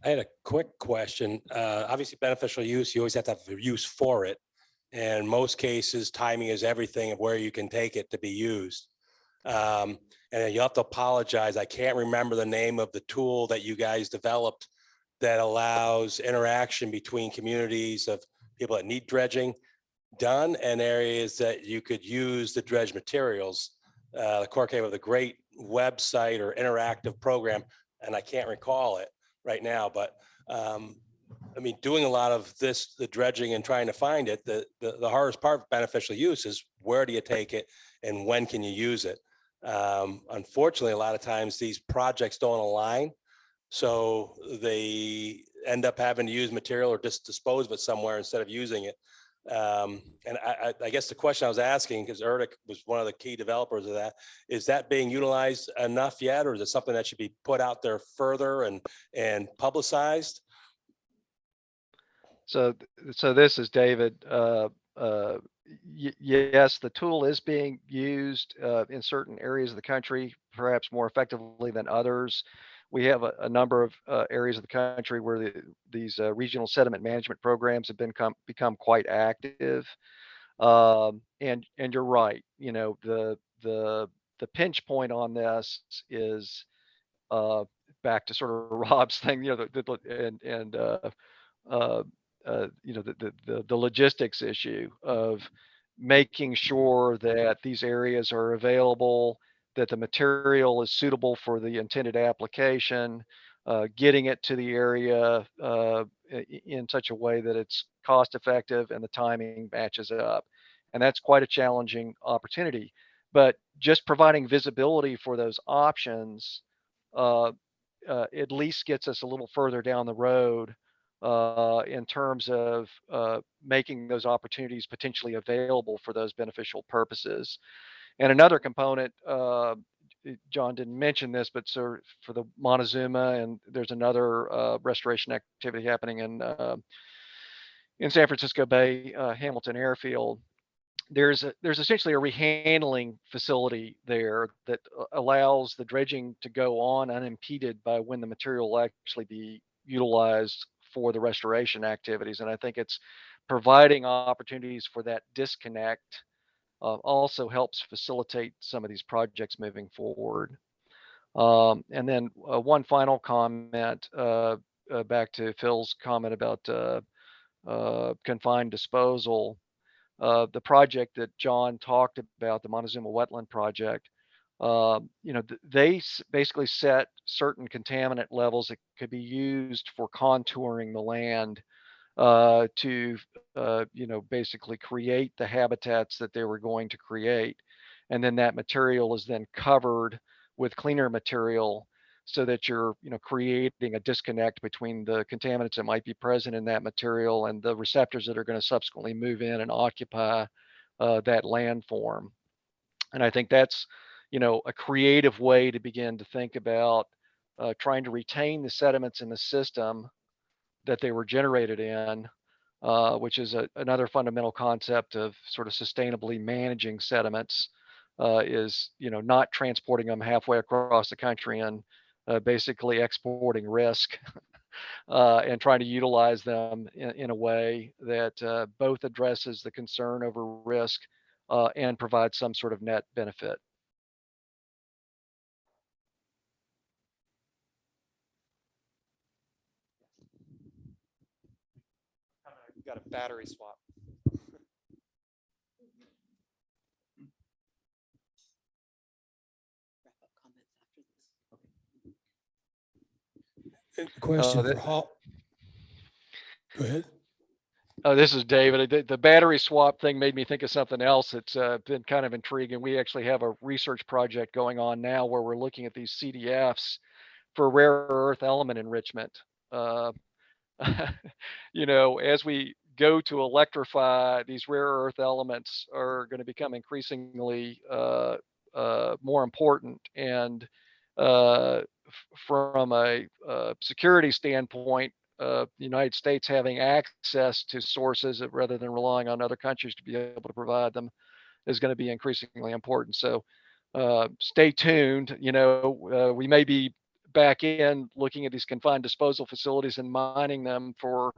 Speaker 12: I had a quick question. Obviously beneficial use, you always have to have a use for it. And in most cases, timing is everything of where you can take it to be used. And you have to apologize. I can't remember the name of the tool that you guys developed that allows interaction between communities of people that need dredging done and areas that you could use the dredge materials. The Corps came with a great website or interactive program, and I can't recall it right now, but I mean, doing a lot of this, the dredging and trying to find it, the hardest part of beneficial use is where do you take it and when can you use it? Unfortunately, a lot of times these projects don't align. So they end up having to use material or just dispose of it somewhere instead of using it. And I guess the question I was asking, because ERDIC was one of the key developers of that, is that being utilized enough yet, or is it something that should be put out there further and publicized?
Speaker 20: So this is David. Yes, the tool is being used in certain areas of the country, perhaps more effectively than others. We have a number of areas of the country where these regional sediment management programs have become quite active. And you're right. The pinch point on this is back to sort of Rob's thing. The logistics issue of making sure that these areas are available, that the material is suitable for the intended application, getting it to the area in such a way that it's cost effective and the timing matches up. And that's quite a challenging opportunity. But just providing visibility for those options at least gets us a little further down the road in terms of making those opportunities potentially available for those beneficial purposes. And another component, John didn't mention this, but so for the Montezuma, and there's another restoration activity happening in San Francisco Bay, Hamilton Airfield. There's essentially a rehandling facility there that allows the dredging to go on unimpeded by when the material will actually be utilized for the restoration activities. And I think it's providing opportunities for that disconnect also helps facilitate some of these projects moving forward. And then one final comment back to Phil's comment about confined disposal. The project that John talked about, the Montezuma Wetland Project, they basically set certain contaminant levels that could be used for contouring the land to, basically create the habitats that they were going to create. And then that material is then covered with cleaner material so that you're, creating a disconnect between the contaminants that might be present in that material and the receptors that are going to subsequently move in and occupy that landform. And I think that's, a creative way to begin to think about trying to retain the sediments in the system that they were generated in, which is another fundamental concept of sort of sustainably managing sediments, is, not transporting them halfway across the country and basically exporting risk and trying to utilize them in a way that both addresses the concern over risk and provides some sort of net benefit.
Speaker 19: Got a battery swap.
Speaker 16: Question for Hall. Go ahead.
Speaker 20: This is David. The battery swap thing made me think of something else that's been kind of intriguing. We actually have a research project going on now where we're looking at these CDFs for rare earth element enrichment. As we go to electrify, these rare earth elements are going to become increasingly more important. And from a security standpoint, the United States having access to sources rather than relying on other countries to be able to provide them is going to be increasingly important. So stay tuned. We may be back in looking at these confined disposal facilities and mining them for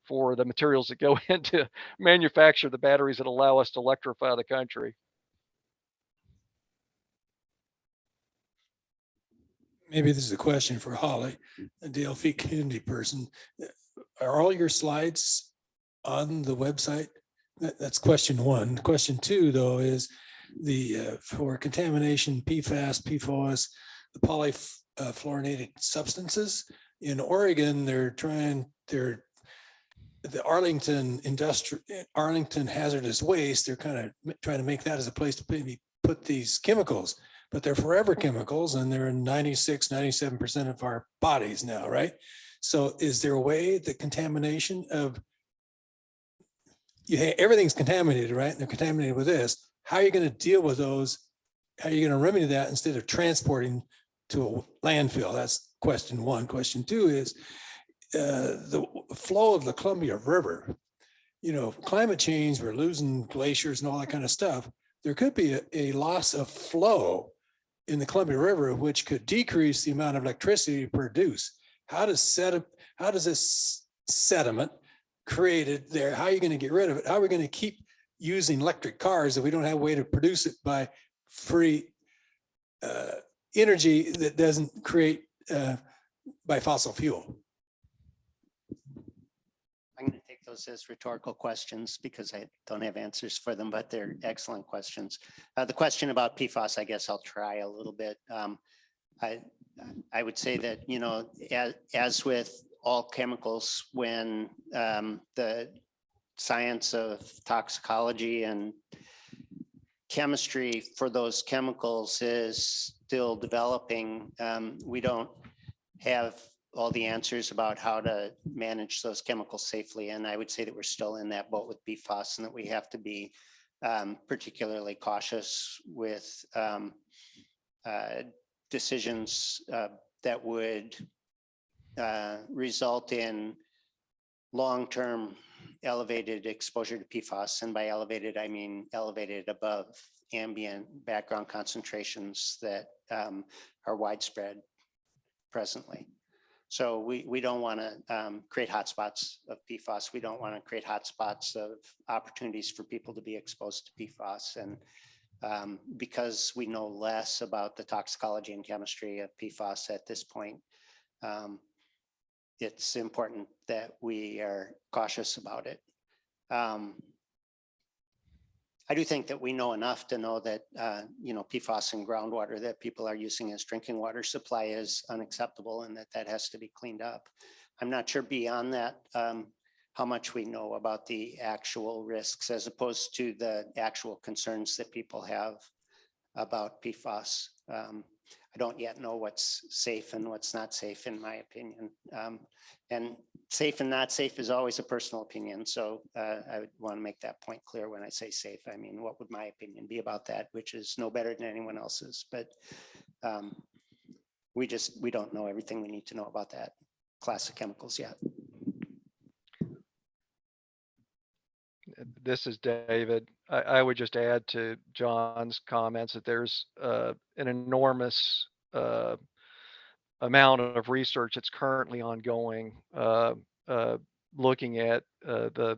Speaker 20: the materials that go into manufacture the batteries that allow us to electrify the country.
Speaker 16: Maybe this is a question for Holly, a DLF community person. Are all your slides on the website? That's question one. Question two, though, is for contamination, PFAS, PFOS, the polyfluorinated substances. In Oregon, the Arlington hazardous waste, they're kind of trying to make that as a place to maybe put these chemicals, but they're forever chemicals and they're in 96-97% of our bodies now, right? So is there a way that contamination of, everything's contaminated, right? And they're contaminated with this. How are you going to deal with those? How are you going to remedy that instead of transporting to a landfill? That's question one. Question two is the flow of the Columbia River. Climate change, we're losing glaciers and all that kind of stuff. There could be a loss of flow in the Columbia River, which could decrease the amount of electricity produced. How does this sediment created there? How are you going to get rid of it? How are we going to keep using electric cars if we don't have a way to produce it by free energy that doesn't create by fossil fuel?
Speaker 14: I'm going to take those as rhetorical questions because I don't have answers for them, but they're excellent questions. The question about PFAS, I guess I'll try a little bit. I would say that, as with all chemicals, when the science of toxicology and chemistry for those chemicals is still developing, we don't have all the answers about how to manage those chemicals safely. And I would say that we're still in that boat with PFAS, and that we have to be particularly cautious with decisions that would result in long-term elevated exposure to PFAS. And by elevated, I mean elevated above ambient background concentrations that are widespread presently. So we don't want to create hotspots of PFAS. We don't want to create hotspots of opportunities for people to be exposed to PFAS. And because we know less about the toxicology and chemistry of PFAS at this point, it's important that we are cautious about it. I do think that we know enough to know that, PFAS in groundwater that people are using as drinking water supply is unacceptable, and that has to be cleaned up. I'm not sure beyond that how much we know about the actual risks as opposed to the actual concerns that people have about PFAS. I don't yet know what's safe and what's not safe, in my opinion. And safe and not safe is always a personal opinion. So I would want to make that point clear when I say safe. I mean, what would my opinion be about that, which is no better than anyone else's. But we don't know everything we need to know about that class of chemicals yet.
Speaker 20: This is David. I would just add to John's comments that there's an enormous amount of research that's currently ongoing, looking at the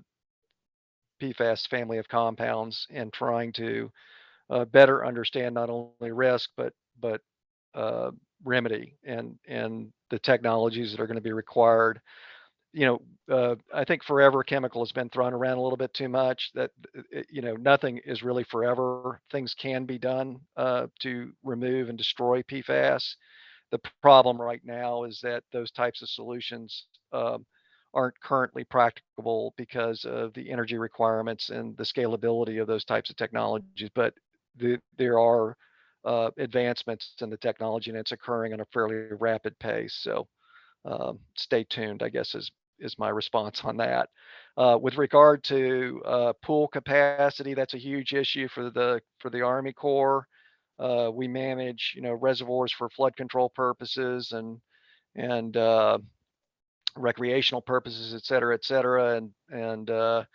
Speaker 20: PFAS family of compounds and trying to better understand not only risk but remedy and the technologies that are going to be required. I think forever chemical has been thrown around a little bit too much. That nothing is really forever. Things can be done to remove and destroy PFAS. The problem right now is that those types of solutions aren't currently practicable because of the energy requirements and the scalability of those types of technologies. But there are advancements in the technology, and it's occurring at a fairly rapid pace. So stay tuned, I guess, is my response on that. With regard to pool capacity, that's a huge issue for the Army Corps. We manage, reservoirs for flood control purposes and recreational purposes, et cetera, and a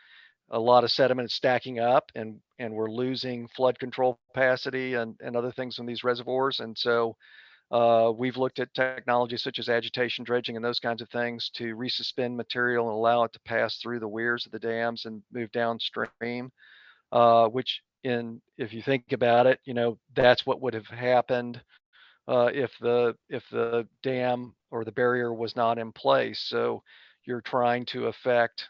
Speaker 20: lot of sediment is stacking up, and we're losing flood control capacity and other things in these reservoirs. And so we've looked at technologies such as agitation dredging and those kinds of things to resuspend material and allow it to pass through the weirs of the dams and move downstream, which if you think about it, that's what would have happened if the dam or the barrier was not in place. So you're trying to affect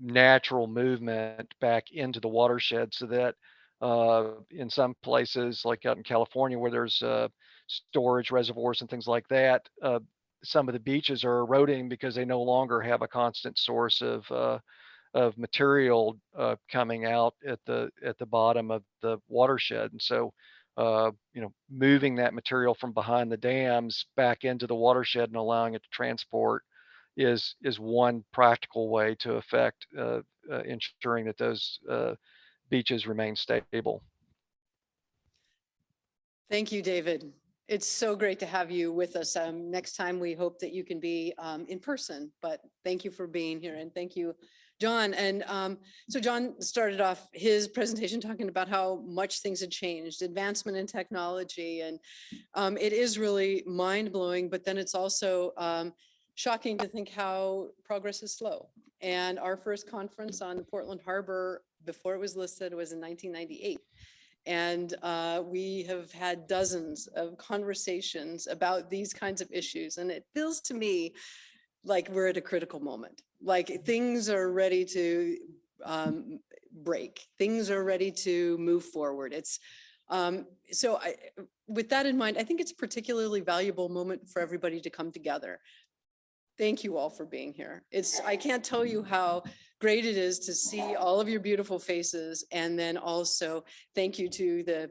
Speaker 20: natural movement back into the watershed so that in some places like out in California where there's storage reservoirs and things like that, some of the beaches are eroding because they no longer have a constant source of material coming out at the bottom of the watershed. And so moving that material from behind the dams back into the watershed and allowing it to transport is one practical way to affect ensuring that those beaches remain stable.
Speaker 9: Thank you, David. It's so great to have you with us. Next time, we hope that you can be in person, but thank you for being here, and thank you, John. And so John started off his presentation talking about how much things had changed, advancement in technology, and it is really mind-blowing, but then it's also shocking to think how progress is slow. And our first conference on the Portland Harbor, before it was listed, was in 1998. And we have had dozens of conversations about these kinds of issues. And it feels to me like we're at a critical moment. Like things are ready to break. Things are ready to move forward. With that in mind, I think it's a particularly valuable moment for everybody to come together. Thank you all for being here. I can't tell you how great it is to see all of your beautiful faces. And then also thank you to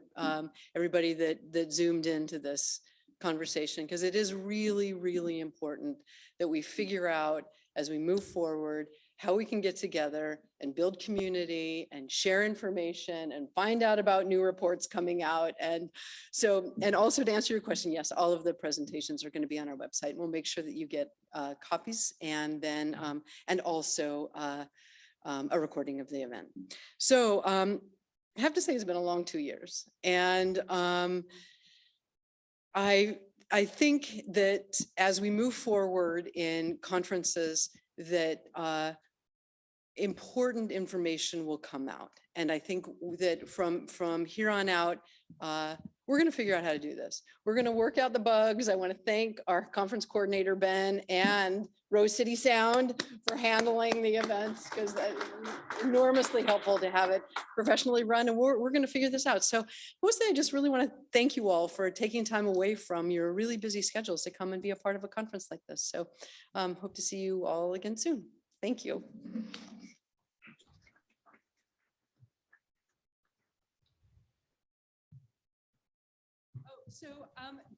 Speaker 9: everybody that zoomed into this conversation because it is really, really important that we figure out as we move forward how we can get together and build community and share information and find out about new reports coming out. And so, and also to answer your question, yes, all of the presentations are going to be on our website. We'll make sure that you get copies and then, and also a recording of the event. So I have to say it's been a long 2 years. And I think that as we move forward in conferences that important information will come out. And I think that from here on out, we're going to figure out how to do this. We're going to work out the bugs. I want to thank our conference coordinator, Ben, and Rose City Sound for handling the events because that's enormously helpful to have it professionally run. And we're going to figure this out. So mostly I just really want to thank you all for taking time away from your really busy schedules to come and be a part of a conference like this. So hope to see you all again soon. Thank you. So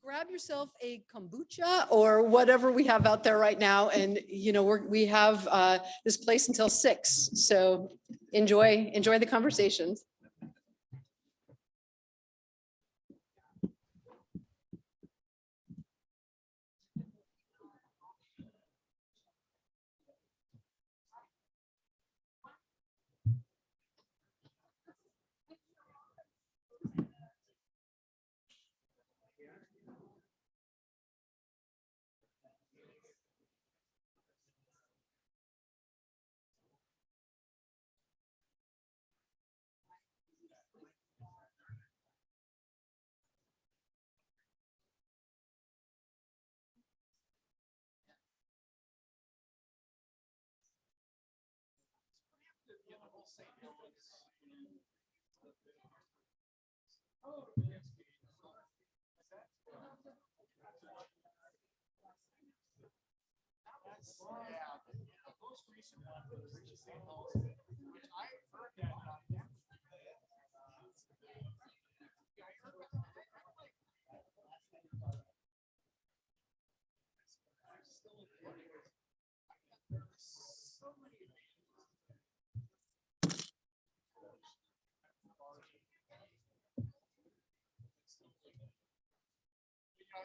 Speaker 9: grab yourself a kombucha or whatever we have out there right now. And, you know, we have this place until 6. So enjoy the conversations.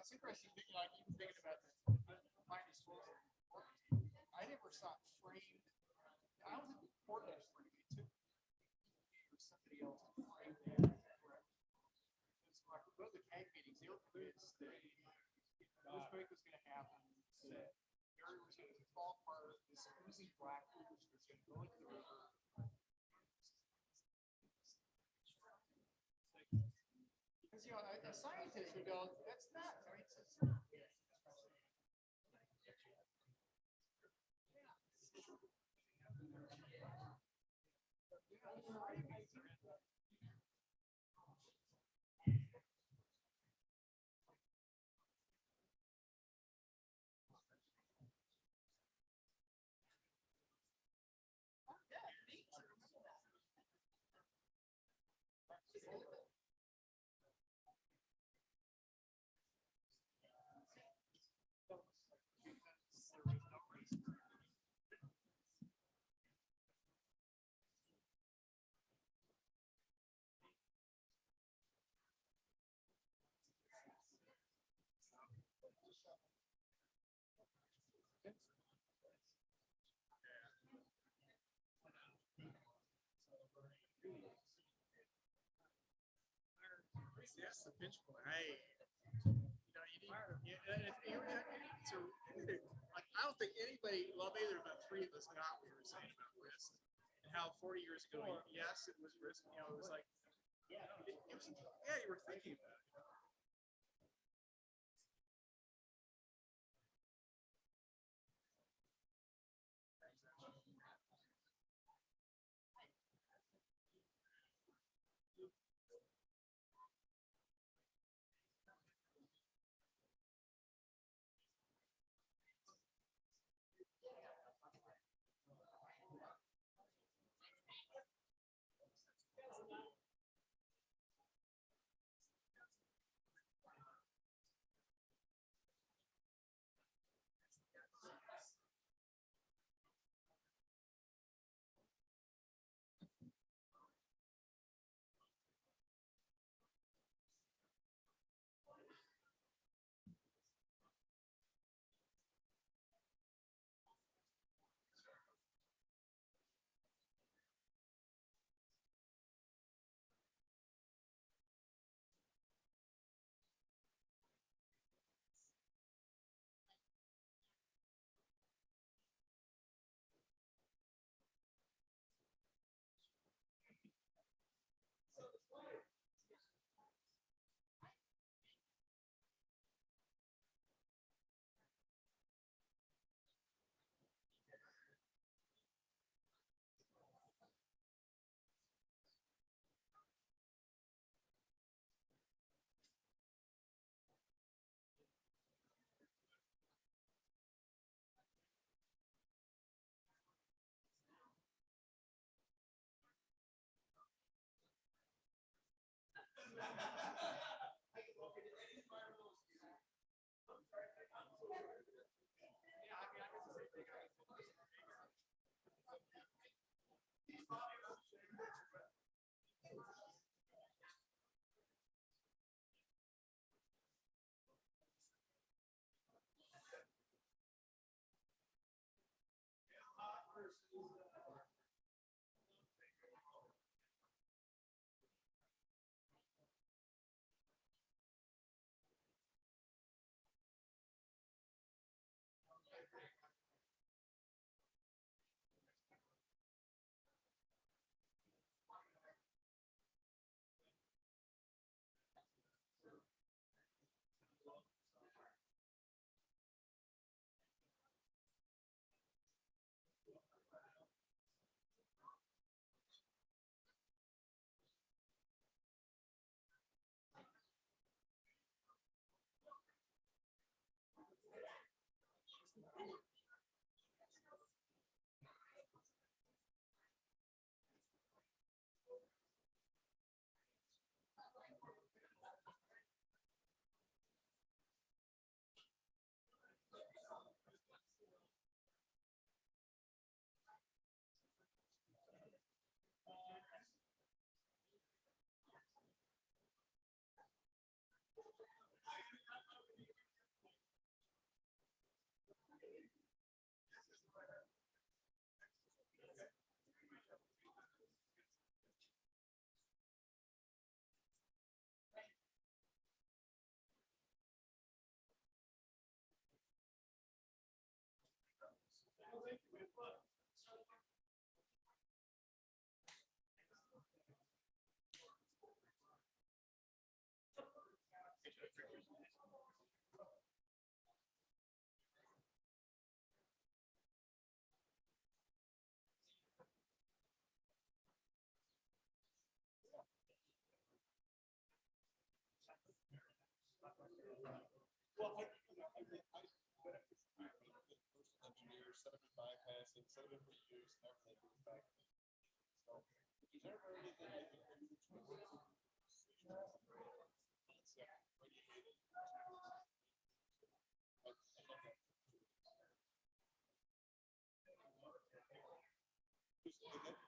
Speaker 21: It's interesting thinking, like even thinking about the mighty schools. I never saw it framed. I don't think the court has framed it too. Or somebody else to frame that. It's like both the CAG meetings, they were convinced that this break was going to happen. That area was going to fall apart. This oozing black ooze was going to go into the river. Because you know, a scientist would go, that's not. I mean, it's that's the pinch point. Like, I don't think anybody, well, maybe there were about 3 of us got what we were saying about risk and how 40 years ago, yes, it was risk. You know, it was like, yeah, you were thinking about it.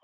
Speaker 19: So